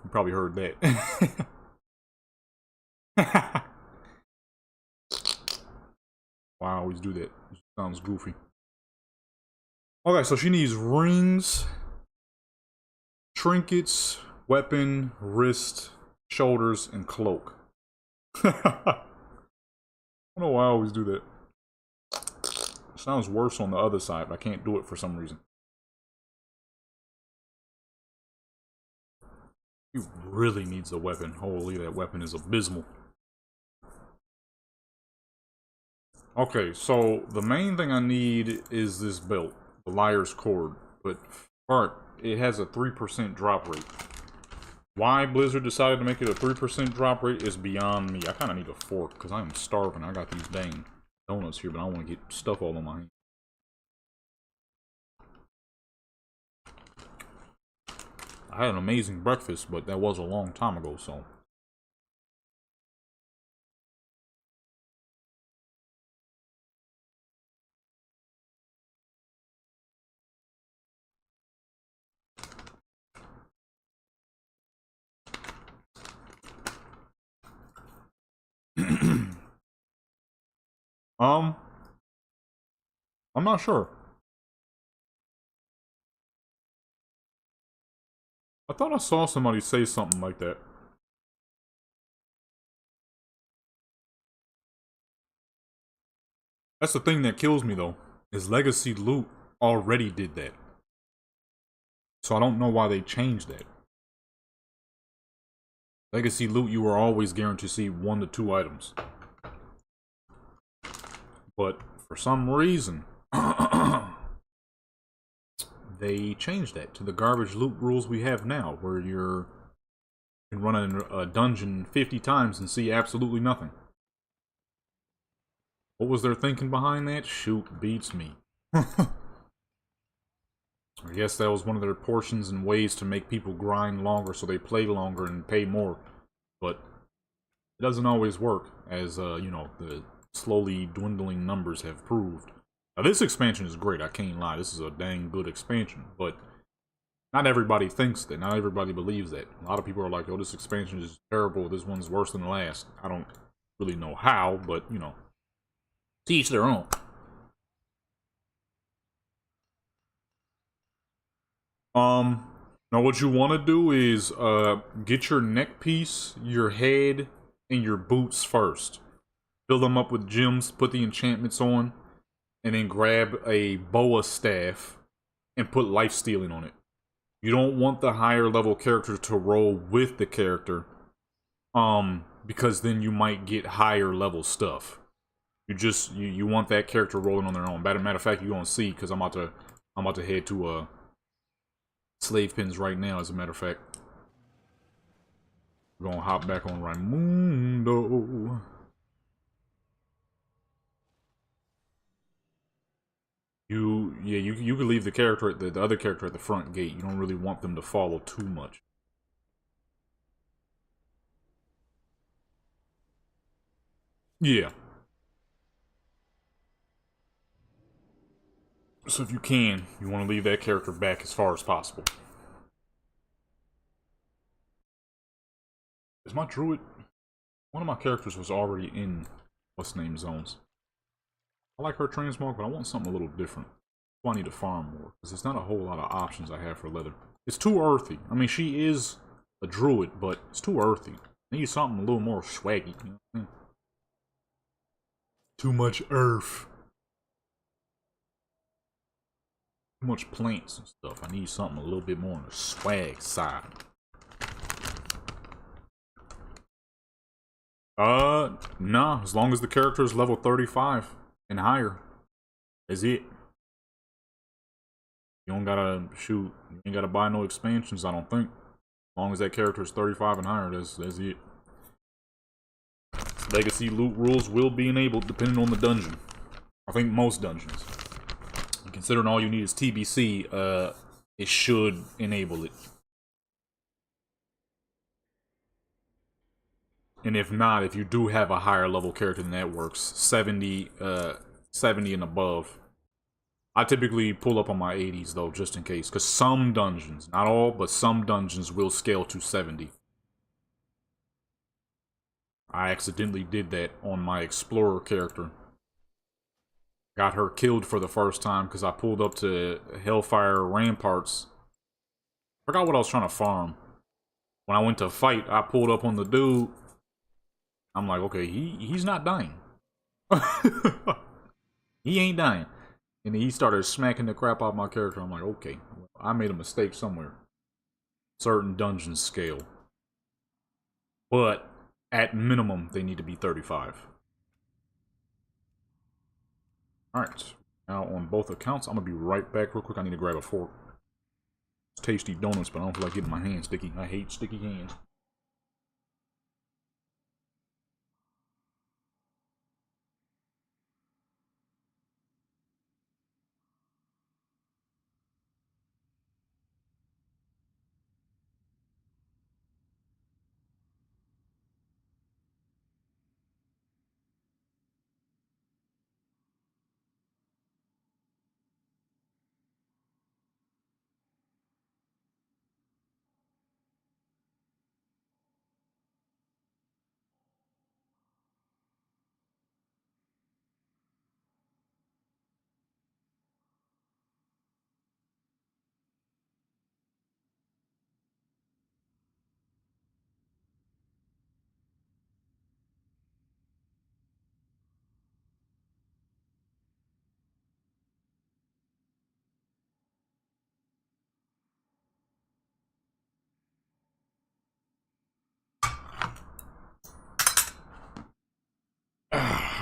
You probably heard that. Why I always do that. It sounds goofy. Okay, so she needs rings, trinkets, weapon, wrist, shoulders, and cloak. I don't know why I always do that. It sounds worse on the other side, but I can't do it for some reason. He really needs a weapon. Holy, that weapon is abysmal. Okay, so the main thing I need is this belt, the Liar's Cord. But, alright, it has a 3% drop rate. Why Blizzard decided to make it a 3% drop rate is beyond me. I kind of need a fork, because I am starving. I got these dang donuts here, but I don't want to get stuff all on my hand. I had an amazing breakfast, but that was a long time ago, so. Um, I'm not sure. I thought I saw somebody say something like that. That's the thing that kills me, though, is Legacy Loot already did that. So I don't know why they changed that. Legacy Loot, you were always guaranteed to see 1 to 2 items. But for some reason, they changed that to the garbage loot rules we have now, where you can run a dungeon 50 times and see absolutely nothing. What was their thinking behind that? Shoot, beats me. I guess that was one of their portions and ways to make people grind longer so they play longer and pay more. But it doesn't always work, as, you know, the slowly dwindling numbers have proved. Now, this expansion is great, I can't lie. This is a dang good expansion, but not everybody thinks that. Not everybody believes that. A lot of people are like, oh, this expansion is terrible. This one's worse than the last. I don't really know how, but, you know, to each their own. Now what you want to do is, get your neck piece, your head, and your boots first. Fill them up with gems, put the enchantments on, and then grab a boa staff and put life stealing on it. You don't want the higher level character to roll with the character, because then you might get higher level stuff. You want that character rolling on their own. Matter of fact, you're gonna see, because I'm about to head to slave pins right now. As a matter of fact, we're gonna hop back on Raimundo. You can leave the character at the other character at the front gate. You don't really want them to follow too much. Yeah. So if you can, you want to leave that character back as far as possible. Is my druid? One of my characters was already in what's name zones. I like her transmog, but I want something a little different. So I need to farm more, because there's not a whole lot of options I have for leather. It's too earthy. I mean, she is a druid, but it's too earthy. I need something a little more swaggy. You know? Too much earth. Too much plants and stuff. I need something a little bit more on the swag side. Nah. As long as the character is level 35 and higher, is it. You don't gotta shoot. You ain't gotta buy no expansions, I don't think. As long as that character is 35 and higher, that's it. Legacy loot rules will be enabled depending on the dungeon. I think most dungeons. Considering all you need is TBC, it should enable it. And if not, if you do have a higher level character than that works, 70 and above. I typically pull up on my 80s though, just in case. Because some dungeons, not all, but some dungeons will scale to 70. I accidentally did that on my Explorer character. Got her killed for the first time because I pulled up to Hellfire Ramparts. Forgot what I was trying to farm. When I went to fight, I pulled up on the dude. I'm like, okay, he's not dying. He ain't dying. And then he started smacking the crap out of my character. I'm like, okay, I made a mistake somewhere. Certain dungeons scale. But at minimum, they need to be 35. Alright. Now, on both accounts, I'm going to be right back real quick. I need to grab a fork. It's tasty donuts, but I don't feel like getting my hands sticky. I hate sticky hands.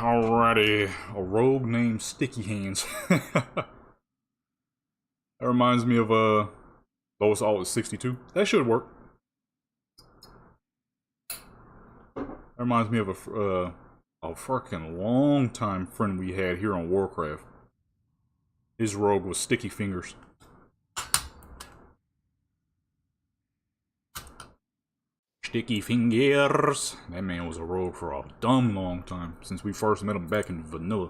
Alrighty, a rogue named Sticky Hands. That reminds me of lowest alt is 62. That should work. That reminds me of a freaking long time friend we had here on Warcraft. His rogue was Sticky Fingers. Sticky Fingers. That man was a rogue for a dumb long time, since we first met him back in vanilla.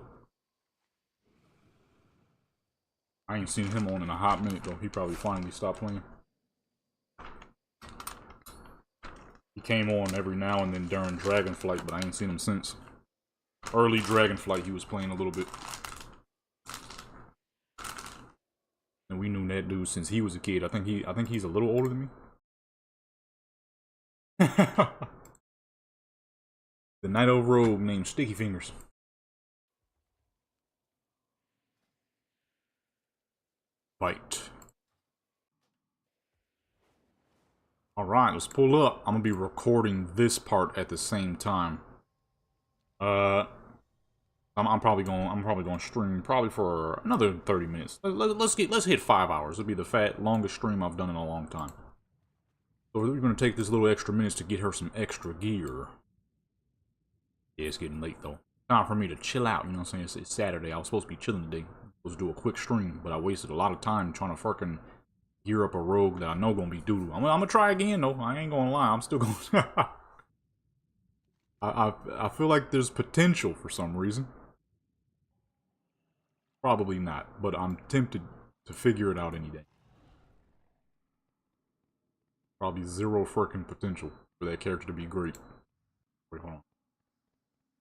I ain't seen him on in a hot minute though. He probably finally stopped playing. He came on every now and then during Dragonflight, but I ain't seen him since. Early Dragonflight, he was playing a little bit. And we knew that dude since he was a kid. I think he's a little older than me. The Night Elf rogue named Sticky Fingers. Fight. Alright, let's pull up. I'm gonna be recording this part at the same time. I'm probably going to stream probably for another 30 minutes. Let's hit 5 hours. It'll be the Phat longest stream I've done in a long time. So we're gonna take this little extra minutes to get her some extra gear. Yeah, it's getting late though. Time for me to chill out, you know what I'm saying? It's Saturday. I was supposed to be chilling today. Was do a quick stream, but I wasted a lot of time trying to freaking gear up a rogue that I know gonna be doo-doo. I'm gonna try again though. I ain't gonna lie. I'm still gonna. I feel like there's potential for some reason. Probably not, but I'm tempted to figure it out any day. Probably zero freaking potential for that character to be great. Wait, hold on.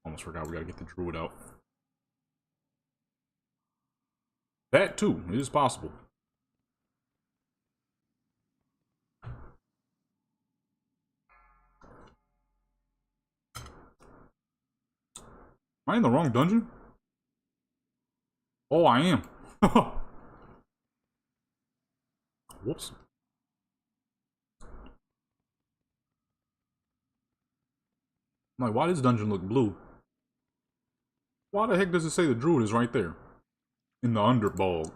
Almost forgot we gotta get the druid out. That too, it is possible. Am I in the wrong dungeon? Oh, I am. Whoops. I'm like, why does this dungeon look blue? Why the heck does it say the druid is right there? In the underbog.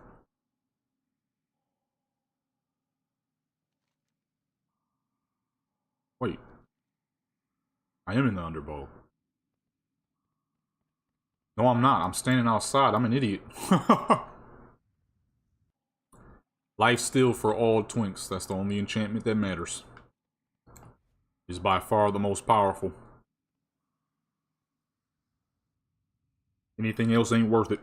Wait. I am in the underbog. No, I'm not. I'm standing outside. I'm an idiot. Life steal for all twinks. That's the only enchantment that matters. Is by far the most powerful. Anything else ain't worth it.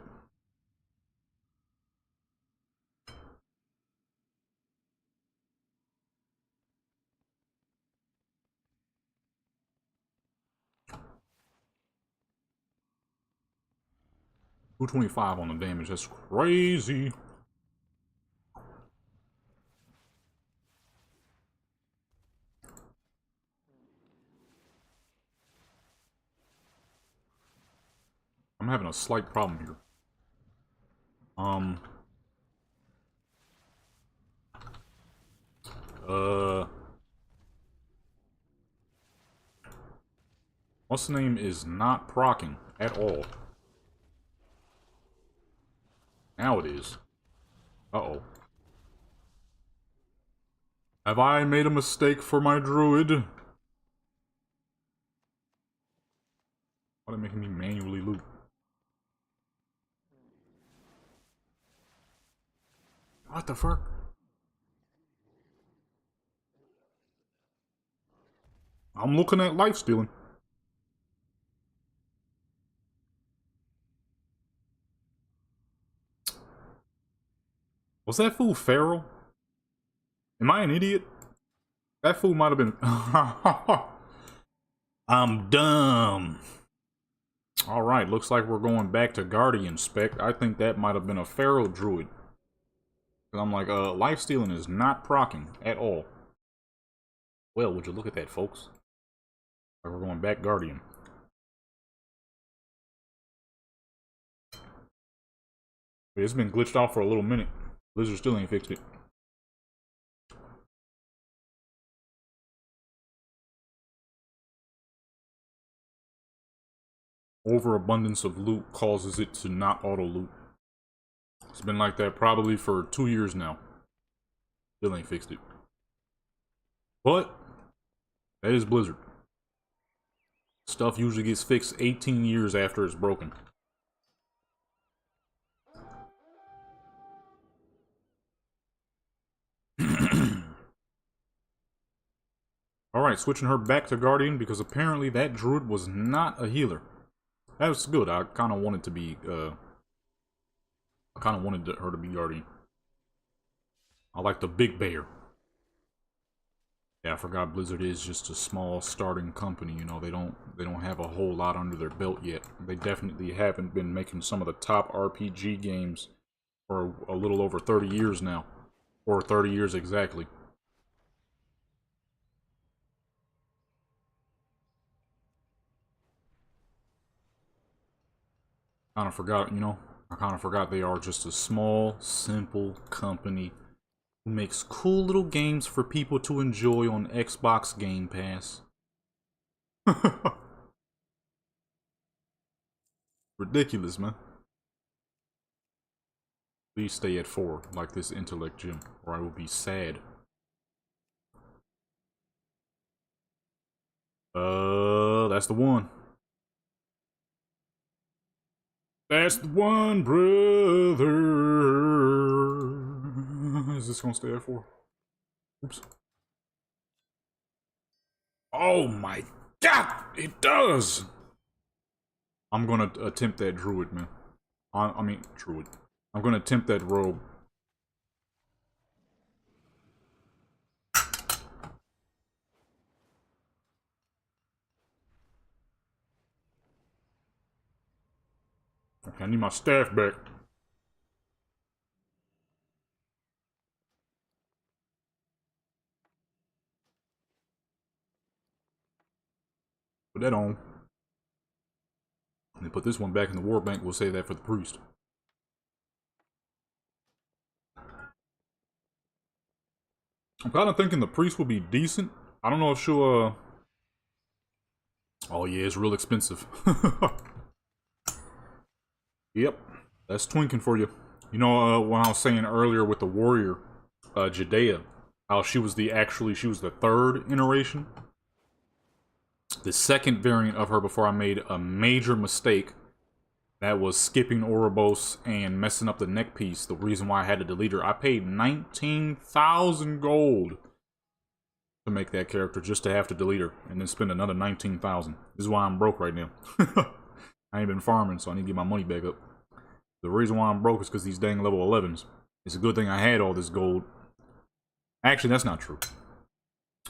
$225 on the damage. That's crazy. I'm having a slight problem here. What's the name is not proccing at all. Now it is. Uh-oh. Have I made a mistake for my druid? Why are they making me manually loot? What the fuck? I'm looking at life stealing. Was that fool feral? Am I an idiot? That fool might have been. I'm dumb. Alright, looks like we're going back to Guardian spec. I think that might have been a feral druid. I'm like, life stealing is not proccing at all. Well, would you look at that, folks? We're going back Guardian. It's been glitched out for a little minute. Blizzard still ain't fixed it. overabundance of loot causes it to not auto-loot. It's been like that probably for 2 years now. Still ain't fixed it. But that is Blizzard. Stuff usually gets fixed 18 years after it's broken. Alright, switching her back to Guardian because apparently that druid was not a healer. That was good. I kind of wanted to be, her to be Guardian. I like the big bear. Yeah, I forgot Blizzard is just a small starting company, you know, they don't have a whole lot under their belt yet. They definitely haven't been making some of the top RPG games for a little over 30 years now. Or 30 years exactly. Kind of forgot, you know, I kind of forgot they are just a small, simple company who makes cool little games for people to enjoy on Xbox Game Pass. Ridiculous, man. Please stay at 4, like this intellect gym, or I will be sad. That's the one. That's the one, brother. Is this gonna stay at 4? Oops. Oh my god, it does! I'm gonna attempt that druid, man. I mean, druid. I'm gonna attempt that rogue. Okay, I need my staff back. Put that on. And then put this one back in the war bank. We'll save that for the priest. I'm kind of thinking the priest will be decent. I don't know if she'll, Oh yeah, it's real expensive. Yep, that's twinking for you. You know, when I was saying earlier with the warrior, Judea, how she was the 3rd iteration. The second variant of her before I made a major mistake. That was skipping Ouroboros and messing up the neck piece. The reason why I had to delete her. I paid 19,000 gold to make that character just to have to delete her and then spend another 19,000. This is why I'm broke right now. I ain't been farming, so I need to get my money back up. The reason why I'm broke is because these dang level 11s. It's a good thing I had all this gold. Actually, that's not true.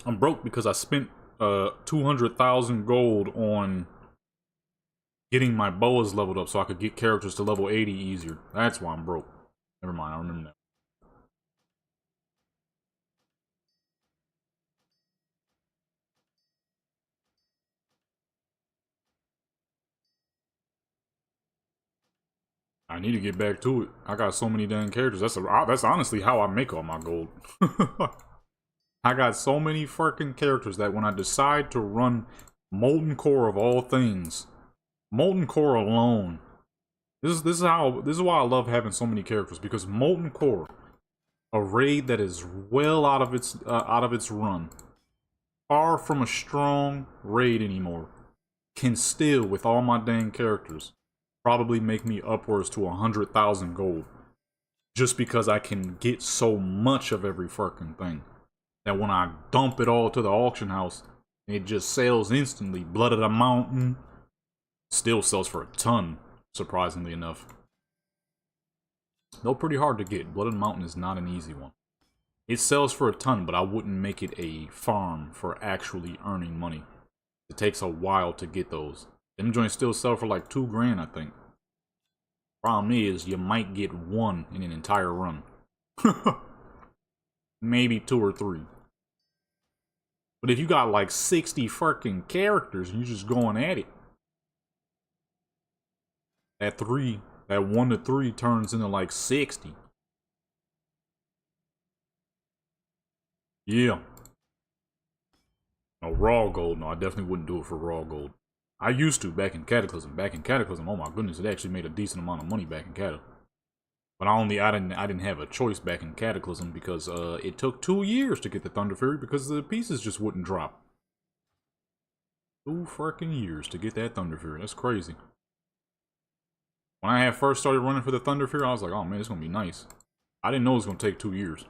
I'm broke because I spent 200,000 gold on getting my boas leveled up so I could get characters to level 80 easier. That's why I'm broke. Never mind, I remember that. I need to get back to it. I got so many dang characters. That's honestly how I make all my gold. I got so many freaking characters that when I decide to run Molten Core of all things, Molten Core alone, this is why I love having so many characters, because Molten Core, a raid that is well out of its run, far from a strong raid anymore, can still, with all my dang characters, probably make me upwards to 100,000 gold. Just because I can get so much of every fucking thing. That when I dump it all to the auction house, it just sells instantly. Blood of the Mountain still sells for a ton, surprisingly enough. Though pretty hard to get. Blood of the Mountain is not an easy one. It sells for a ton, but I wouldn't make it a farm for actually earning money. It takes a while to get those. Them joints still sell for like 2 grand, I think. Problem is, you might get 1 in an entire run. Maybe 2 or 3. But if you got like 60 fucking characters and you're just going at it, that 1 to 3 turns into like 60. Yeah. No, raw gold. No, I definitely wouldn't do it for raw gold. I used to back in Cataclysm. Back in Cataclysm, oh my goodness, it actually made a decent amount of money back in Cataclysm. But I didn't have a choice back in Cataclysm because it took 2 years to get the Thunder Fury because the pieces just wouldn't drop. 2 freaking years to get that Thunder Fury. That's crazy. When I had first started running for the Thunder Fury, I was like, oh man, it's gonna be nice. I didn't know it was gonna take 2 years.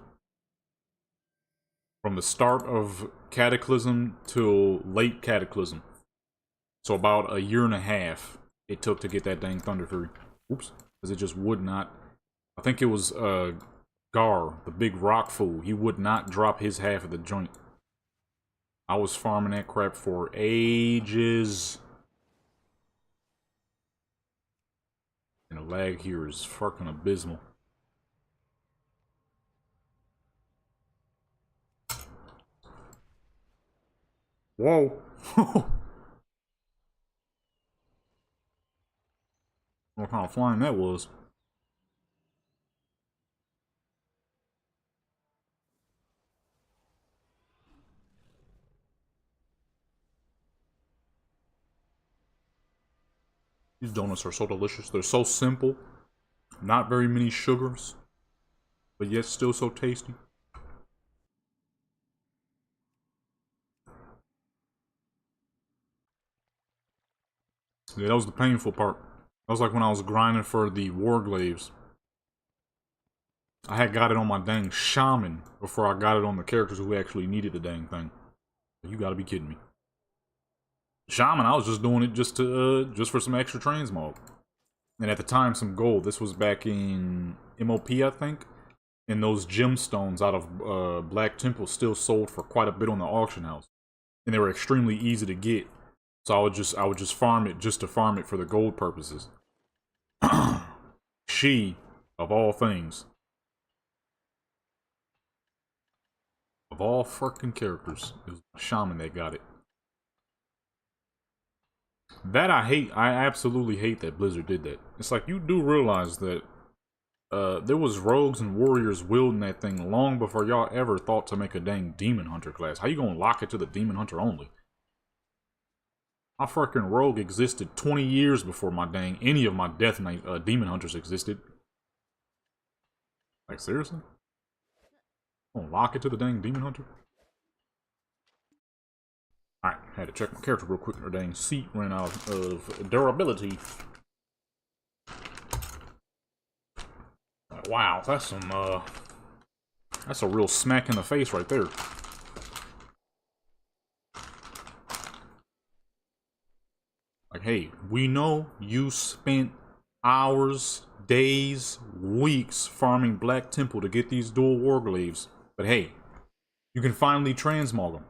From the start of Cataclysm till late Cataclysm. So about 1.5 years it took to get that dang Thunder Fury. Oops. Because it just would not. I think it was Gar, the big rock fool. He would not drop his half of the joint. I was farming that crap for ages. And the lag here is fucking abysmal. Whoa. What kind of flying that was. These donuts are so delicious. They're so simple. Not very many sugars. But yet still so tasty. Yeah, that was the painful part. That was like when I was grinding for the Warglaves. I had got it on my dang shaman before I got it on the characters who actually needed the dang thing. You gotta be kidding me. Shaman, I was just doing it just for some extra transmog. And at the time, some gold. This was back in MOP, I think. And those gemstones out of Black Temple still sold for quite a bit on the auction house. And they were extremely easy to get. So I would just farm it just to farm it for the gold purposes. She, of all things. Of all freaking characters, it was Shaman that got it. That I hate. I absolutely hate that Blizzard did that. It's like, you do realize that there was rogues and warriors wielding that thing long before y'all ever thought to make a dang Demon Hunter class. How you gonna lock it to the Demon Hunter only? My freaking rogue existed 20 years before my dang any of my Death Knight Demon Hunters existed. Like, seriously? Gonna lock it to the dang Demon Hunter? Alright, had to check my character real quick. Her dang seat ran out of durability. Wow, that's some, that's a real smack in the face right there. Like, hey, we know you spent hours, days, weeks farming Black Temple to get these dual Warglaves. But hey, you can finally transmog them.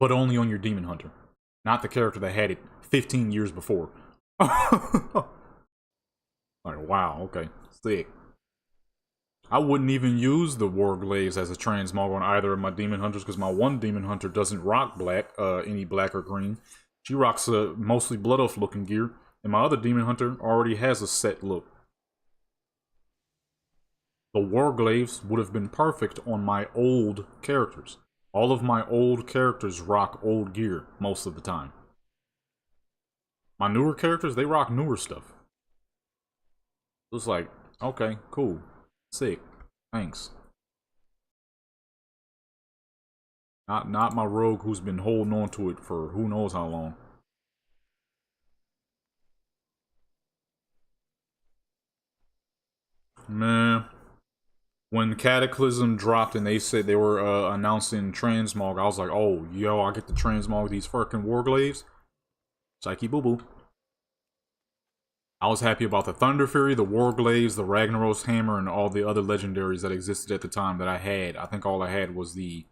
But only on your Demon Hunter. Not the character that had it 15 years before. Like, wow, okay. Sick. I wouldn't even use the Warglaves as a transmog on either of my Demon Hunters because my one Demon Hunter doesn't rock black, any black or green. She rocks a mostly Blood Elf looking gear. And my other Demon Hunter already has a set look. The Warglaves would have been perfect on my old characters. All of my old characters rock old gear most of the time. My newer characters, they rock newer stuff. It's like, okay, cool. Sick. Thanks. Not my rogue who's been holding on to it for who knows how long. Man. When Cataclysm dropped and they said they were announcing transmog, I was like, oh, yo, I get to transmog these fucking Warglaves. Psyche boo boo. I was happy about the Thunder Fury, the Warglaves, the Ragnaros Hammer, and all the other legendaries that existed at the time that I had. I think all I had was the...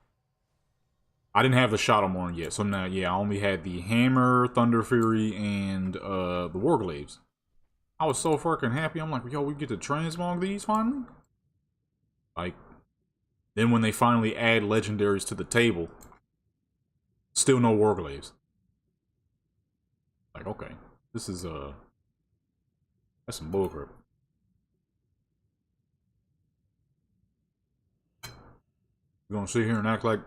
I didn't have the Shadowmourne yet, so now, yeah, I only had the Hammer, Thunder Fury, and the Warglaves. I was so fucking happy. I'm like, yo, we get to transmog these finally? Like, then when they finally add legendaries to the table, still no Warglaves. Like, okay, this is, that's some bullcrap. You're gonna sit here and act like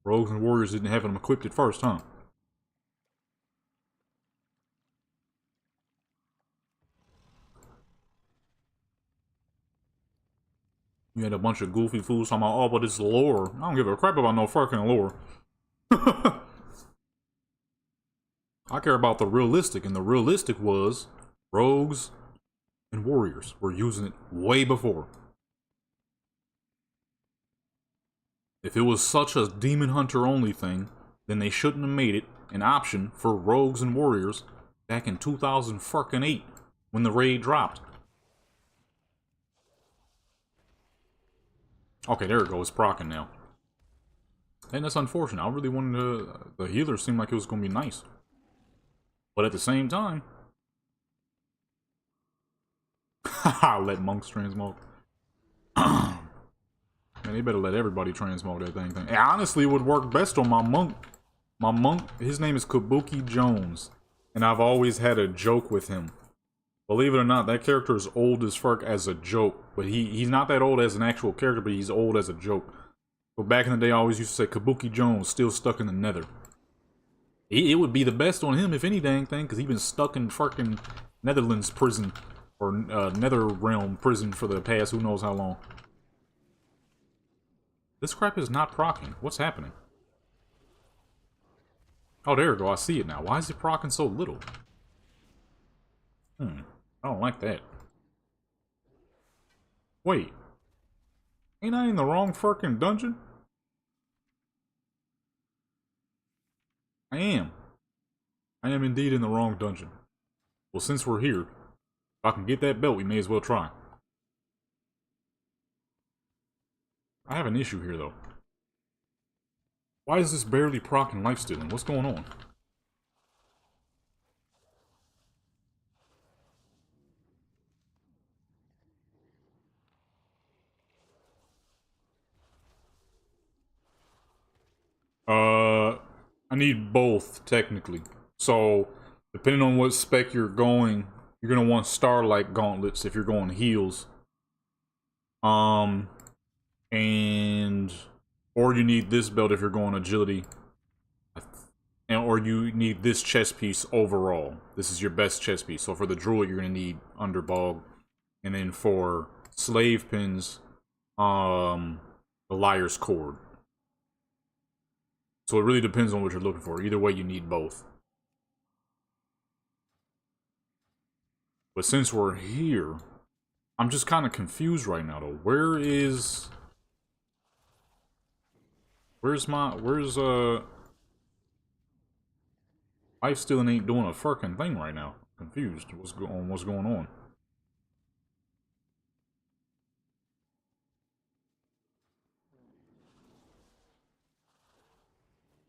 Rogues and Warriors didn't have them equipped at first, huh? You had a bunch of goofy fools talking about, oh, but it's lore. I don't give a crap about no fucking lore. I care about the realistic, and the realistic was rogues and warriors were using it way before. If it was such a demon hunter only thing, then they shouldn't have made it an option for rogues and warriors back in 2008 when the raid dropped. Okay, there it goes. It's proccing now. And that's unfortunate. I really wanted to... The healer seemed like it was going to be nice. But at the same time... Haha, let monks transmog. Man, they better let everybody transmog that thing. And honestly, it would work best on my monk. My monk, his name is Kabuki Jones. And I've always had a joke with him. Believe it or not, that character is old as fuck as a joke. But he's not that old as an actual character, but he's old as a joke. But back in the day, I always used to say Kabuki Jones, still stuck in the nether. It would be the best on him, if any dang thing, because he's been stuck in fucking Netherlands prison. Or Nether Realm prison for the past who knows how long. This crap is not proccing. What's happening? Oh, there we go. I see it now. Why is it proccing so little? I don't like that. Wait. Ain't I in the wrong fucking dungeon? I am. I am indeed in the wrong dungeon. Well, since we're here, if I can get that belt, we may as well try. I have an issue here, though. Why is this barely proccing life stealing? What's going on? I need both, technically. So, depending on what spec you're going, you're gonna want Starlight Gauntlets if you're going heals. And... Or you need this belt if you're going agility. Or you need this chest piece overall. This is your best chest piece. So for the druid, you're gonna need Underbog. And then for slave pins, the Liar's Cord. So it really depends on what you're looking for. Either way, you need both. But since we're here, I'm just kind of confused right now, though. Where's life stealing ain't doing a fucking thing right now. Confused. What's going on?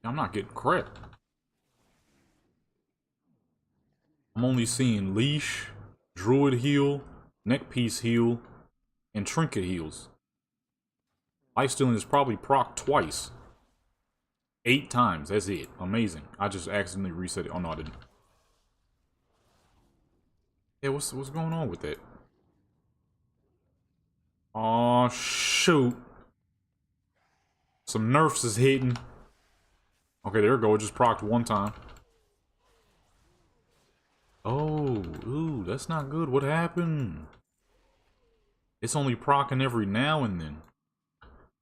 I'm not getting crap. I'm only seeing leash, druid heal, neck piece heal, and trinket heals. Life stealing is probably proc twice. 8 times, that's it. Amazing. I just accidentally reset it. Oh no, I didn't. Yeah, what's going on with that? Oh shoot. Some nerfs is hitting. Okay, there we go. It just procced 1 time. Oh, ooh, that's not good. What happened? It's only proccing every now and then.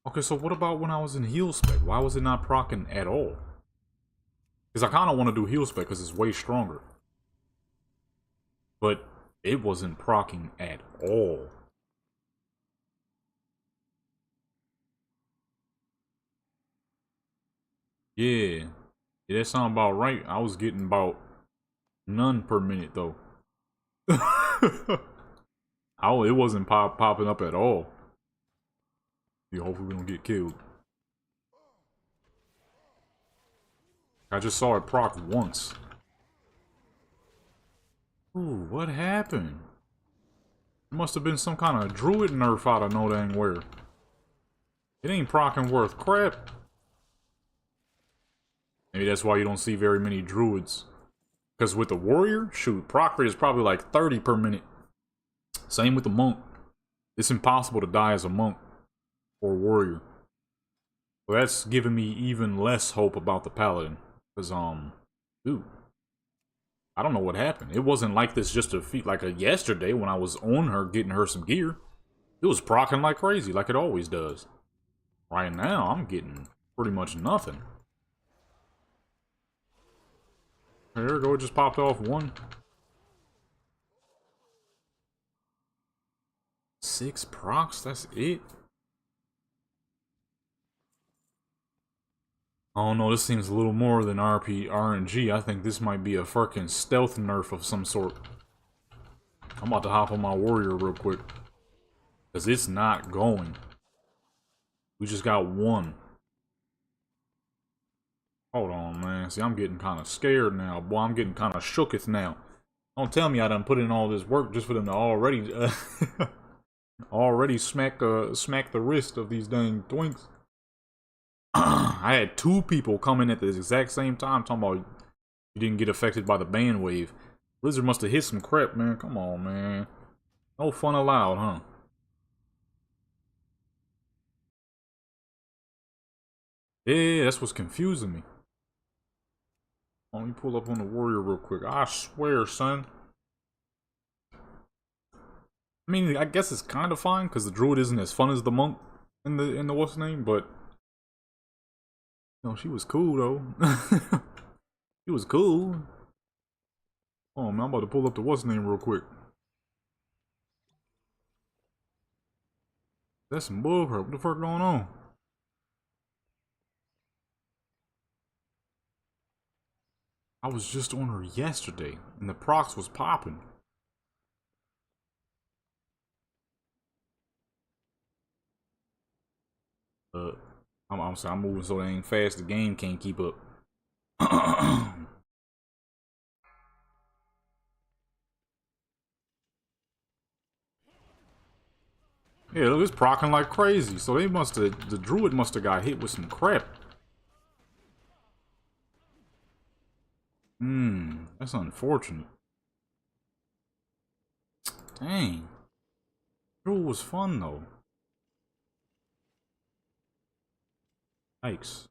Okay, so what about when I was in heal spec? Why was it not proccing at all? Because I kind of want to do heal spec because it's way stronger. But it wasn't proccing at all. Yeah, that sounds about right. I was getting about none per minute though. It wasn't popping up at all. Yeah, hopefully we don't get killed. I just saw it proc once. Ooh, what happened? It must have been some kind of druid nerf out of no dang where. It ain't proccing worth crap. Maybe that's why you don't see very many druids. Because with the warrior, shoot, proc rate is probably like 30 per minute. Same with the monk. It's impossible to die as a monk or warrior. Well, that's giving me even less hope about the paladin. Because, dude, I don't know what happened. It wasn't like this just like yesterday when I was on her, getting her some gear. It was procking like crazy, like it always does. Right now, I'm getting pretty much nothing. There we go, it just popped off one. 6 procs, that's it? Oh no, this seems a little more than RNG. I think this might be a fucking stealth nerf of some sort. I'm about to hop on my warrior real quick. Because it's not going. We just got one. Hold on, man. See, I'm getting kind of scared now. Boy, I'm getting kind of shooketh now. Don't tell me I done put in all this work just for them to already... already smack the wrist of these dang twinks. I had 2 people come in at the exact same time talking about you didn't get affected by the ban wave. Blizzard must have hit some crap, man. Come on, man. No fun allowed, huh? Yeah, that's what's confusing me. Let me pull up on the warrior real quick. I swear, son. I mean, I guess it's kind of fine because the druid isn't as fun as the monk in the what's name, but you know, she was cool though. She was cool. Oh man, I'm about to pull up the what's name real quick. That's some bullcrap. What the fuck going on? I was just on her yesterday, and the procs was popping. I'm sorry, I'm moving so dang fast the game can't keep up. Yeah, look, it's procking like crazy. So they must have, the druid must have got hit with some crap. That's unfortunate. Dang. Druid was fun though. Yikes.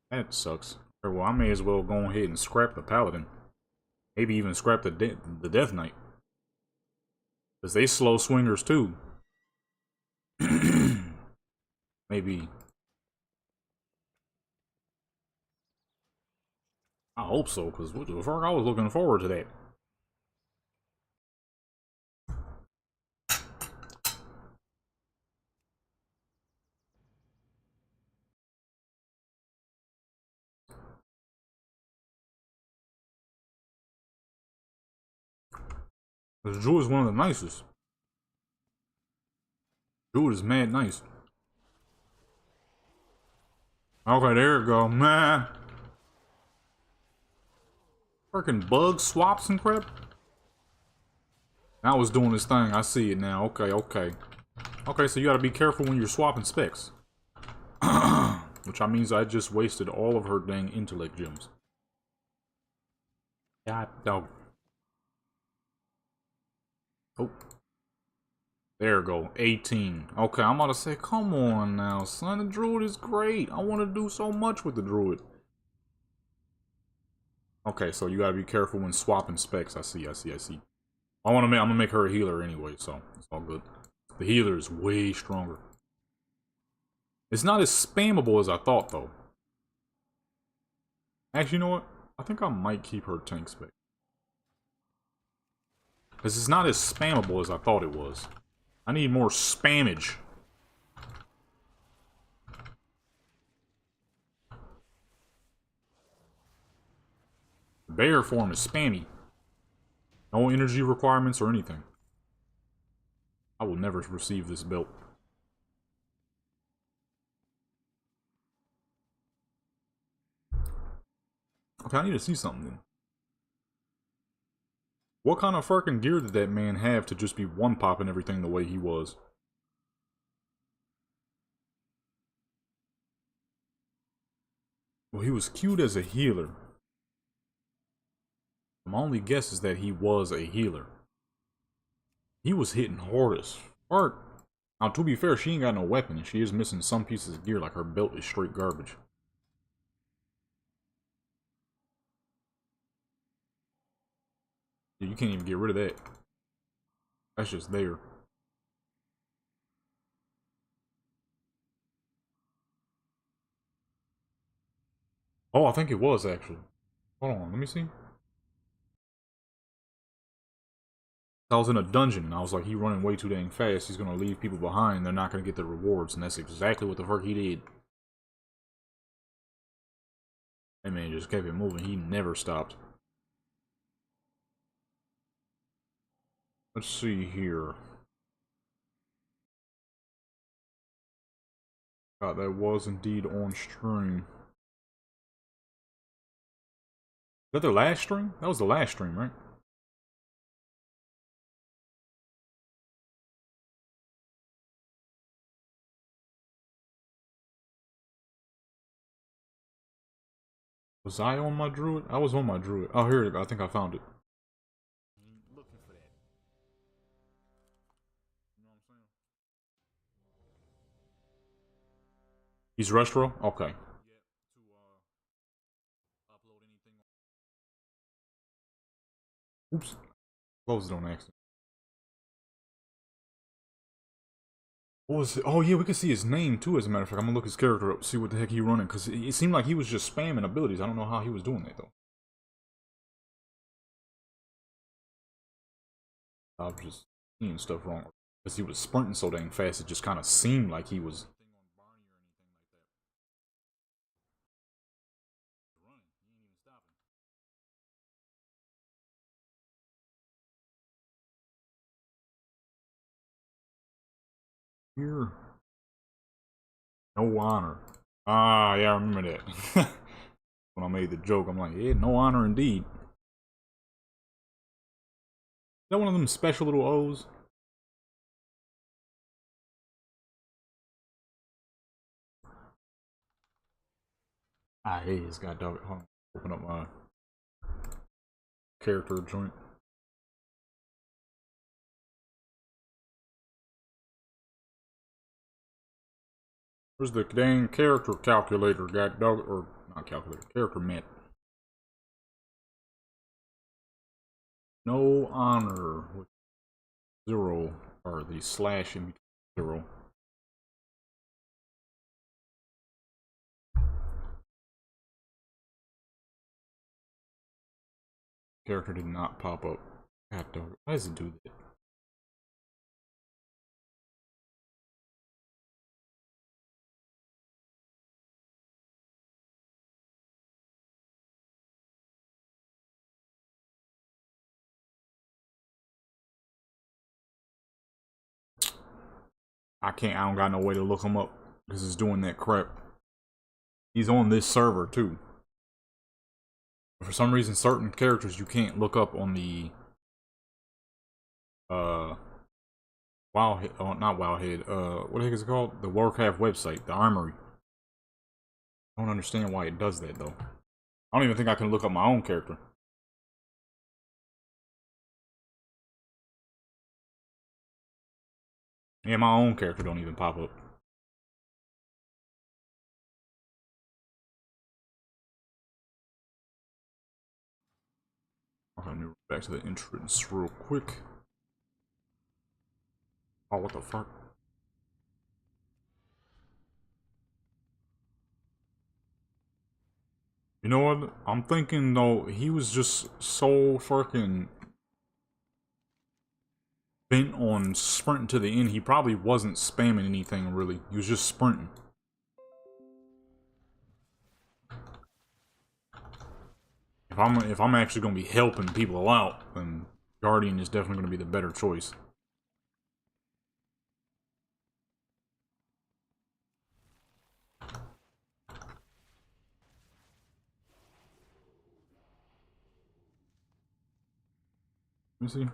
That sucks. Well, I may as well go ahead and scrap the paladin. Maybe even scrap the death knight. Because they slow swingers too. Maybe. I hope so, because what the fuck, I was looking forward to that. Because Drew is one of the nicest. Drew is mad nice. Okay, there you go. Man. Freaking bug swaps and crap. Now it's doing this thing. I see it now. Okay, okay. Okay, so you gotta be careful when you're swapping specs. Which means I just wasted all of her dang intellect gems. God dog. Oh. There we go. 18. Okay, I'm about to say, come on now, son. The druid is great. I want to do so much with the druid. Okay, so you gotta be careful when swapping specs. I see. I'm gonna make her a healer anyway, so it's all good. The healer is way stronger. It's not as spammable as I thought, though. Actually, you know what? I think I might keep her tank spec. Because it's not as spammable as I thought it was. I need more spammage. Bear form is spammy. No energy requirements or anything. I will never receive this belt. Okay, I need to see something then. What kind of fucking gear did that man have to just be one-popping everything the way he was? Well, he was cute as a healer. My only guess is that he was a healer. He was hitting hard as fuck. Now, to be fair, she ain't got no weapon, and she is missing some pieces of gear, like her belt is straight garbage. Dude, you can't even get rid of that. That's just there. Oh, I think it was actually. Hold on, let me see. I was in a dungeon and I was like, he running way too dang fast. He's gonna leave people behind. They're not gonna get the rewards, and that's exactly what the fuck he did. That man just kept it moving. He never stopped. Let's see here. God, that was indeed on stream. Is that the last stream? That was the last stream, right? Was I on my druid? I was on my druid. Oh, here it is. I think I found it. Looking for that. You know what I'm saying? He's Restro? Okay. Yeah, to upload anything. Oops. Closed it on accident. What was it? Oh yeah, we can see his name too, as a matter of fact. I'm gonna look his character up, see what the heck he running, because it seemed like he was just spamming abilities. I don't know how he was doing that though. I was just seeing stuff wrong. Because he was sprinting so dang fast, it just kind of seemed like he was. Here. No honor. Ah, yeah, I remember that. When I made the joke, I'm like, yeah, no honor indeed. Is that one of them special little O's? Ah, hey, it's got dog. Hold on. Open up my character joint. Where's the dang character calculator? Got dog, or not calculator, character mint. No honor with 0, or the slash in between 0. Character did not pop up. God dog, why does it do that? I don't got no way to look him up because it's doing that crap. He's on this server too. For some reason, certain characters you can't look up on the Wowhead, oh, not Wowhead, what the heck is it called? The Warcraft website, the Armory. I don't understand why it does that though. I don't even think I can look up my own character. Yeah, my own character don't even pop up. Okay, let me back to the entrance real quick. Oh, what the fuck? You know what? I'm thinking though, he was just so fucking bent on sprinting to the end. He probably wasn't spamming anything really. He was just sprinting. If I'm actually gonna be helping people out, then Guardian is definitely gonna be the better choice. Let me see.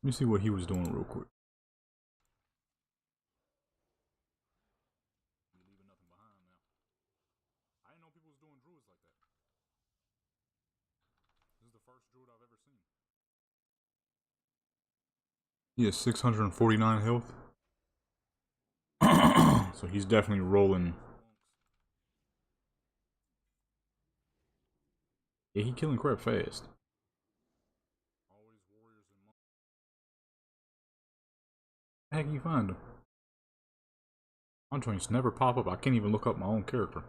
Let me see what he was doing real quick. He has 649 health. So he's definitely rolling. Yeah, he killing crap fast. How the heck you find him? My joints never pop up. I can't even look up my own character.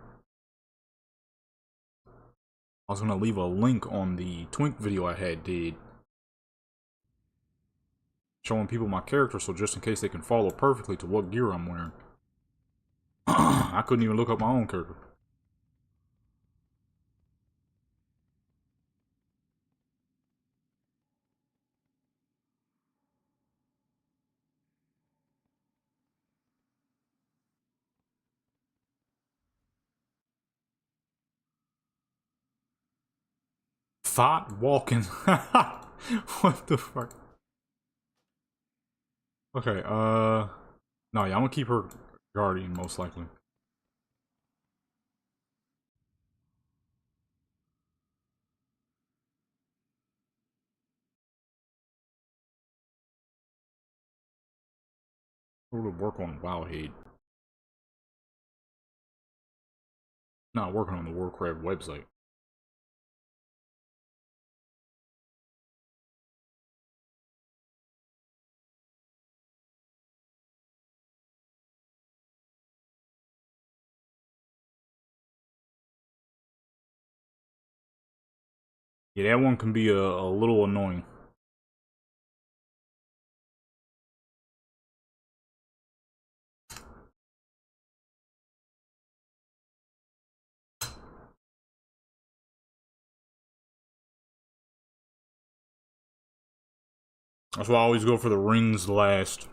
I was gonna leave a link on the Twink video I did showing people my character, so just in case they can follow perfectly to what gear I'm wearing. I couldn't even look up my own character. Phat walking. What the fuck? Okay, no, yeah, I'm gonna keep her guardian, most likely. We're gonna work on Wowhead. Not working on the Warcraft website. Yeah, that one can be a little annoying. That's why I always go for the rings last.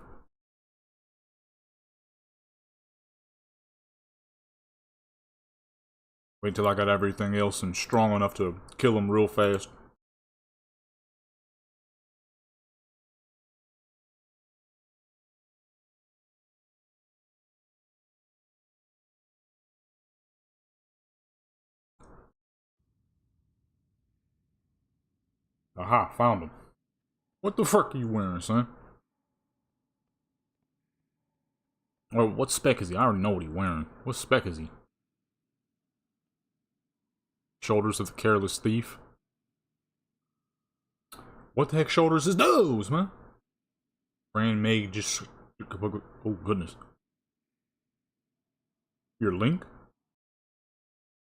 Wait till I got everything else and strong enough to kill him real fast. Aha, found him. What the fuck are you wearing, son? Or what spec is he? I already know what he's wearing. What spec is he? Shoulders of the Careless Thief. What the heck shoulders is those, man? Brand Meg just... Oh, goodness. Your link?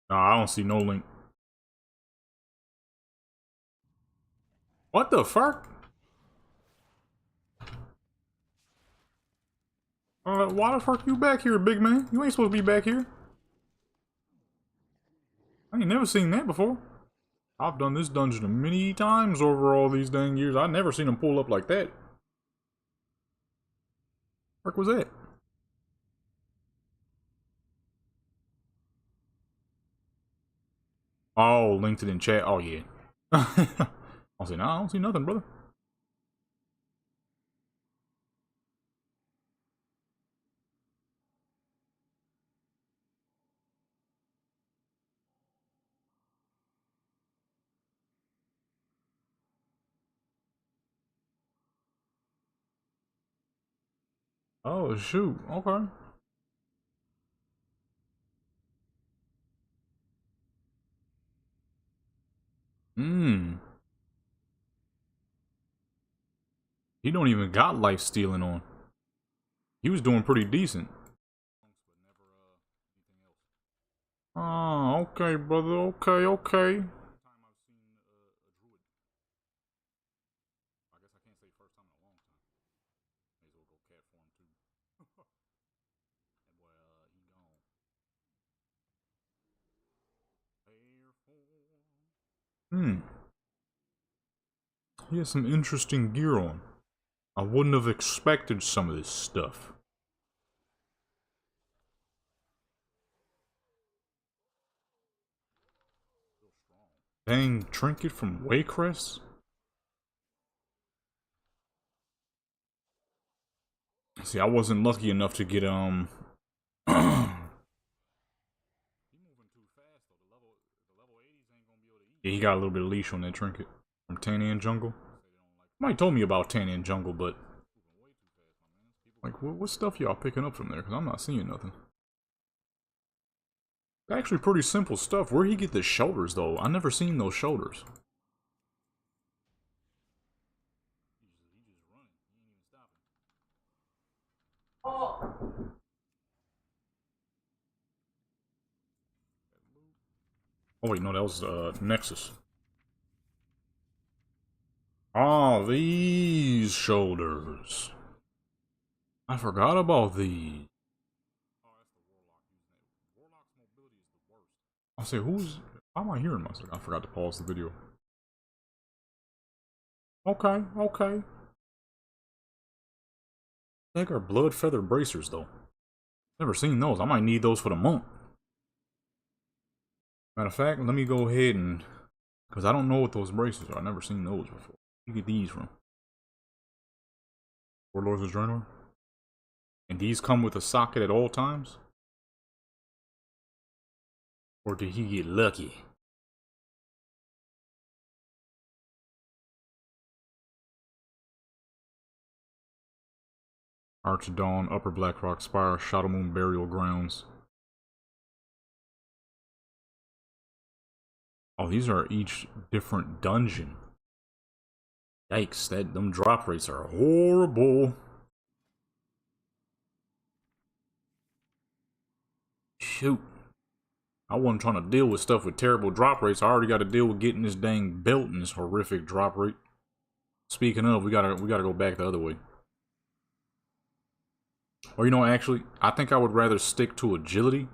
Nah, I don't see no link. What the fuck? Why the fuck you back here, big man? You ain't supposed to be back here. I ain't never seen that before. I've done this dungeon many times over all these dang years. I've never seen him pull up like that. What was that? Oh, linked it in chat. Oh, yeah. I'll say, nah, I don't see nothing, brother. Oh, shoot. Okay. Mmm. He don't even got life stealing on. He was doing pretty decent. Oh, okay, brother. Okay, okay. Hmm. He has some interesting gear on. I wouldn't have expected some of this stuff. Dang trinket from Waycrest? See, I wasn't lucky enough to get, yeah, he got a little bit of leash on that trinket. From Tanian Jungle. Mike told me about Tanian Jungle, but... like, what stuff y'all picking up from there? Because I'm not seeing nothing. Actually pretty simple stuff. Where'd he get the shoulders, though? I never seen those shoulders. Oh wait, no, that was Nexus. Ah, these shoulders. I forgot about these. I say, who's... Why am I hearing myself? I forgot to pause the video. Okay, okay. They are blood feather bracers, though. Never seen those. I might need those for the monk. Matter of fact, let me go ahead and... Because I don't know what those bracers are. I've never seen those before. Where you get these from? Warlords of Draenor? And these come with a socket at all times? Or did he get lucky? Arch of Dawn, Upper Blackrock Spire, Shadow Moon Burial Grounds. Oh, these are each different dungeon. Yikes, them drop rates are horrible. Shoot. I wasn't trying to deal with stuff with terrible drop rates. I already got to deal with getting this dang belt and this horrific drop rate. Speaking of, we gotta go back the other way. Or you know, actually, I think I would rather stick to agility.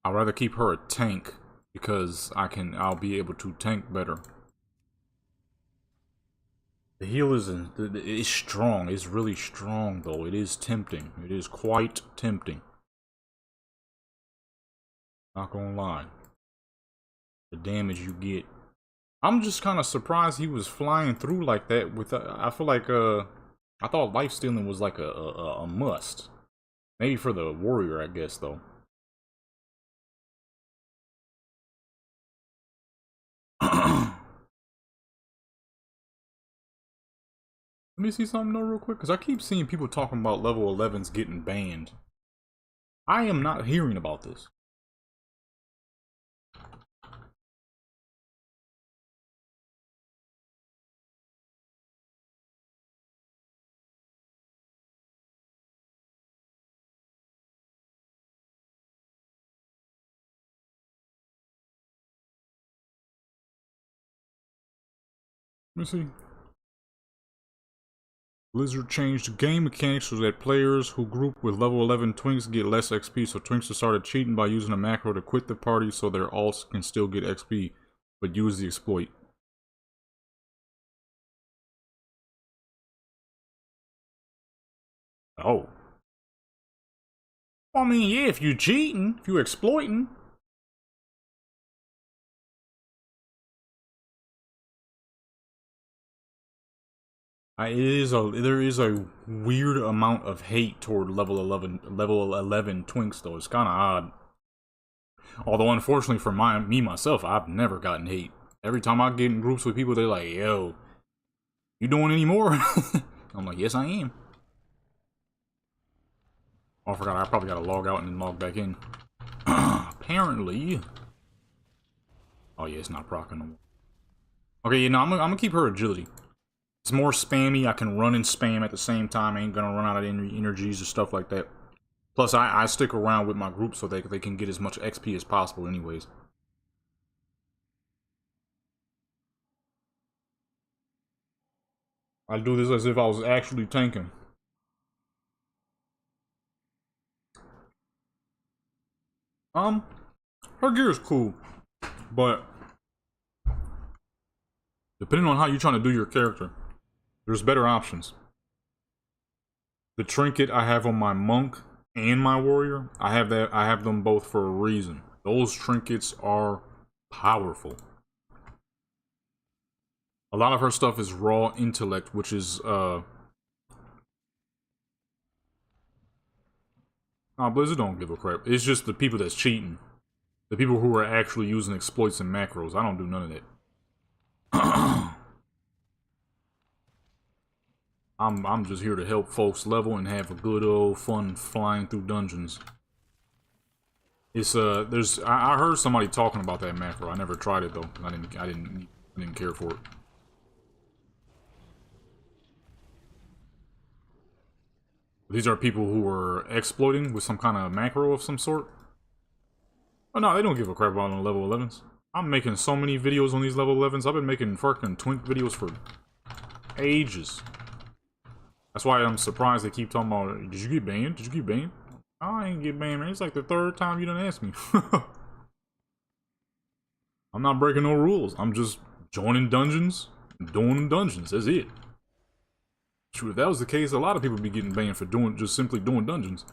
I'd rather keep her a tank because I'll be able to tank better. The heal is strong. It's really strong though. It is tempting. It is quite tempting. Not gonna lie. The damage you get. I'm just kind of surprised he was flying through like that. With I feel like I thought life stealing was like a must. Maybe for the warrior, I guess though. Let me see something though real quick, because I keep seeing people talking about level 11s getting banned. I am not hearing about this. Let me see. Blizzard changed the game mechanics so that players who group with level 11 Twinks get less XP, so Twinks have started cheating by using a macro to quit the party so their alts can still get XP, but use the exploit. Oh. I mean, yeah, if you cheating, if you exploiting. There is a weird amount of hate toward level 11 Twinks though. It's kind of odd. Although unfortunately for me myself, I've never gotten hate. Every time I get in groups with people, they're like, "Yo, you doing any more?" I'm like, "Yes, I am." Oh, I forgot. I probably gotta log out and then log back in. Apparently. Oh yeah, it's not proccing no more. Okay, you know, I'm gonna keep her agility. It's more spammy. I can run and spam at the same time. I ain't gonna run out of energies or stuff like that. Plus, I stick around with my group so they can get as much XP as possible anyways. I do this as if I was actually tanking. Her gear is cool, but depending on how you're trying to do your character, there's better options. The trinket I have on my monk and my warrior, I have them both for a reason. Those trinkets are powerful. A lot of her stuff is raw intellect, which is Blizzard don't give a crap. It's just the people that's cheating. The people who are actually using exploits and macros. I don't do none of that. I'm just here to help folks level and have a good old fun flying through dungeons. It's I heard somebody talking about that macro. I never tried it though. I didn't care for it. These are people who are exploiting with some kind of macro of some sort. Oh no, they don't give a crap about on level 11s. I'm making so many videos on these level 11s. I've been making fucking twink videos for ages. That's why I'm surprised they keep talking about, did you get banned? Did you get banned? I ain't get banned, man. It's like the third time you done asked me. I'm not breaking no rules. I'm just joining dungeons, doing dungeons. That's it. True, if that was the case, a lot of people would be getting banned for just simply doing dungeons.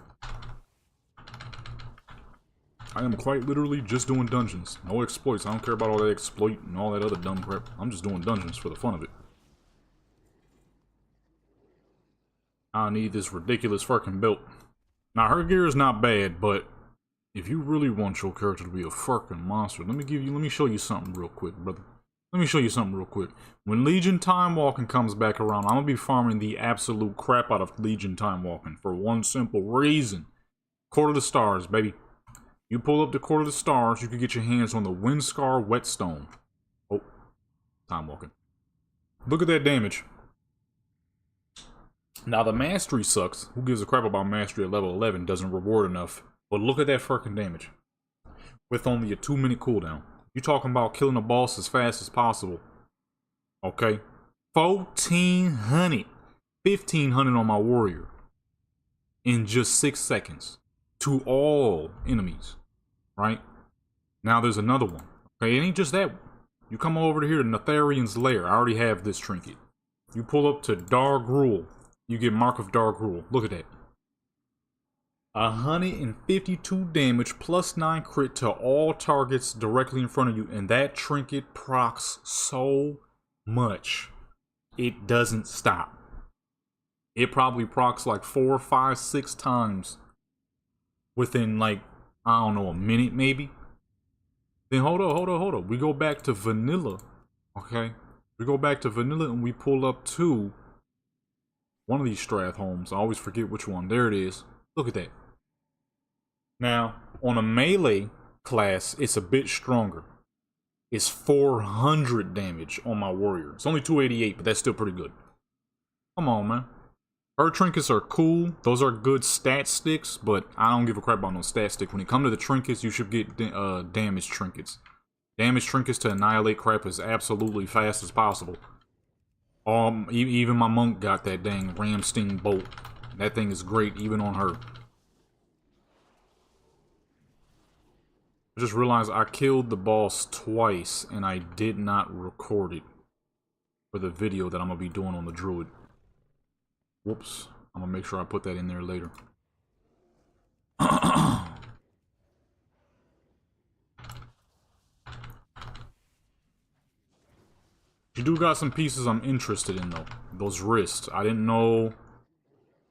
I am quite literally just doing dungeons. No exploits. I don't care about all that exploit and all that other dumb crap. I'm just doing dungeons for the fun of it. I need this ridiculous fucking belt. Now, her gear is not bad, but if you really want your character to be a fucking monster, let me show you something real quick, brother. Let me show you something real quick. When Legion Time Walking comes back around, I'm gonna be farming the absolute crap out of Legion Time Walking for one simple reason. Court of the Stars, baby. You pull up the Court of the Stars, you can get your hands on the Windscar Whetstone. Oh, Time Walking. Look at that damage. Now, the mastery sucks. Who gives a crap about mastery at level 11? Doesn't reward enough. But look at that fucking damage. With only a 2-minute cooldown. You're talking about killing a boss as fast as possible. Okay? 1,400. 1,500 on my warrior. In just 6 seconds. To all enemies. Right? Now there's another one. Okay, it ain't just that one. You come over here to Netharian's Lair. I already have this trinket. You pull up to Dargrul. You get Mark of Dargrul. Look at that. 152 damage plus 9 crit to all targets directly in front of you. And that trinket procs so much. It doesn't stop. It probably procs like 4, 5, 6 times. Within like, I don't know, a minute maybe. Then hold up. We go back to vanilla. Okay? We go back to vanilla and we pull up to one of these Strath homes. I always forget which one. There it is. Look at that. Now, on a melee class, it's a bit stronger. It's 400 damage on my warrior. It's only 288, but that's still pretty good. Come on, man. Her trinkets are cool. Those are good stat sticks, but I don't give a crap about no stat stick. When it comes to the trinkets, you should get damage trinkets. Damage trinkets to annihilate crap as absolutely fast as possible. Even my monk got that dang Ramstein bolt. That thing is great, even on her. I just realized I killed the boss twice, and I did not record it for the video that I'm going to be doing on the druid. Whoops. I'm going to make sure I put that in there later. You do got some pieces I'm interested in, though. Those wrists. I didn't know...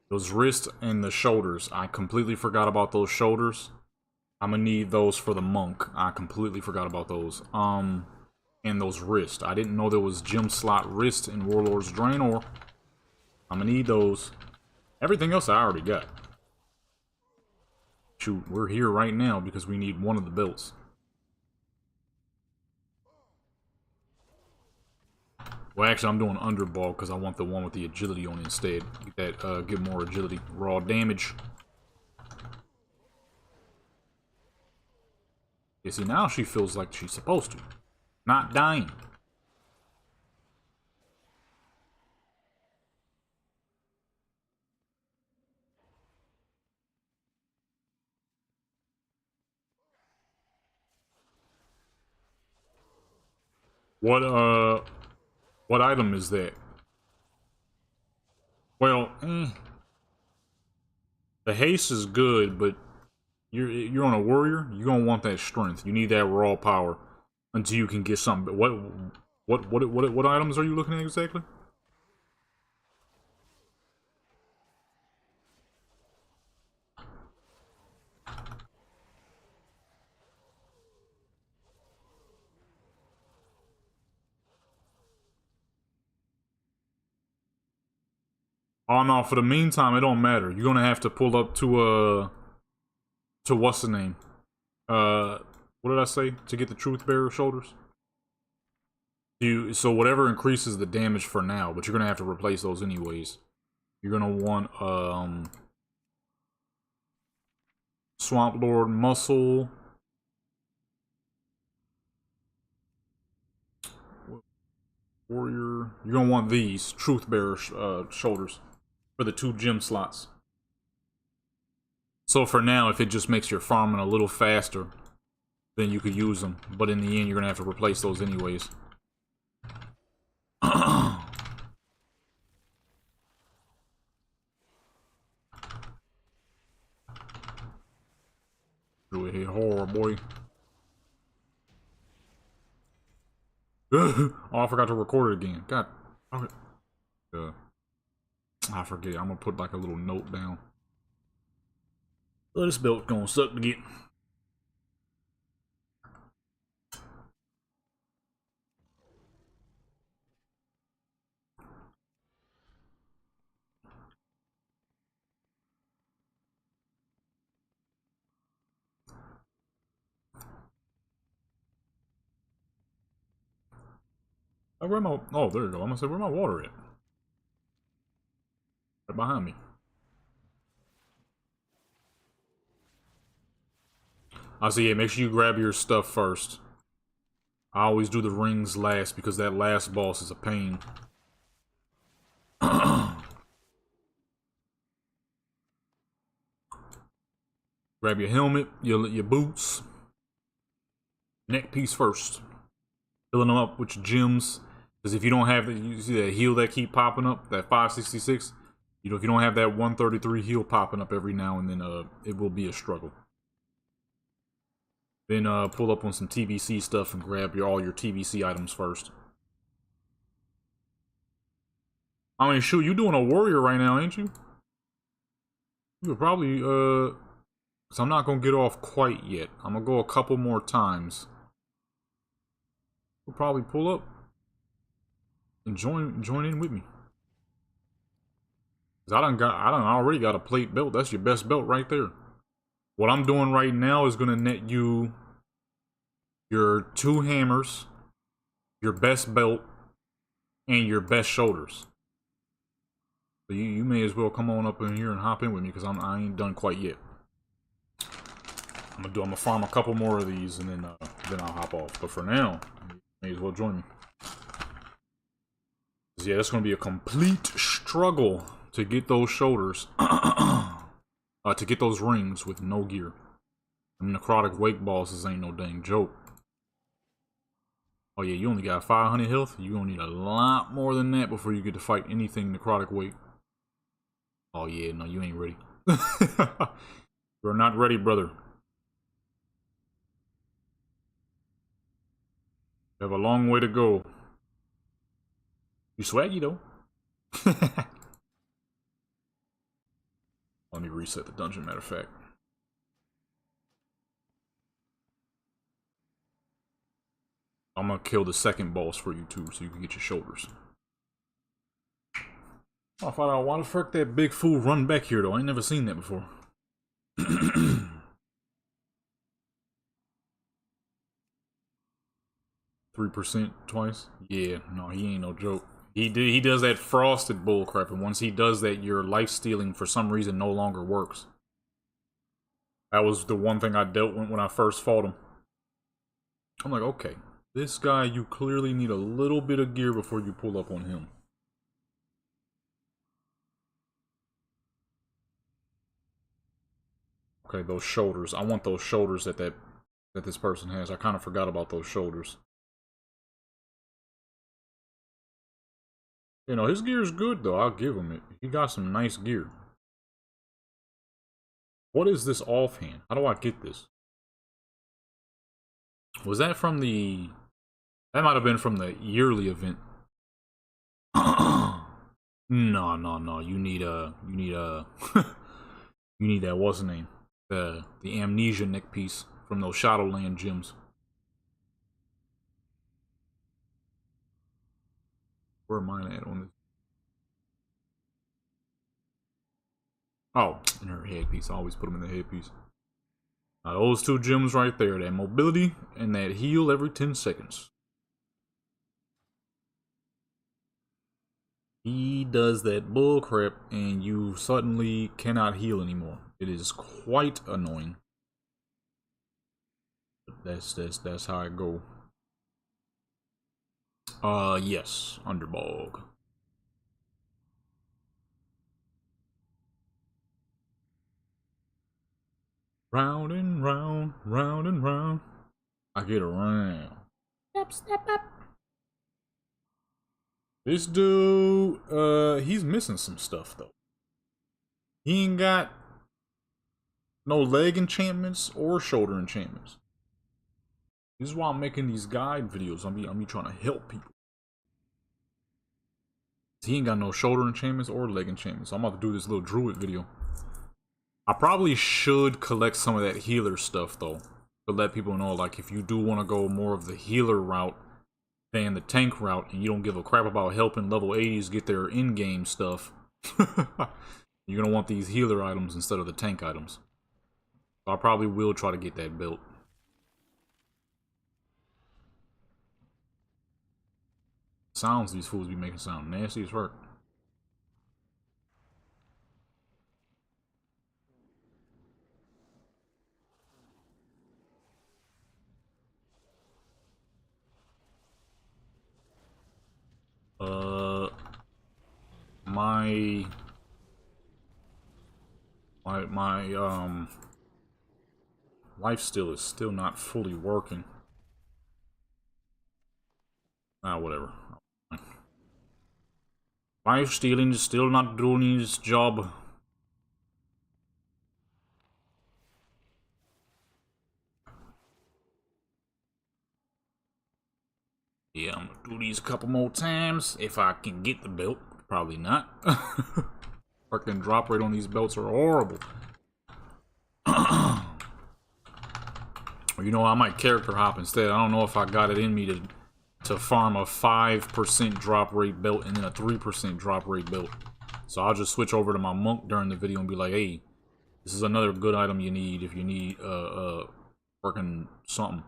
Those wrists and the shoulders. I completely forgot about those shoulders. I'm gonna need those for the monk. I completely forgot about those. And those wrists. I didn't know there was gem slot wrist in Warlord's Draenor. I'm gonna need those. Everything else I already got. Shoot, we're here right now because we need one of the belts. Well, actually, I'm doing underball because I want the one with the agility on it instead. Get that, get more agility. Raw damage. You see, now she feels like she's supposed to. Not dying. What item is that? Well, the haste is good, but you're on a warrior. You're gonna want that strength. You need that raw power until you can get something. What items are you looking at exactly? Oh no, for the meantime, it don't matter. You're gonna have to pull up to what's the name? What did I say? To get the Truth Bearer shoulders? So whatever increases the damage for now, but you're gonna have to replace those anyways. You're gonna want Swamp Lord Muscle, Warrior. You're gonna want these Truth Bearer shoulders for the 2 gem slots. So for now, if it just makes your farming a little faster, then you could use them. But in the end, you're gonna have to replace those anyways. Really hit hard, boy. Oh, I forgot to record it again. God. I forget. I'm gonna put like a little note down. This belt's gonna suck to get. Where my? Oh, there you go. I'm gonna say, where my water at? Right behind me. I see. Yeah, make sure you grab your stuff first. I always do the rings last because that last boss is a pain. Grab your helmet, your boots, neck piece first. Filling them up with your gems. Because if you don't have that, you see that heal that keep popping up, that 566. You know, if you don't have that 133 heal popping up every now and then, it will be a struggle. Then pull up on some TBC stuff and grab all your TBC items first. I mean, shoot, you doing a warrior right now, ain't you? You could probably, because I'm not going to get off quite yet. I'm going to go a couple more times. We'll probably pull up and join in with me. Cause I done already got a plate belt. That's your best belt right there. What I'm doing right now is gonna net you your 2 hammers, your best belt, and your best shoulders. So you may as well come on up in here and hop in with me because I ain't done quite yet. I'm gonna farm a couple more of these and then I'll hop off. But for now, you may as well join me. Yeah, that's gonna be a complete struggle to get those shoulders, to get those rings with no gear. Them necrotic wake bosses ain't no dang joke. Oh yeah, you only got 500 health. You gonna need a lot more than that before you get to fight anything necrotic wake. Oh yeah, no, you ain't ready. You're not ready, brother. You have a long way to go. You swaggy though. Let me reset the dungeon, matter of fact. I'm gonna kill the second boss for you too, so you can get your shoulders. Oh, I thought, why the frick that big fool run back here though? I ain't never seen that before. 3% twice? Yeah, no, he ain't no joke. He does that frosted bullcrap, and once he does that, your life stealing for some reason no longer works. That was the one thing I dealt with when I first fought him. I'm like, okay, this guy, you clearly need a little bit of gear before you pull up on him. Okay, those shoulders. I want those shoulders that this person has. I kind of forgot about those shoulders. You know, his gear is good, though. I'll give him it. He got some nice gear. What is this offhand? How do I get this? Was that from the... That might have been from the yearly event. No. You need you need that, what's the name? The amnesia neck piece from those Shadowland gems. Where am I at on this? Oh, in her headpiece. I always put them in the headpiece. Now those 2 gems right there. That mobility and that heal every 10 seconds. He does that bullcrap and you suddenly cannot heal anymore. It is quite annoying. But that's how I go. Yes, Underbog. Round and round, round and round, I get around. Step, step up. This dude, he's missing some stuff though. He ain't got no leg enchantments or shoulder enchantments. This is why I'm making these guide videos. I'm trying to help people. He ain't got no shoulder enchantments or leg enchantments. So I'm about to do this little druid video. I probably should collect some of that healer stuff though, to let people know, like, if you do want to go more of the healer route than the tank route, and you don't give a crap about helping level 80s get their in-game stuff, you're gonna want these healer items instead of the tank items. So I probably will try to get that built. Sounds these fools be making sound nasty as fuck. My life steal is still not fully working. Ah, whatever. Life stealing is still not doing its job. Yeah, I'm gonna do these a couple more times if I can get the belt. Probably not. Fucking drop rate on these belts are horrible. You know, I might character hop instead. I don't know if I got it in me to farm a 5% drop rate belt and then a 3% drop rate belt. So I'll just switch over to my monk during the video and be like, hey, this is another good item you need if you need fucking something.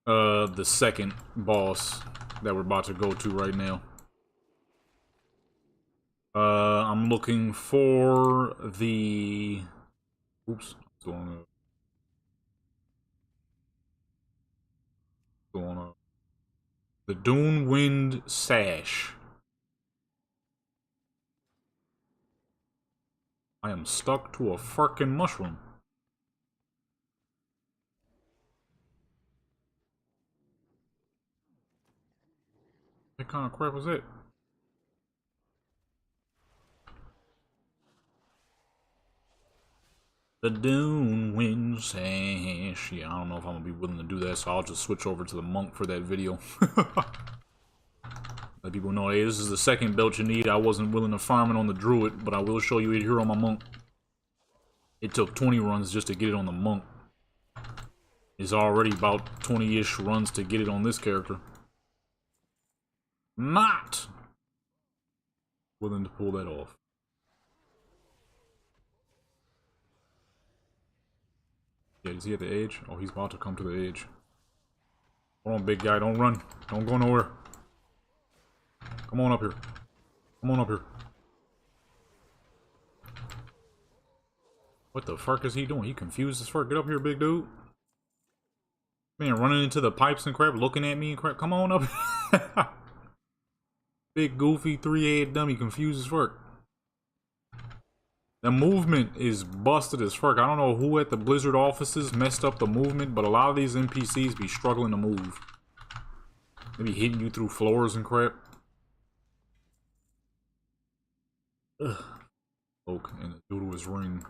The second boss that we're about to go to right now. I'm looking for the... Oops. Going up. The Dune Wind Sash. I am stuck to a frickin' mushroom. What kind of crap was that? The Dune Wind Sash. Yeah, I don't know if I'm gonna be willing to do that, so I'll just switch over to the monk for that video. Let people know, hey, this is the second belt you need. I wasn't willing to farm it on the druid, but I will show you it here on my monk. It took 20 runs just to get it on the monk. It's already about 20-ish runs to get it on this character. Not willing to pull that off. Yeah, is he at the edge? Oh, he's about to come to the edge. Hold on, big guy. Don't run. Don't go nowhere. Come on up here. Come on up here. What the fuck is he doing? He confused as fuck. Get up here, big dude. Man, running into the pipes and crap, looking at me and crap. Come on up. Big goofy 3-head dummy, confused as fuck. The movement is busted as fuck. I don't know who at the Blizzard offices messed up the movement, but a lot of these NPCs be struggling to move. They be hitting you through floors and crap. Ugh. Oak and the dude was ring.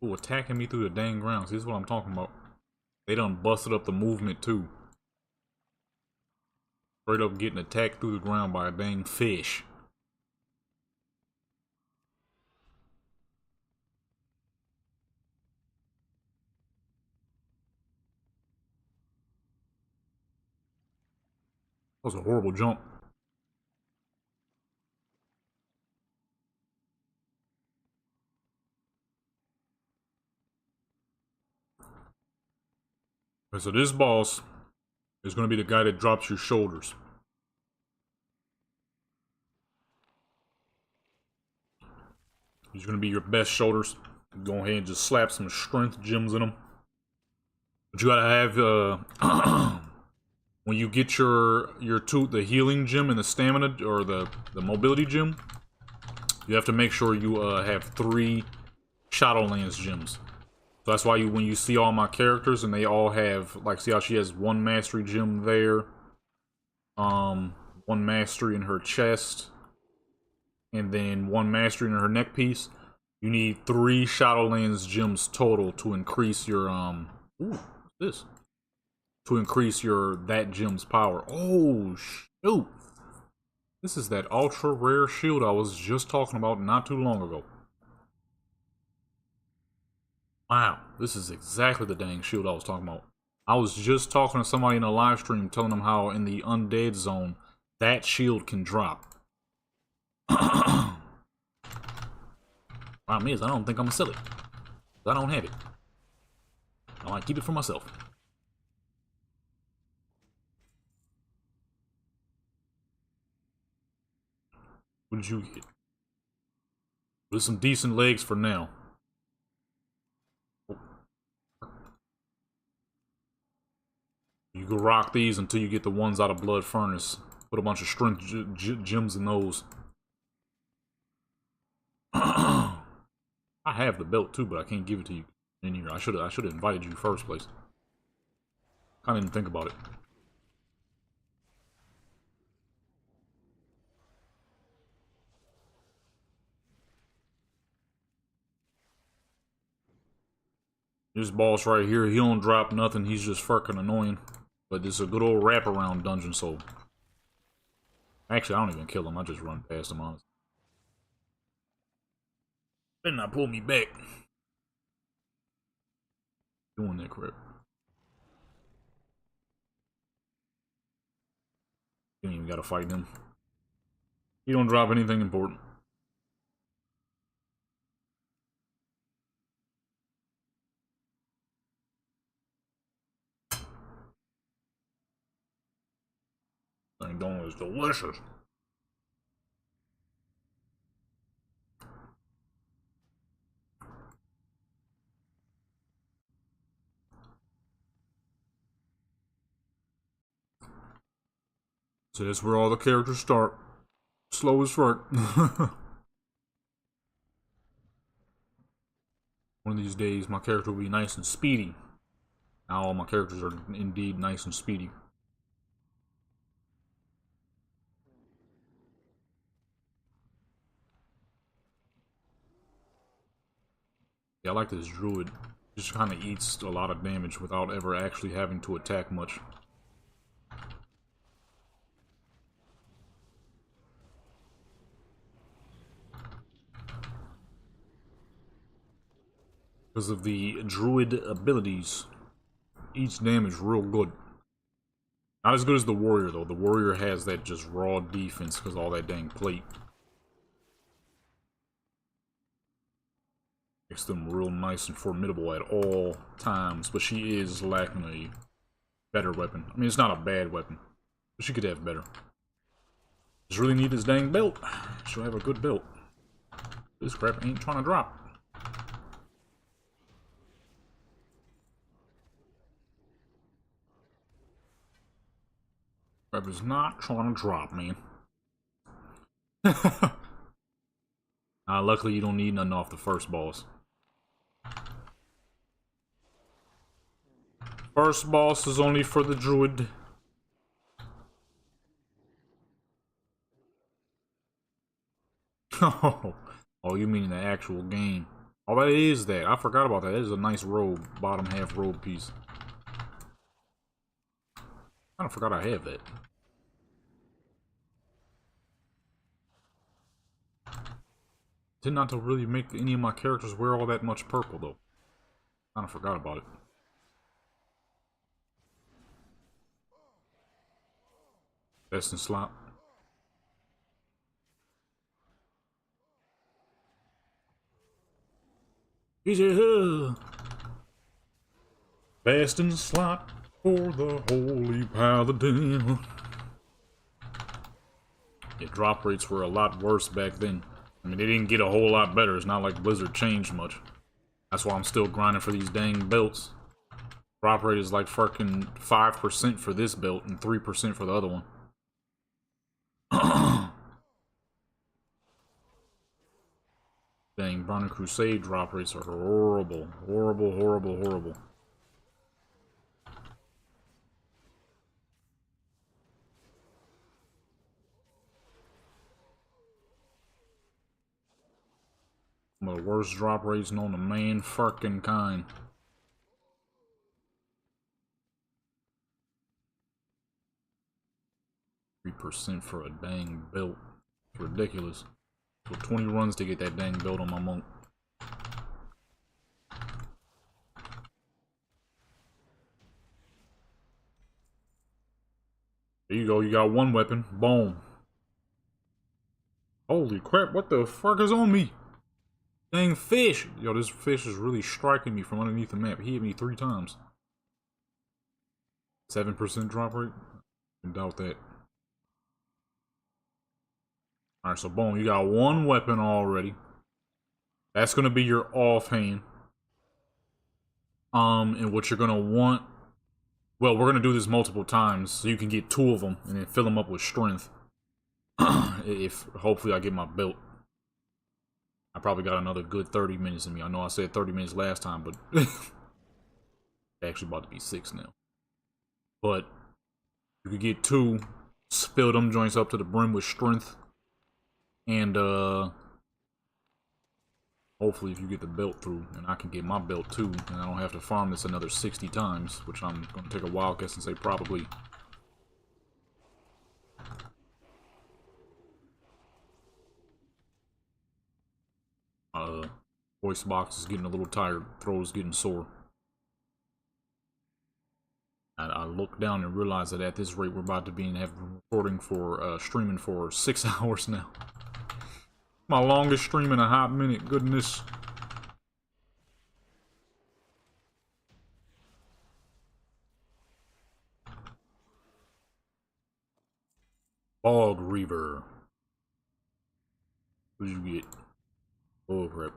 Ooh, attacking me through the dang ground. See, this is what I'm talking about. They done busted up the movement too. Straight up getting attacked through the ground by a dang fish. That was a horrible jump. Okay, so this boss is going to be the guy that drops your shoulders. These are gonna be your best shoulders. Go ahead and just slap some strength gems in them. But you gotta have when you get the healing gem and the stamina or the mobility gem, you have to make sure you have 3 Shadowlands gems. So that's why when you see all my characters and they all have, like, see how she has 1 mastery gem there, 1 mastery in her chest, and then 1 mastery in her neck piece. You need 3 Shadowlands gems total to increase your ooh, what's this? To increase that gem's power. Oh shoot! This is that ultra rare shield I was just talking about not too long ago. Wow, this is exactly the dang shield I was talking about. I was just talking to somebody in a live stream telling them how in the undead zone that shield can drop. Problem is, I don't think I'm silly. I don't have it. I might keep it for myself. What did you get? With some decent legs for now. You can rock these until you get the ones out of Blood Furnace. Put a bunch of strength gems in those. I have the belt too, but I can't give it to you in here. I should have invited you first place. Kinda didn't think about it. This boss right here, he don't drop nothing, he's just fucking annoying. But this is a good old wraparound dungeon, so... Actually, I don't even kill him, I just run past him, honestly. Better not pull me back. Doing that crap. You ain't even gotta fight him. He don't drop anything important. Thing going is delicious. So that's where all the characters start. Slow as fuck. One of these days, my character will be nice and speedy. Now all my characters are indeed nice and speedy. Yeah, I like this druid. Just kind of eats a lot of damage without ever actually having to attack much. Because of the druid abilities, eats damage real good. Not as good as the warrior though. The warrior has that just raw defense because all that dang plate. Makes them real nice and formidable at all times, but she is lacking a better weapon. I mean, it's not a bad weapon, but she could have better. Just really need this dang belt. She'll have a good belt. This crap ain't trying to drop. Crap is not trying to drop, man. Luckily you don't need nothing off the first boss. First boss is only for the druid. Oh, you mean the actual game. Oh, that is that. I forgot about that. That is a nice robe, bottom half robe piece. I kind of forgot I have that. Did not to really make any of my characters wear all that much purple, though. Kind of forgot about it. Best in slot. Easy. Best in slot for the holy paladin. Yeah, drop rates were a lot worse back then. I mean, they didn't get a whole lot better. It's not like Blizzard changed much. That's why I'm still grinding for these dang belts. Drop rate is like fucking 5% for this belt and 3% for the other one. Dang, Burning Crusade drop rates are horrible. Horrible, horrible, horrible. Some of the worst drop rates known to man fucking kind. %3 for a dang belt. It's ridiculous. So 20 runs to get that dang belt on my monk. There you go, you got one weapon. Boom. Holy crap, what the fuck is on me? Dang fish! Yo, this fish is really striking me from underneath the map. He hit me 3 times. 7% drop rate? I doubt that. Alright, so boom, you got one weapon already. That's gonna be your offhand. And what you're gonna want... Well, we're gonna do this multiple times, so you can get 2 of them, and then fill them up with strength. If, hopefully, I get my belt. I probably got another good 30 minutes in me. I know I said 30 minutes last time, but... it's actually about to be 6 now. But, you could get 2, fill them joints up to the brim with strength. And, hopefully if you get the belt through, and I can get my belt too, and I don't have to farm this another 60 times, which I'm going to take a wild guess and say probably. Voice box is getting a little tired, throat is getting sore. And I look down and realize that at this rate we're about to be recording for, streaming for 6 hours now. My longest stream in a hot minute, goodness. Bog Reaver. What did you get? Oh, crap.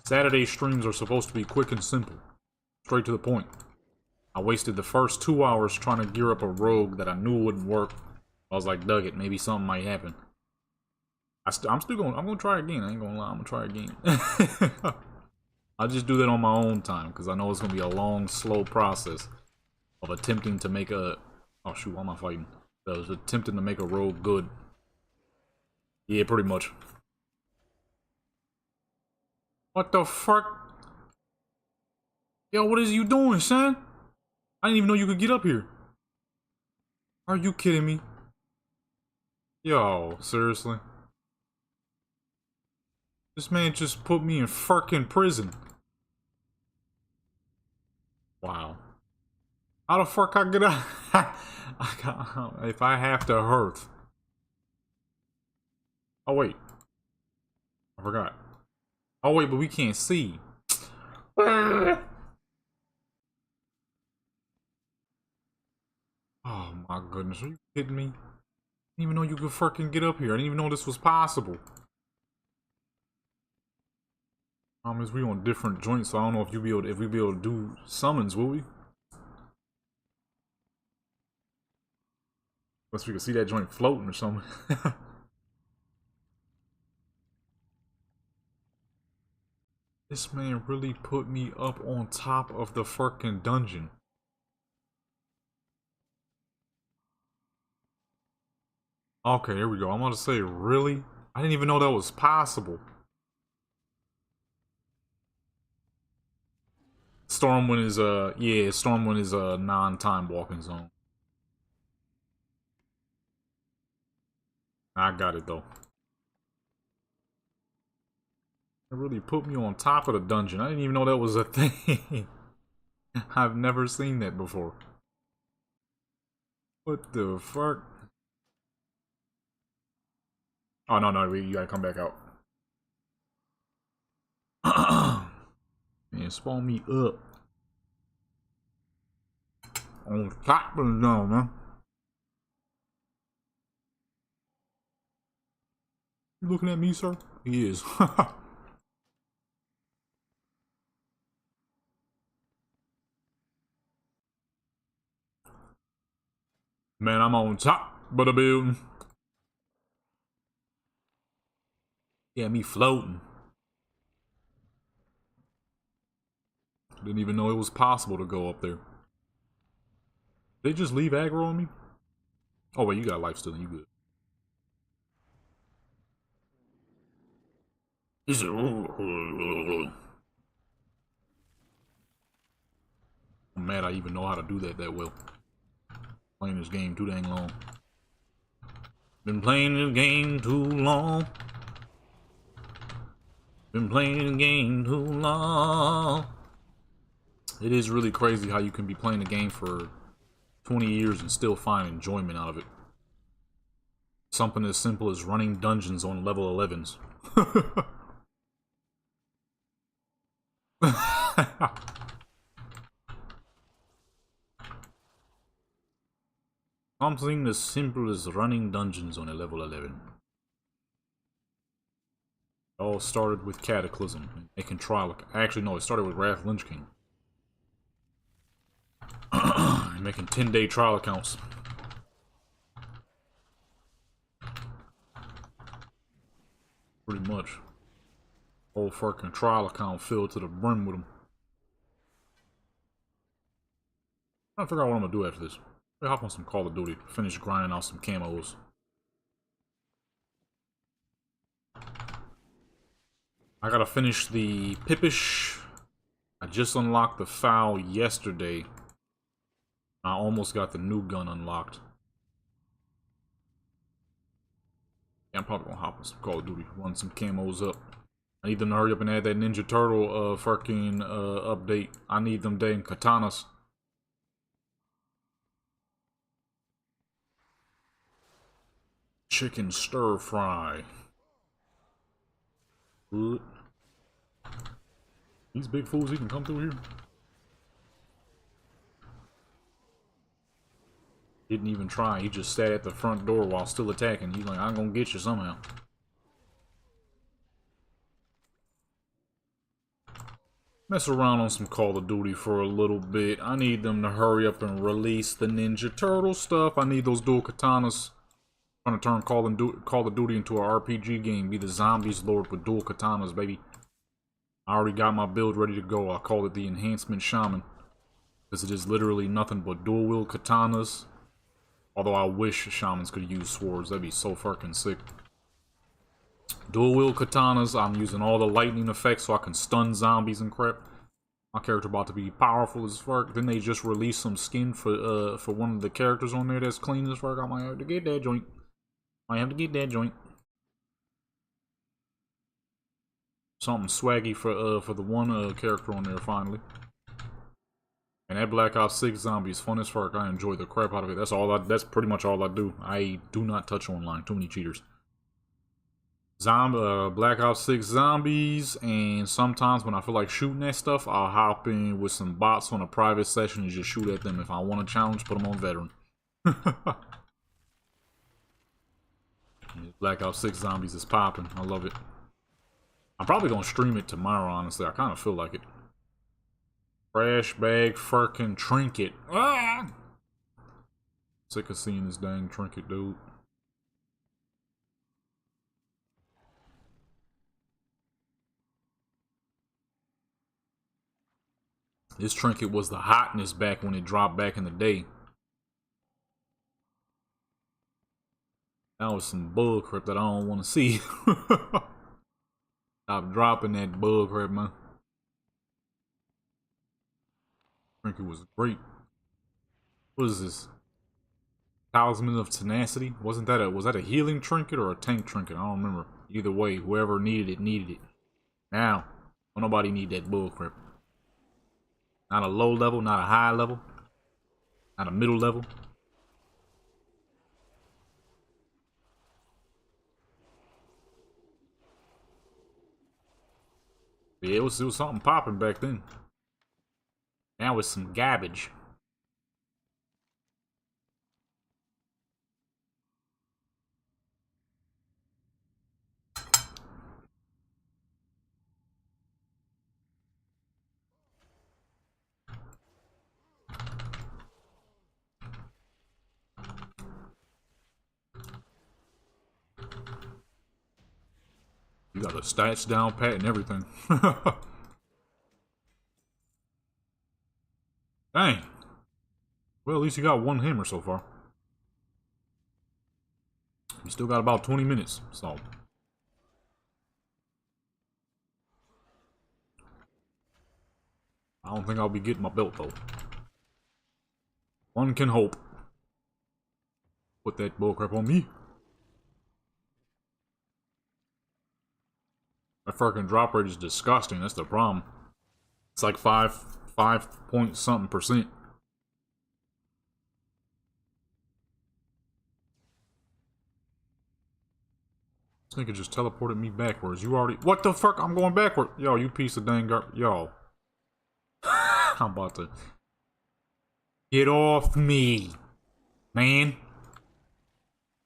Saturday streams are supposed to be quick and simple. Straight to the point. I wasted the first 2 hours trying to gear up a rogue that I knew wouldn't work. I was like, dug it, maybe something might happen. I'm gonna try again, I ain't gonna lie, I'm gonna try again. I'll just do that on my own time, because I know it's gonna be a long, slow process of attempting to make a... Oh shoot, why am I fighting? I was attempting to make a rogue good. Yeah, pretty much. What the fuck? Yo, what is you doing, son? I didn't even know you could get up here. Are you kidding me? Yo, seriously? This man just put me in fucking prison. Wow. How the fuck I get out? If I have to hurt. Oh wait. I forgot. Oh wait, but we can't see. Oh my goodness, are you kidding me? I didn't even know you could fucking get up here. I didn't even know this was possible. Is we on different joints, so I don't know if we be able to do summons, will we? Unless we can see that joint floating or something. This man really put me up on top of the fucking dungeon. Okay, there we go. I'm about to say, really? I didn't even know that was possible. Stormwind is yeah, Stormwind is a non-time walking zone. I got it though. It really put me on top of the dungeon. I didn't even know that was a thing. I've never seen that before. What the fuck? Oh no, you gotta come back out. Man, spawn me up. On top of the zone, man. You looking at me, sir? He is. Man, I'm on top of the building. Yeah, me floating. Didn't even know it was possible to go up there. They just leave aggro on me? Oh wait, you got life still, you good. He said, I'm mad I even know how to do that well. Playing this game too dang long. Been playing this game too long. Been playing this game too long. It is really crazy how you can be playing the game for 20 years and still find enjoyment out of it. Something as simple as running dungeons on level 11s. Something as simple as running dungeons on a level 11. It all started with Cataclysm. Making trial. Actually, no, it started with Wrath Lynch King. Making 10-day trial accounts. Pretty much. Whole fucking trial account filled to the brim with them. I'm trying to figure out what I'm gonna do after this. I'll hop on some Call of Duty. Finish grinding out some camos. I gotta finish the Pippish. I just unlocked the Foul yesterday. I almost got the new gun unlocked. Yeah, I'm probably gonna hop on some Call of Duty, run some camos up. I need them to hurry up and add that Ninja Turtle fucking update. I need them dang katanas. Chicken stir fry. Good. These big fools even come through here? Didn't even try. He just sat at the front door while still attacking. He's like, I'm gonna get you somehow. Mess around on some Call of Duty for a little bit. I need them to hurry up and release the Ninja Turtle stuff. I need those dual katanas. I'm trying to turn Call of Duty into an RPG game. Be the zombies lord with dual katanas, baby. I already got my build ready to go. I call it the Enhancement Shaman. Because it is literally nothing but dual wield katanas. Although I wish shamans could use swords. That'd be so fucking sick. Dual wield katanas. I'm using all the lightning effects so I can stun zombies and crap. My character about to be powerful as fuck. Then they just released some skin for one of the characters on there that's clean as fuck. I might have to get that joint. Something swaggy for the one character on there finally. And that Black Ops 6 zombie is fun as fuck. I enjoy the crap out of it. That's pretty much all I do. I do not touch online. Too many cheaters. Black Ops 6 zombies, and sometimes when I feel like shooting that stuff, I'll hop in with some bots on a private session and just shoot at them. If I want a challenge, put them on veteran. Black Ops 6 zombies is popping. I love it. I'm probably gonna stream it tomorrow, honestly. I kind of feel like it. Trash bag fucking trinket. Ah! Sick of seeing this dang trinket, dude. This trinket was the hotness back when it dropped back in the day. That was some bull crap that I don't want to see. Stop dropping that bull crap, man. Trinket was great. What is this? Talisman of Tenacity? Was that a healing trinket or a tank trinket? I don't remember. Either way, whoever needed it, needed it. Now, don't nobody need that bull crap. Not a low level, not a high level, not a middle level. Yeah, it was something popping back then. Now it's some garbage. You got the stats down pat and everything. Dang. Well, at least you got one hammer so far. You still got about 20 minutes, so. I don't think I'll be getting my belt, though. One can hope. Put that bullcrap on me. That fucking drop rate is disgusting. That's the problem. It's like 5 point something percent. This nigga just teleported me backwards. You already— what the fuck? I'm going backward. Yo, you piece of dang yo. I'm about to— get off me, man.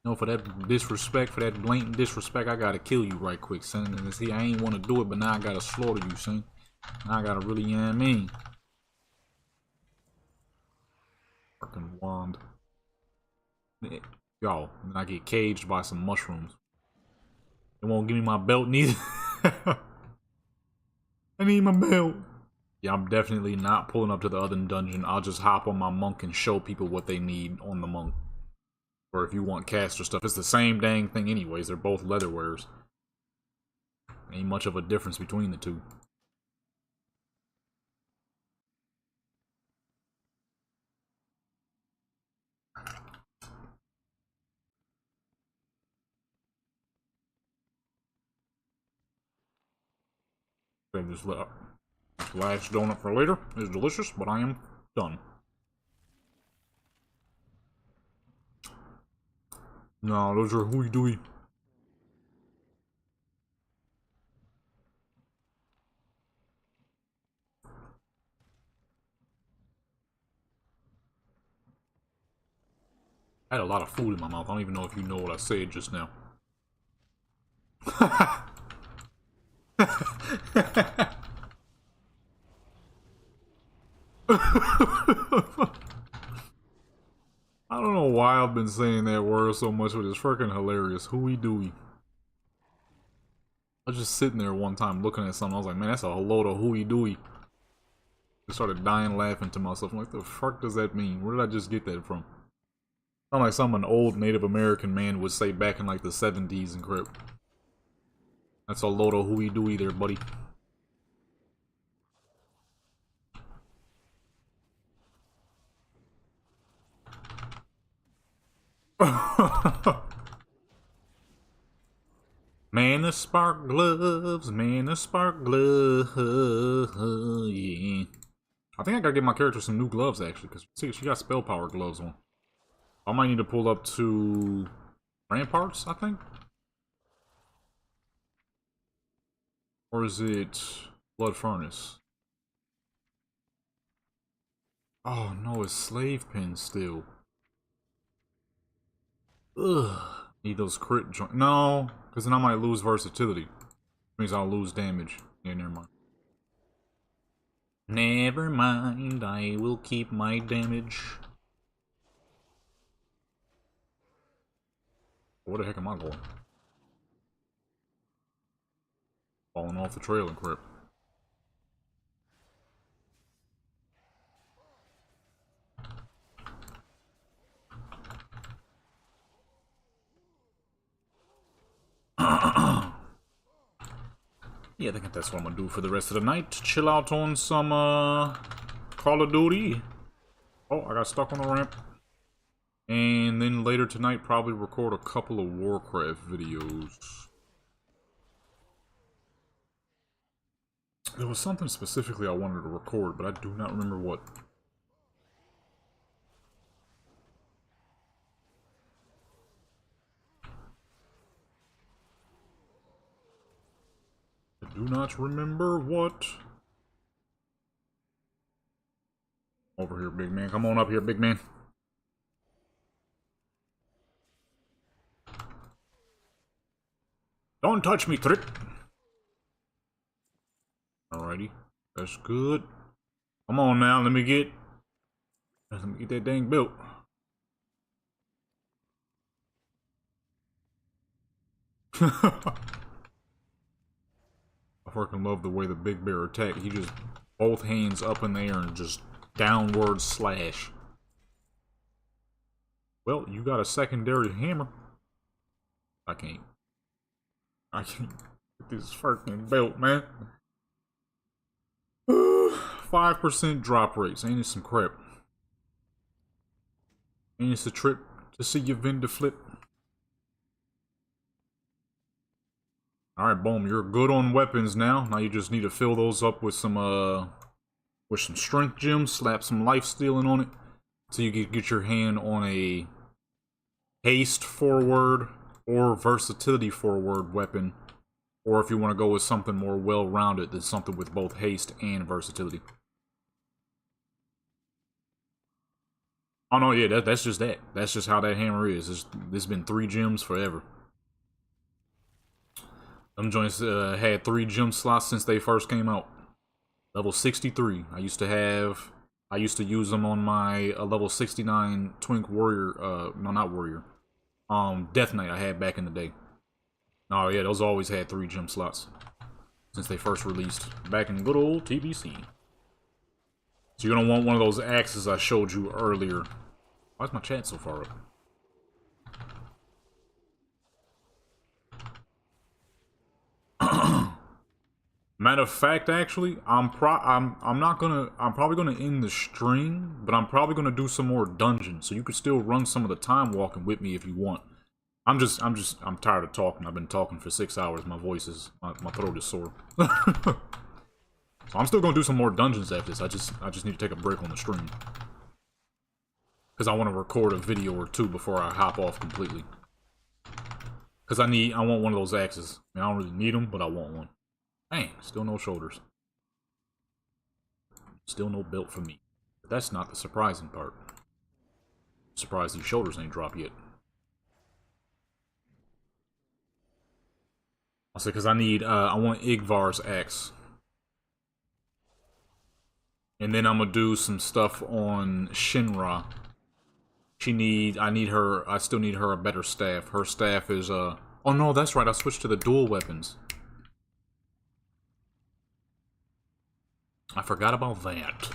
No, for that disrespect, for that blatant disrespect, I gotta kill you right quick, son. And see, I ain't want to do it, but now I gotta slaughter you, son. Now I gotta really, you know what I mean? Fucking wand. Yo, and I get caged by some mushrooms. They won't give me my belt neither. I need my belt. Yeah, I'm definitely not pulling up to the other dungeon. I'll just hop on my monk and show people what they need on the monk. Or if you want caster stuff, it's the same dang thing anyways. They're both leatherwares. Ain't much of a difference between the two. Save this last donut for later. It's delicious, but I am done. No, those are hooey dooey. I had a lot of food in my mouth. I don't even know if you know what I said just now. I don't know why I've been saying that word so much, but it's freaking hilarious. Hooey dooey. I was just sitting there one time looking at something. I was like, man, that's a load of hooey dooey. I started dying laughing to myself. I'm like, the fuck does that mean? Where did I just get that from? Sound like something an old Native American man would say back in like the 70s and crap. That's a load of hooey dooey there, buddy. Man, the spark gloves, man, the spark gloves, yeah. I think I gotta get my character some new gloves, actually, because see, she got spell power gloves on. I might need to pull up to Ramparts, I think? Or is it Blood Furnace? Oh, no, it's Slave Pen still. Ugh. Need those crit joints. No, because then I might lose versatility. Means I'll lose damage. Yeah, never mind. Never mind, I will keep my damage. Where the heck am I going? Falling off the trail and crap. Yeah, I think that's what I'm gonna do for the rest of the night. Chill out on some Call of Duty. Oh, I got stuck on the ramp. And then later tonight, probably record a couple of Warcraft videos. There was something specifically I wanted to record, but I do not remember what. I do not remember what. Over here, big man. Come on up here, big man. Don't touch me, Trip. Alrighty. That's good. Come on now, let me get that dang belt. I fucking love the way the big bear attack. He just both hands up in the air and just downward slash. Well, you got a secondary hammer. I can't get this fucking belt, man. 5% drop rates. Ain't it some crap? Ain't it a trip to see your vendor flip? Alright, boom. You're good on weapons now. Now you just need to fill those up with some strength gems. Slap some life stealing on it. So you can get your hand on a haste forward or versatility forward weapon. Or if you want to go with something more well-rounded, than something with both haste and versatility. Oh no, yeah, that's just that. That's just how that hammer is. It's been 3 gems forever. Them joints had 3 gem slots since they first came out. Level 63. I used to use them on my level 69 Twink Warrior, no, not Warrior. Death Knight I had back in the day. Oh yeah, those always had 3 gem slots since they first released back in good old TBC. So you're gonna want one of those axes I showed you earlier. Why's my chat so far up? Matter of fact, actually, I'm probably gonna end the stream, but I'm probably gonna do some more dungeons, so you could still run some of the time walking with me if you want. I'm tired of talking. I've been talking for 6 hours. My throat is sore. So I'm still gonna do some more dungeons after this. I just need to take a break on the stream. Because I want to record a video or 2 before I hop off completely. Because I want one of those axes. I mean, I don't really need them, but I want one. Dang, still no shoulders. Still no belt for me. But that's not the surprising part. I'm surprised these shoulders ain't dropped yet. I said, because I want Igvar's axe. And then I'm gonna do some stuff on Shinra. I still need her a better staff. Her staff is, oh no, that's right, I switched to the dual weapons. I forgot about that.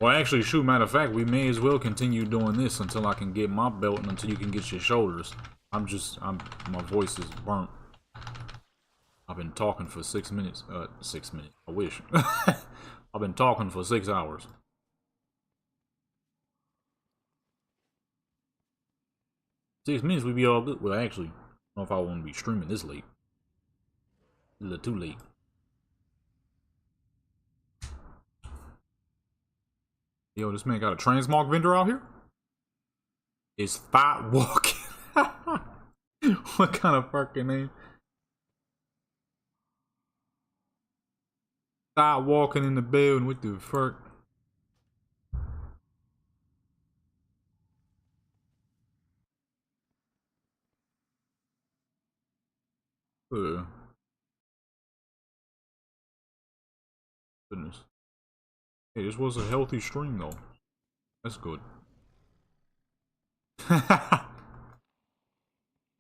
Well, actually, shoot, matter of fact, we may as well continue doing this until I can get my belt and until you can get your shoulders. My voice is burnt. I've been talking for 6 minutes. 6 minutes. I wish. I've been talking for 6 hours. Six minutes, we'd be all good. Well, actually, I don't know if I want to be streaming this late. It's a little too late. Yo, this man got a transmog vendor out here? Is Phat walking? What kind of fucking name? Phat walking in the building, what the fuck? Goodness. Hey, this was a healthy stream though. That's good.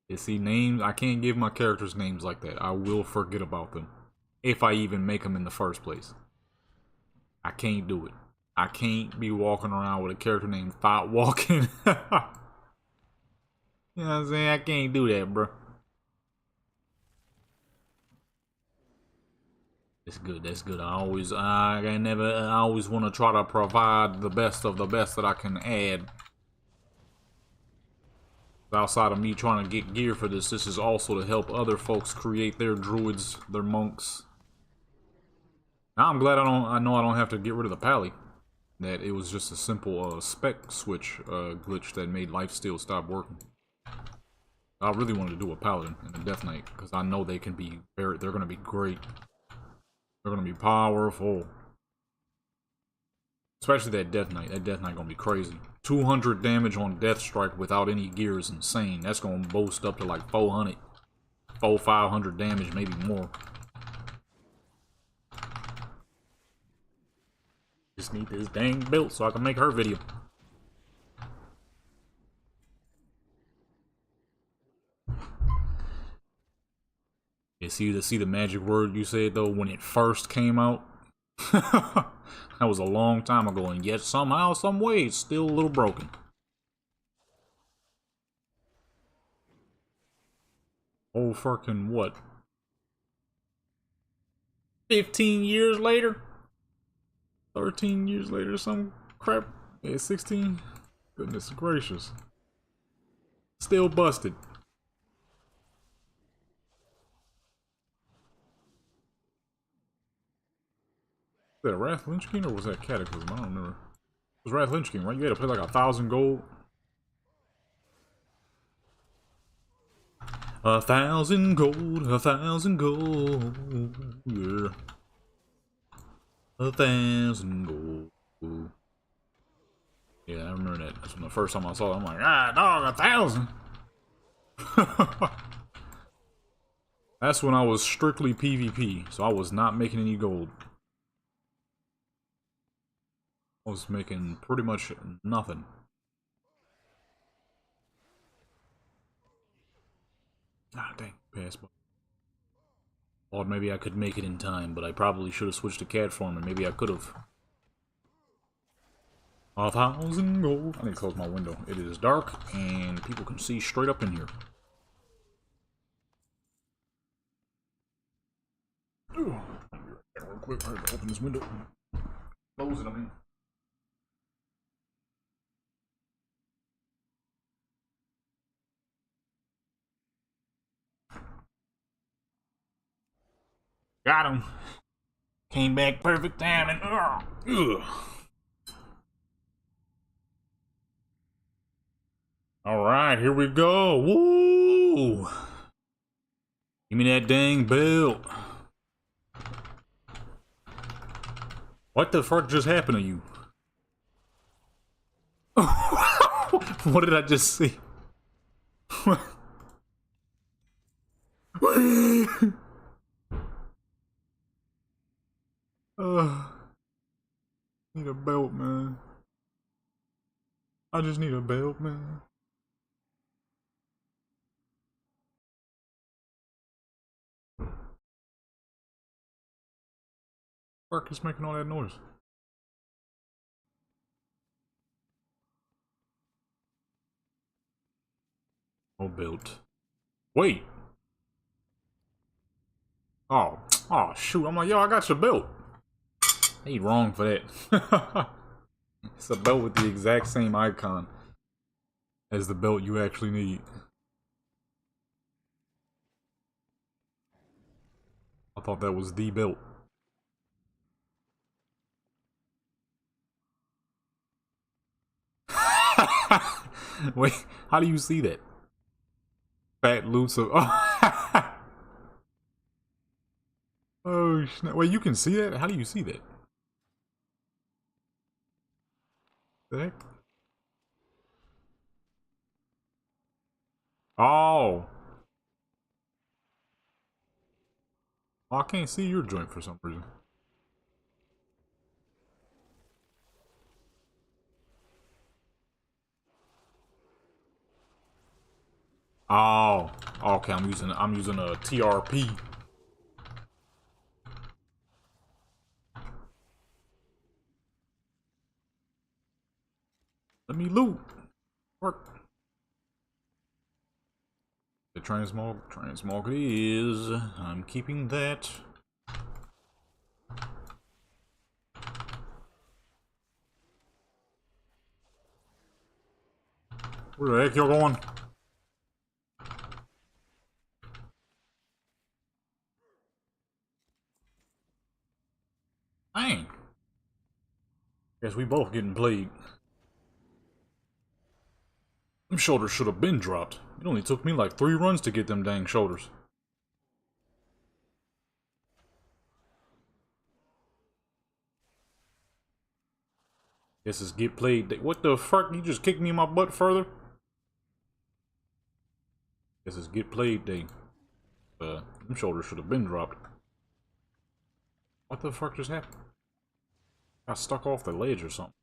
You see, names, I can't give my characters names like that. I will forget about them. If I even make them in the first place. I can't do it. I can't be walking around with a character named Phat walking. You know what I'm saying? I can't do that, bro. That's good, that's good. I always want to try to provide the best of the best that I can add. Outside of me trying to get gear for this is also to help other folks create their druids, their monks. Now I'm glad I know I don't have to get rid of the pally. That it was just a simple spec switch glitch that made lifesteal stop working. I really wanted to do a paladin and a death knight because I know they can be they're gonna be great. They're gonna be powerful. Especially that death knight. That death knight gonna be crazy. 200 damage on death strike without any gear is insane. That's gonna boost up to like 400, 500 damage, maybe more. Just need this dang belt so I can make her video. You see the magic word you said though when it first came out? That was a long time ago, and yet somehow, some way, it's still a little broken. Oh, fucking what? 15 years later? 13 years later, some crap? Yeah, 16? Goodness gracious. Still busted. Was that Wrath Lynch King or was that Cataclysm? I don't remember. It was Wrath Lynch King, right? You had to pay like 1,000 gold. 1,000 gold, 1,000 gold. Yeah. 1,000 gold. Yeah, I remember that. That's when the first time I saw it, I'm like, ah, dog, 1,000. That's when I was strictly PvP, so I was not making any gold. I was making pretty much nothing. Ah, dang, pass. Thought maybe I could make it in time, but I probably should have switched to cat farm, and maybe I could have. 1,000 gold. I need to close my window. It is dark, and people can see straight up in here. Real quick, I have to open this window. Close it, I mean. Got him. Came back perfect timing. Ugh. Alright, here we go. Woo! Give me that dang belt. What the fuck just happened to you? What did I just see? Need a belt, man. I just need a belt, man. Fuck is making all that noise? No belt. Wait. Oh shoot! I'm like, yo, I got your belt. Ain't wrong for that. It's a belt with the exact same icon as the belt you actually need. I thought that was the belt. Wait, how do you see that? Fat Luther. Oh, oh snap. Wait, you can see that? How do you see that? The heck? Oh. I can't see your joint for some reason. Oh, okay. I'm using a TRP. Let me loot. Work. The transmog it is. I'm keeping that. Where the heck y'all going? Dang. Guess we both getting played. Them shoulders should have been dropped. It only took me like 3 runs to get them dang shoulders. Guess it's get played. What the fuck? You just kicked me in my butt further? Guess it's get played day. Them shoulders should have been dropped. What the fuck just happened? I stuck off the ledge or something.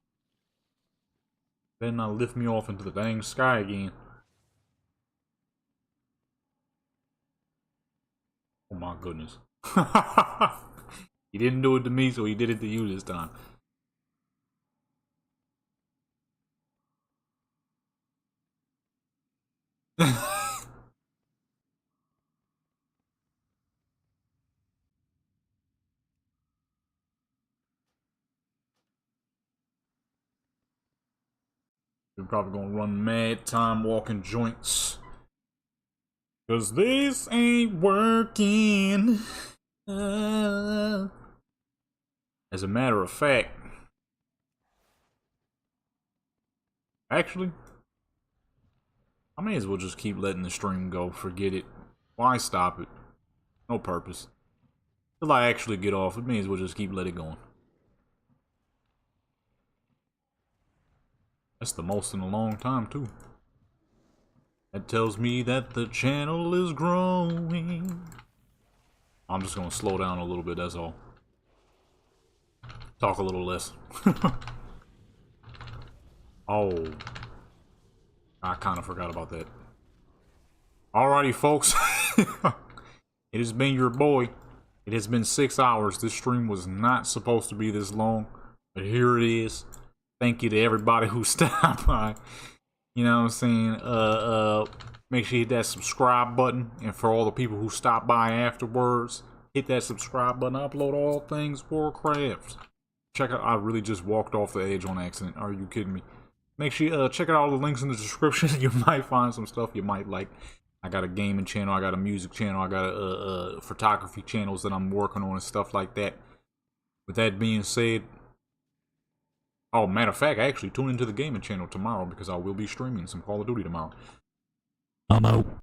Then I lift me off into the dang sky again. Oh my goodness. He didn't do it to me, so he did it to you this time. We're probably gonna run mad time walking joints. Cause this ain't working. As a matter of fact, actually, I may as well just keep letting the stream go. Forget it. Why stop it? No purpose. Till I actually get off, it may as well just keep let it going. That's the most in a long time, too. That tells me that the channel is growing. I'm just gonna slow down a little bit, that's all. Talk a little less. Oh. I kind of forgot about that. Alrighty, folks. It has been your boy. It has been 6 hours. This stream was not supposed to be this long, but here it is. Thank you to everybody who stopped by. You know what I'm saying? Make sure you hit that subscribe button. And for all the people who stop by afterwards, hit that subscribe button. I upload all things Warcraft. Check out, I really just walked off the edge on accident. Are you kidding me? Make sure you check out all the links in the description. You might find some stuff you might like. I got a gaming channel, I got a music channel, I got photography channels that I'm working on and stuff like that. With that being said, oh, matter of fact, actually tune into the gaming channel tomorrow because I will be streaming some Call of Duty tomorrow. I'm out.